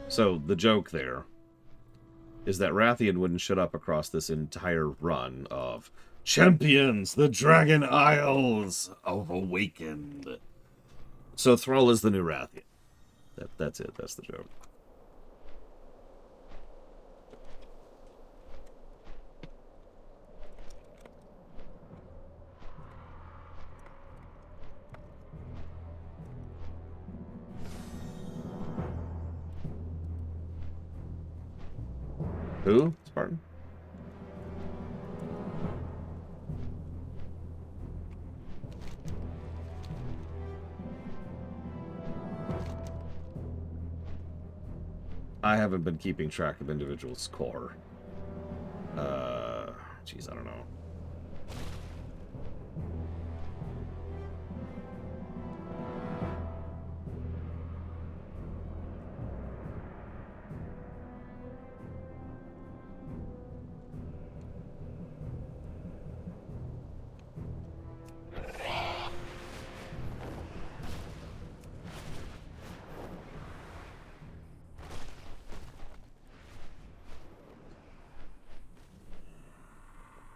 Speaker 1: So, the joke there is that Rathian wouldn't shut up across this entire run of Champions, the Dragon Isles have awakened. So Thrall is the new Rathian. That's it. That's the joke. Who, Spartan? I haven't been keeping track of individual score. Jeez, I don't know.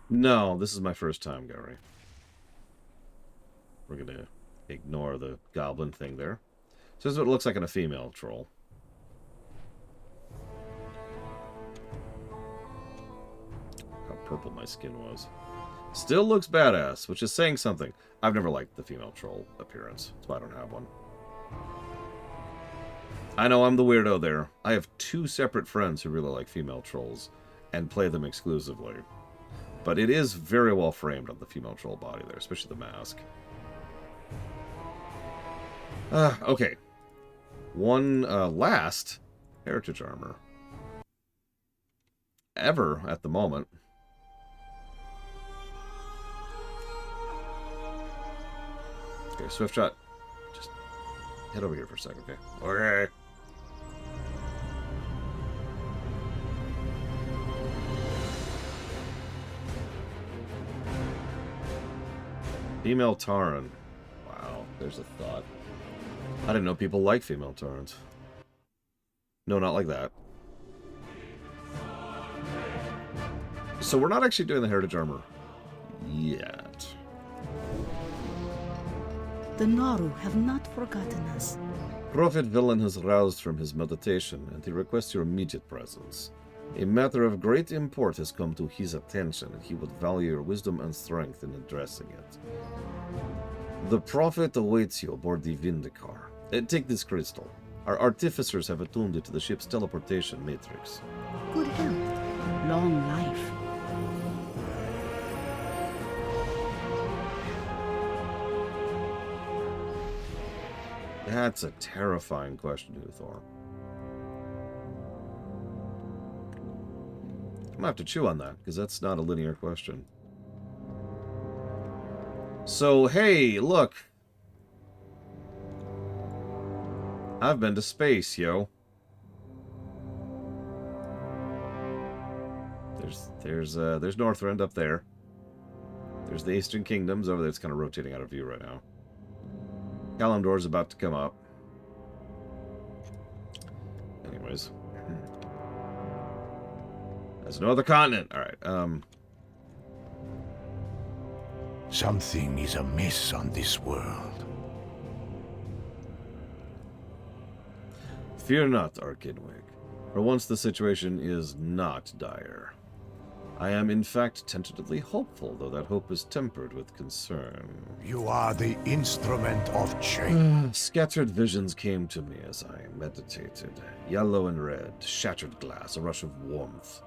Speaker 1: No, this is my first time, Gary. We're gonna ignore the goblin thing there. So this is what it looks like in a female troll. How purple my skin was. Still looks badass, which is saying something. I've never liked the female troll appearance. That's why I don't have one. I know I'm the weirdo there. I have 2 separate friends who really like female trolls and play them exclusively. But it is very well framed on the female troll body there, especially the mask. Okay. One last heritage armor. Ever at the moment. Okay, swift shot. Just head over here for a second, okay? Okay. Female Tauren. Wow, there's a thought. I didn't know people like female Taurens. No, not like that. So we're not actually doing the heritage armor yet.
Speaker 5: The Naru have not forgotten us.
Speaker 1: Prophet Villain has roused from his meditation, and he requests your immediate presence. A matter of great import has come to his attention, and he would value your wisdom and strength in addressing it. The Prophet awaits you aboard the Vindicar. Take this crystal. Our artificers have attuned it to the ship's teleportation matrix.
Speaker 5: Good health, long life.
Speaker 1: That's a terrifying question, Uthor. I'm gonna have to chew on that, because that's not a linear question. So, hey, look. I've been to space, yo. There's Northrend up there. There's the Eastern Kingdoms over there. It's kind of rotating out of view right now. Kalimdor's about to come up. Anyways. There's no other continent. Alright,
Speaker 20: Something is amiss on this world.
Speaker 1: Fear not, Arkinwig. For once the situation is not dire. I am in fact tentatively hopeful, though that hope is tempered with concern.
Speaker 20: You are the instrument of change.
Speaker 1: Scattered visions came to me as I meditated. Yellow and red, shattered glass, a rush of warmth.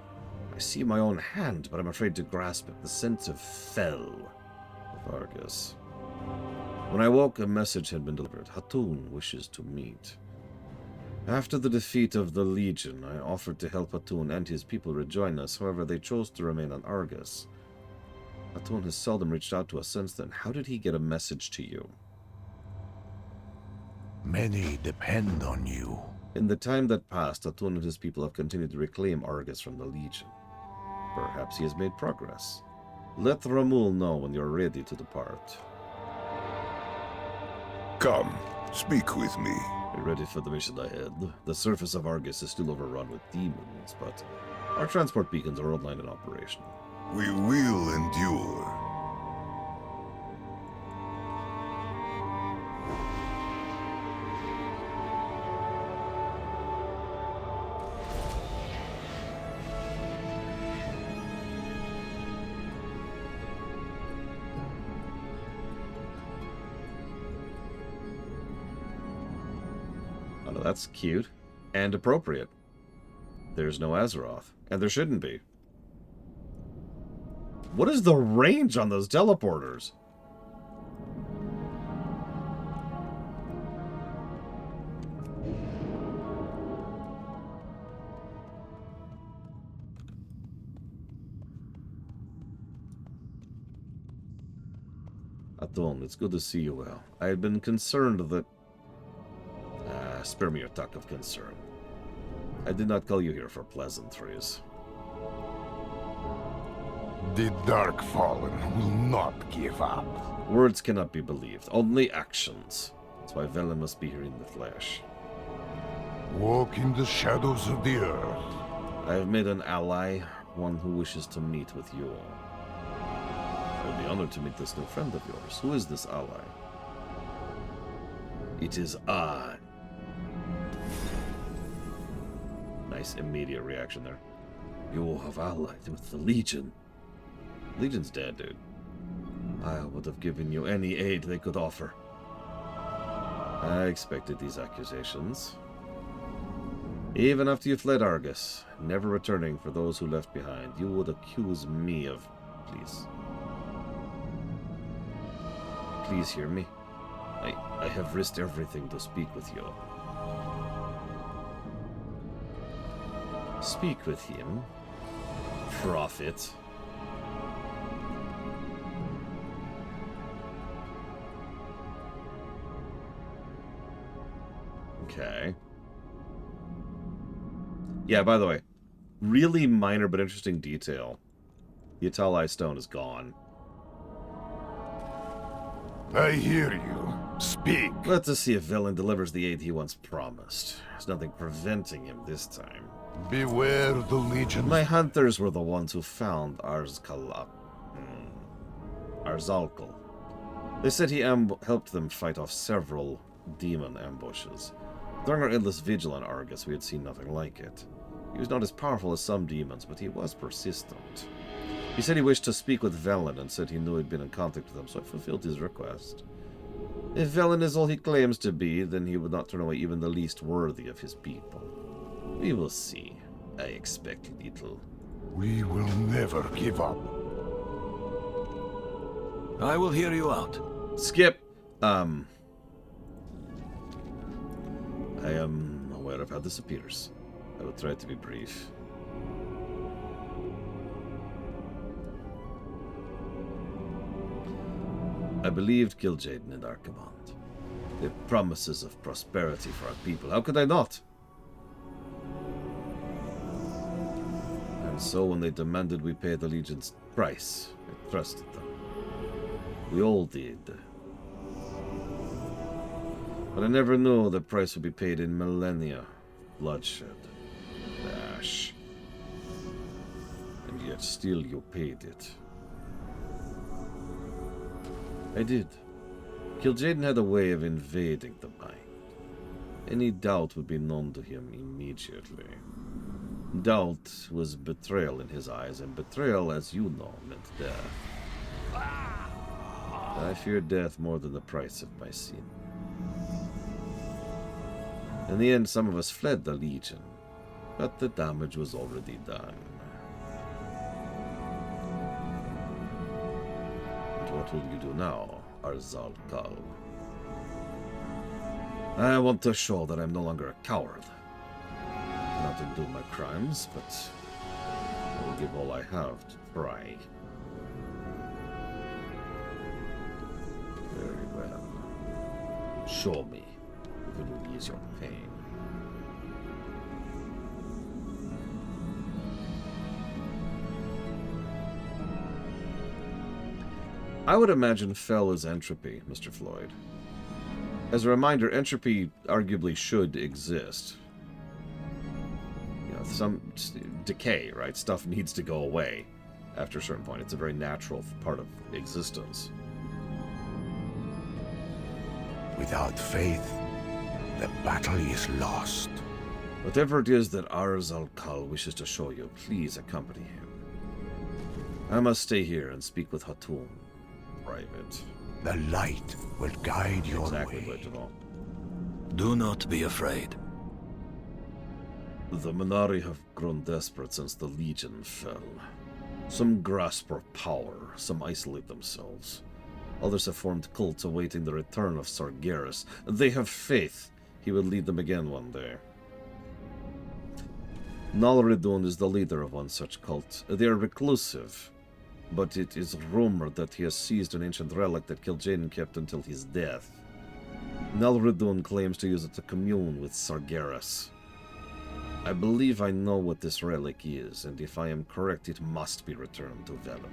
Speaker 1: I see my own hand, but I'm afraid to grasp it. The sense of fell of Argus. When I woke, a message had been delivered. Hatun wishes to meet. After the defeat of the Legion, I offered to help Hatun and his people rejoin us. However, they chose to remain on Argus. Hatun has seldom reached out to us since then. How did he get a message to you?
Speaker 20: Many depend on you.
Speaker 1: In the time that passed, Hatun and his people have continued to reclaim Argus from the Legion. Perhaps he has made progress. Let Ramul know when you're ready to depart.
Speaker 20: Come, speak with me.
Speaker 1: Be ready for the mission ahead. The surface of Argus is still overrun with demons, but our transport beacons are online and operational.
Speaker 20: We will endure.
Speaker 1: Oh, that's cute and appropriate. there's no Azeroth. And there shouldn't be. What is the range on those teleporters? Aton, it's good to see you well. I had been concerned that... spare me your talk of concern. I did not call you here for pleasantries.
Speaker 20: The Dark Fallen will not give up.
Speaker 1: Words cannot be believed, only actions. That's why Velen must be here in the flesh.
Speaker 20: Walk in the shadows of the earth.
Speaker 1: I have made an ally, one who wishes to meet with you all. I would be honored to meet this new friend of yours. Who is this ally? It is I. Nice immediate reaction there. You have allied with the Legion. Legion's dead, dude. I would have given you any aid they could offer. I expected these accusations. Even after you fled Argus, never returning for those who left behind, you would accuse me of... Please. Please hear me. I have risked everything to speak with you. Speak with him. Prophet. Okay. Yeah, by the way, really minor but interesting detail. The Atalai stone is gone.
Speaker 20: I hear you. Speak.
Speaker 1: Let us see if Velen delivers the aid he once promised. There's nothing preventing him this time.
Speaker 20: Beware the Legion.
Speaker 1: My hunters were the ones who found Arzalkal. They said he helped them fight off several demon ambushes. During our endless vigil on Argus, we had seen nothing like it. He was not as powerful as some demons, but he was persistent. He said he wished to speak with Velen and said he knew he'd been in contact with him, so I fulfilled his request. If Velen is all he claims to be, then he would not turn away even the least worthy of his people. We will see. I expect little.
Speaker 20: We will never give up.
Speaker 3: I will hear you out.
Speaker 1: Skip. I am aware of how this appears. I will try to be brief. I believed Kil'jaeden and Archimond. The promises of prosperity for our people. How could I not? And so when they demanded we pay the Legion's price, I trusted them. We all did. But I never knew the price would be paid in millennia. Bloodshed. Ash. And yet still you paid it. I did. Kil'jaeden had a way of invading the mind. Any doubt would be known to him immediately. Doubt was betrayal in his eyes, and betrayal, as you know, meant death. I fear death more than the price of my sin. In the end, some of us fled the Legion, but the damage was already done. And what will you do now, Arzalkal? I want to show that I'm no longer a coward. I cannot undo my crimes, but I will give all I have to try. Very well. Show me if it will ease your pain. I would imagine Fel is entropy, Mr. Floyd. As a reminder, entropy arguably should exist. You know, some decay, right? Stuff needs to go away after a certain point. It's a very natural part of existence.
Speaker 20: Without faith, the battle is lost.
Speaker 1: Whatever it is that Arzalkal wishes to show you, please accompany him. I must stay here and speak with Hatun. Private.
Speaker 20: The light will guide your
Speaker 1: way.
Speaker 20: way.
Speaker 3: Do not be afraid.
Speaker 1: The Minari have grown desperate since the Legion fell. Some grasp for power, some isolate themselves. Others have formed cults awaiting the return of Sargeras. They have faith he will lead them again one day. Nalredun is the leader of one such cult. They are reclusive, but it is rumored that he has seized an ancient relic that Kil'jaeden kept until his death. Nalredun claims to use it to commune with Sargeras. I believe I know what this relic is, and if I am correct, it must be returned to Velen.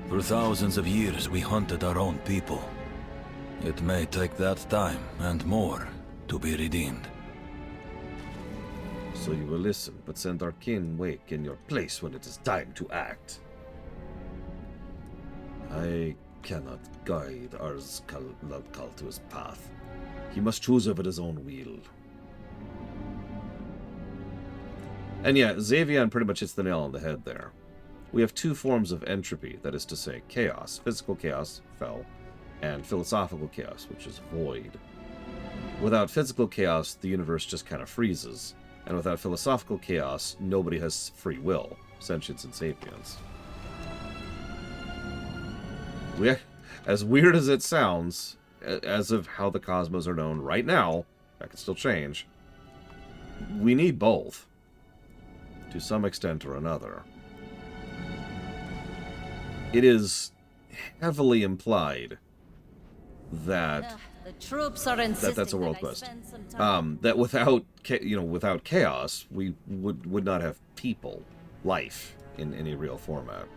Speaker 3: For thousands of years, we hunted our own people. It may take that time, and more, to be redeemed.
Speaker 1: So you will listen, but send Arcane Wake in your place when it is time to act. I cannot guide Arzkalkal to his path. He must choose of it his own will. And yeah, Xavian pretty much hits the nail on the head there. We have two forms of entropy, that is to say, chaos. Physical chaos, Fel, and philosophical chaos, which is void. Without physical chaos, the universe just kind of freezes. And without philosophical chaos, nobody has free will, sentience and sapience. As weird as it sounds, as of how the cosmos are known right now, that can still change, we need both, to some extent or another. It is heavily implied that
Speaker 14: the troops are insisting
Speaker 1: that's a world quest.
Speaker 14: spend some time.
Speaker 1: That without without chaos, we would not have people, life in any real format.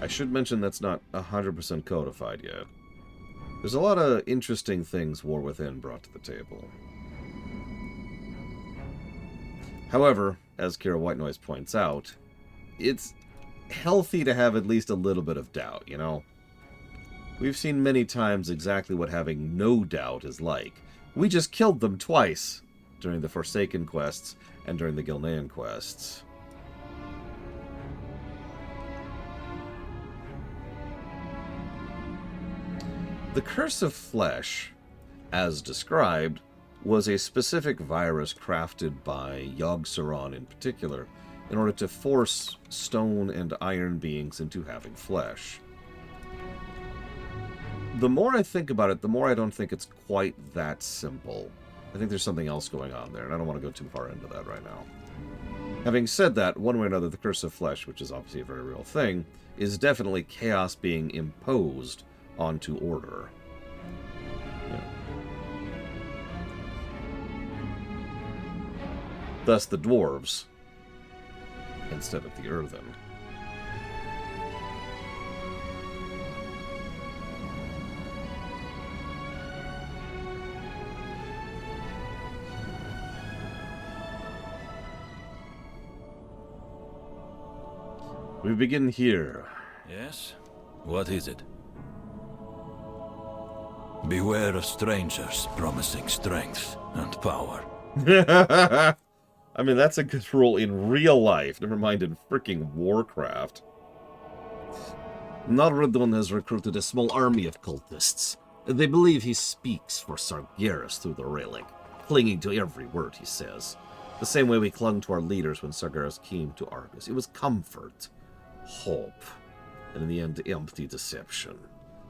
Speaker 1: I should mention that's not 100% codified yet. There's a lot of interesting things War Within brought to the table. However, as Kira White Noise points out, it's healthy to have at least a little bit of doubt, you know? We've seen many times exactly what having no doubt is like. We just killed them twice during the Forsaken quests and during the Gilnean quests. The Curse of Flesh, as described, was a specific virus crafted by Yogg-Saron in particular in order to force stone and iron beings into having flesh. The more I think about it, the more I don't think it's quite that simple. I think there's something else going on there, and I don't want to go too far into that right now. Having said that, one way or another, the Curse of Flesh, which is obviously a very real thing, is definitely chaos being imposed onto order. Yeah. Thus the dwarves, instead of the earthen. We begin here.
Speaker 3: Yes? What is it? Beware of strangers promising strength and power.
Speaker 1: I mean, that's a good rule in real life, never mind in freaking Warcraft. Nalredun has recruited a small army of cultists. They believe he speaks for Sargeras through the relic, clinging to every word he says. The same way we clung to our leaders when Sargeras came to Argus. It was comfort, hope, and in the end, empty deception.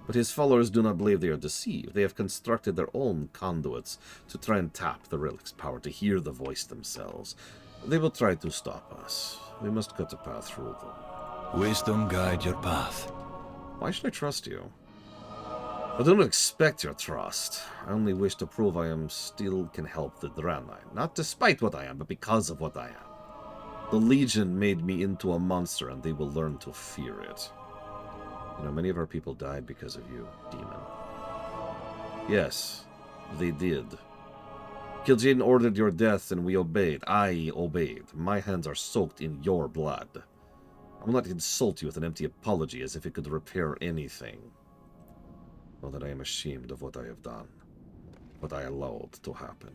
Speaker 1: But his followers do not believe they are deceived. They have constructed their own conduits to try and tap the relic's power, to hear the voice themselves. They will try to stop us. We must cut a path through them.
Speaker 3: Wisdom guide your path.
Speaker 1: Why should I trust you? I don't expect your trust. I only wish to prove I still can help the Draenei. Not despite what I am, but because of what I am. The Legion made me into a monster, and they will learn to fear it. You know, many of our people died because of you, demon. Yes, they did. Kil'jaeden ordered your death, and we obeyed. I obeyed. My hands are soaked in your blood. I will not insult you with an empty apology as if it could repair anything. Know that I am ashamed of what I have done, what I allowed to happen.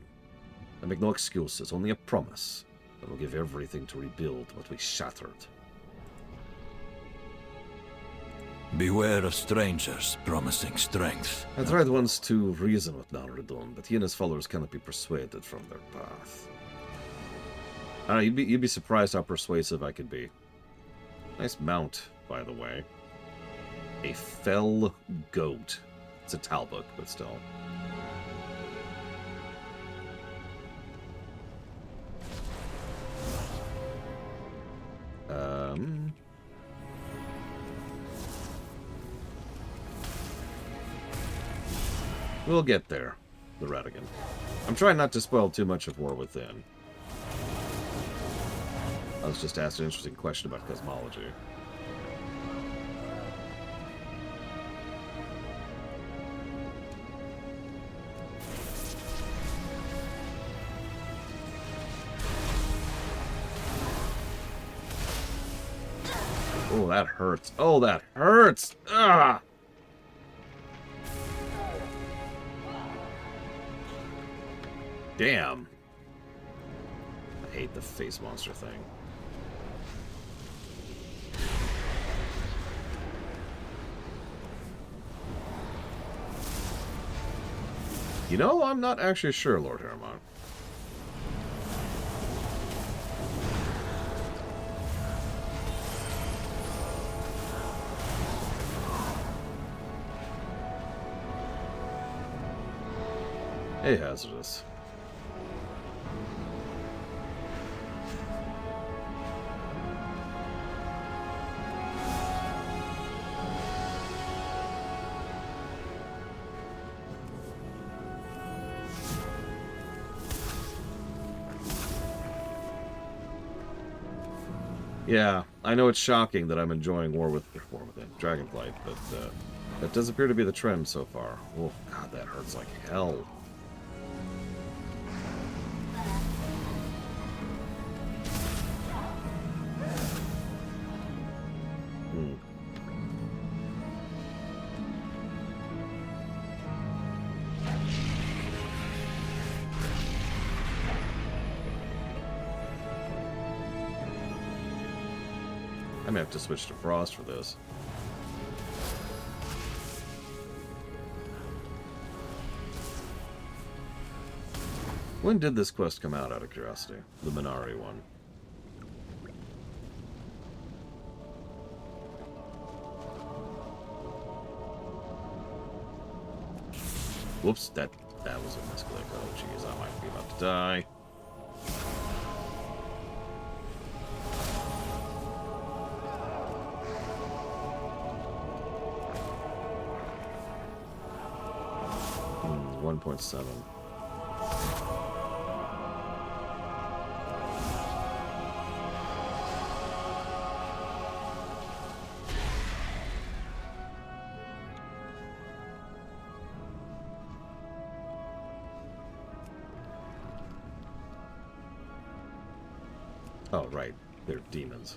Speaker 1: I make no excuses, only a promise that will give everything to rebuild what we shattered.
Speaker 3: Beware of strangers promising strength.
Speaker 1: I tried once to reason with Nalredun, but he and his followers cannot be persuaded from their path. I don't know, you'd be surprised how persuasive I could be. Nice mount, by the way. A fell goat. It's a Talbook, but still. We'll get there, the Radigan. I'm trying not to spoil too much of War Within. I was just asked an interesting question about cosmology. Oh, that hurts. Oh, that hurts! Ah! Damn. I hate the face monster thing. You know, I'm not actually sure, Lord Hermon. Hey, Hazardous. Yeah, I know it's shocking that I'm enjoying War Within Dragonflight, but that does appear to be the trend so far. Oh, God, that hurts like hell. I may have to switch to Frost for this. When did this quest come out, out of curiosity? The Minari one. Whoops, that was a misclick. Oh, jeez, I might be about to die. Hmm, 1.7. Oh, right. They're demons.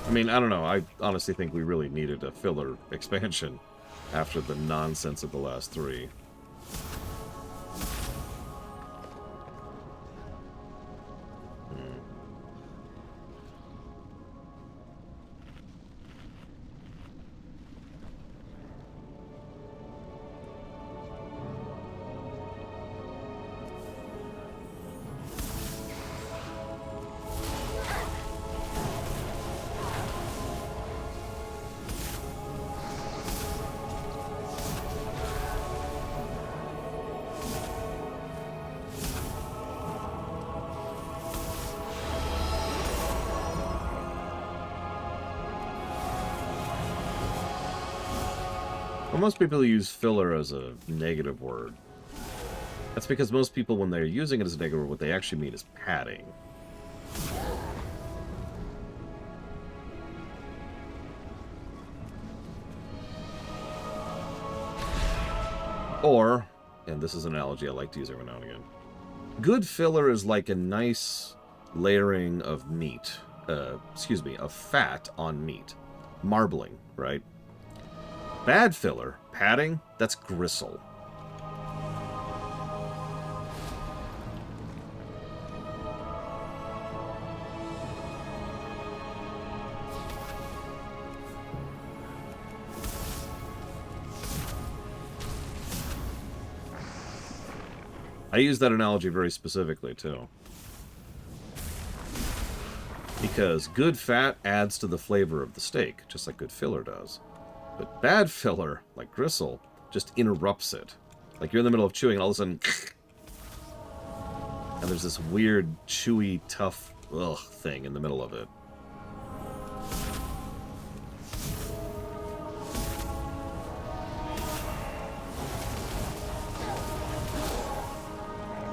Speaker 1: I mean, I don't know. I honestly think we really needed a filler expansion after the nonsense of the last three. Well, most people use filler as a negative word. That's because most people, when they're using it as a negative word, what they actually mean is padding. Or, and this is an analogy I like to use every now and again, Good filler is like a nice layering of meat. Of fat on meat. Marbling, right? Bad filler, padding, that's gristle. I use that analogy very specifically, too. Because good fat adds to the flavor of the steak, just like good filler does. But bad filler, like gristle, just interrupts it. Like you're in the middle of chewing and all of a sudden... and there's this weird, chewy, tough thing in the middle of it.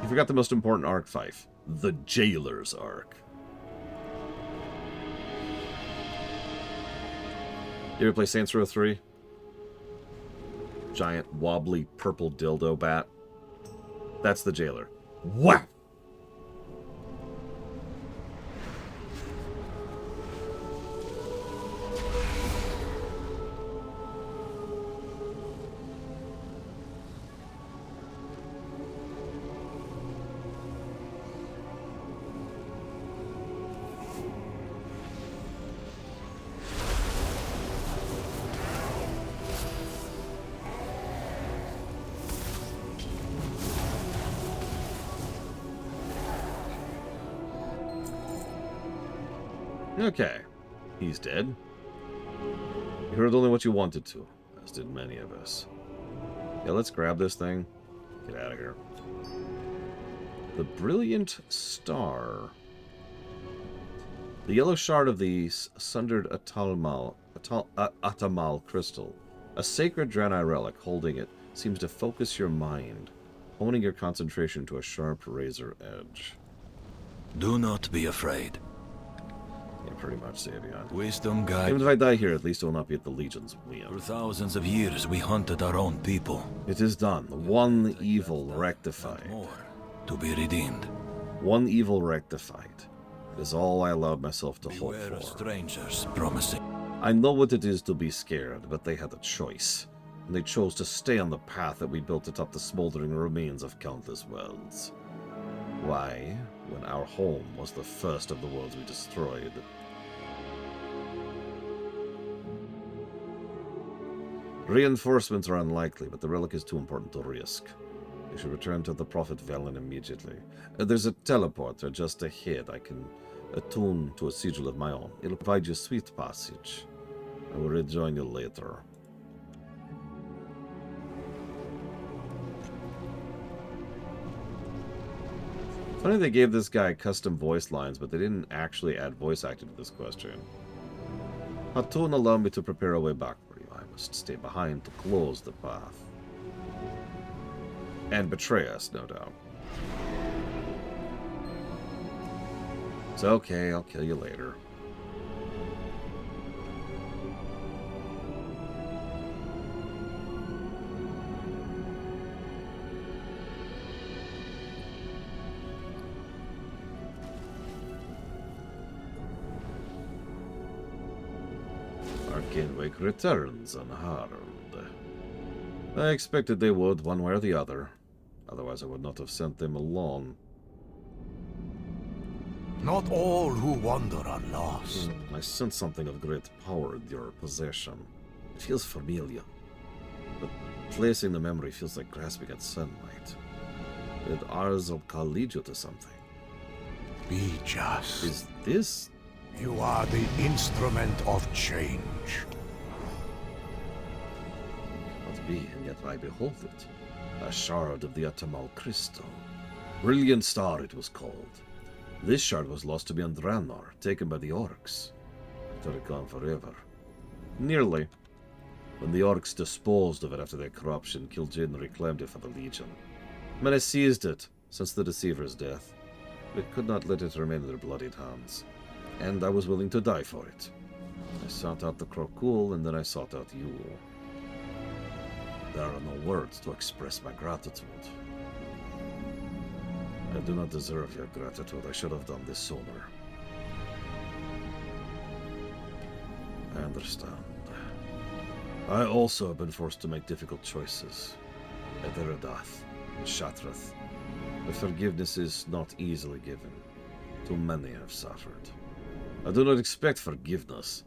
Speaker 1: You forgot the most important arc, Fife. The Jailer's arc. You ever play Saints Row 3? Giant, wobbly, purple dildo bat. That's the Jailer. Wow! Okay. He's dead. You heard only what you wanted to, as did many of us. Yeah, let's grab this thing. Get out of here. The Brilliant Star. The yellow shard of the sundered Atamal crystal. A sacred Draenei relic holding it seems to focus your mind, honing your concentration to a sharp razor edge.
Speaker 3: Do not be afraid.
Speaker 1: Yeah, pretty much, Savion.
Speaker 3: Wisdom guide.
Speaker 1: Even if I die here, at least it will not be at the Legion's whim.
Speaker 3: For thousands of years, we hunted our own people.
Speaker 1: It is done. One evil rectified.
Speaker 3: More to be redeemed.
Speaker 1: One evil rectified. It is all I allowed myself to hope
Speaker 3: Beware
Speaker 1: for.
Speaker 3: of strangers promising.
Speaker 1: I know what it is to be scared, but they had a choice. And they chose to stay on the path that we built atop the smoldering remains of countless worlds. Why, when our home was the first of the worlds we destroyed? Reinforcements are unlikely, but the relic is too important to risk. We should return to the Prophet Velen immediately. There's a teleporter just ahead. I can attune to a sigil of my own. It'll provide you sweet passage. I will rejoin you later. Funny they gave this guy custom voice lines, but they didn't actually add voice acting to this question. Hatun allowed me to prepare a way back for you. I must stay behind to close the path. And betray us, no doubt. It's okay, I'll kill you later. Arcanewake returns unharmed. I expected they would, one way or the other. Otherwise I would not have sent them alone.
Speaker 21: Not all who wander are lost.
Speaker 1: I sense something of great power in your possession. It feels familiar. But placing the memory feels like grasping at sunlight. Did Arzobka lead you to something?
Speaker 21: Be just.
Speaker 1: Is this...
Speaker 21: You are the instrument of change.
Speaker 1: Not be, and yet I behold it. A shard of the Atamal crystal. Brilliant Star it was called. This shard was lost to be on Draenor, taken by the orcs. I thought it gone forever. Nearly. When the orcs disposed of it after their corruption, Kil'jaeden reclaimed it for the Legion. Many seized it, since the Deceiver's death. But could not let it remain in their bloodied hands. And I was willing to die for it. I sought out the Krokul, and then I sought out you. There are no words to express my gratitude. I do not deserve your gratitude. I should have done this sooner. I understand. I also have been forced to make difficult choices. At Eredath, Shatrath. But forgiveness is not easily given. Too many have suffered. I do not expect forgiveness.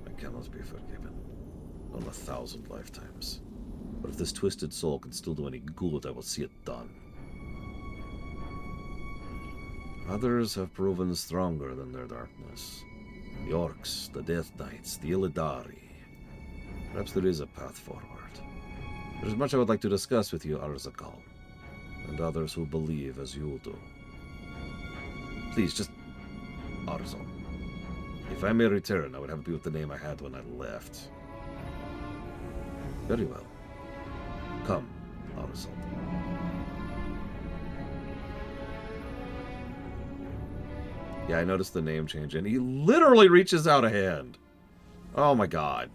Speaker 1: I cannot be forgiven. On 1,000 lifetimes. But if this twisted soul can still do any good, I will see it done. Others have proven stronger than their darkness. The Orcs, the Death Knights, the Illidari. Perhaps there is a path forward. There is much I would like to discuss with you, Arzakal, and others who believe as you do. Please, just Arzal. If I may return, I would have it be with the name I had when I left. Very well. Come, Arzal. Yeah, I noticed the name change, and he literally reaches out a hand. Oh my god.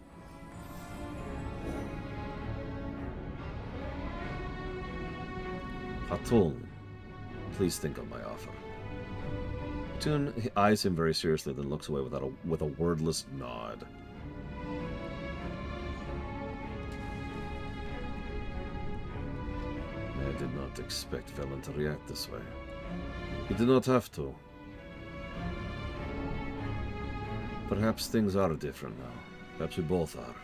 Speaker 1: Hatun, please think of my offer. Hatun eyes him very seriously, then looks away with a wordless nod. I did not expect Velen to react this way. He did not have to. Perhaps things are different now. Perhaps we both are.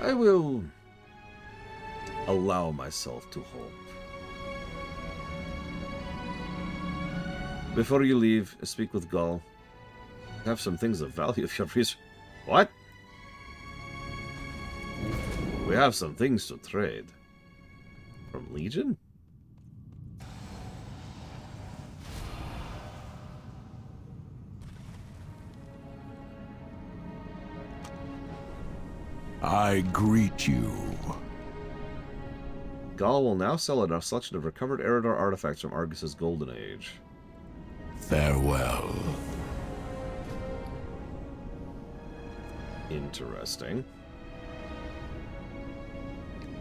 Speaker 1: I will allow myself to hope. Before you leave, speak with Gull. I have some things of value if your research. What? We have some things to trade. From Legion?
Speaker 3: I greet you.
Speaker 1: Gull will now sell a selection of recovered Eredar artifacts from Argus's Golden Age.
Speaker 3: Farewell.
Speaker 1: Interesting.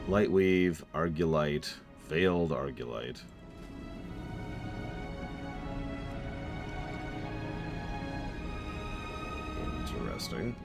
Speaker 1: Lightweave, Argulite, Veiled Argulite. Interesting.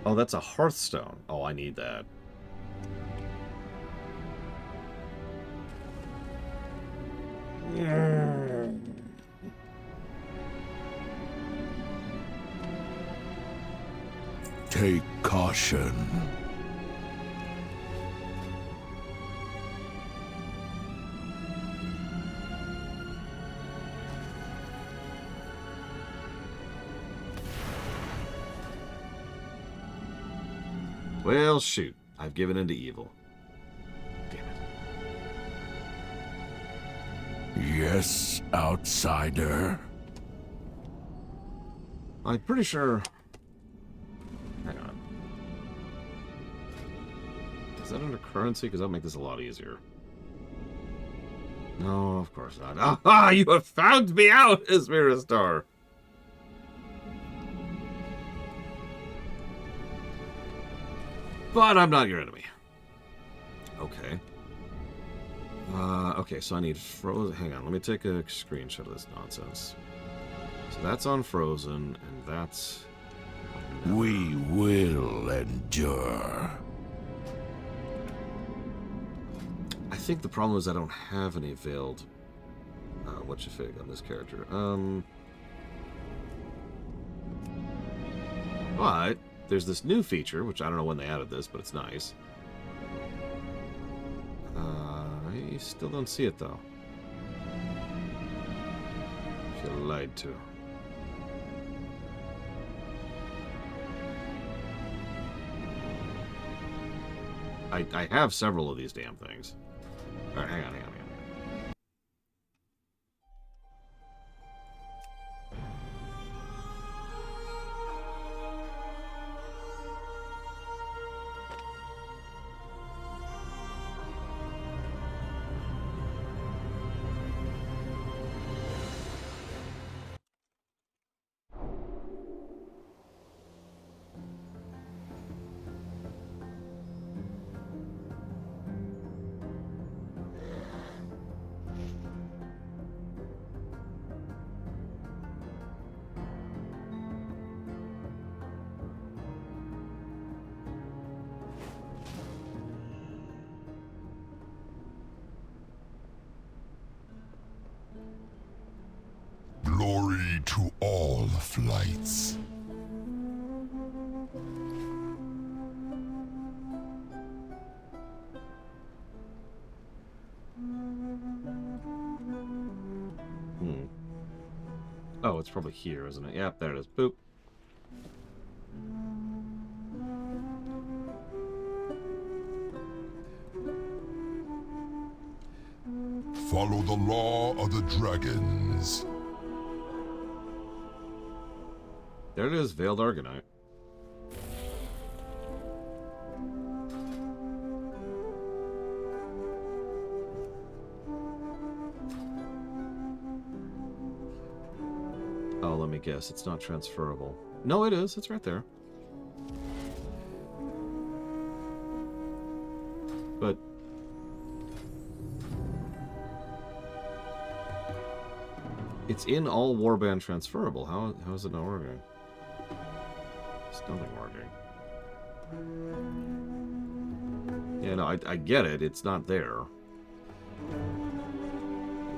Speaker 1: Oh, that's a Hearthstone. Oh, I need that.
Speaker 3: Take caution.
Speaker 1: Well, shoot. I've given in to evil. Damn it.
Speaker 3: Yes, outsider.
Speaker 1: I'm pretty sure... Hang on. Is that under currency? Because that'll make this a lot easier. No, of course not. Ah, you have found me out, Ismiristar! But I'm not your enemy. Okay. Okay, so I need frozen. Hang on, let me take a screenshot of this nonsense. So that's on frozen, and that's...
Speaker 3: We will endure.
Speaker 1: I think the problem is I don't have any veiled... whatcha-fig on this character. But... there's this new feature, which I don't know when they added this, but it's nice. I still don't see it, though. I feel lied to. I have several of these damn things. Alright, hang on.
Speaker 21: flights.
Speaker 1: Oh, it's probably here, isn't it? Yep, there it is. Boop.
Speaker 21: Follow the law of the dragons.
Speaker 1: There it is, Veiled Argonite. Oh, let me guess. It's not transferable. No, it is. It's right there. But... it's in all warband transferable. How is it not working? It's nothing working. Yeah, no, I get it. It's not there.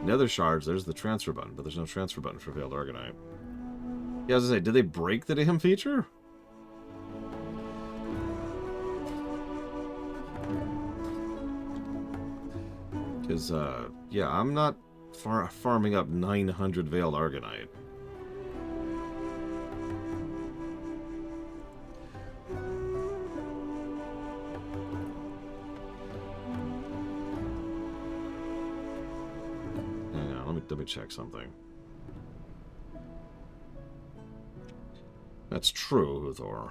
Speaker 1: Nether shards, there's the transfer button, but there's no transfer button for Veiled Argonite. Yeah, I was gonna say, did they break the damn feature? Because, yeah, I'm not farming up 900 Veiled Argonite. Hang on, let me check something. That's true, Uthor.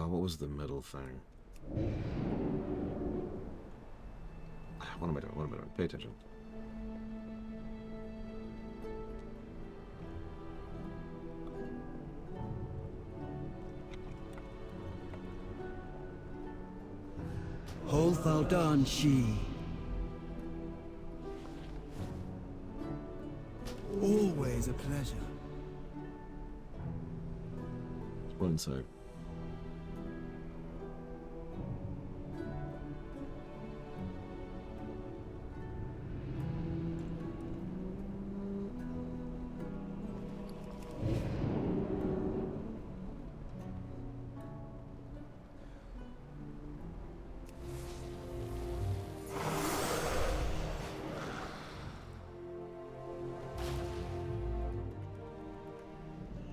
Speaker 1: What was the middle thing? What am I doing? What am I doing? Pay attention.
Speaker 7: Holthaldan Shi. Always a pleasure.
Speaker 1: One sec.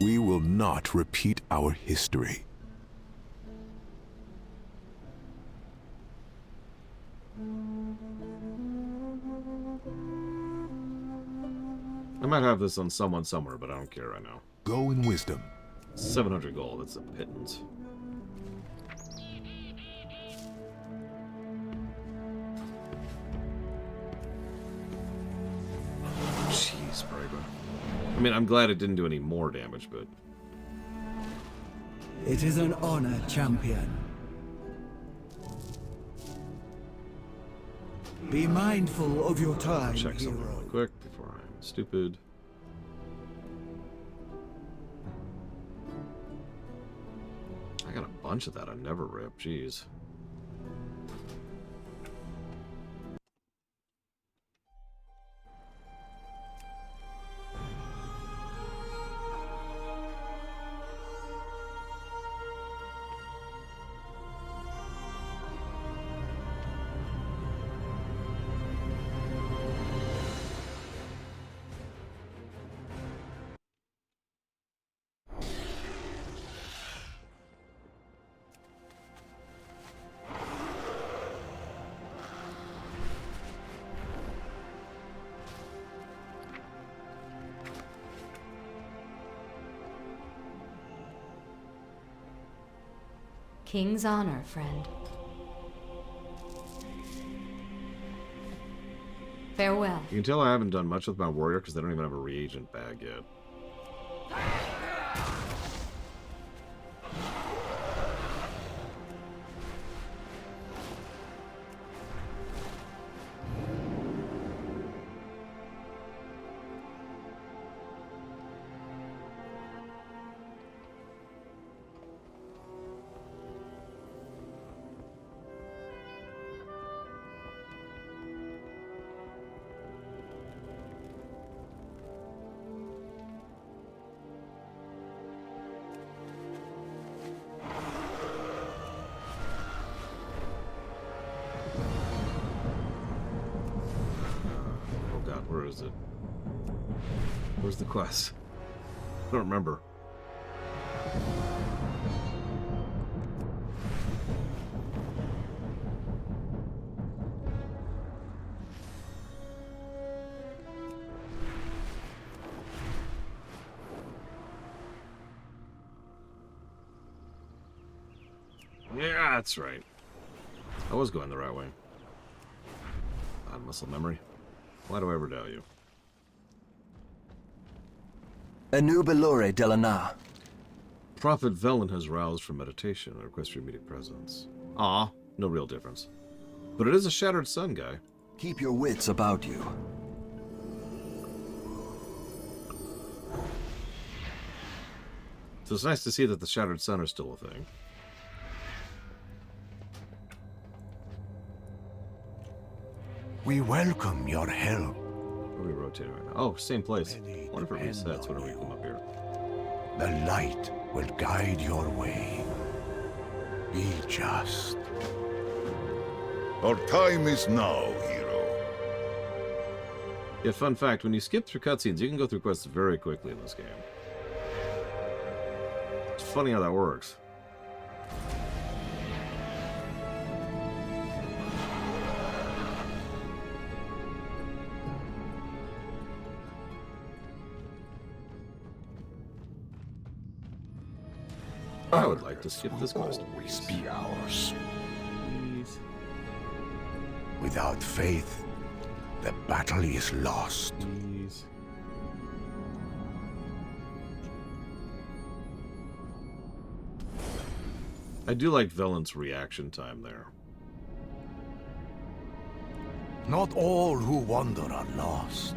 Speaker 3: We will not repeat our history.
Speaker 1: I might have this on someone somewhere, but I don't care right now.
Speaker 3: Go in wisdom.
Speaker 1: 700 gold, that's a pittance. Jeez, Braga. I mean, I'm glad it didn't do any more damage, but...
Speaker 7: It is an honor, champion. Be mindful of your time,
Speaker 1: check something
Speaker 7: hero.
Speaker 1: really quick before I'm stupid. I got a bunch of that I never ripped, jeez.
Speaker 14: King's honor, friend. Farewell.
Speaker 1: You can tell I haven't done much with my warrior because they don't even have a reagent bag yet. Where is it? Where's the quest? I don't remember. Yeah, that's right. I was going the right way. Odd muscle memory. Why do I ever doubt you?
Speaker 12: Anubelore Delana.
Speaker 1: Prophet Velen has roused from meditation and requests your immediate presence. Ah, no real difference. But it is a Shattered Sun guy.
Speaker 12: Keep your wits about you.
Speaker 1: So it's nice to see that the Shattered Sun are still a thing.
Speaker 3: We welcome your help.
Speaker 1: Where are we rotating right now? Oh, same place. I wonder if it resets whenever we come up here.
Speaker 3: The light will guide your way. Be just.
Speaker 20: Our time is now, hero.
Speaker 1: Yeah, fun fact, when you skip through cutscenes, you can go through quests very quickly in this game. It's funny how that works. I would like to skip this quest.
Speaker 3: Always be ours.
Speaker 1: Please.
Speaker 3: Without faith, the battle is lost.
Speaker 1: Please. I do like Velen's reaction time there.
Speaker 3: Not all who wander are lost.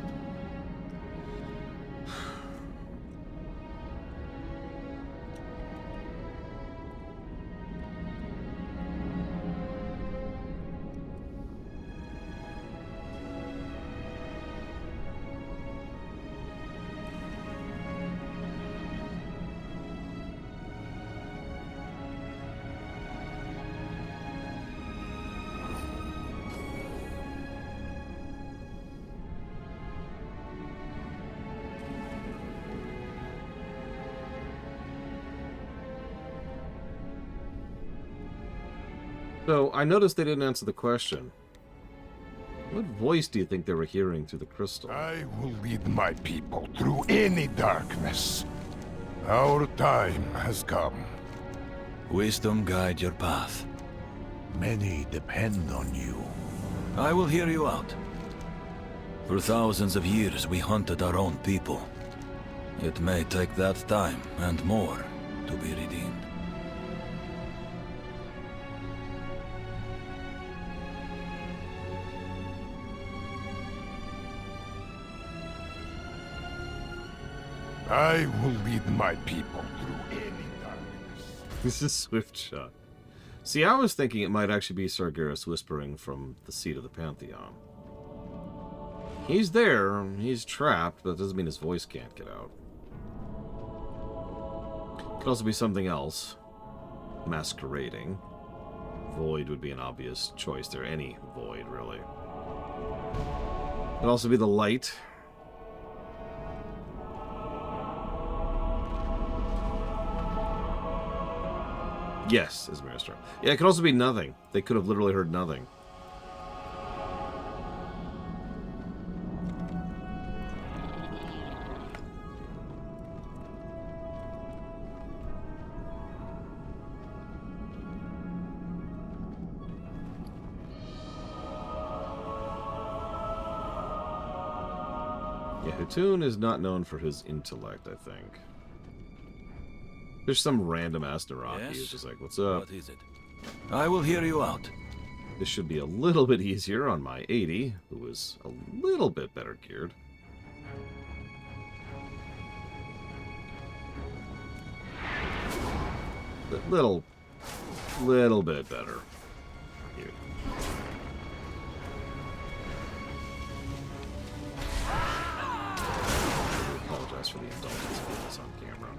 Speaker 1: So, I noticed they didn't answer the question. What voice do you think they were hearing through the crystal?
Speaker 20: I will lead my people through any darkness. Our time has come.
Speaker 3: Wisdom guide your path. Many depend on you. I will hear you out. For thousands of years we hunted our own people. It may take that time and more to be redeemed.
Speaker 20: I will lead my people through any darkness.
Speaker 1: This is Swift Shot. See, I was thinking it might actually be Sargeras whispering from the seat of the Pantheon. He's there, he's trapped, but that doesn't mean his voice can't get out. Could also be something else. Masquerading. Void would be an obvious choice there. Any void, really. Could also be the light. Yes, is Maristra. Yeah, it could also be nothing. They could have literally heard nothing. Yeah, Hutun is not known for his intellect, I think. There's some random ass Naraki who's just like, what's up?
Speaker 3: What is it? I will hear you out.
Speaker 1: This should be a little bit easier on my 80, who is a little bit better geared. But little bit better. Here. I apologize for the indulgence of this on camera.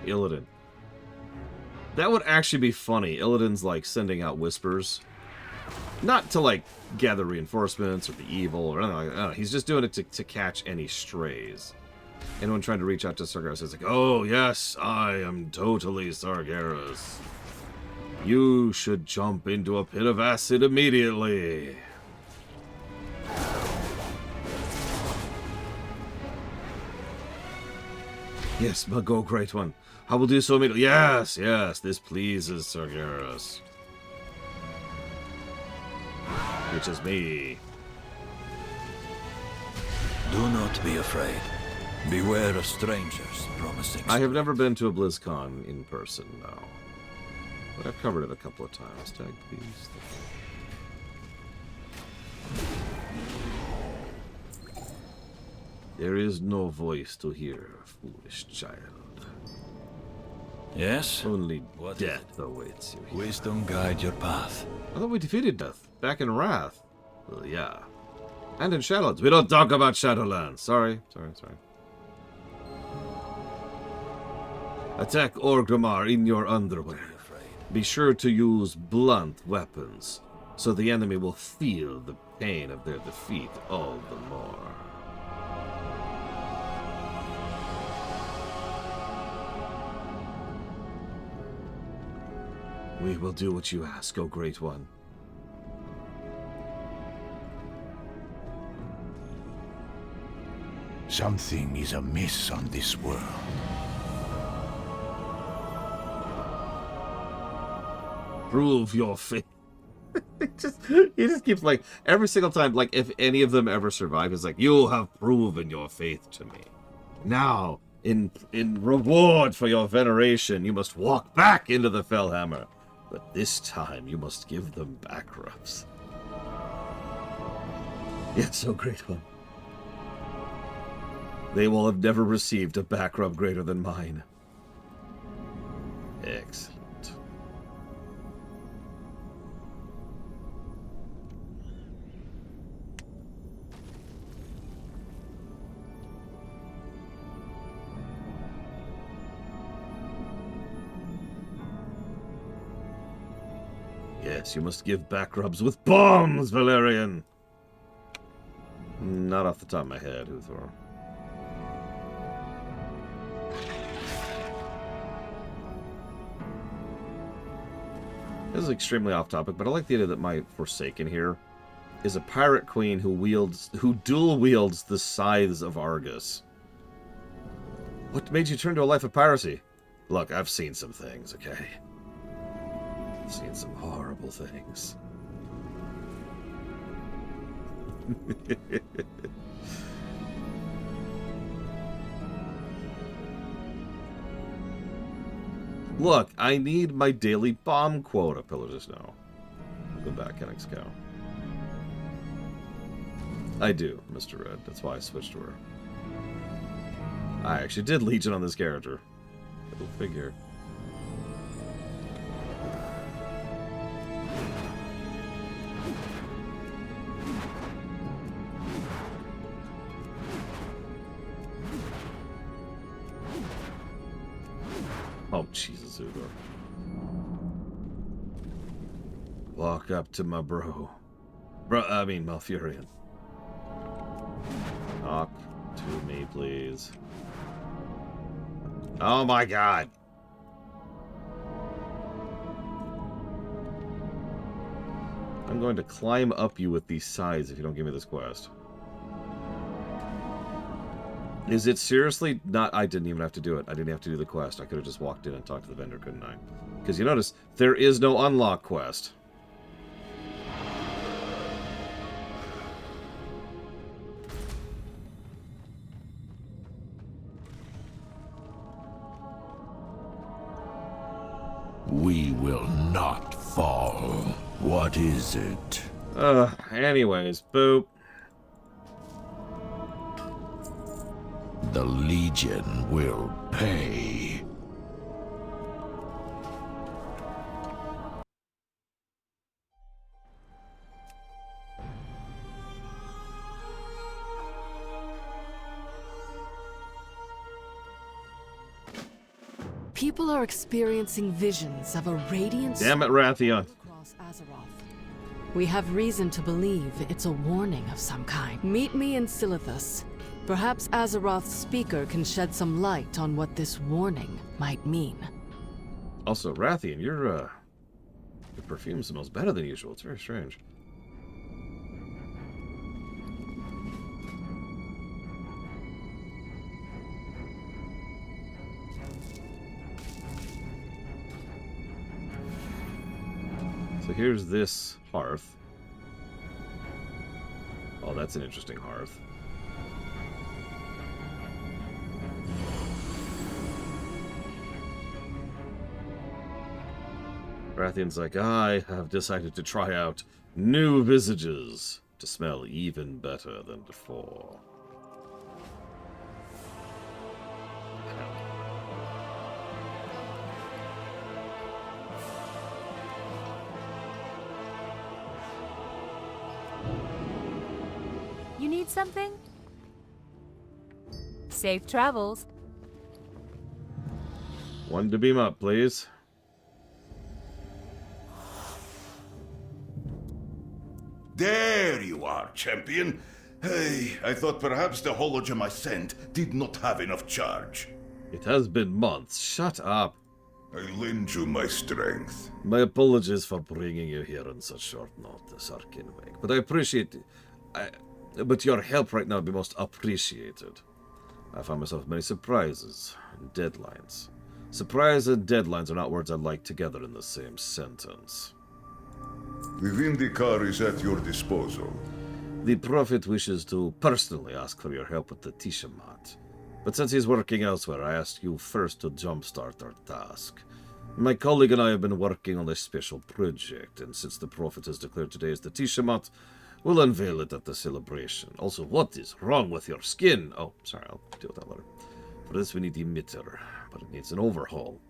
Speaker 1: Illidan. That would actually be funny. Illidan's like sending out whispers. Not to like gather reinforcements or be evil or anything like that. No, he's just doing it to catch any strays. Anyone trying to reach out to Sargeras is like, oh yes, I am totally Sargeras. You should jump into a pit of acid immediately. Yes, but go, great one. I will do so immediately. Yes, yes, this pleases Sargeras. Which is me.
Speaker 3: Do not be afraid. Beware of strangers promising.
Speaker 1: I have never been to a BlizzCon in person, no. But I've covered it a couple of times. Tag, please. There is no voice to hear, foolish child.
Speaker 3: Yes?
Speaker 1: Only
Speaker 3: What
Speaker 1: death awaits you here.
Speaker 3: Wisdom guide your path.
Speaker 1: I thought we defeated death back in Wrath. Well, yeah. And in Shadowlands. We don't talk about Shadowlands. Sorry. Attack Orgrimmar in your underwear. Be sure to use blunt weapons, so the enemy will feel the pain of their defeat all the more. We will do what you ask, O Great One.
Speaker 21: Something is amiss on this world.
Speaker 1: Prove your faith. He just keeps like, every single time, like, if any of them ever survive, it's like, you have proven your faith to me. Now, in reward for your veneration, you must walk back into the Fellhammer. But this time, you must give them back rubs. Yes, O Great One. They will have never received a back rub greater than mine. Excellent. Yes, you must give back rubs with bombs, Valerian! Not off the top of my head, Uthor. This is extremely off topic, but I like the idea that my Forsaken here is a pirate queen who dual wields the scythes of Argus. What made you turn to a life of piracy? Look, I've seen some things, okay? I've seen some horrible things. Look, I need my daily bomb quota, Pillars of Snow. Go back, Kennex Cow. I do, Mr. Red. That's why I switched to her. I actually did Legion on this character. Go figure. Oh, Jesus, Udor. Walk up to my bro. Malfurion. Talk to me, please. Oh my god. I'm going to climb up you with these scythes if you don't give me this quest. Is it seriously not? I didn't even have to do it. I didn't have to do the quest. I could have just walked in and talked to the vendor, couldn't I? Because you notice, there is no unlock quest.
Speaker 21: We will not fall. What is it?
Speaker 1: Anyways, boop.
Speaker 21: The Legion will pay.
Speaker 15: people are experiencing visions of a radiant
Speaker 1: Damn it, Rathian.
Speaker 15: across Azeroth. We have reason to believe it's a warning of some kind. Meet me in Silithus. Perhaps Azeroth's speaker can shed some light on what this warning might mean.
Speaker 1: Also, Rathian, your perfume smells better than usual. It's very strange. So here's this hearth. Oh, that's an interesting hearth. Rathian's like, I have decided to try out new visages to smell even better than before.
Speaker 22: You need something? Safe travels.
Speaker 1: One to beam up, please.
Speaker 23: There you are, champion. Hey, I thought perhaps the hologem I sent did not have enough charge.
Speaker 1: It has been months. Shut up.
Speaker 23: I lend you my strength.
Speaker 1: My apologies for bringing you here on such short notice, Arkinweg. But I appreciate but your help right now would be most appreciated. I found myself many surprises and deadlines. Surprise and deadlines are not words I like together in the same sentence.
Speaker 23: The Vindicar is at your disposal.
Speaker 1: The Prophet wishes to personally ask for your help with the Tishamat. But since he's working elsewhere, I asked you first to jumpstart our task. My colleague and I have been working on a special project, and since the Prophet has declared today is the Tishamat, we'll unveil it at the celebration. Also, what is wrong with your skin? Oh, sorry, I'll deal with that later. For this we need the emitter, but it needs an overhaul.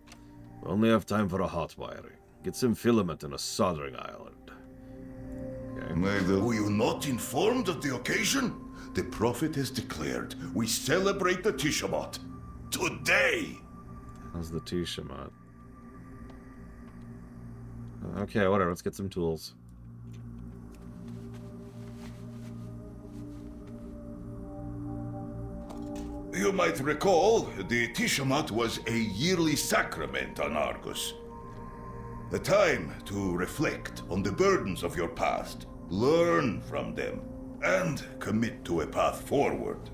Speaker 1: We only have time for a hot wiring. Get some filament and a soldering island.
Speaker 23: Were you not informed of the occasion? The Prophet has declared we celebrate the Tishamat. Today!
Speaker 1: How's the Tishamat? Okay, whatever, let's get some tools.
Speaker 23: You might recall, the Tishamat was a yearly sacrament on Argus. A time to reflect on the burdens of your past, learn from them, and commit to a path forward.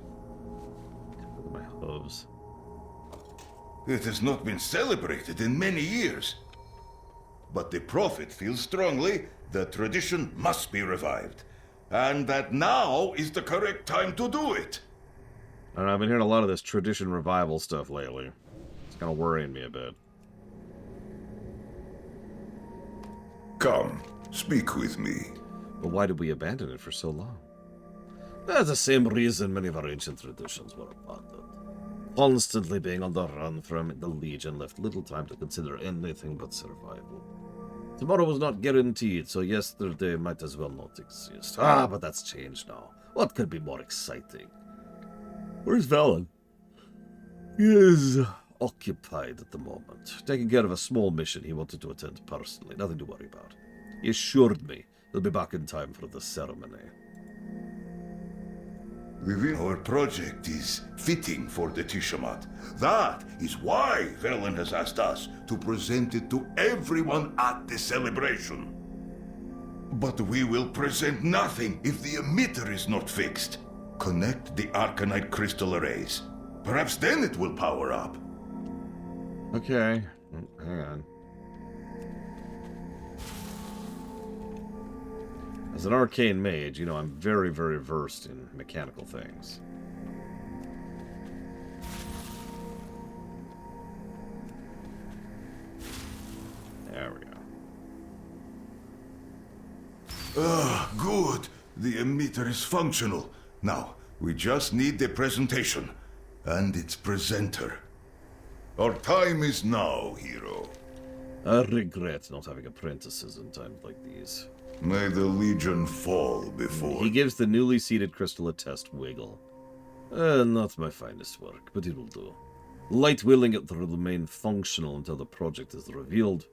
Speaker 1: Look at my hooves.
Speaker 23: It has not been celebrated in many years. But the Prophet feels strongly that tradition must be revived, and that now is the correct time to do it.
Speaker 1: I don't know, I've been hearing a lot of this tradition revival stuff lately. It's kind of worrying me a bit.
Speaker 23: Come, speak with me.
Speaker 1: But why did we abandon it for so long? That's the same reason many of our ancient traditions were abandoned. Constantly being on the run from the Legion left little time to consider anything but survival. Tomorrow was not guaranteed, so yesterday might as well not exist. Ah, but that's changed now. What could be more exciting? Where's Valen? He is occupied at the moment, taking care of a small mission he wanted to attend personally. Nothing to worry about. He assured me he'll be back in time for the ceremony.
Speaker 23: Our project is fitting for the Tishamat. That is why Velen has asked us to present it to everyone at the celebration. But we will present nothing if the emitter is not fixed. Connect the Arcanite crystal arrays. Perhaps then it will power up.
Speaker 1: Okay. Hang on. As an arcane mage, you know, I'm very, very versed in mechanical things. There we go.
Speaker 23: Ah, good. The emitter is functional. Now, we just need the presentation and its presenter. Our time is now, hero.
Speaker 1: I regret not having apprentices in times like these.
Speaker 23: May the Legion fall before...
Speaker 1: He gives the newly seeded crystal a test wiggle. Not my finest work, but it will do. Light willing it will remain functional until the project is revealed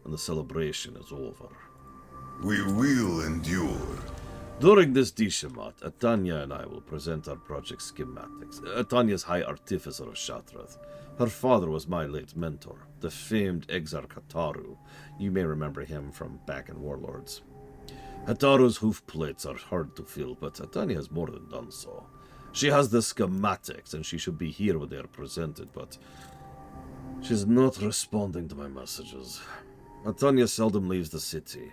Speaker 1: and the celebration is over.
Speaker 23: We will endure.
Speaker 1: During this Dishamat, Atanya and I will present our project schematics. Atanya's High Artificer of Shatrath. Her father was my late mentor, the famed Exarch Hataru. You may remember him from back in Warlords. Hataru's hoof plates are hard to fill, but Atanya has more than done so. She has the schematics, and she should be here when they are presented, but she's not responding to my messages. Atanya seldom leaves the city,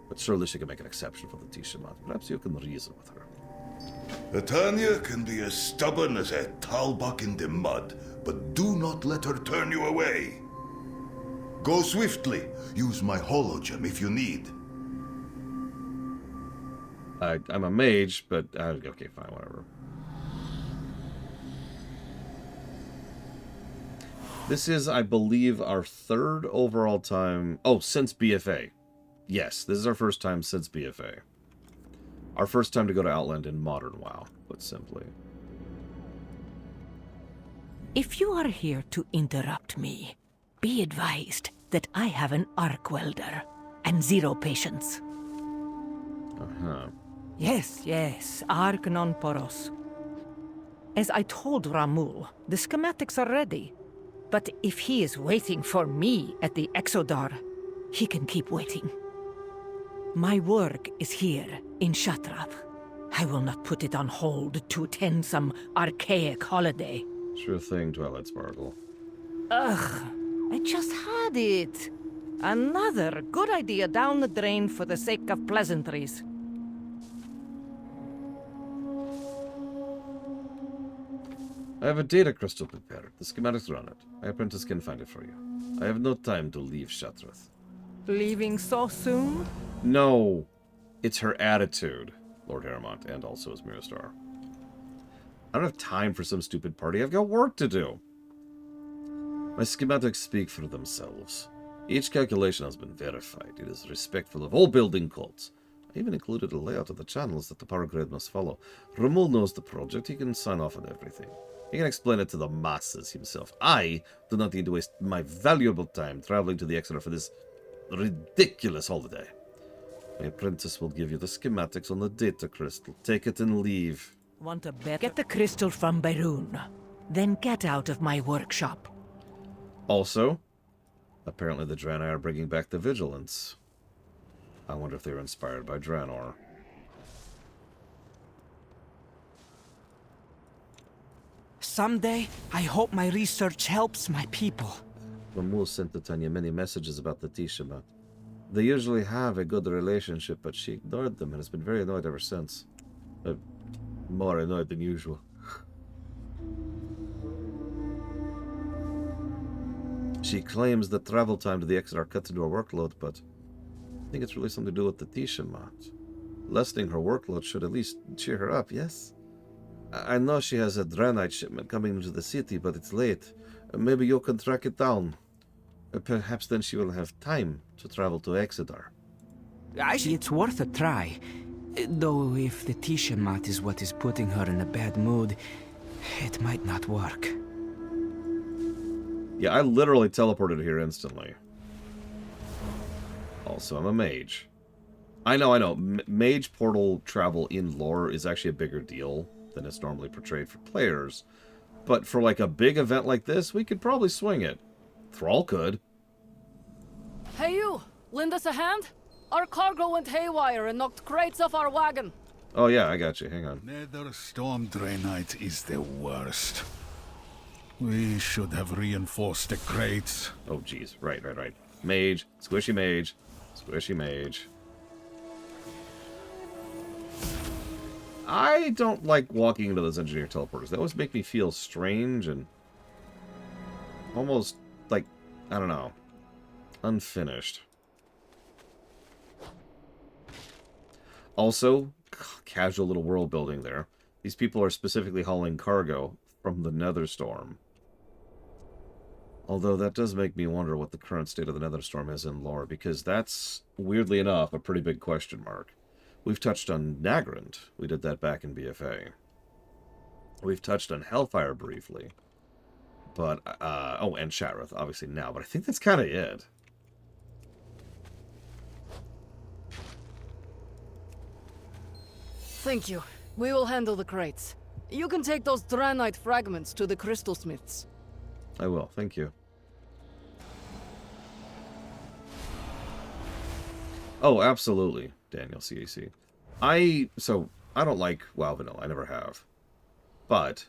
Speaker 1: but surely she can make an exception for the Tishamat. Perhaps you can reason with her.
Speaker 23: Tanya can be as stubborn as a talbuck in the mud, but do not let her turn you away. Go swiftly. Use my hologem if you need.
Speaker 1: I'm a mage, but okay, fine, whatever. This is, I believe, our third overall time. Oh, since BFA. Yes, this is our first time since BFA. Our first time to go to Outland in modern WoW, put simply.
Speaker 11: If you are here to interrupt me, be advised that I have an arc welder and 0 patience.
Speaker 1: Uh-huh.
Speaker 16: Yes, arc non poros. As I told Ramul, the schematics are ready. But if he is waiting for me at the Exodar, he can keep waiting. My work is here in Shatrath. I will not put it on hold to attend some archaic holiday.
Speaker 1: Sure thing, Twilight Sparkle.
Speaker 16: Ugh, I just had it. Another good idea down the drain for the sake of pleasantries.
Speaker 1: I have a data crystal prepared. The schematics are on it. My apprentice can find it for you. I have no time to leave Shatrath.
Speaker 16: Leaving so soon?
Speaker 1: No, it's her attitude, Lord Haramont, and also his Mirror. I don't have time for some stupid party. I've got work to do. My schematics speak for themselves. Each calculation has been verified. It is respectful of all building codes. I even included a layout of the channels that the power grid must follow. Ramul knows the project. He can sign off on everything. He can explain it to the masses himself. I do not need to waste my valuable time traveling to the Exeter for this ridiculous holiday. My apprentice will give you the schematics on the data crystal. Take it and leave.
Speaker 16: Want a bet? Get the crystal from Berun. Then get out of my workshop.
Speaker 1: Also, apparently the Draenei are bringing back the Vigilance. I wonder if they were inspired by Draenor.
Speaker 11: Someday, I hope my research helps my people.
Speaker 1: Ramul sent Tanya many messages about the Tishamat. They usually have a good relationship, but she ignored them and has been very annoyed ever since. More annoyed than usual. She claims that travel time to the Exeter cuts into her workload, but I think it's really something to do with the Tishamat. Lessening her workload should at least cheer her up, yes? I know she has a Draenei shipment coming into the city, but it's late. Maybe you can track it down. Perhaps then she will have time to travel to Exeter.
Speaker 18: It's worth a try. Though if the Tishamat is what is putting her in a bad mood, it might not work.
Speaker 1: Yeah, I literally teleported here instantly. Also, I'm a mage. I know. Mage portal travel in lore is actually a bigger deal than it's normally portrayed for players. But for like a big event like this, we could probably swing it. Thrall could.
Speaker 15: Hey you! Lend us a hand? Our cargo went haywire and knocked crates off our wagon.
Speaker 1: Oh yeah, I got you. Hang on.
Speaker 8: Nether Storm Draenei is the worst. We should have reinforced the crates.
Speaker 1: Oh jeez, right. Mage, squishy mage. I don't like walking into those engineer teleporters. They always make me feel strange and almost like, I don't know, unfinished. Also, casual little world building there. These people are specifically hauling cargo from the Netherstorm. Although that does make me wonder what the current state of the Netherstorm is in lore, because that's, weirdly enough, a pretty big question mark. We've touched on Nagrand. We did that back in BFA. We've touched on Hellfire briefly. But, oh, and Shatrath, obviously now. But I think that's kind of it.
Speaker 15: Thank you. We will handle the crates. You can take those Draenei fragments to the crystal smiths.
Speaker 1: I will, thank you. Oh, absolutely, Daniel CAC. I don't like WoW Vanilla, I never have. But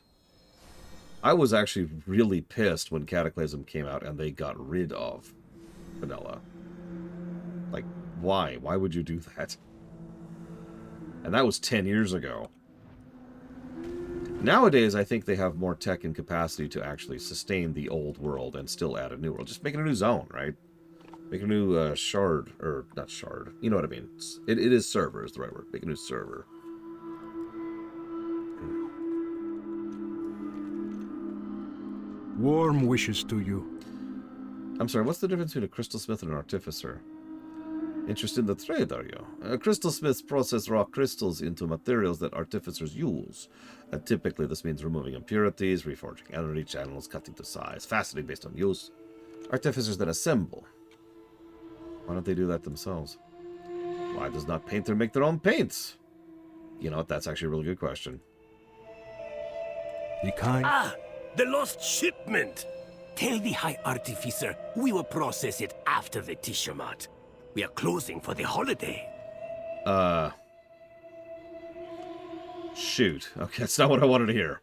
Speaker 1: I was actually really pissed when Cataclysm came out and they got rid of Vanilla. Like, why? Why would you do that? And that was 10 years ago. Nowadays, I think they have more tech and capacity to actually sustain the old world and still add a new world. Just make it a new zone, right? Make a new shard, or not shard. You know what I mean. It is server is the right word. Make a new server.
Speaker 17: Warm wishes to you.
Speaker 1: I'm sorry, what's the difference between a crystal smith and an artificer? Interested in the trade, are you? Crystal smiths process raw crystals into materials that artificers use. Typically, this means removing impurities, reforging energy channels, cutting to size, faceting based on use. Artificers then assemble. Why don't they do that themselves? Why does not painter make their own paints? You know what, that's actually a really good question.
Speaker 17: The kind...
Speaker 19: Ah! The lost shipment! Tell the High Artificer we will process it after the Tiamat. We are closing for the holiday.
Speaker 1: Shoot. Okay, that's not what I wanted to hear.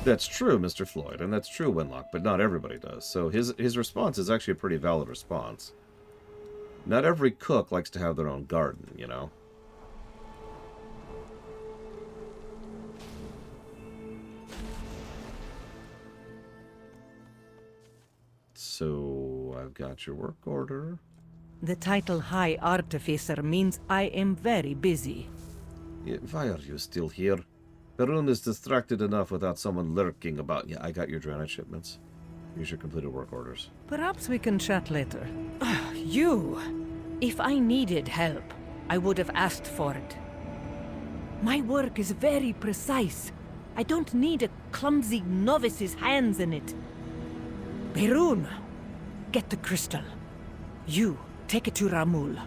Speaker 1: That's true, Mr. Floyd, and that's true, Winlock, but not everybody does. So his response is actually a pretty valid response. Not every cook likes to have their own garden, you know? So, I've got your work order.
Speaker 16: The title High Artificer means I am very busy.
Speaker 1: Yeah, why are you still here? Perun is distracted enough without someone lurking about. Yeah, I got your Draenei shipments. Here's your completed work orders.
Speaker 16: Perhaps we can chat later. You! If I needed help, I would have asked for it. My work is very precise. I don't need a clumsy novice's hands in it. Perun, get the crystal. You, take it to Ramul.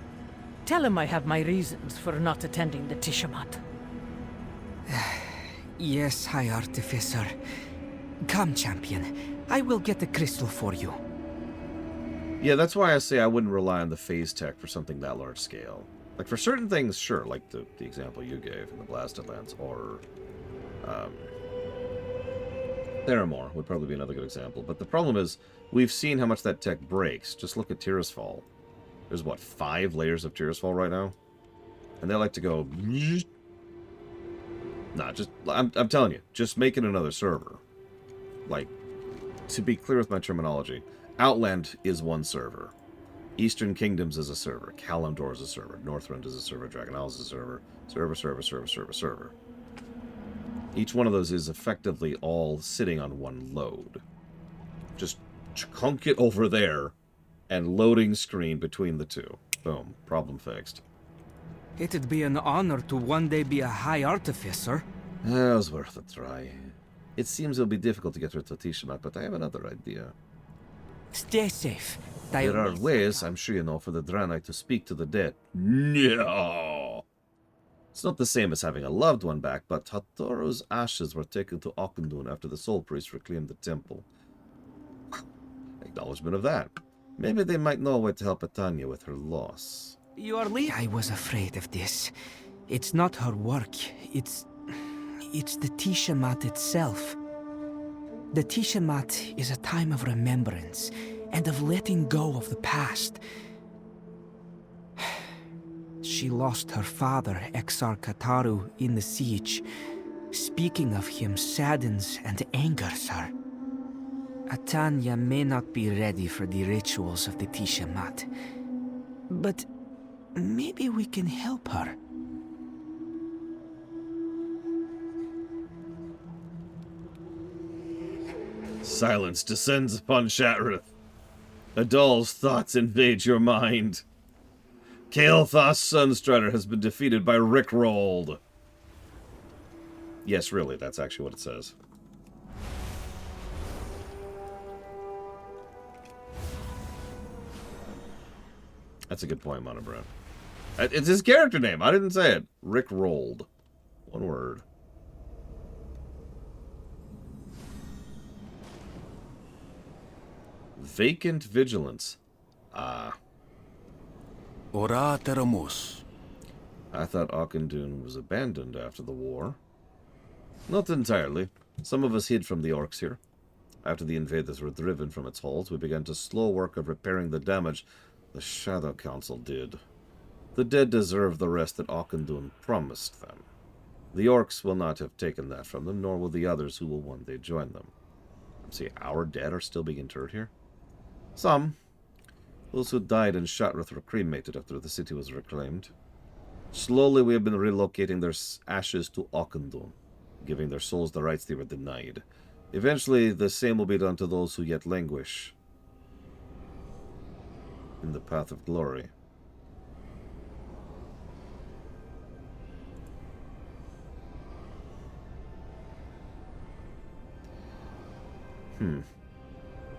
Speaker 16: Tell him I have my reasons for not attending the Tiamat.
Speaker 18: Yes, High Artificer. Come, champion. I will get the crystal for you.
Speaker 1: Yeah, that's why I say I wouldn't rely on the phase tech for something that large scale. Like, for certain things, sure, like the example you gave in the Blasted Lands, or Theramore would probably be another good example. But the problem is, we've seen how much that tech breaks. Just look at Tirisfal. There's, what, 5 layers of Tirisfal right now? And they like to go... Nah, just... I'm telling you, just make it another server. Like, to be clear with my terminology, Outland is one server. Eastern Kingdoms is a server. Kalimdor is a server. Northrend is a server. Dragon Isles is a server. Server. Each one of those is effectively all sitting on one load. Just chunk it over there and loading screen between the two. Boom. Problem fixed.
Speaker 18: It'd be an honor to one day be a High Artificer.
Speaker 1: It was worth a try. It seems it'll be difficult to get her to Tiamat, but I have another idea.
Speaker 18: Stay safe.
Speaker 1: There are ways, I'm sure you know, for the Draenei to speak to the dead. No! It's not the same as having a loved one back, but Hatoro's ashes were taken to Auchindoun after the Soul Priest reclaimed the temple. Acknowledgement of that. Maybe they might know a way to help Etania with her loss.
Speaker 18: You are I was afraid of this. It's not her work. It's the Tiamat itself. The Tiamat is a time of remembrance and of letting go of the past. She lost her father, Exar Kataru, in the siege. Speaking of him saddens and angers her. Etania may not be ready for the rituals of the Tiamat, but maybe we can help her.
Speaker 1: Silence descends upon Shatrath. Adal's thoughts invade your mind. Kael'thas Sunstrider has been defeated by Rickrolled. Yes, really, that's actually what it says. That's a good point, Monobrown. It's his character name. I didn't say it. Rickrolled. One word. Vacant vigilance. Ah.
Speaker 3: Ora teramus.
Speaker 1: I thought Auchindoun was abandoned after the war. Not entirely. Some of us hid from the orcs here. After the invaders were driven from its halls, we began to slow work of repairing the damage the Shadow Council did. The dead deserve the rest that Auchindoun promised them. The orcs will not have taken that from them, nor will the others who will one day join them. See, our dead are still being interred here? Some. Those who died in Shatrath were cremated after the city was reclaimed. Slowly we have been relocating their ashes to Auchindoun, giving their souls the rights they were denied. Eventually, the same will be done to those who yet languish in the path of glory.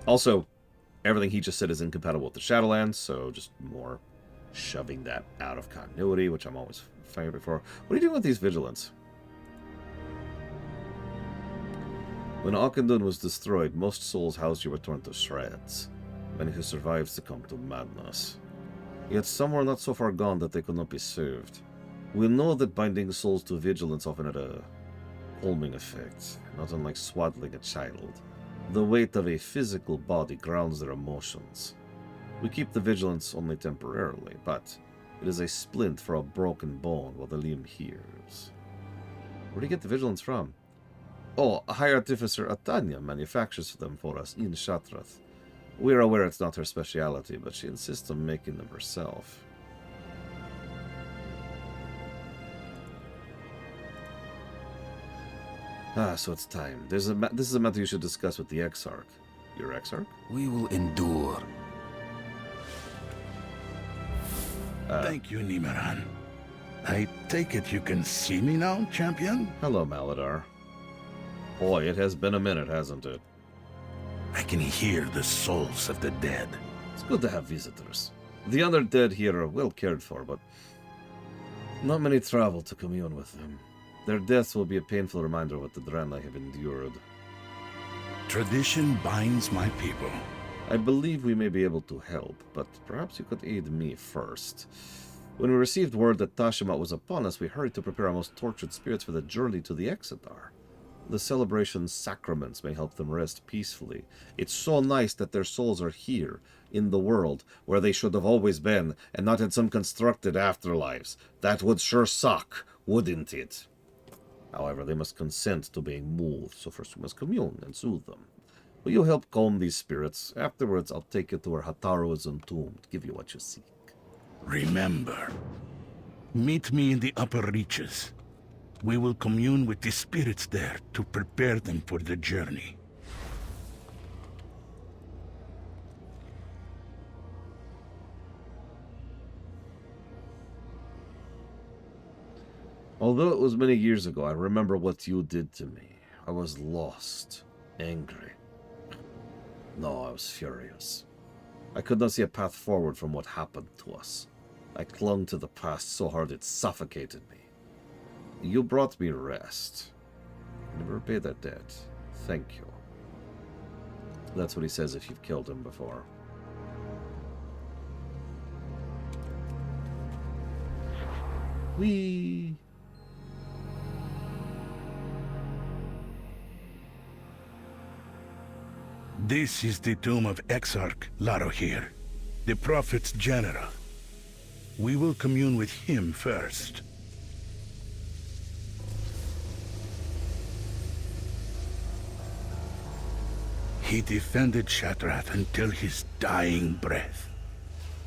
Speaker 1: Also, everything he just said is incompatible with the Shadowlands, so just more shoving that out of continuity, which I'm always fine for. What are you doing with these vigilants? When Auchindoun was destroyed, most souls housed here were torn to shreds. Many who survived succumbed to madness. Yet some were not so far gone that they could not be served. We know that binding souls to vigilance often had a calming effect, not unlike swaddling a child. The weight of a physical body grounds their emotions. We keep the vigilance only temporarily, but it is a splint for a broken bone while the limb heals. Where do you get the vigilance from? Oh, High Artificer Atanya manufactures them for us in Shatrath. We are aware it's not her speciality, but she insists on making them herself. So it's time. This is a matter you should discuss with the Exarch. Your Exarch?
Speaker 3: We will endure.
Speaker 8: Thank you, Nimeran. I take it you can see me now, champion?
Speaker 1: Hello, Maladar. Boy, it has been a minute, hasn't it?
Speaker 8: I can hear the souls of the dead.
Speaker 1: It's good to have visitors. The other dead here are well cared for, but not many travel to commune with them. Their deaths will be a painful reminder of what the Draenei have endured.
Speaker 8: Tradition binds my people.
Speaker 1: I believe we may be able to help, but perhaps you could aid me first. When we received word that Tashamat was upon us, we hurried to prepare our most tortured spirits for the journey to the Exodar. The celebration's sacraments may help them rest peacefully. It's so nice that their souls are here, in the world, where they should have always been, and not in some constructed afterlives. That would sure suck, wouldn't it? However, they must consent to being moved, so first we must commune and soothe them. Will you help calm these spirits? Afterwards, I'll take you to where Hataru is entombed, give you what you seek.
Speaker 8: Remember, meet me in the upper reaches. We will commune with the spirits there to prepare them for the journey.
Speaker 1: Although it was many years ago, I remember what you did to me. I was lost, angry. No, I was furious. I could not see a path forward from what happened to us. I clung to the past so hard it suffocated me. You brought me rest. Never repay that debt. Thank you. That's what he says if you've killed him before. Whee!
Speaker 8: This is the tomb of Exarch Larohir, the Prophet's general. We will commune with him first. He defended Shatrath until his dying breath.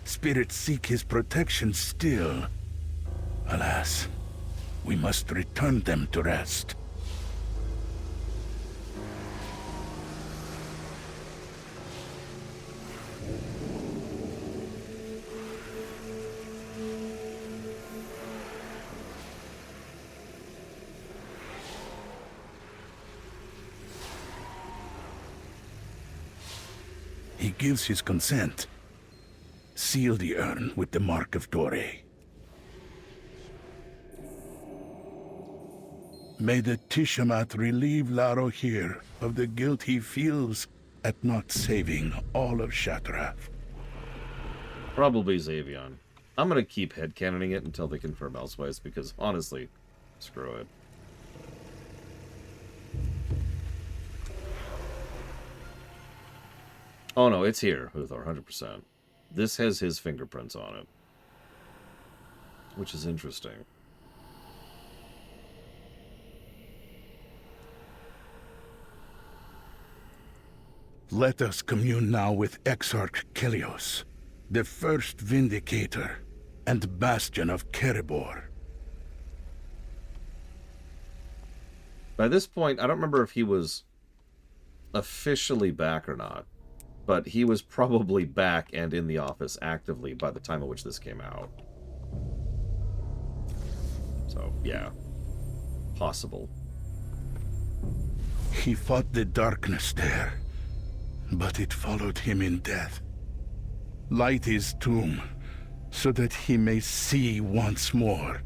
Speaker 8: Spirits seek his protection still. Alas, we must return them to rest. gives his consent, seal the urn with the mark of Draenei. May the Tishamat relieve Laro here of the guilt he feels at not saving all of Shattrath.
Speaker 1: Probably Xavion. I'm gonna keep headcanoning it until they confirm elsewise, because honestly, screw it. Oh no, it's here, Uthor, 100%. This has his fingerprints on it. Which is interesting.
Speaker 8: Let us commune now with Exarch Kelios, the first Vindicator and Bastion of Kerebor.
Speaker 1: By this point, I don't remember if he was officially back or not, but he was probably back and in the office actively by the time at which this came out. So, yeah. Possible.
Speaker 8: He fought the darkness there, but it followed him in death. Light his tomb, so that he may see once more.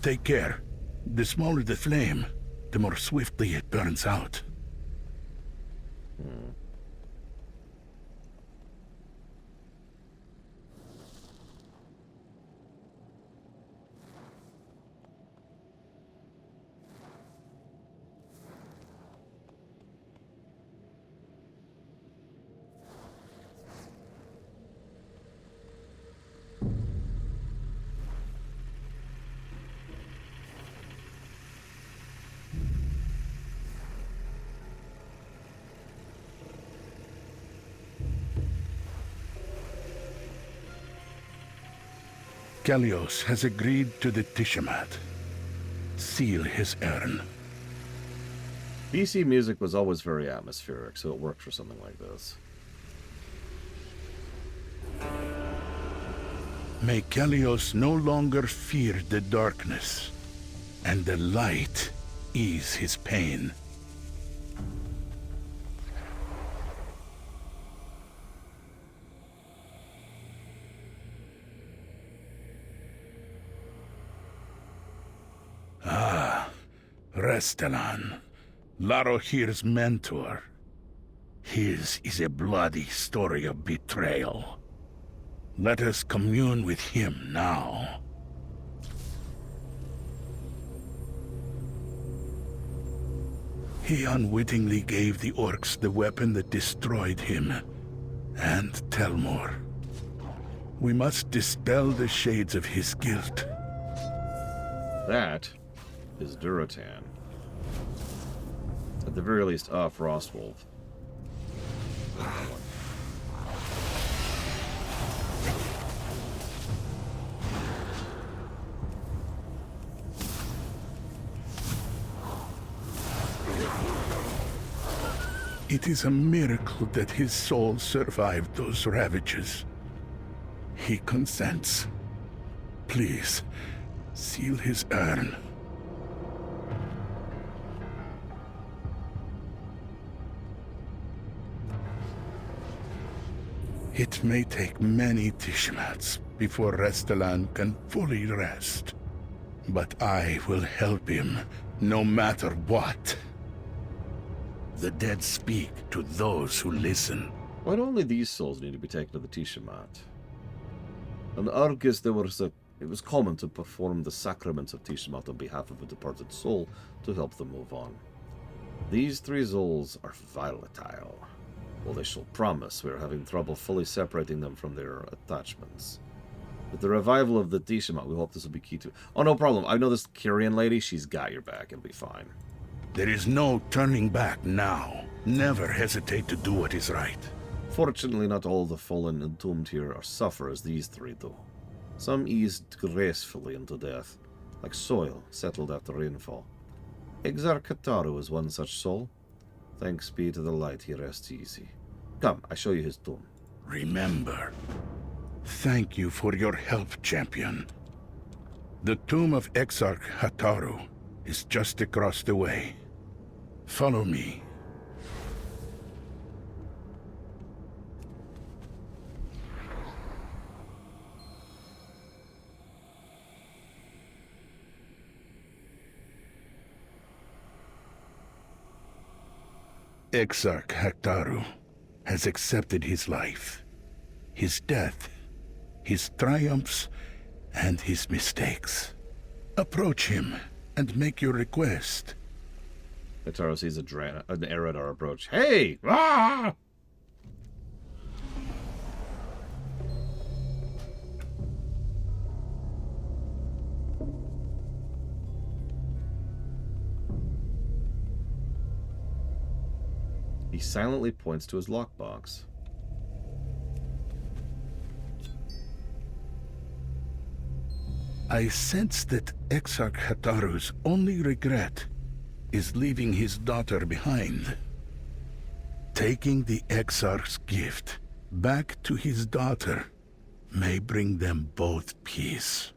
Speaker 8: Take care. The smaller the flame, the more swiftly it burns out. Kelios has agreed to the Tishamat. Seal his urn.
Speaker 1: BC music was always very atmospheric, so it worked for something like this.
Speaker 8: May Kelios no longer fear the darkness, and the light ease his pain. Restelan, Larohir's mentor. His is a bloody story of betrayal. Let us commune with him now. He unwittingly gave the orcs the weapon that destroyed him, and Telmor. We must dispel the shades of his guilt.
Speaker 1: That is Duratan. At the very least, Frostwolf.
Speaker 8: It is a miracle that his soul survived those ravages. He consents. Please, seal his urn. It may take many Tishmats before Restelan can fully rest. But I will help him, no matter what. The dead speak to those who listen.
Speaker 1: Why do only these souls need to be taken to the Tishamat? On Argus, it was common to perform the sacraments of Tishamat on behalf of a departed soul to help them move on. These three souls are volatile. Well, they shall promise we are having trouble fully separating them from their attachments. With the revival of the Tishamat, we hope this will be key to... Oh, no problem. I know this Kyrian lady. She's got your back. It'll be fine.
Speaker 8: There is no turning back now. Never hesitate to do what is right.
Speaker 1: Fortunately, not all the fallen entombed here are suffer as these three do. Some eased gracefully into death, like soil settled after rainfall. Exarch Kataru is one such soul. Thanks be to the light, he rests easy. Come, I show you his tomb.
Speaker 8: Remember. Thank you for your help, champion. The tomb of Exarch Hataru is just across the way. Follow me, Exarch Haktaru has accepted his life, his death, his triumphs, and his mistakes. Approach him and make your request.
Speaker 1: Haktaru sees an Eredar approach. Hey! Ah! He silently points to his lockbox.
Speaker 8: I sense that Exarch Hataru's only regret is leaving his daughter behind. Taking the Exarch's gift back to his daughter may bring them both peace.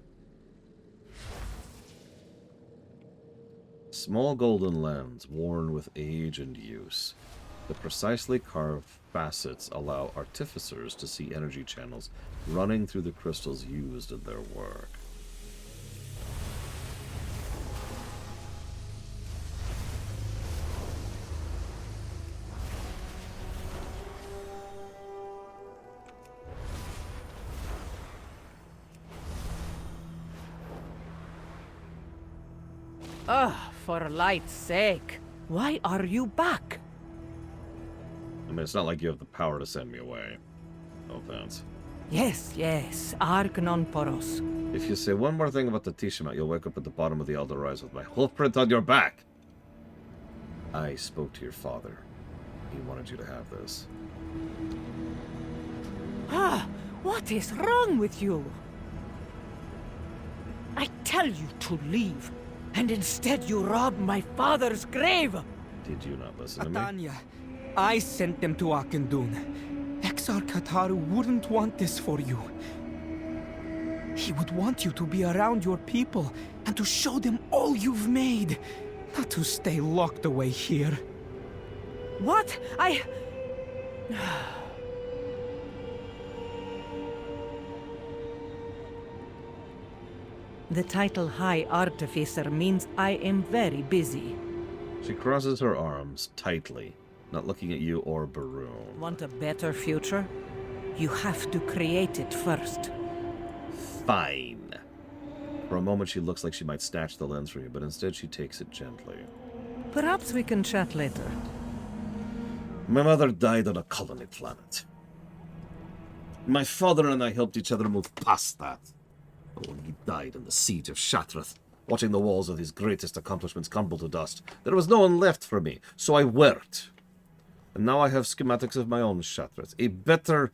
Speaker 1: Small golden lens worn with age and use. The precisely carved facets allow artificers to see energy channels running through the crystals used in their work.
Speaker 16: Ah, for light's sake. Why are you back?
Speaker 1: I mean, it's not like you have the power to send me away. No offense.
Speaker 16: Yes, yes, Argnon Poros.
Speaker 1: If you say one more thing about the Tishamat, you'll wake up at the bottom of the Elder Rise with my hoof print on your back. I spoke to your father. He wanted you to have this.
Speaker 16: Ah, what is wrong with you? I tell you to leave, and instead you rob my father's grave.
Speaker 1: Did you not listen to me?
Speaker 18: Atanya, I sent them to Akendun. Exarch Hataru wouldn't want this for you. He would want you to be around your people and to show them all you've made, not to stay locked away here.
Speaker 16: What? The title High Artificer means I am very busy.
Speaker 1: She crosses her arms tightly, not looking at you or Baroon.
Speaker 16: Want a better future? You have to create it first.
Speaker 1: Fine. For a moment she looks like she might snatch the lens from you, but instead she takes it gently.
Speaker 16: Perhaps we can chat later.
Speaker 1: My mother died on a colony planet. My father and I helped each other move past that. But when he died in the siege of Shatrath, watching the walls of his greatest accomplishments crumble to dust, there was no one left for me, so I worked. And now I have schematics of my own Shatrath. A better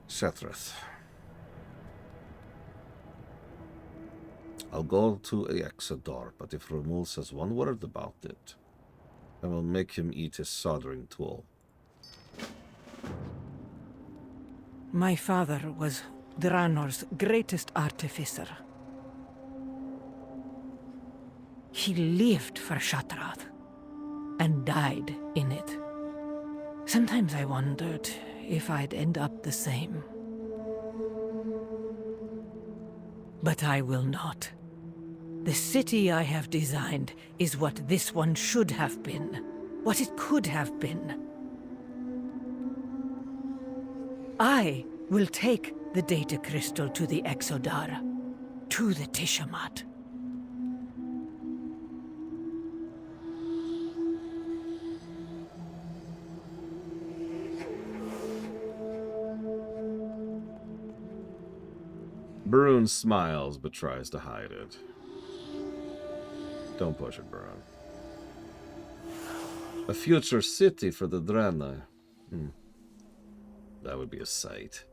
Speaker 1: Shatrath. I'll go to Exodar, but if Ramul says one word about it, I will make him eat his soldering tool.
Speaker 16: My father was Draenor's greatest artificer. He lived for Shatrath and died in it. Sometimes I wondered if I'd end up the same. But I will not. The city I have designed is what this one should have been, what it could have been. I will take the data crystal to the Exodar, to the Tishamat.
Speaker 1: Baroon smiles, but tries to hide it. Don't push it, Baroon. A future city for the Draenei. That would be a sight.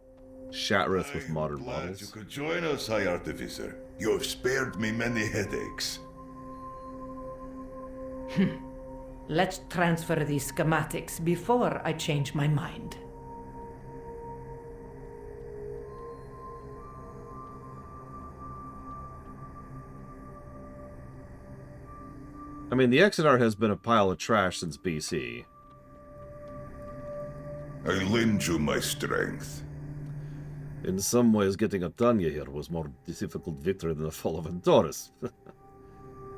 Speaker 1: Shatrath with modern models.
Speaker 23: You could join us, High Artificer. You have spared me many headaches.
Speaker 16: Let's transfer these schematics before I change my mind.
Speaker 1: I mean, the Exodar has been a pile of trash since BC.
Speaker 23: I lend you my strength.
Speaker 1: In some ways, getting Atanya here was more difficult victory than the fall of Antorus.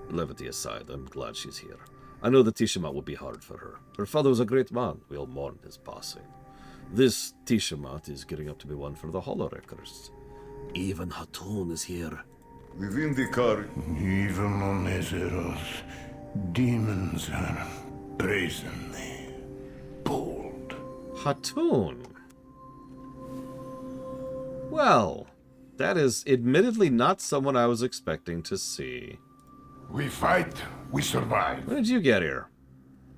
Speaker 1: Levity aside, I'm glad she's here. I know the Tiamat would be hard for her. Her father was a great man. We'll mourn his passing. This Tiamat is getting up to be one for the Holowreckers. Even Hatun is here.
Speaker 23: The Vindicar.
Speaker 8: Even on Azeroth, demons are brazenly bold.
Speaker 1: Hatun. Well, that is admittedly not someone I was expecting to see.
Speaker 21: We fight, we survive.
Speaker 1: When did you get here?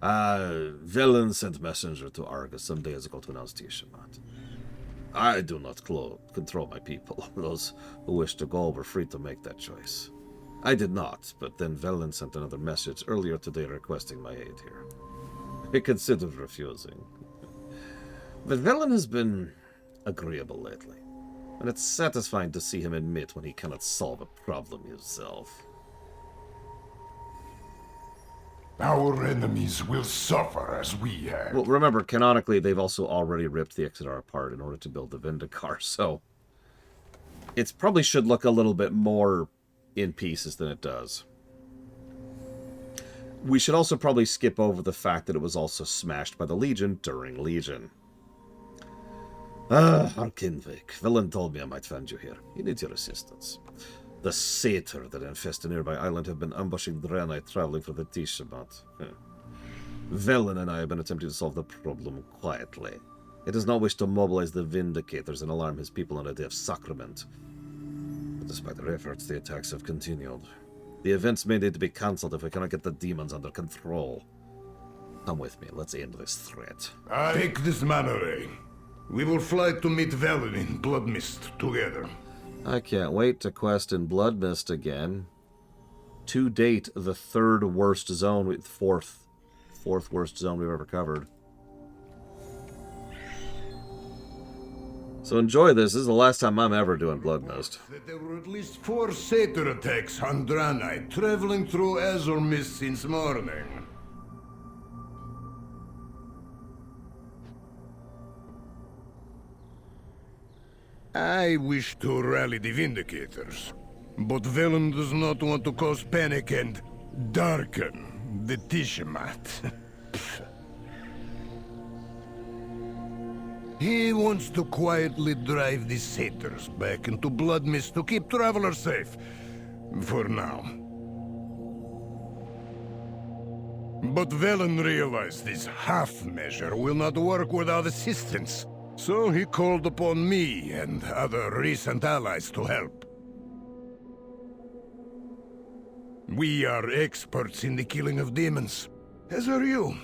Speaker 1: Velen sent messenger to Argus some days ago to announce Tiamat. I do not control my people. Those who wish to go were free to make that choice. I did not, but then Velen sent another message earlier today requesting my aid here. I considered refusing. But Velen has been agreeable lately, and it's satisfying to see him admit when he cannot solve a problem himself.
Speaker 21: Our enemies will suffer as we have.
Speaker 1: Well, remember, canonically, they've also already ripped the Exodar apart in order to build the Vindicar, so it probably should look a little bit more in pieces than it does. We should also probably skip over the fact that it was also smashed by the Legion during Legion. Arkinvik. Velen told me I might find you here. He needs your assistance. The satyr that infest a nearby island have been ambushing Draenei traveling for the Tiamat. Velen and I have been attempting to solve the problem quietly. He does not wish to mobilize the Vindicators and alarm his people on a day of sacrament. But despite their efforts, the attacks have continued. The events may need to be cancelled if we cannot get the demons under control. Come with me, let's end this threat.
Speaker 21: Take this manor. We will fly to meet Velen in Bloodmist together.
Speaker 1: I can't wait to quest in Bloodmist again. To date, the third worst zone, fourth worst zone we've ever covered. So enjoy this. This is the last time I'm ever doing Bloodmist.
Speaker 21: There were at least 4 satyr attacks on Draenei, traveling through Azure Mist since morning. I wish to rally the Vindicators, but Velen does not want to cause panic and darken the Tiamat. He wants to quietly drive the satyrs back into Bloodmist to keep travelers safe, for now. But Velen realized this half measure will not work without assistance. So he called upon me and other recent allies to help. We are experts in the killing of demons, as are you.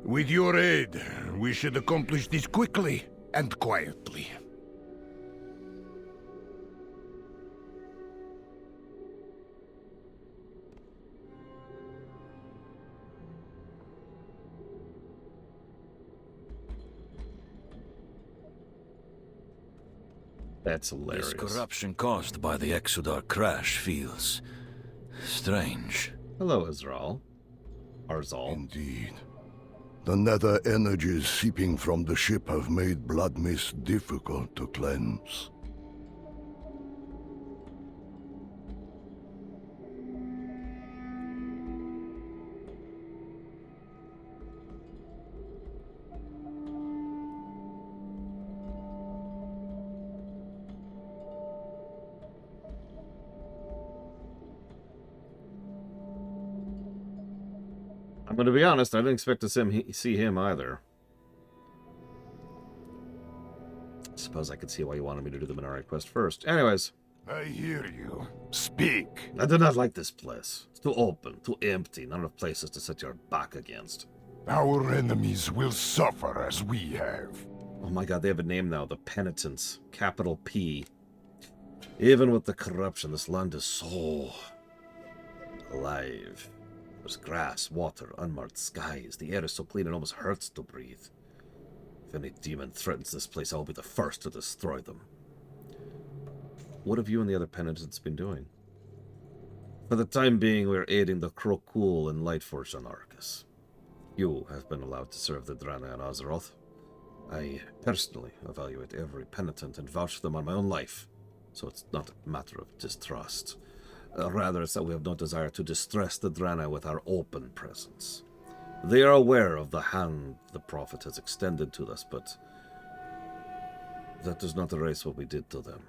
Speaker 21: With your aid, we should accomplish this quickly and quietly.
Speaker 1: That's hilarious.
Speaker 3: This corruption caused by the Exodar crash feels strange.
Speaker 1: Hello, Azrael. Arzal.
Speaker 21: Indeed. The nether energies seeping from the ship have made Bloodmist difficult to cleanse.
Speaker 1: I'm going to be honest, I didn't expect to see him either. I suppose I could see why you wanted me to do the Minari quest first. Anyways.
Speaker 21: I hear you. Speak.
Speaker 1: I do not like this place. It's too open, too empty, not enough places to set your back against.
Speaker 21: Our enemies will suffer as we have.
Speaker 1: Oh my god, they have a name now. The Penitents. Capital P. Even with the corruption, this land is so alive. There's grass, water, unmarked skies. The air is so clean it almost hurts to breathe. If any demon threatens this place, I will be the first to destroy them. What have you and the other penitents been doing? For the time being, we are aiding the Krokul and Lightforge on Arcus. You have been allowed to serve the Draenei on Azeroth. I personally evaluate every penitent and vouch for them on my own life, so it's not a matter of distrust. Rather, it's that we have no desire to distress the Draenei with our open presence. They are aware of the hand the Prophet has extended to us, but that does not erase what we did to them.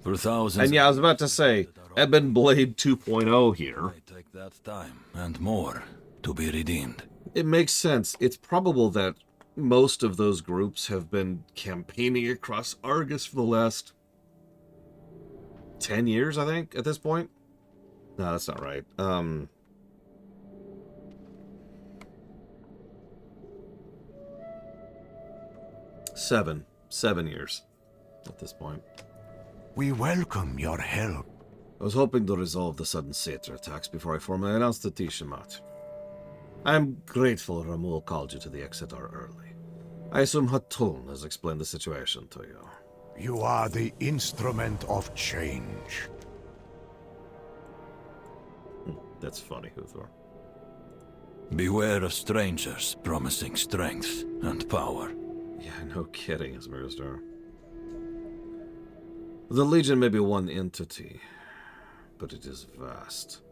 Speaker 3: For thousands.
Speaker 1: And yeah, I was about to say, Ebon Blade 2.0 here.
Speaker 3: Take that time and more to be redeemed.
Speaker 1: It makes sense. It's probable that most of those groups have been campaigning across Argus for the last 10 years, I think, at this point. No, that's not right. 7 years at this point.
Speaker 8: We welcome your help.
Speaker 1: I was hoping to resolve the sudden satyr attacks before I formally announced the Tiamat. I am grateful Ramul called you to the Exeter early. I assume Hatun has explained the situation to you.
Speaker 8: You are the instrument of change.
Speaker 1: That's funny, Huthor.
Speaker 3: Beware of strangers promising strength and power.
Speaker 1: Yeah, no kidding, Smirgastar. The Legion may be one entity, but it is vast.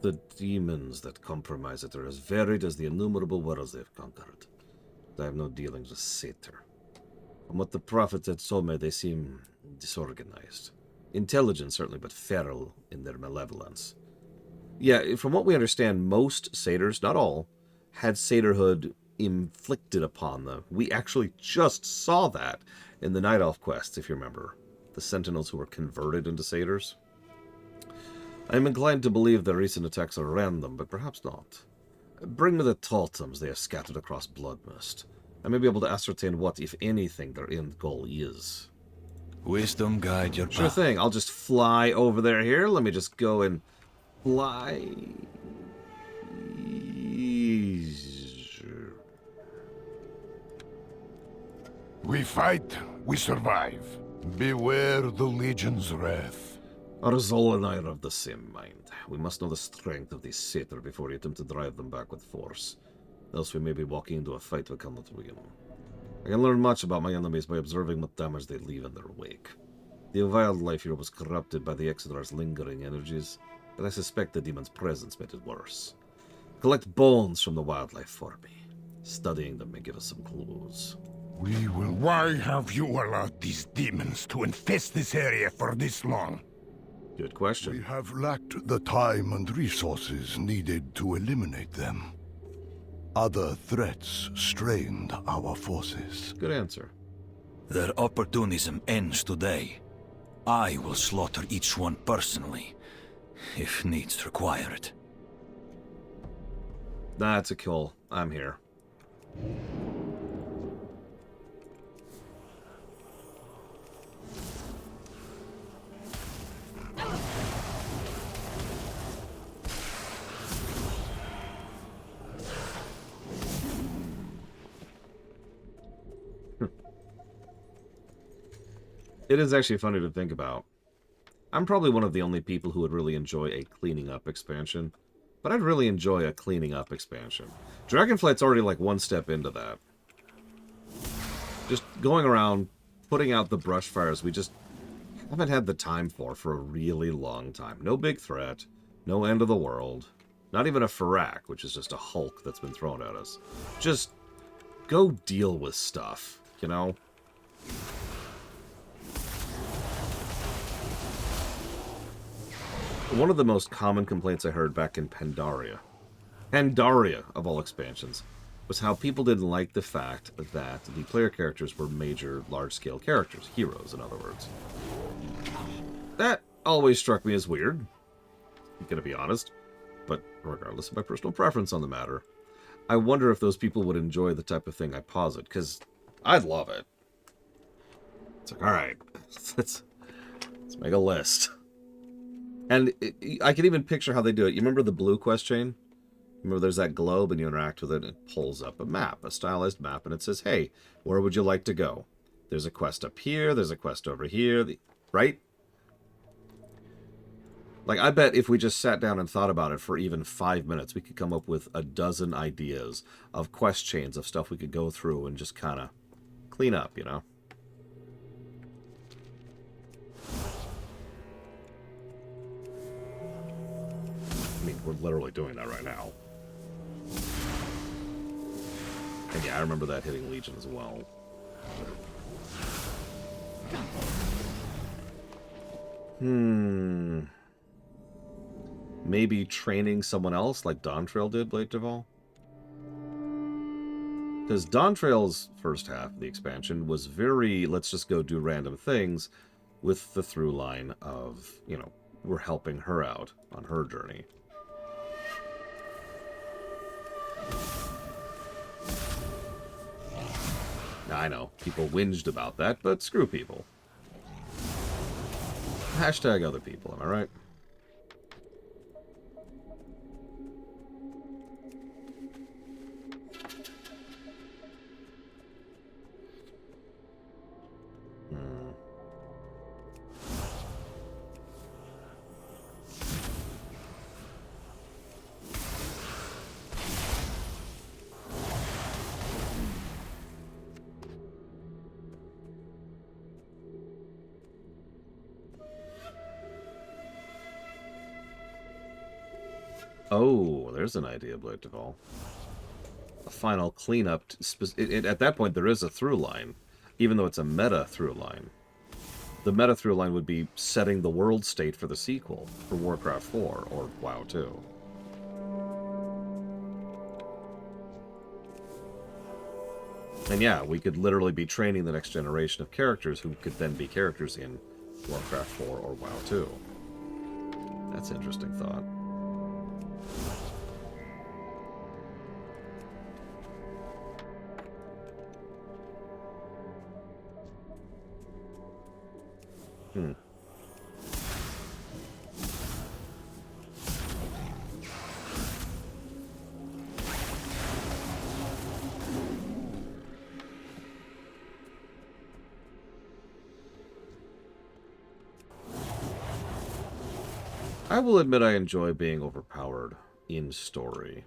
Speaker 1: The demons that compromise it are as varied as the innumerable worlds they've conquered. I have no dealings with Satyr. From what the Prophet had told me, they seem disorganized. Intelligent, certainly, but feral in their malevolence. Yeah, from what we understand, most satyrs, not all, had satyrhood inflicted upon them. We actually just saw that in the Night Elf quests, if you remember. The Sentinels who were converted into satyrs. I am inclined to believe the recent attacks are random, but perhaps not. Bring me the totems they have scattered across Bloodmist. I may be able to ascertain what, if anything, their end goal is.
Speaker 3: Wisdom guide your path.
Speaker 1: Sure thing. I'll just fly over there here. Let me just go and fly.
Speaker 21: We fight, we survive. Beware the Legion's wrath.
Speaker 1: Arzol and I are of the same mind. We must know the strength of these satyr before we attempt to drive them back with force. Else we may be walking into a fight we cannot win. I can learn much about my enemies by observing what damage they leave in their wake. The wildlife here was corrupted by the Exeter's lingering energies, but I suspect the demon's presence made it worse. Collect bones from the wildlife for me. Studying them may give us some clues.
Speaker 21: We will. Why have you allowed these demons to infest this area for this long?
Speaker 1: Good question.
Speaker 21: We have lacked the time and resources needed to eliminate them. Other threats strained our forces.
Speaker 1: Good answer.
Speaker 3: Their opportunism ends today. I will slaughter each one personally, if needs require it.
Speaker 1: That's a kill. I'm here. It is actually funny to think about. I'm probably one of the only people who would really enjoy a cleaning up expansion, but I'd really enjoy a cleaning up expansion. Dragonflight's already like one step into that. Just going around, putting out the brush fires we just haven't had the time for a really long time. No big threat, no end of the world, not even a Farak, which is just a Hulk that's been thrown at us. Just go deal with stuff, you know? One of the most common complaints I heard back in Pandaria, of all expansions, was how people didn't like the fact that the player characters were major, large-scale characters. Heroes, in other words. That always struck me as weird, I'm gonna be honest, but regardless of my personal preference on the matter, I wonder if those people would enjoy the type of thing I posit, because I'd love it. It's like, alright, let's make a list. And I can even picture how they do it. You remember the blue quest chain? Remember there's that globe and you interact with it and it pulls up a map, a stylized map, and it says, hey, where would you like to go? There's a quest up here, there's a quest over here, right? Like, I bet if we just sat down and thought about it for even 5 minutes, we could come up with a dozen ideas of quest chains of stuff we could go through and just kind of clean up, you know? mean, we're literally doing that right now. And yeah, I remember that hitting Legion as well. Maybe training someone else like Dawntrail did, Blade Duval? Because Dawntrail's first half of the expansion was very, let's just go do random things, with the through line of, you know, we're helping her out on her journey. Now, I know, people whinged about that, but screw people. Hashtag other people, am I right? Oh, there's an idea, Blade Duval. A final cleanup. At that point, there is a through line, even though it's a meta through line. The meta through line would be setting the world state for the sequel, for Warcraft 4, or WoW 2. And yeah, we could literally be training the next generation of characters who could then be characters in Warcraft 4 or WoW 2. That's an interesting thought. I will admit I enjoy being overpowered in story.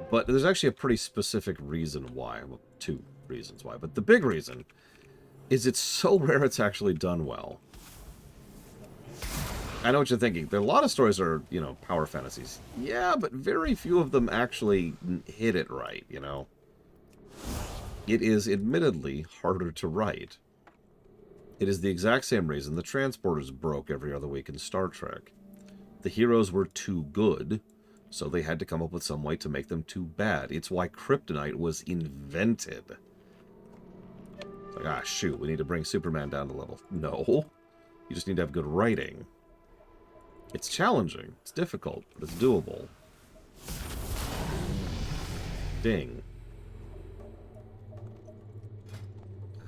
Speaker 1: But there's actually a pretty specific reason why. Well, two reasons why. But the big reason is it's so rare it's actually done well. I know what you're thinking. There are a lot of stories that are, you know, power fantasies. Yeah, but very few of them actually hit it right, you know? It is admittedly harder to write. It is the exact same reason the transporters broke every other week in Star Trek. The heroes were too good, so they had to come up with some way to make them too bad. It's why kryptonite was invented. It's like, ah, shoot, we need to bring Superman down to level. No. You just need to have good writing. It's challenging. It's difficult, but it's doable. Ding.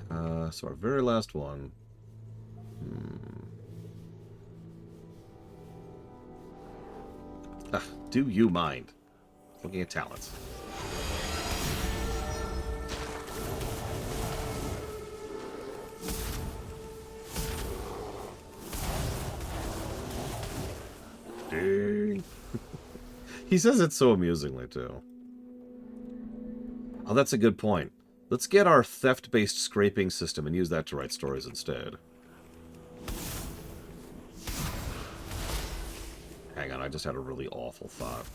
Speaker 1: So our very last one. Do you mind? Looking at talents. Ding. He says it so amusingly, too. Oh, that's a good point. Let's get our theft-based scraping system and use that to write stories instead. Hang on, I just had a really awful thought.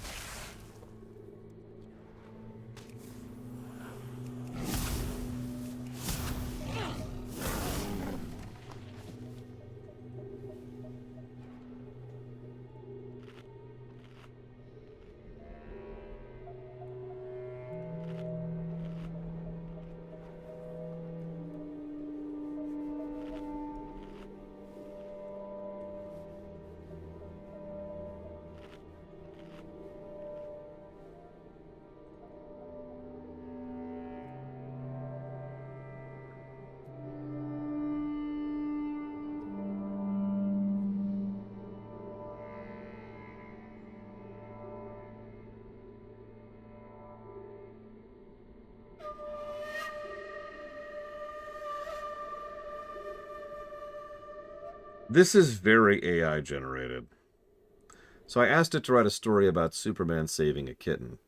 Speaker 1: This is very AI generated. So I asked it to write a story about Superman saving a kitten.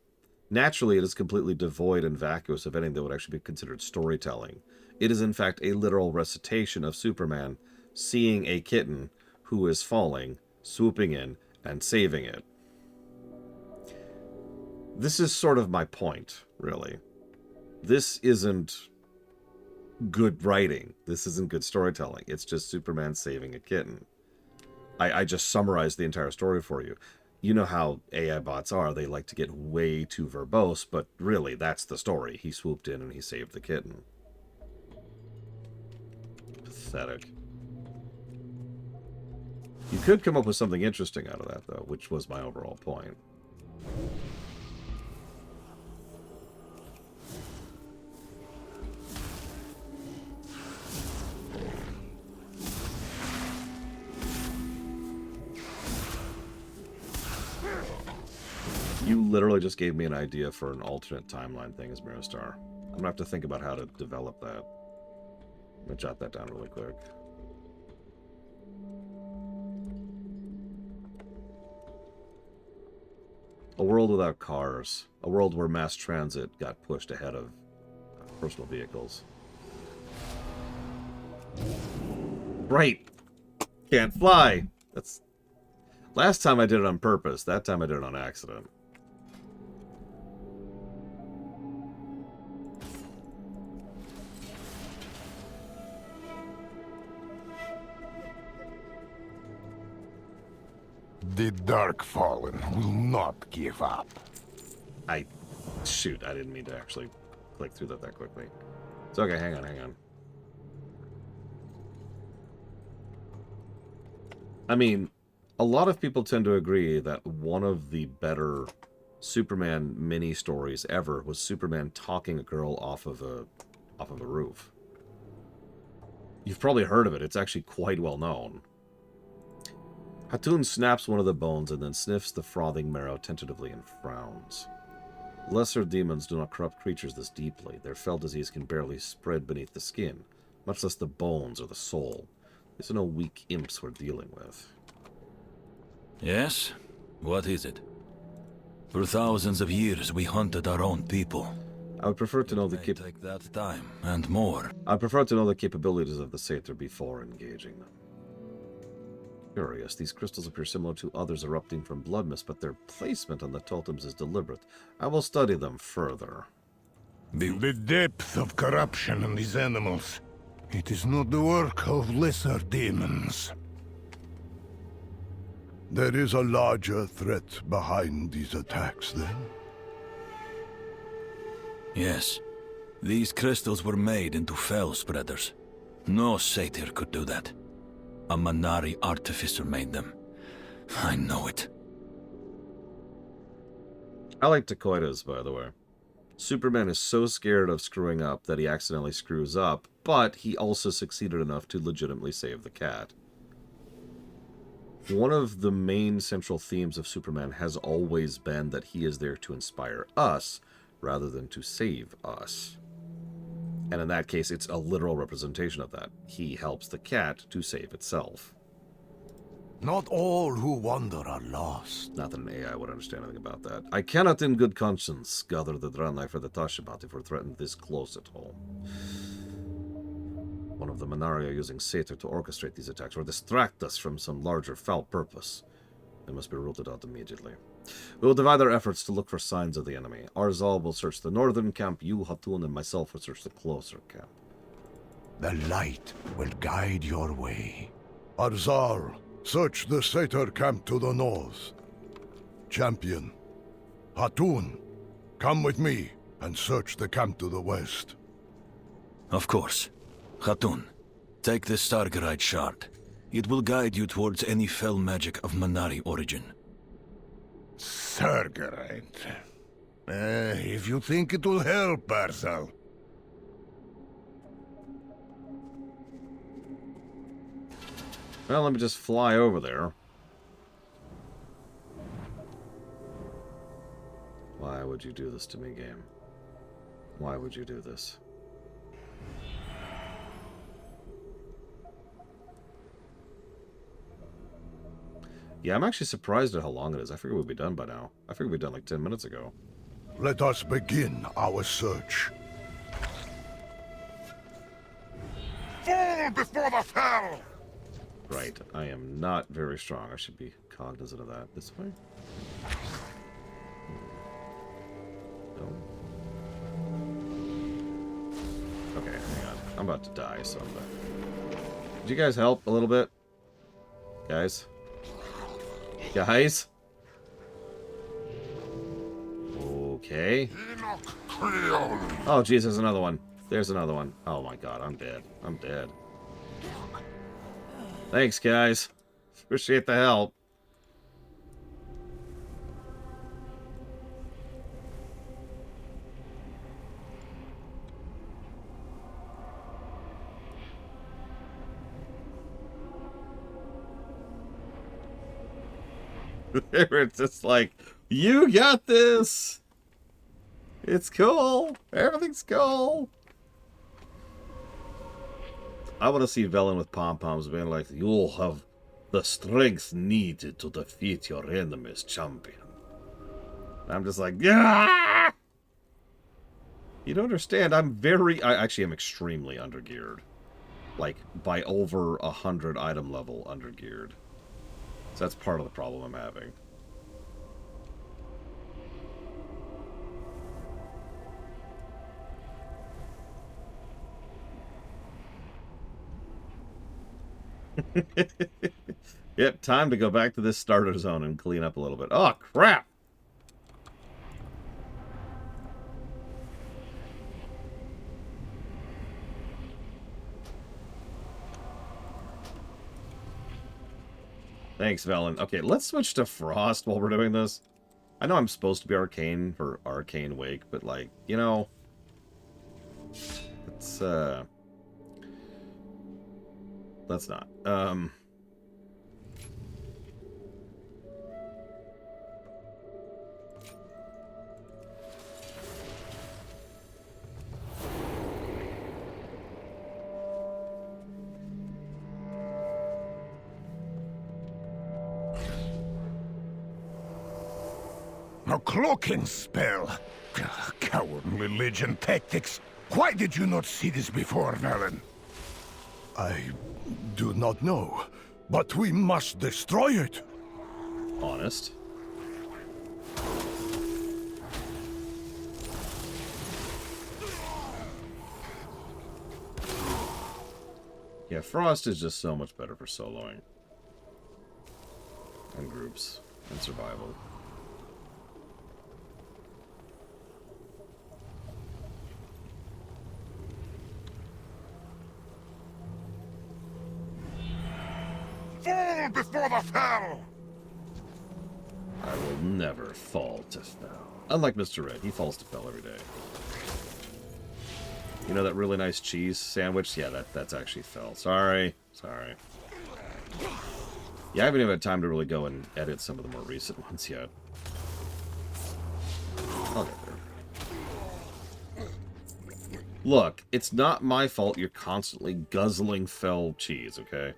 Speaker 1: Naturally, it is completely devoid and vacuous of anything that would actually be considered storytelling. It is in fact a literal recitation of Superman seeing a kitten who is falling, swooping in, and saving it. This is sort of my point, really. This isn't good writing. This isn't good storytelling. It's just Superman saving a kitten. I just summarized the entire story for you. You know how AI bots are. They like to get way too verbose, but really, that's the story. He swooped in and he saved the kitten. Pathetic. You could come up with something interesting out of that, though, which was my overall point. You literally just gave me an idea for an alternate timeline thing as Mirror Star. I'm gonna have to think about how to develop that. I'm gonna jot that down really quick. A world without cars. A world where mass transit got pushed ahead of personal vehicles. Right. Can't fly. That's... Last time I did it on purpose. That time I did it on accident.
Speaker 21: The Dark Fallen will not give up.
Speaker 1: Shoot, I didn't mean to actually click through that quickly. It's okay, hang on. I mean, a lot of people tend to agree that one of the better Superman mini-stories ever was Superman talking a girl off of a roof. You've probably heard of it. It's actually quite well known. Hatun snaps one of the bones and then sniffs the frothing marrow tentatively and frowns. Lesser demons do not corrupt creatures this deeply. Their fell disease can barely spread beneath the skin, much less the bones or the soul. These are no weak imps we're dealing with.
Speaker 3: Yes? What is it? For thousands of years, we hunted our own people.
Speaker 1: I would prefer to know the
Speaker 3: take that time and more.
Speaker 1: I'd prefer to know the capabilities of the Satyr before engaging them. Curious, these crystals appear similar to others erupting from blood mist, but their placement on the totems is deliberate. I will study them further.
Speaker 21: The depth of corruption in these animals. It is not the work of lesser demons.
Speaker 20: There is a larger threat behind these attacks, then?
Speaker 3: Yes. These crystals were made into fell spreaders. No satyr could do that. A Manari artificer made them. I know it.
Speaker 1: I like Dakoitas, by the way. Superman is so scared of screwing up that he accidentally screws up, but he also succeeded enough to legitimately save the cat. One of the main central themes of Superman has always been that he is there to inspire us, rather than to save us. And in that case, it's a literal representation of that. He helps the cat to save itself.
Speaker 21: Not all who wander are lost.
Speaker 1: Not that an AI would understand anything about that. I cannot in good conscience gather the Draenei for the Tashabat if we're threatened this close at home. One of the Manari are using Satyr to orchestrate these attacks or distract us from some larger foul purpose. They must be rooted out immediately. We will divide our efforts to look for signs of the enemy. Arzal will search the northern camp, you, Hatun, and myself will search the closer camp.
Speaker 21: The light will guide your way.
Speaker 20: Arzal, search the Satyr camp to the north. Champion, Hatun, come with me and search the camp to the west.
Speaker 3: Of course. Hatun, take the Stargarite shard. It will guide you towards any fell magic of Manari origin.
Speaker 21: Stargarite. If you think it will help, Arzal.
Speaker 1: Well, let me just fly over there. Why would you do this to me, game? Why would you do this? Yeah, I'm actually surprised at how long it is. I figured we'd be done by now. I figured we'd be done like 10 minutes ago.
Speaker 20: Let us begin our search.
Speaker 21: Fall before the fell!
Speaker 1: Right, I am not very strong. I should be cognizant of that. This way? Okay, hang on. I'm about to die, so I'm back. Could you guys help a little bit? Guys? Guys? Okay. Oh, jeez, there's another one. There's another one. Oh my god, I'm dead. I'm dead. Thanks, guys. Appreciate the help. It's just like, you got this. It's cool. Everything's cool. I want to see Velen with pom-poms being like, you'll have the strength needed to defeat your enemy's champion. I'm just like, yeah. You don't understand. I actually am extremely undergeared. Like, by over 100 item level undergeared. So that's part of the problem I'm having. Yep, time to go back to this starter zone and clean up a little bit. Oh, crap! Thanks, Velen. Okay, let's switch to Frost while we're doing this. I know I'm supposed to be Arcane for Arcane Wake, but, like, you know... Let's not.
Speaker 21: A cloaking spell. Cowardly Legion tactics. Why did you not see this before, Velen? I do not know, but we must destroy it.
Speaker 1: Honest. Yeah, Frost is just so much better for soloing. And groups. And survival.
Speaker 21: Fall before the fell!
Speaker 1: I will never fall to fell. Unlike Mr. Red, he falls to fell every day. You know that really nice cheese sandwich? Yeah, that's actually fell. Sorry. Sorry. Yeah, I haven't even had time to really go and edit some of the more recent ones yet. I'll get there. Look, it's not my fault you're constantly guzzling fell cheese, okay?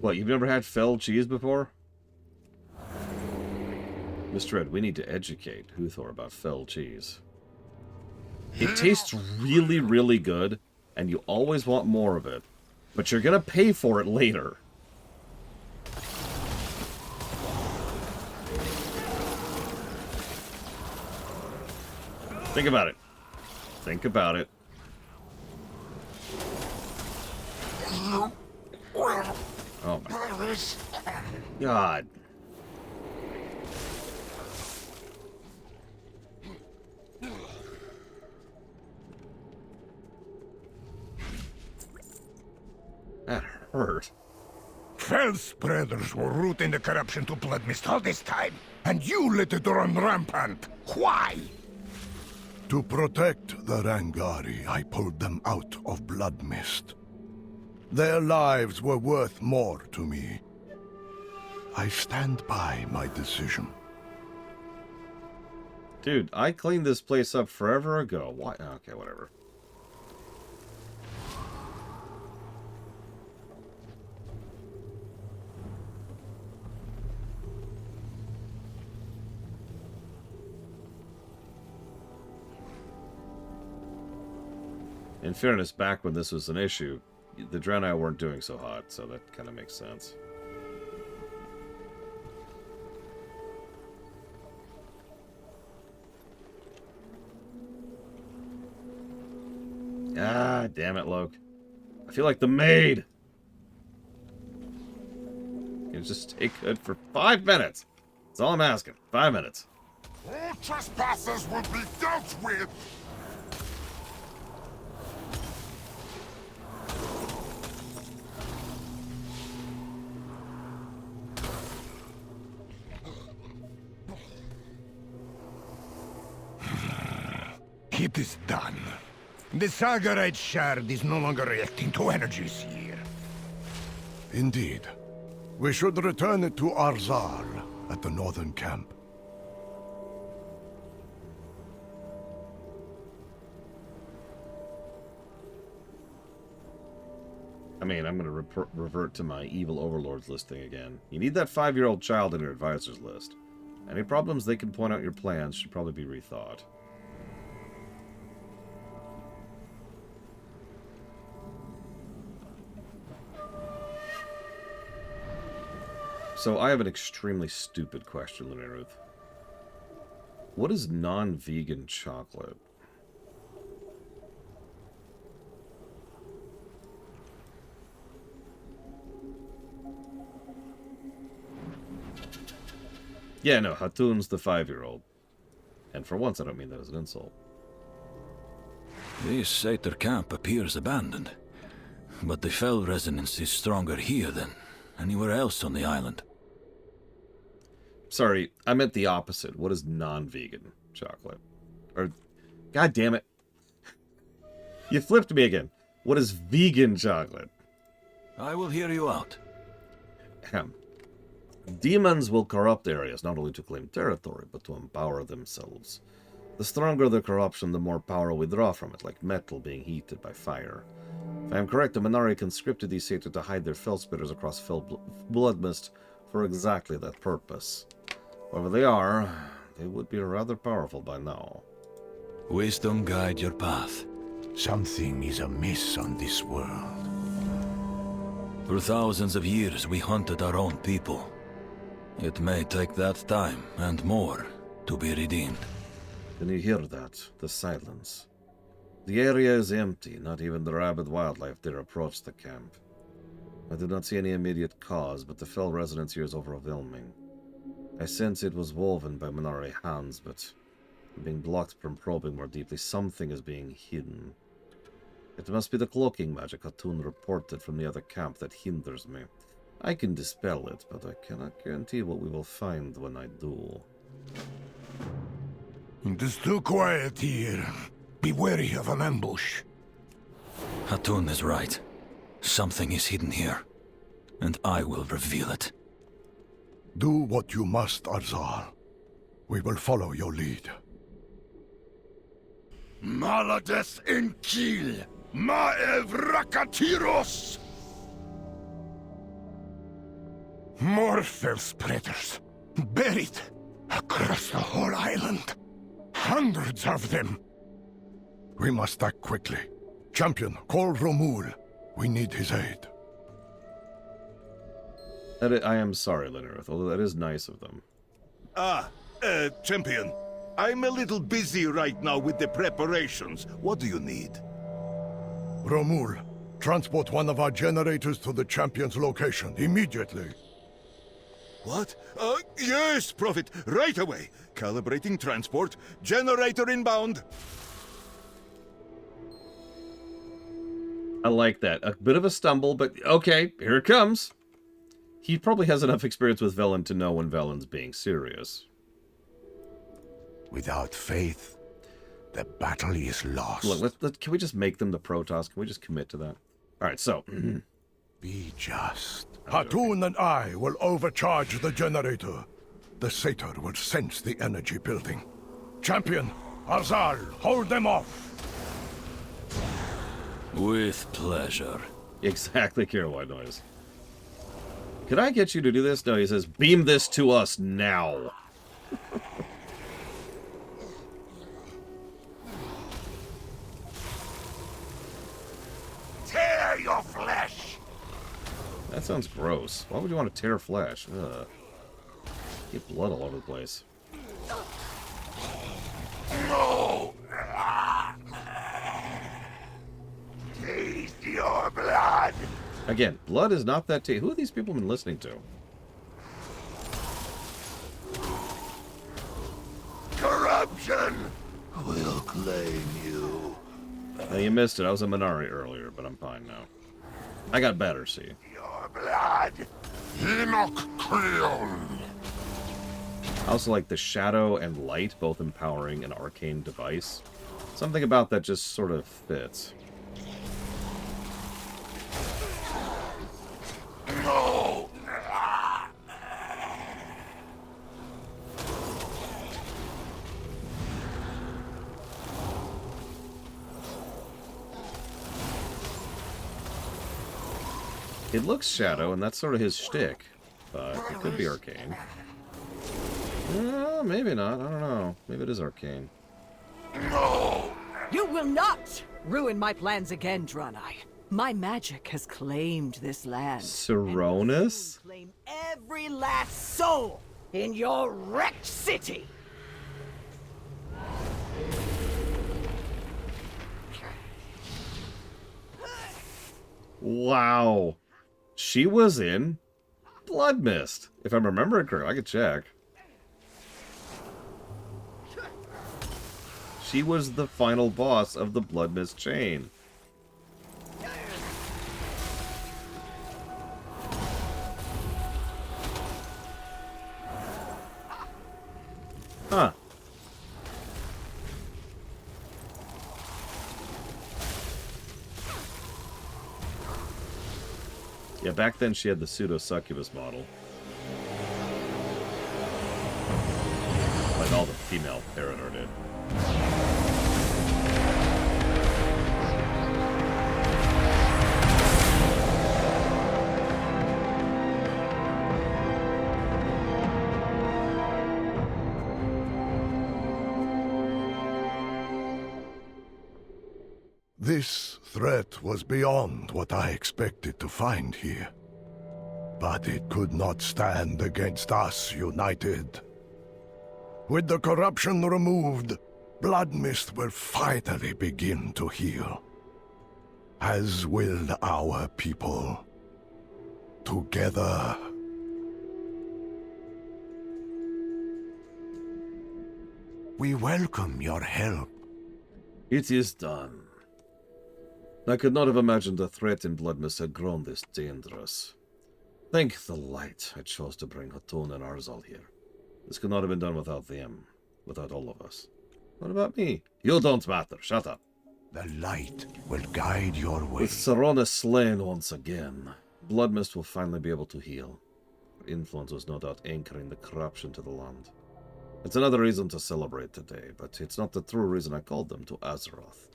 Speaker 1: What, you've never had felled cheese before? Mr. Red, we need to educate Huthor about felled cheese. It tastes really, really good, and you always want more of it, but you're gonna pay for it later. Think about it. Think about it. Oh my God. That hurt.
Speaker 21: Fell spreaders were rooting the corruption to Blood Mist all this time, and you let it run rampant. Why? To protect the Rangari, I pulled them out of Blood Mist. Their lives were worth more to me. I stand by my decision.
Speaker 1: Dude, I cleaned this place up forever ago. Why? Okay, whatever. In fairness, back when this was an issue, the Draenei weren't doing so hot, so that kind of makes sense. Ah, damn it, Loke. I feel like the maid. You just stay good for 5 minutes. That's all I'm asking. 5 minutes.
Speaker 20: All trespassers will be dealt with!
Speaker 21: It is done. The Sagarite shard is no longer reacting to energies here. Indeed. We should return it to Arzal at the northern camp.
Speaker 1: I mean, I'm going to revert to my evil overlords listing again. You need that 5-year-old child in your advisors list. Any problems they can point out your plans should probably be rethought. So I have an extremely stupid question, Lunaruth. What is non-vegan chocolate? Yeah, no, Hatun's the 5-year-old. And for once, I don't mean that as an insult.
Speaker 3: This Satyr camp appears abandoned, but the Fell resonance is stronger here than anywhere else on the island.
Speaker 1: Sorry, I meant the opposite. What is non-vegan chocolate? Or, god damn it. You flipped me again. What is vegan chocolate?
Speaker 3: I will hear you out.
Speaker 1: Demons will corrupt areas, not only to claim territory, but to empower themselves. The stronger the corruption, the more power we draw from it, like metal being heated by fire. If I am correct, the Minari conscripted these Satyr to hide their fell spitters across fell blood mist for exactly that purpose. Wherever they are, they would be rather powerful by now.
Speaker 3: Wisdom guide your path.
Speaker 21: Something is amiss on this world.
Speaker 3: For thousands of years, we hunted our own people. It may take that time, and more, to be redeemed.
Speaker 1: Can you hear that? The silence. The area is empty, not even the rabid wildlife dare approach the camp. I do not see any immediate cause, but the fell resonance here is overwhelming. I sense it was woven by Minari hands, but I'm being blocked from probing more deeply. Something is being hidden. It must be the cloaking magic Hatun reported from the other camp that hinders me. I can dispel it, but I cannot guarantee what we will find when I do.
Speaker 21: It is too quiet here. Be wary of an ambush.
Speaker 3: Hatun is right. Something is hidden here, and I will reveal it.
Speaker 21: Do what you must, Arzal. We will follow your lead.
Speaker 20: Malades Enkil! Maev Rakatiros!
Speaker 21: More fell spreaders. Buried across the whole island. Hundreds of them. We must act quickly. Champion, call Romul. We need his aid.
Speaker 1: I am sorry, Linnerith, although that is nice of them.
Speaker 23: Champion. I'm a little busy right now with the preparations. What do you need?
Speaker 21: Romul, transport one of our generators to the champion's location, immediately.
Speaker 23: What? Yes, Prophet, right away. Calibrating transport. Generator inbound.
Speaker 1: I like that. A bit of a stumble, but okay, here it comes. He probably has enough experience with Velen to know when Velen's being serious.
Speaker 21: Without faith, the battle is lost.
Speaker 1: Look, can we just make them the Protoss? Can we just commit to that? All right, so...
Speaker 21: Be just. Hatun and I will overcharge the generator. The Satyr will sense the energy building. Champion, Azal, hold them off.
Speaker 3: With pleasure.
Speaker 1: Exactly, Kira White Noise. Can I get you to do this? No, he says, beam this to us now.
Speaker 21: Tear your flesh!
Speaker 1: That sounds gross. Why would you want to tear flesh? Ugh. Get blood all over the place.
Speaker 21: No! Taste your blood!
Speaker 1: Again, blood is not that tasty. Who have these people been listening to?
Speaker 21: Corruption will claim you.
Speaker 1: Now, you missed it. I was a Minari earlier, but I'm fine now. I got better, see.
Speaker 21: Your blood! Enoch Creon!
Speaker 1: I also like the shadow and light, both empowering an arcane device. Something about that just sort of fits.
Speaker 21: No!
Speaker 1: It looks shadow, and that's sort of his shtick. But it could be arcane. Maybe not. I don't know. Maybe it is arcane.
Speaker 21: No!
Speaker 9: You will not ruin my plans again, Draenei. My magic has claimed this land.
Speaker 1: Coronis?
Speaker 9: Claim every last soul in your wrecked city.
Speaker 1: Wow. She was in Blood Mist. If I'm remembering correctly, I could check. She was the final boss of the Blood Mist chain. Huh. Yeah, back then she had the pseudo-succubus model. Like all the female Parador did.
Speaker 21: This threat was beyond what I expected to find here. But it could not stand against us united. With the corruption removed, Blood Mist will finally begin to heal. As will our people. Together. We welcome your help.
Speaker 1: It is done. I could not have imagined the threat in Blood Mist had grown this dangerous. Thank the light I chose to bring Hatun and Arzal here. This could not have been done without them, without all of us. What about me? You don't matter. Shut up.
Speaker 21: The light will guide your way.
Speaker 1: With Sarona slain once again, Blood Mist will finally be able to heal. Her influence was no doubt anchoring the corruption to the land. It's another reason to celebrate today, but it's not the true reason I called them to Azeroth.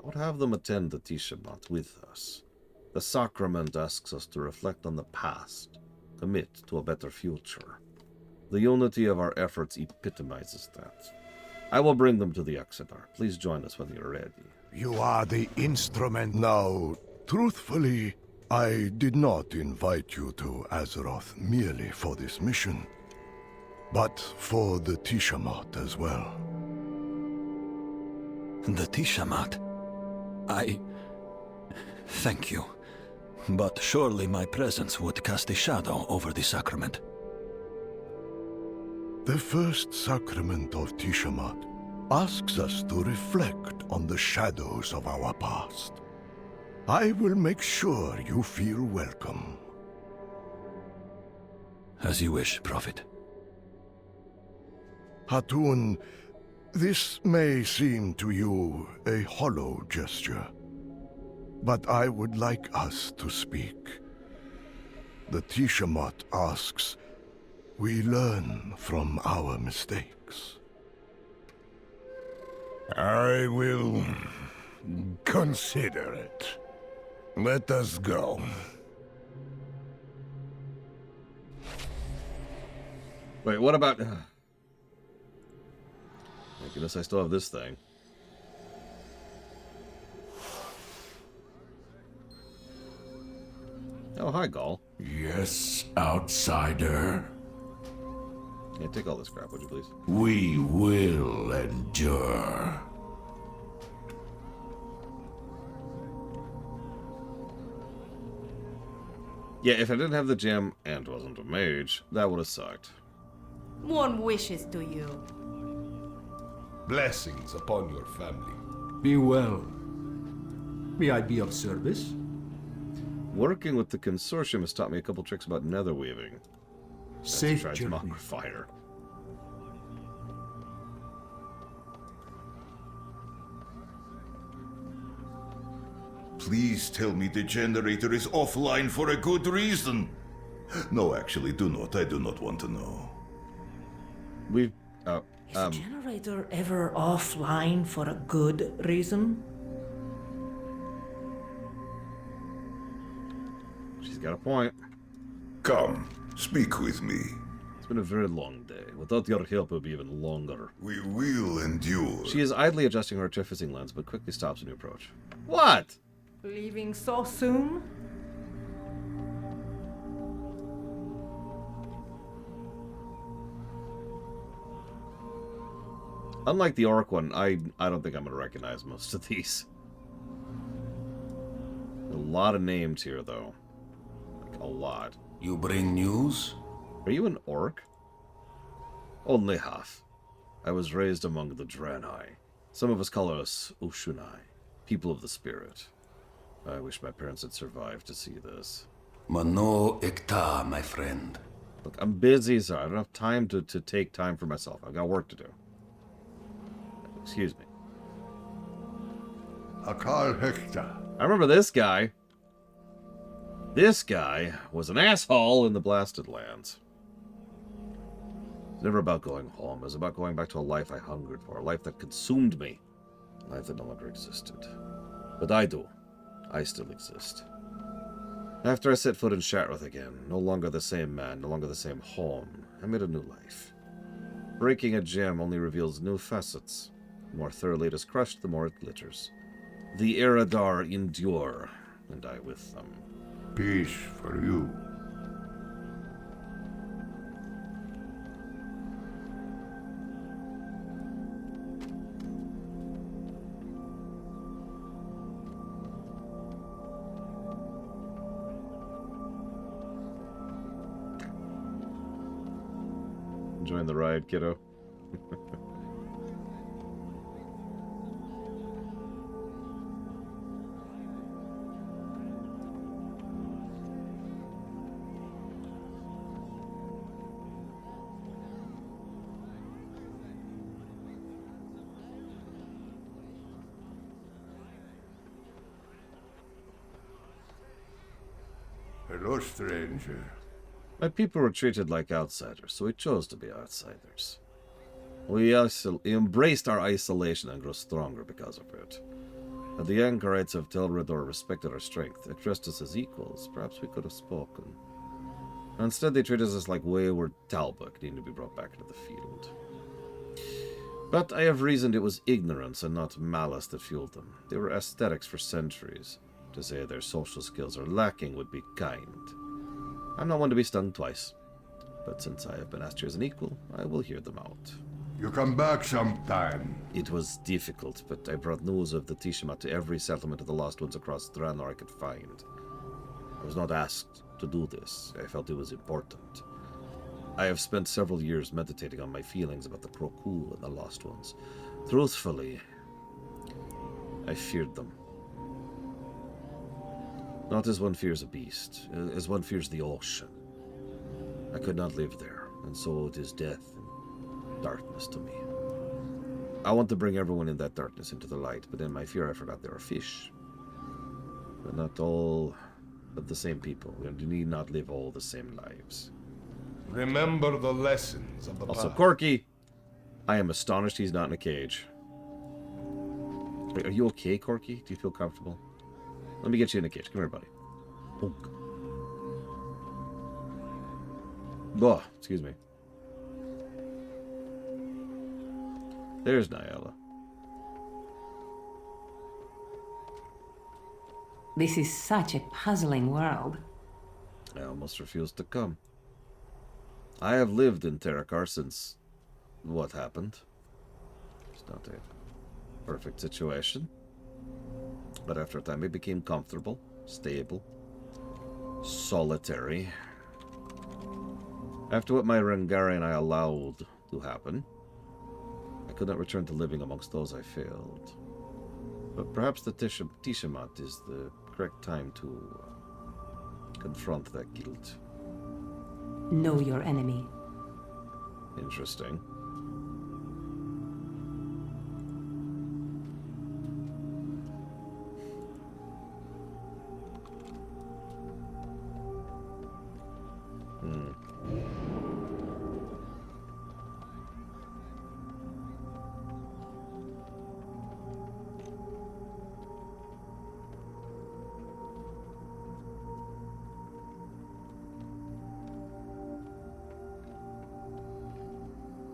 Speaker 1: I would have them attend the Tishamat with us. The sacrament asks us to reflect on the past, commit to a better future. The unity of our efforts epitomizes that. I will bring them to the Exodar. Please join us when you're ready.
Speaker 21: You are the instrument now. Truthfully, I did not invite you to Azeroth merely for this mission, but for the Tishamat as well.
Speaker 3: The Tishamat? Thank you. But surely my presence would cast a shadow over the sacrament.
Speaker 21: The first sacrament of Tishamat asks us to reflect on the shadows of our past. I will make sure you feel welcome.
Speaker 3: As you wish, Prophet.
Speaker 21: Hatun, This may seem to you a hollow gesture, but I would like us to speak. The Tiamat asks, we learn from our mistakes. I will consider it. Let us go.
Speaker 1: Wait, what about... Thank goodness I still have this thing. Oh, hi, Gaul.
Speaker 8: Yes, outsider.
Speaker 1: Yeah, take all this crap, would you please?
Speaker 8: We will endure.
Speaker 1: Yeah, if I didn't have the gem and wasn't a mage, that would have sucked.
Speaker 14: One wishes to you.
Speaker 10: Blessings upon your family.
Speaker 17: Be well. May I be of service?
Speaker 1: Working with the consortium has taught me a couple tricks about nether weaving.
Speaker 17: Safe journey.
Speaker 1: Fire.
Speaker 23: Please tell me the generator is offline for a good reason. No, actually, do not. I do not want to know.
Speaker 1: We've...
Speaker 11: Is the generator ever offline for a good reason?
Speaker 1: She's got a point.
Speaker 23: Come, speak with me.
Speaker 1: It's been a very long day. Without your help, it would be even longer.
Speaker 23: We will endure.
Speaker 1: She is idly adjusting her artificing lens, but quickly stops when you approach. What?
Speaker 11: Leaving so soon?
Speaker 1: Unlike the orc one, I don't think I'm going to recognize most of these. A lot of names here, though. Like, a lot.
Speaker 3: You bring news?
Speaker 1: Are you an orc? Only half. I was raised among the Draenei. Some of us call us Ushunai, people of the spirit. I wish my parents had survived to see this.
Speaker 3: Mano Ekta, my friend.
Speaker 1: Look, I'm busy, so I don't have time to take time for myself. I've got work to do. Excuse me.
Speaker 20: Akal Hekta.
Speaker 1: I remember this guy. This guy was an asshole in the Blasted Lands. It's never about going home. It was about going back to a life I hungered for, a life that consumed me, a life that no longer existed. But I do. I still exist. After I set foot in Shattrath again, no longer the same man, no longer the same home, I made a new life. Breaking a gem only reveals new facets. The more thoroughly it is crushed, the more it glitters. The Eredar endure, and I with them.
Speaker 20: Peace for you.
Speaker 1: Enjoying the ride, kiddo?
Speaker 20: Hello, stranger.
Speaker 1: My people were treated like outsiders, so we chose to be outsiders. We embraced our isolation and grew stronger because of it. Had the anchorites of Tel Redor respected our strength, addressed us as equals, perhaps we could have spoken. Instead, they treated us like wayward Talbot, needing to be brought back into the field. But I have reasoned it was ignorance and not malice that fueled them. They were aesthetics for centuries. To say their social skills are lacking would be kind. I'm not one to be stung twice. But since I have been asked here as an equal, I will hear them out.
Speaker 20: You come back sometime.
Speaker 1: It was difficult, but I brought news of the Tiamat to every settlement of the Lost Ones across Draenor I could find. I was not asked to do this. I felt it was important. I have spent several years meditating on my feelings about the Krokul and the Lost Ones. Truthfully, I feared them. Not as one fears a beast, as one fears the ocean. I could not live there, and so it is death and darkness to me. I want to bring everyone in that darkness into the light, but in my fear I forgot there are fish. We're not all of the same people. We need not live all the same lives.
Speaker 21: Remember the lessons of the
Speaker 1: Also,
Speaker 21: past.
Speaker 1: Corky, I am astonished he's not in a cage. Wait, are you okay, Corky? Do you feel comfortable? Let me get you in a cage. Come here, buddy. Bonk. Oh, excuse me. There's Nyala.
Speaker 6: This is such a puzzling world.
Speaker 1: I almost refused to come. I have lived in Terakar since what happened. It's not a perfect situation. But after a time it became comfortable, stable, solitary. After what my Rengari and I allowed to happen, I could not return to living amongst those I failed. But perhaps the Tishamat is the correct time to confront that guilt.
Speaker 6: Know your enemy.
Speaker 1: Interesting.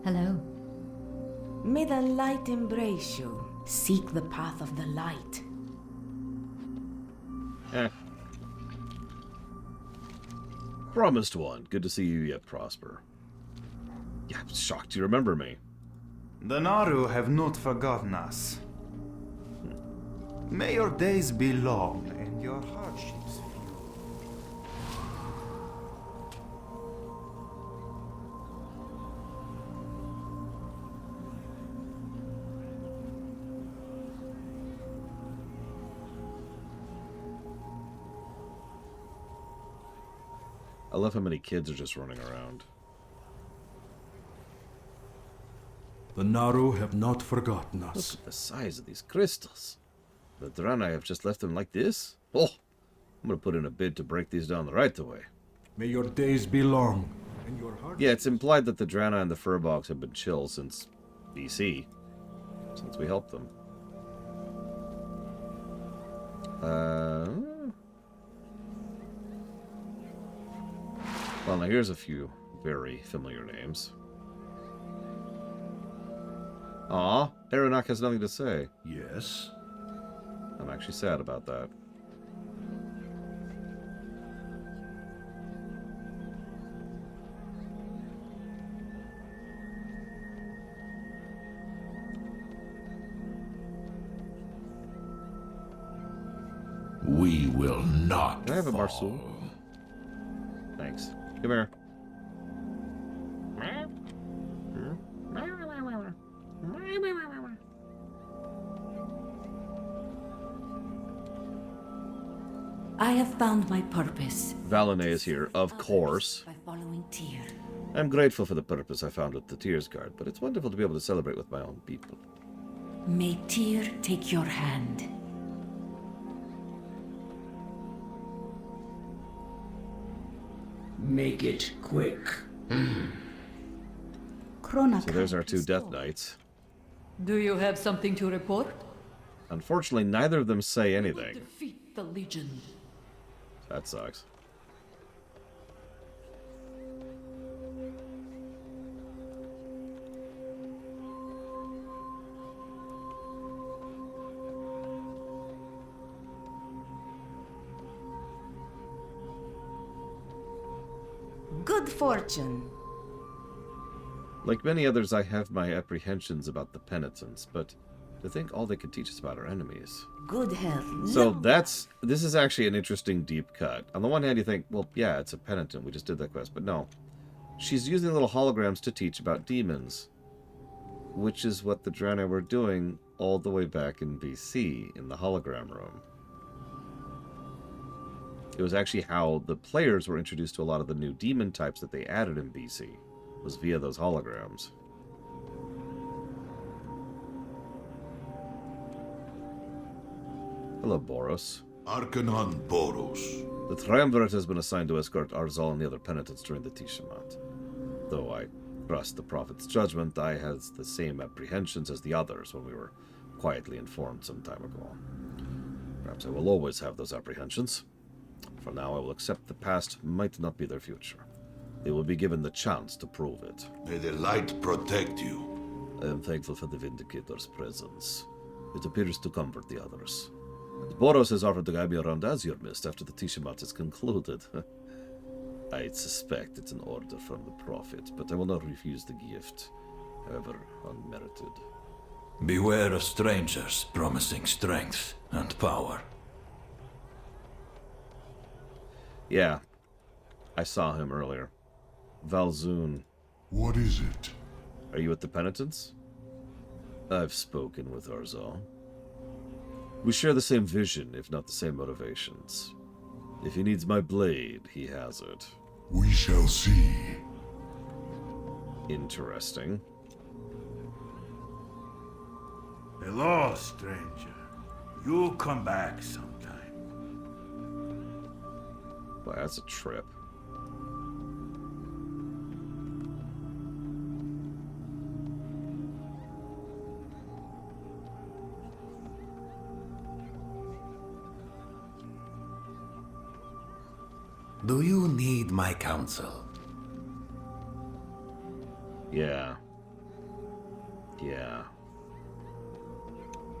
Speaker 6: Hello. May the light embrace you. Seek the path of the light.
Speaker 1: Promised one. Good to see you yet prosper. Yeah, I'm shocked you remember me.
Speaker 10: The Naru have not forgotten us. May your days be long and your hardships few.
Speaker 1: I love how many kids are just running around.
Speaker 17: The Naru have not forgotten us.
Speaker 1: Look at the size of these crystals. The Draenei have just left them like this? Oh, I'm gonna put in a bid to break these down the right way.
Speaker 17: May your days be long, and your heart...
Speaker 1: Yeah, it's implied that the Draenei and the Furbolgs have been chill since BC. Since we helped them. Well, now here's a few very familiar names. Aw, Aranak has nothing to say.
Speaker 17: Yes?
Speaker 1: I'm actually sad about that.
Speaker 8: We will not.
Speaker 1: Can I have a Marsul? Thanks. Come here.
Speaker 6: I have found my purpose.
Speaker 1: Valinay is here, of course.
Speaker 6: By following Tyr.
Speaker 1: I'm grateful for the purpose I found with the Tears Guard, but it's wonderful to be able to celebrate with my own people.
Speaker 6: May Tyr take your hand.
Speaker 11: Make it quick.
Speaker 1: So there's our two Death Knights.
Speaker 5: Do you have something to report?
Speaker 1: Unfortunately, neither of them say anything.
Speaker 5: Defeat the Legion.
Speaker 1: That sucks.
Speaker 6: Good fortune.
Speaker 1: Like many others, I have my apprehensions about the penitents, but to think all they could teach us about our enemies.
Speaker 6: Good health.
Speaker 1: So this is actually an interesting deep cut. On the one hand, you think, well, yeah, it's a penitent. We just did that quest. But no. She's using little holograms to teach about demons. Which is what the Draenei were doing all the way back in BC, in the hologram room. It was actually how the players were introduced to a lot of the new demon types that they added in BC. Was via those holograms. Hello, Boros.
Speaker 23: Arcanon Boros.
Speaker 1: The Triumvirate has been assigned to escort Arzal and the other penitents during the Tishamat. Though I trust the Prophet's judgment, I had the same apprehensions as the others when we were quietly informed some time ago. Perhaps I will always have those apprehensions. For now, I will accept the past might not be their future. They will be given the chance to prove it.
Speaker 23: May the light protect you.
Speaker 1: I am thankful for the Vindicator's presence. It appears to comfort the others. Boros has offered to guide me around Azure Mist after the Tishamat is concluded. I suspect it's an order from the Prophet, but I will not refuse the gift, however unmerited.
Speaker 3: Beware of strangers promising strength and power.
Speaker 1: Yeah, I saw him earlier. Valzoon.
Speaker 23: What is it?
Speaker 1: Are you at the penitence? I've spoken with Arzal. We share the same vision, if not the same motivations. If he needs my blade, he has it.
Speaker 23: We shall see.
Speaker 1: Interesting.
Speaker 8: Hello, stranger. You'll come back sometime.
Speaker 1: Boy, that's a trip.
Speaker 19: Do you need my counsel?
Speaker 1: Yeah. Yeah.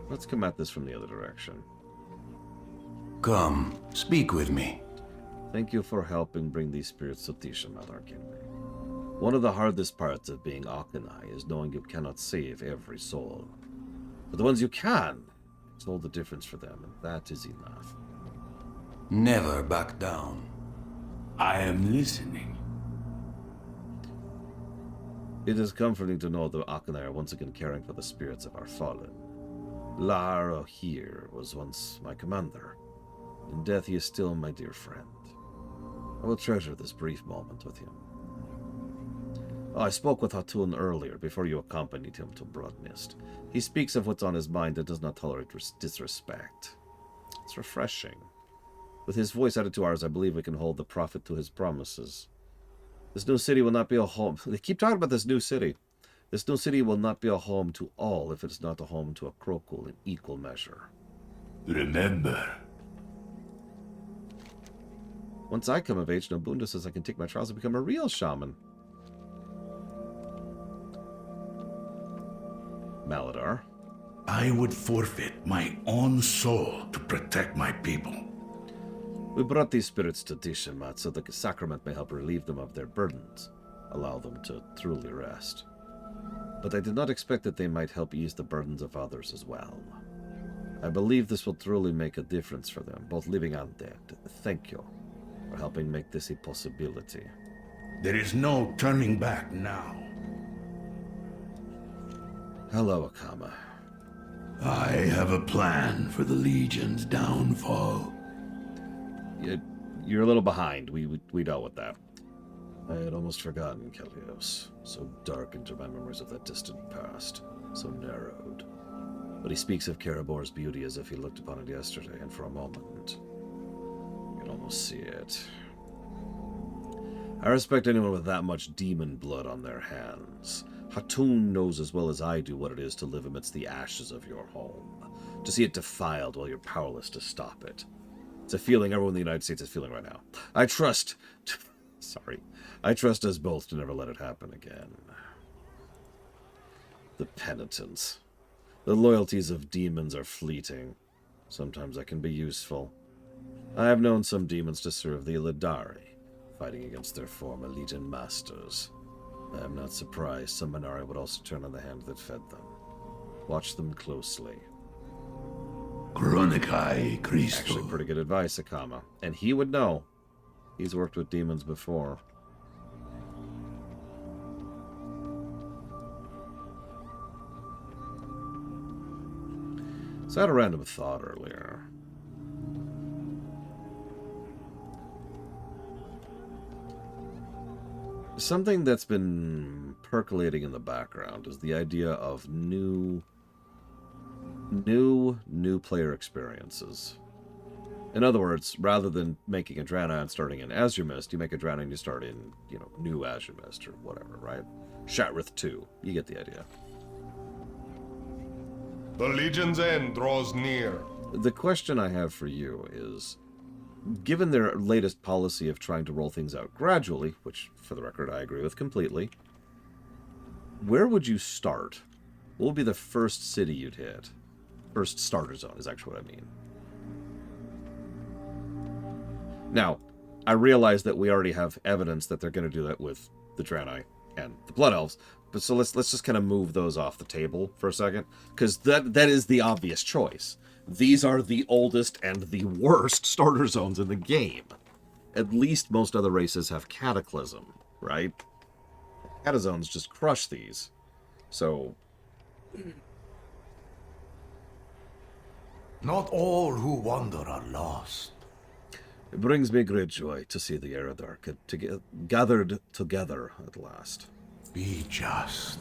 Speaker 1: Let's come at this from the other direction.
Speaker 19: Come, speak with me.
Speaker 1: Thank you for helping bring these spirits to Tishamat, Archangel. One of the hardest parts of being Akanai is knowing you cannot save every soul. But the ones you can, it's all the difference for them, and that is enough.
Speaker 19: Never back down. I am listening.
Speaker 1: It is comforting to know the Akanai are once again caring for the spirits of our fallen. Lara here was once my commander. In death, he is still my dear friend. I will treasure this brief moment with him. I spoke with Hatun earlier, before you accompanied him to Bloodmist. He speaks of what's on his mind and does not tolerate disrespect. It's refreshing. With his voice added to ours, I believe we can hold the Prophet to his promises. This new city will not be a home. They keep talking about this new city. This new city will not be a home to all if it is not a home to a Krokul in equal measure.
Speaker 8: Remember.
Speaker 1: Once I come of age, Nobunda says I can take my trials and become a real shaman. Maladar.
Speaker 8: I would forfeit my own soul to protect my people.
Speaker 1: We brought these spirits to Tishamat so the sacrament may help relieve them of their burdens, allow them to truly rest. But I did not expect that they might help ease the burdens of others as well. I believe this will truly make a difference for them, both living and dead. Thank you for helping make this a possibility.
Speaker 8: There is no turning back now.
Speaker 1: Hello, Akama.
Speaker 8: I have a plan for the Legion's downfall.
Speaker 1: You're a little behind. We dealt with that. I had almost forgotten Kelios. So dark into my memories of that distant past. So narrowed. But he speaks of Karabor's beauty as if he looked upon it yesterday, and for a moment, you can almost see it. I respect anyone with that much demon blood on their hands. Hatun knows as well as I do what it is to live amidst the ashes of your home. To see it defiled while you're powerless to stop it. It's a feeling everyone in the United States is feeling right now. I trust us both to never let it happen again. The penitence. The loyalties of demons are fleeting. Sometimes I can be useful. I have known some demons to serve the Illidari, fighting against their former Legion masters. I am not surprised some Minari would also turn on the hand that fed them. Watch them closely.
Speaker 8: Chronicae Christo.
Speaker 1: Actually, pretty good advice, Akama. And he would know. He's worked with demons before. So I had a random thought earlier. Something that's been percolating in the background is the idea of new New player experiences. In other words, rather than making a Draenei and starting in Azure Mist, you make a Draenei and you start in, New Azure Mist or whatever, right? Shatrith 2. You get the idea.
Speaker 2: The Legion's end draws near.
Speaker 1: The question I have for you is, given their latest policy of trying to roll things out gradually, which, for the record, I agree with completely, where would you start? What would be the first city you'd hit? First starter zone is actually what I mean. Now, I realize that we already have evidence that they're going to do that with the Draenei and the Blood Elves, but so let's just kind of move those off the table for a second, because that is the obvious choice. These are the oldest and the worst starter zones in the game. At least most other races have Cataclysm, right? Catazones just crush these. So...
Speaker 21: Not all who wander are lost.
Speaker 1: It brings me great joy to see the Eredar gathered together at last.
Speaker 21: Be just.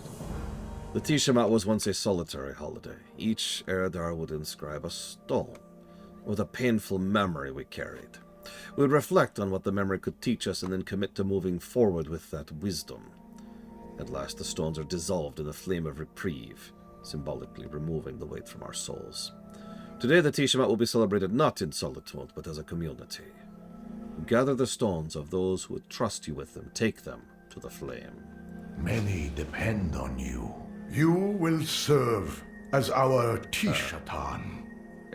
Speaker 1: The Tishamat was once a solitary holiday. Each Eredar would inscribe a stone with a painful memory we carried. We would reflect on what the memory could teach us and then commit to moving forward with that wisdom. At last, the stones are dissolved in the flame of reprieve, symbolically removing the weight from our souls. Today, the Tishamat will be celebrated not in solitude, but as a community. Gather the stones of those who would trust you with them. Take them to the flame.
Speaker 21: Many depend on you. You will serve as our Tishatan,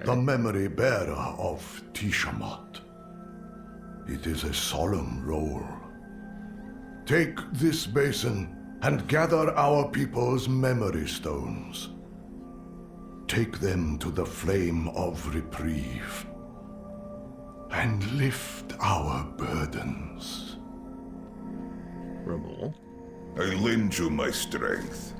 Speaker 21: the memory bearer of Tishamat. It is a solemn role. Take this basin and gather our people's memory stones. Take them to the flame of reprieve and lift our burdens.
Speaker 1: Ramul?
Speaker 23: I lend you my strength.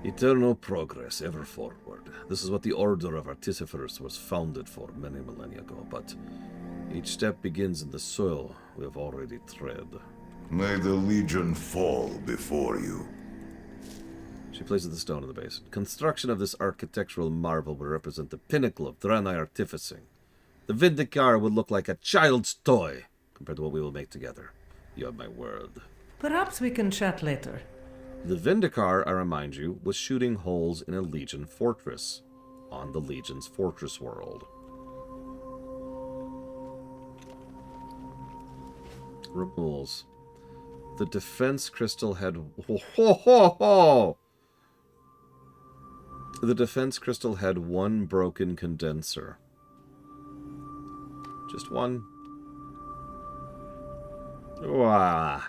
Speaker 1: Eternal progress, ever forward. This is what the Order of Artificers was founded for many millennia ago, but each step begins in the soil we have already tread.
Speaker 23: May the Legion fall before you.
Speaker 1: She places the stone in the basin. Construction of this architectural marvel will represent the pinnacle of Draenei artificing. The Vindicar would look like a child's toy compared to what we will make together. You have my word.
Speaker 16: Perhaps we can chat later.
Speaker 1: The Vindicar, I remind you, was shooting holes in a Legion fortress on the Legion's fortress world. Removes. The defense crystal had... The defense crystal had one broken condenser. Just one. Wow.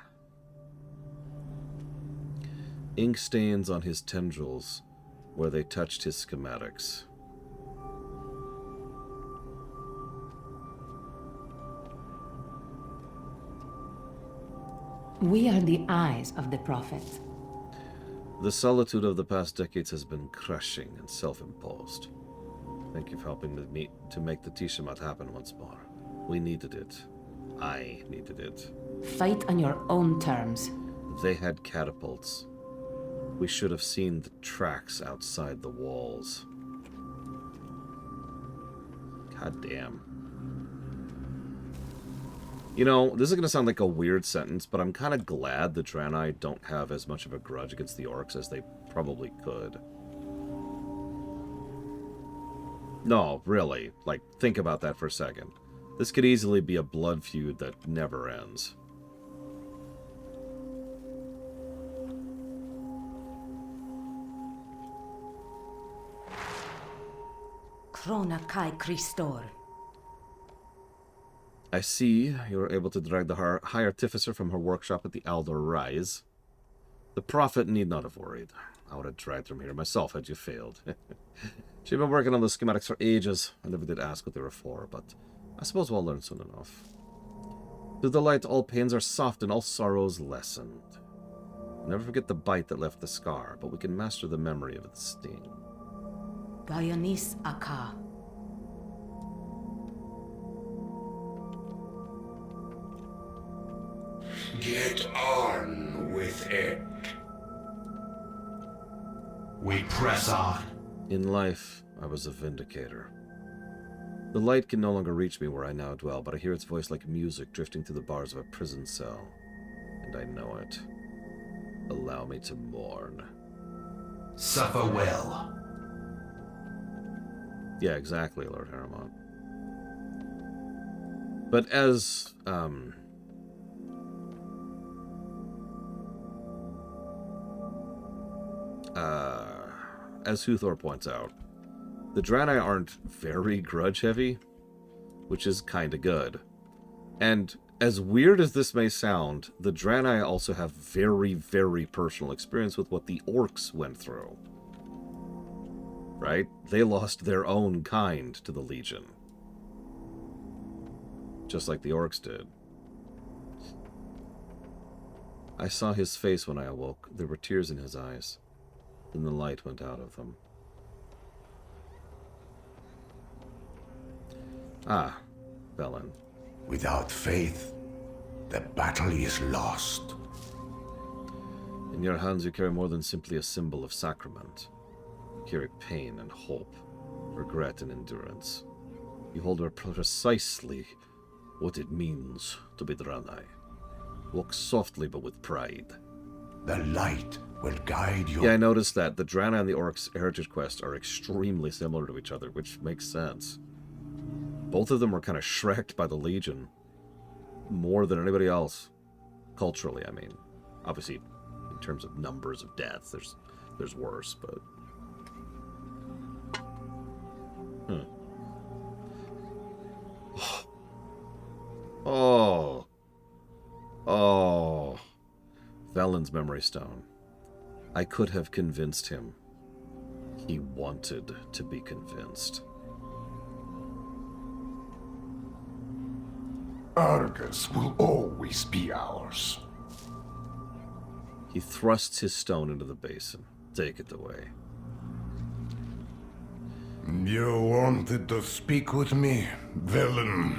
Speaker 1: Ink stains on his tendrils where they touched his schematics.
Speaker 6: We are the eyes of the Prophet.
Speaker 1: The solitude of the past decades has been crushing and self-imposed. Thank you for helping me to make the Tishamat happen once more. We needed it. I needed it.
Speaker 6: Fight on your own terms.
Speaker 1: They had catapults. We should have seen the tracks outside the walls. God damn. You know, this is going to sound like a weird sentence, but I'm kind of glad the Draenei don't have as much of a grudge against the orcs as they probably could. No, really. Like, think about that for a second. This could easily be a blood feud that never ends.
Speaker 6: Krona Kai Christor.
Speaker 1: I see you were able to drag the High Artificer from her workshop at the Aldor Rise. The Prophet need not have worried. I would have dragged her from here myself had you failed. She'd been working on those schematics for ages. I never did ask what they were for, but I suppose we'll learn soon enough. Through the light, all pains are soft and all sorrows lessened. Never forget the bite that left the scar, but we can master the memory of the sting.
Speaker 6: Gaionis Aka.
Speaker 21: Get on with it. We press on.
Speaker 1: In life, I was a vindicator. The light can no longer reach me where I now dwell, but I hear its voice like music drifting through the bars of a prison cell. And I know it. Allow me to mourn.
Speaker 10: Suffer well.
Speaker 1: Yeah, exactly, Lord Harrowmont. But as, as Huthor points out, the Draenei aren't very grudge-heavy, which is kinda good. And as weird as this may sound, the Draenei also have very, very personal experience with what the orcs went through. Right? They lost their own kind to the Legion. Just like the orcs did. I saw his face when I awoke. There were tears in his eyes. Then the light went out of them. Ah, Velen.
Speaker 21: Without faith, the battle is lost.
Speaker 1: In your hands you carry more than simply a symbol of sacrament. You carry pain and hope, regret and endurance. You hold precisely what it means to be Draenei. Walk softly but with pride.
Speaker 21: The light will guide you.
Speaker 1: Yeah, I noticed that. The Draenei and the Orcs' heritage quests are extremely similar to each other, which makes sense. Both of them were kind of shreked by the Legion. More than anybody else. Culturally, I mean. Obviously, in terms of numbers of deaths, there's worse, but... Oh. Oh. Velen's Memory Stone. I could have convinced him. He wanted to be convinced.
Speaker 21: Argus will always be ours.
Speaker 1: He thrusts his stone into the basin. Take it away.
Speaker 21: You wanted to speak with me, Velen?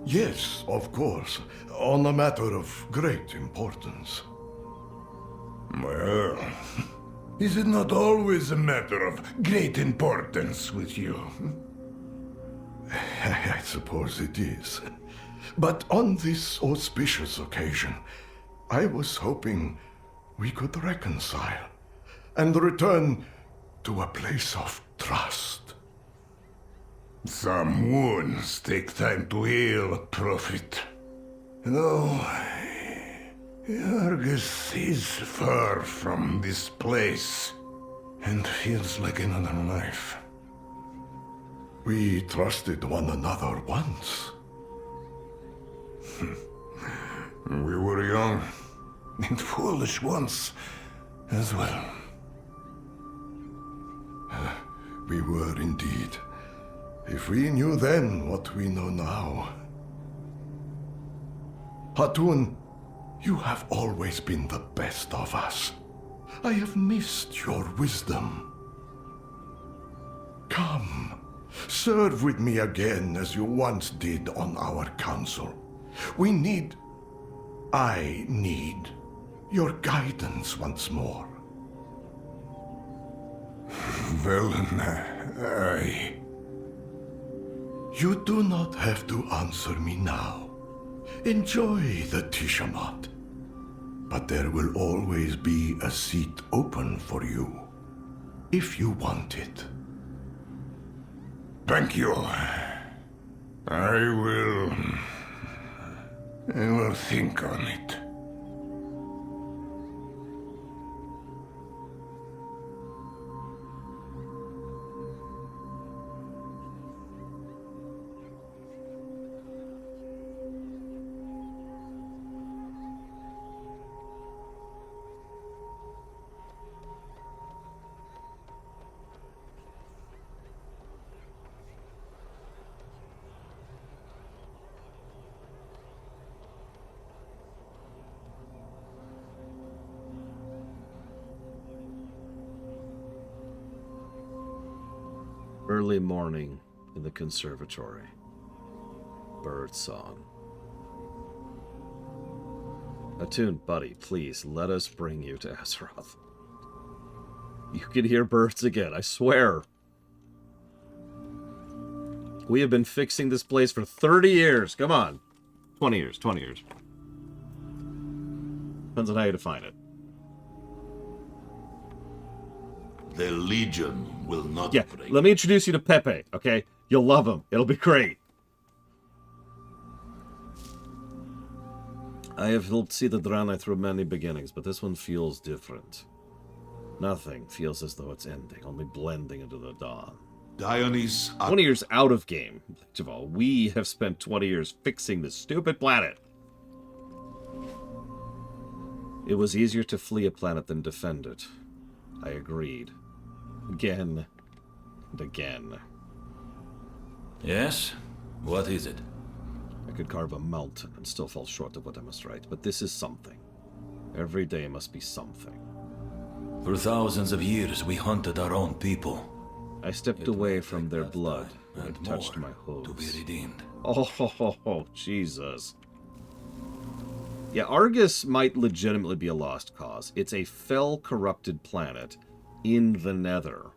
Speaker 4: Yes, of course. On a matter of great importance.
Speaker 21: Well, is it not always a matter of great importance with you?
Speaker 4: I suppose it is. But on this auspicious occasion, I was hoping we could reconcile and return to a place of trust.
Speaker 21: Some wounds take time to heal, Prophet. Though Argus is far from this place and feels like another life.
Speaker 4: We trusted one another once.
Speaker 21: We were young and foolish once as well.
Speaker 4: We were indeed. If we knew then what we know now. Hatun, you have always been the best of us. I have missed your wisdom. Come, serve with me again as you once did on our council. I need your guidance once more.
Speaker 21: Velen,
Speaker 4: You do not have to answer me now. Enjoy the Tishamat. But there will always be a seat open for you, if you want it.
Speaker 21: Thank you. I will think on it.
Speaker 1: Early morning in the conservatory. Bird song. Attune, buddy, please, let us bring you to Azeroth. You can hear birds again, I swear. We have been fixing this place for 30 years. Come on. 20 years, 20 years. Depends on how you define it.
Speaker 23: The Legion will not break.
Speaker 1: Let me introduce you to Pepe, okay? You'll love him. It'll be great. I have helped see the Draenei through many beginnings, but this one feels different. Nothing feels as though it's ending, only blending into the dawn. 20 years out of game. First of all, we have spent 20 years fixing this stupid planet. It was easier to flee a planet than defend it. I agreed. Again and again.
Speaker 3: Yes? What is it?
Speaker 1: I could carve a mountain and still fall short of what I must write, but this is something. Every day must be something.
Speaker 3: For thousands of years, we hunted our own people.
Speaker 1: I stepped away from their blood and touched my hooves.
Speaker 3: To be redeemed.
Speaker 1: Oh, Jesus. Yeah, Argus might legitimately be a lost cause. It's a fell, corrupted planet in the Nether,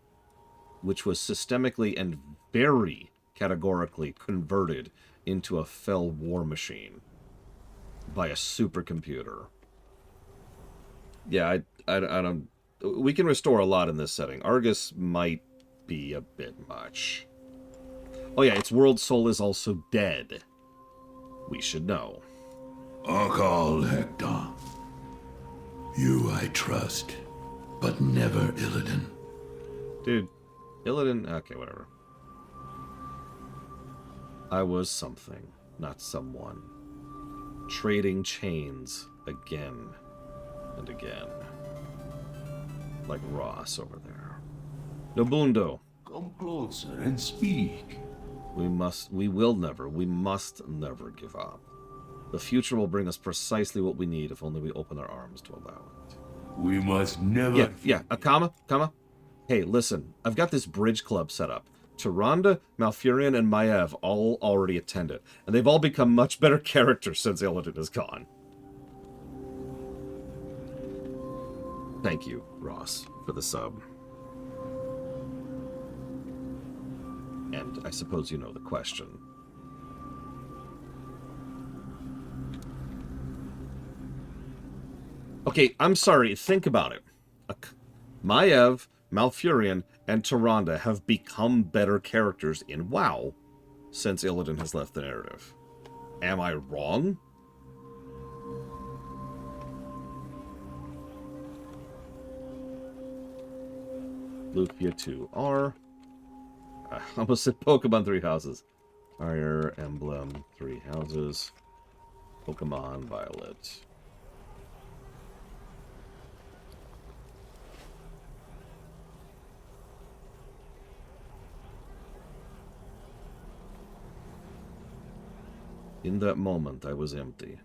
Speaker 1: which was systemically and very categorically converted into a fell war machine by a supercomputer. Yeah, I don't... We can restore a lot in this setting. Argus might be a bit much. Oh yeah, its world soul is also dead. We should know.
Speaker 8: Arkal Hector. You I trust, but never Illidan.
Speaker 1: Dude, Illidan... Okay, whatever. I was something, not someone. Trading chains again and again. Like Ross over there. Nobundo.
Speaker 23: Come closer and speak.
Speaker 1: We must never give up. The future will bring us precisely what we need if only we open our arms to allow it.
Speaker 23: We must never...
Speaker 1: Yeah, comma. Hey, listen, I've got this bridge club set up. Tyrande, Malfurion, and Maiev all already attended, and they've all become much better characters since Illidan is gone. Thank you, Ross, for the sub. And I suppose you know the question. Okay, I'm sorry, think about it. Maiev, Malfurion, and Tyrande have become better characters in WoW since Illidan has left the narrative. Am I wrong? Lufia 2R. I almost said Pokemon 3 houses. Fire Emblem 3 houses. Pokemon Violet. In that moment, I was empty.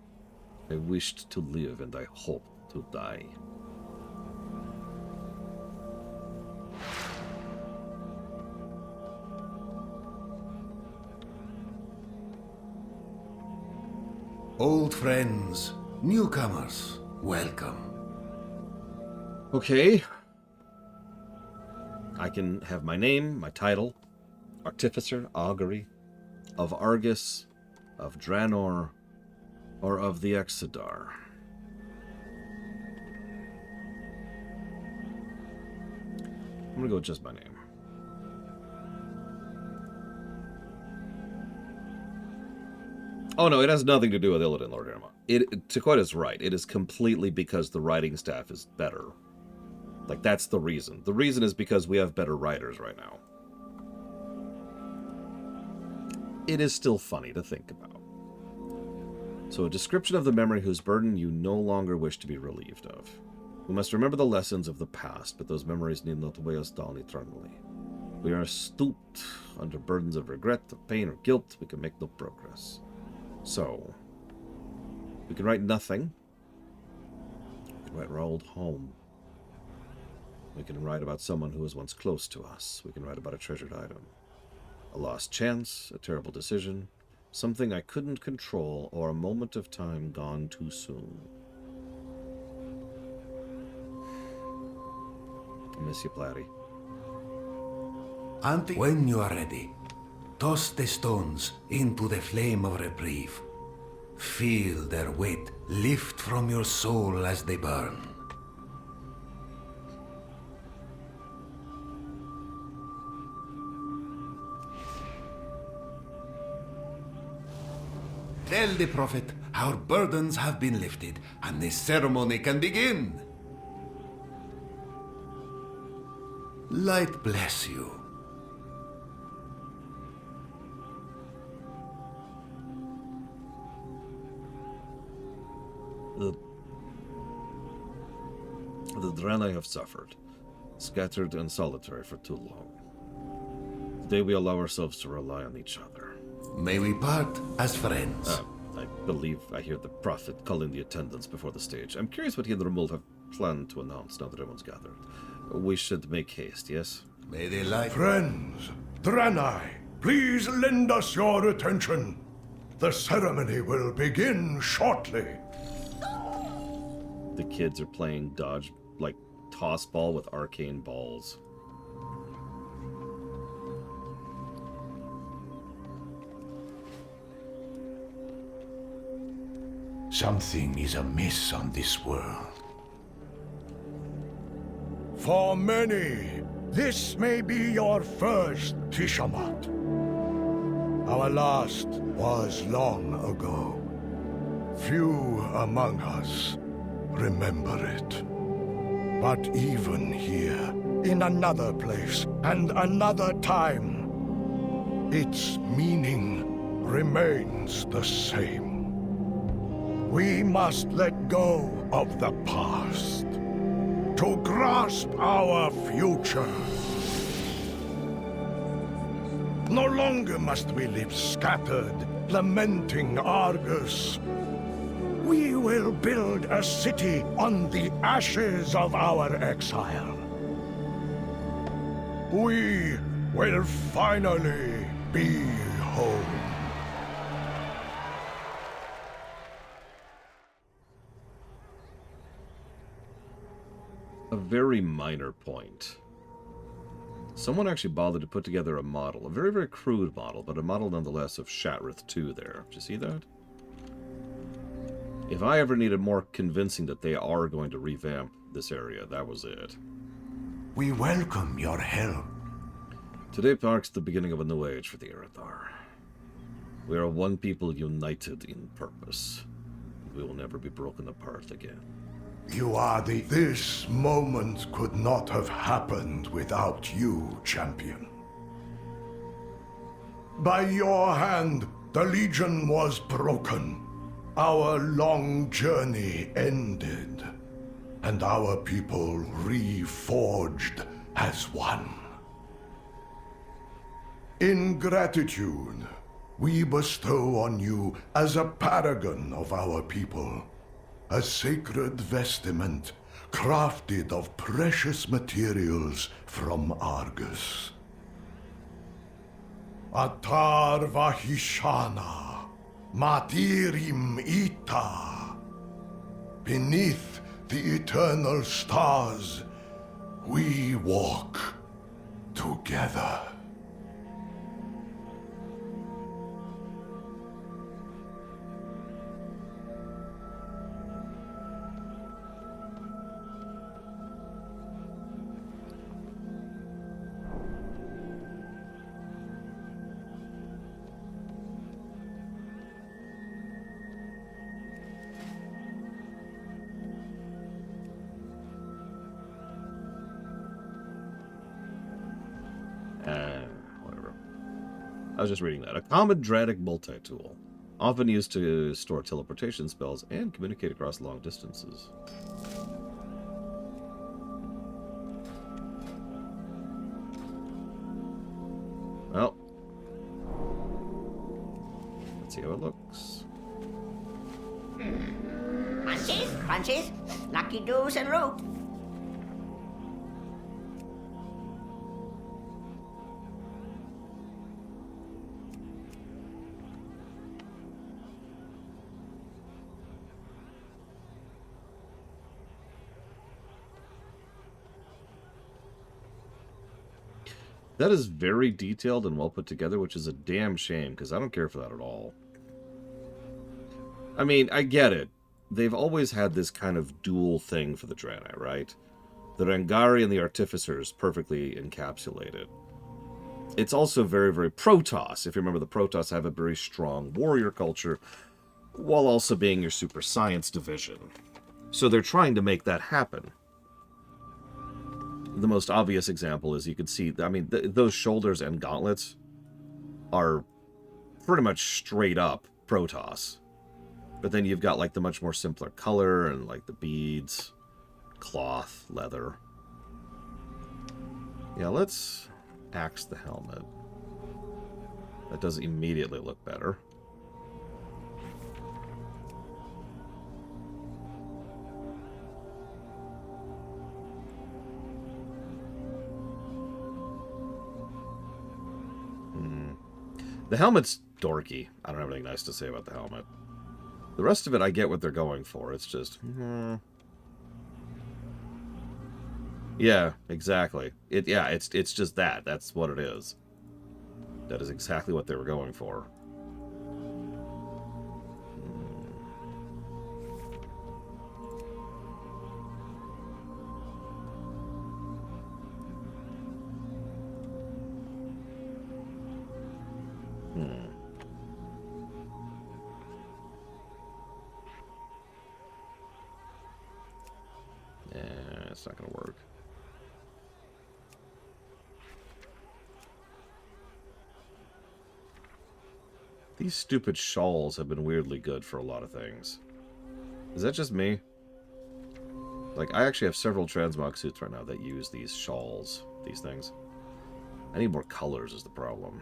Speaker 1: I wished to live and I hoped to die.
Speaker 19: Old friends, newcomers, welcome.
Speaker 1: Okay. I can have my name, my title, Artificer, Augury, of Argus, of Draenor, or of the Exodar. I'm gonna go with just my name. Oh no, it has nothing to do with Illidan, Lord Irma. Takoida's right. It is completely because the writing staff is better. Like, that's the reason. The reason is because we have better writers right now. It is still funny to think about. So, a description of the memory whose burden you no longer wish to be relieved of. We must remember the lessons of the past, but those memories need not weigh us down eternally. We are stooped under burdens of regret, of pain, or guilt. We can make no progress. So, we can write nothing. We can write our old home. We can write about someone who was once close to us. We can write about a treasured item. A lost chance, a terrible decision, something I couldn't control, or a moment of time gone too soon. Miss you, Platty.
Speaker 7: When you are ready, toss the stones into the flame of reprieve. Feel their weight lift from your soul as they burn. Tell the prophet our burdens have been lifted and the ceremony can begin. Light bless you.
Speaker 1: The Draenei have suffered, scattered and solitary for too long. Today we allow ourselves to rely on each other.
Speaker 7: May we part as friends.
Speaker 1: I believe I hear the prophet calling the attendants before the stage. I'm curious what he and Ramul have planned to announce now that everyone's gathered. We should make haste, yes?
Speaker 7: May they light...
Speaker 4: Friends, Draenei, please lend us your attention. The ceremony will begin shortly.
Speaker 1: The kids are playing dodge, like toss ball with arcane balls.
Speaker 8: Something is amiss on this world.
Speaker 4: For many, this may be your first Tishamat. Our last was long ago. Few among us remember it. But even here, in another place and another time, its meaning remains the same. We must let go of the past to grasp our future. No longer must we live scattered, lamenting Argus. We will build a city on the ashes of our exile. We will finally be home.
Speaker 1: A very minor point. Someone actually bothered to put together a model, a very, very crude model, but a model nonetheless of Shatrith 2 there. Did you see that? If I ever needed more convincing that they are going to revamp this area, that was it.
Speaker 8: We welcome your help.
Speaker 1: Today marks the beginning of a new age for the Eredar. We are one people united in purpose. We will never be broken apart again.
Speaker 4: You are the... This moment could not have happened without you, champion. By your hand, the Legion was broken. Our long journey ended, and our people reforged as one. In gratitude, we bestow on you as a paragon of our people, a sacred vestment crafted of precious materials from Argus. Atar Vahishana, Matirim Ita. Beneath the eternal stars, we walk together.
Speaker 1: Whatever. I was just reading that. A common Dradic multi-tool. Often used to store teleportation spells and communicate across long distances. Well. Let's see how it looks.
Speaker 13: Crunches, crunches, lucky doos and root.
Speaker 1: That is very detailed and well put together, which is a damn shame, because I don't care for that at all. I mean, I get it. They've always had this kind of dual thing for the Draenei, right? The Rangari and the Artificers perfectly encapsulated. It's also very, very Protoss. If you remember, the Protoss have a very strong warrior culture, while also being your super science division. So they're trying to make that happen. The most obvious example is you can see, I mean, those shoulders and gauntlets are pretty much straight up Protoss. But then you've got like the much more simpler color and like the beads, cloth, leather. Yeah, let's axe the helmet. That does immediately look better. The helmet's dorky. I don't have anything nice to say about the helmet. The rest of it, I get what they're going for. It's just... Yeah, exactly. It's just that. That's what it is. That is exactly what they were going for. Yeah, it's not gonna work. These stupid shawls have been weirdly good for a lot of things. Is that just me? Like, I actually have several transmog suits right now that use these shawls, these things. I need more colors is the problem.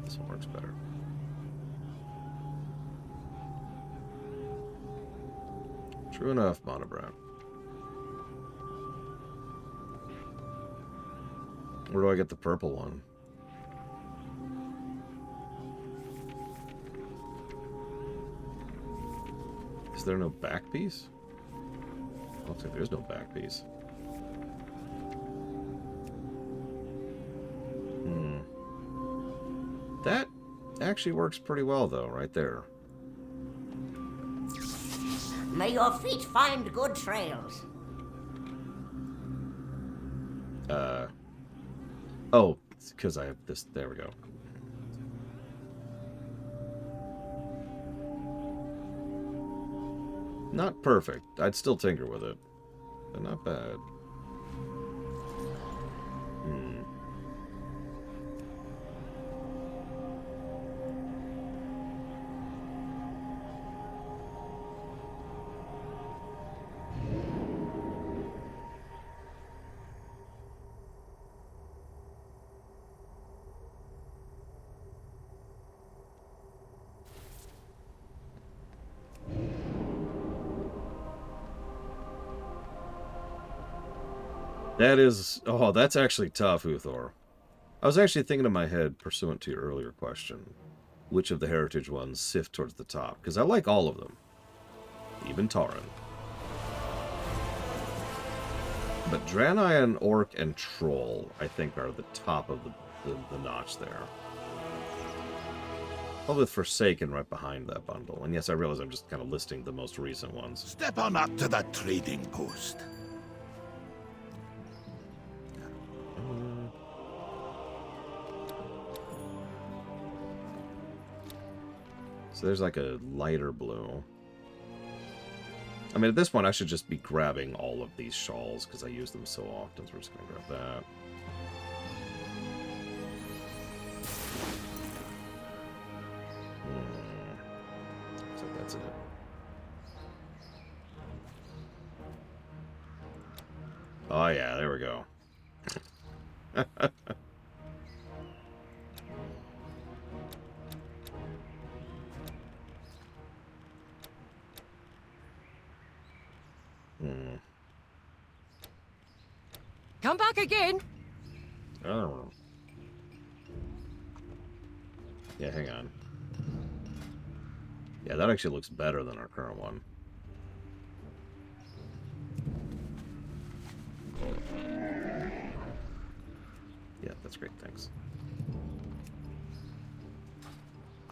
Speaker 1: This one works better. True enough, Monobrown. Where do I get the purple one? Is there no back piece? I don't think there's no back piece. That actually works pretty well, though, right there.
Speaker 13: May your feet find good trails.
Speaker 1: Oh, it's because I have this. There we go. Not perfect. I'd still tinker with it, but not bad. That is... Oh, that's actually tough, Uthor. I was actually thinking in my head, pursuant to your earlier question, which of the heritage ones sift towards the top, because I like all of them. Even Tauren. But Draenei and Orc and Troll, I think, are the top of the notch there. Probably with Forsaken right behind that bundle. And yes, I realize I'm just kind of listing the most recent ones.
Speaker 8: Step on up to that trading post.
Speaker 1: So there's like a lighter blue. I mean, at this point, I should just be grabbing all of these shawls because I use them so often. So we're just going to grab that. So that's it. Oh yeah, there we go.
Speaker 9: Come back again.
Speaker 1: Oh. Yeah, hang on. Yeah, that actually looks better than our current one. Yeah, that's great, thanks.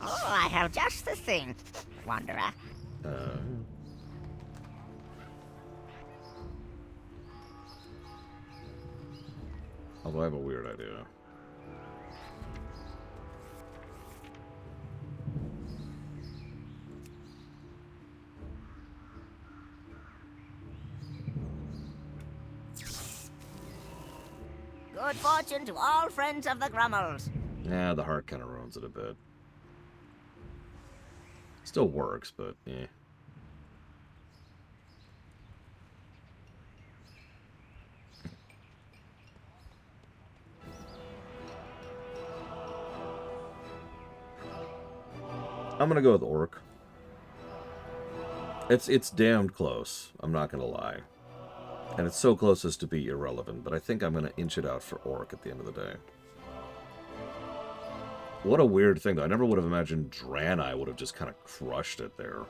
Speaker 13: Oh, I have just the thing, Wanderer.
Speaker 1: Although I have a weird idea.
Speaker 13: Good fortune to all friends of the Grummels.
Speaker 1: Yeah, the heart kind of ruins it a bit. Still works, but yeah. I'm gonna go with Orc. It's damned close, I'm not gonna lie. And it's so close as to be irrelevant, but I think I'm gonna inch it out for Orc at the end of the day. What a weird thing, though. I never would have imagined Draenei would have just kind of crushed it there.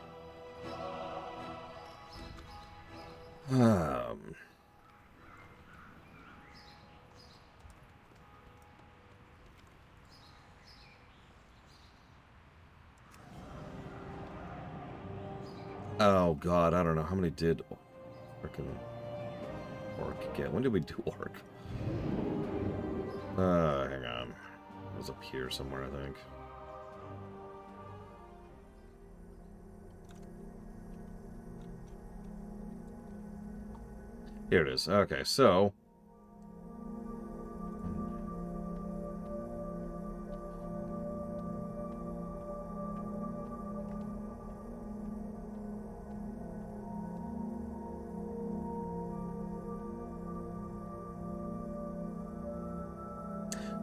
Speaker 1: Oh, God, I don't know. How many did frickin' Orc get? When did we do Orc? Hang on. It was up here somewhere, I think. Here it is. Okay, so...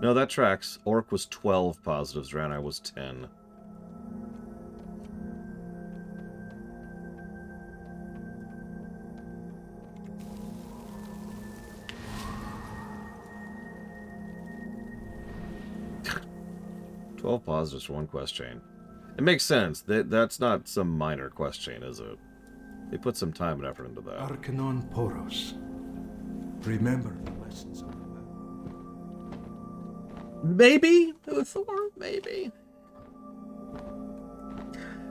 Speaker 1: No, that tracks. Orc was 12 positives, Draenei was 10. Positives for one quest chain. It makes sense. That's not some minor quest chain, is it? They put some time and effort into that.
Speaker 7: Arcanon Poros. Remember the lessons of the
Speaker 1: Maybe? Thor? Maybe.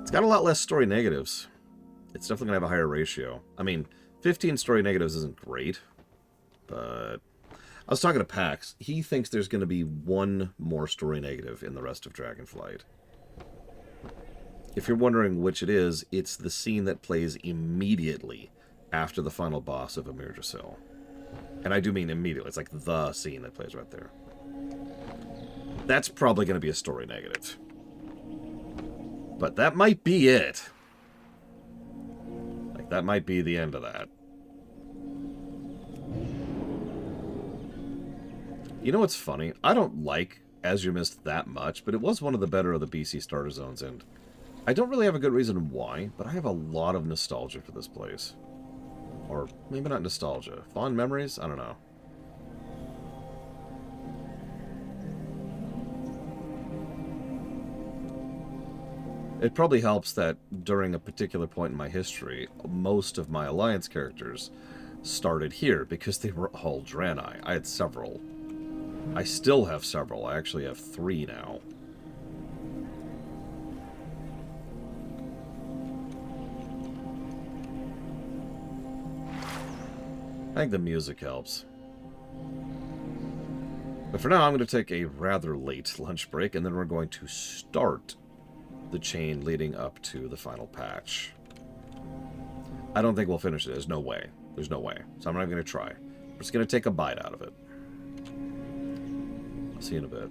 Speaker 1: It's got a lot less story negatives. It's definitely going to have a higher ratio. I mean, 15 story negatives isn't great, but... I was talking to Pax. He thinks there's going to be one more story negative in the rest of Dragonflight. If you're wondering which it is, it's the scene that plays immediately after the final boss of Amir Drasil. And I do mean immediately. It's like the scene that plays right there. That's probably going to be a story negative. But that might be it. Like, that might be the end of that. You know what's funny? I don't like As You Missed that much, but it was one of the better of the BC starter zones, and I don't really have a good reason why, but I have a lot of nostalgia for this place. Or maybe not nostalgia. Fond memories? I don't know. It probably helps that during a particular point in my history, most of my Alliance characters started here because they were all Draenei. I had several. I still have several. I actually have 3 now. I think the music helps. But for now, I'm going to take a rather late lunch break, and then we're going to start the chain leading up to the final patch. I don't think we'll finish it. There's no way. There's no way. So I'm not even going to try. I'm just going to take a bite out of it. See you in a bit.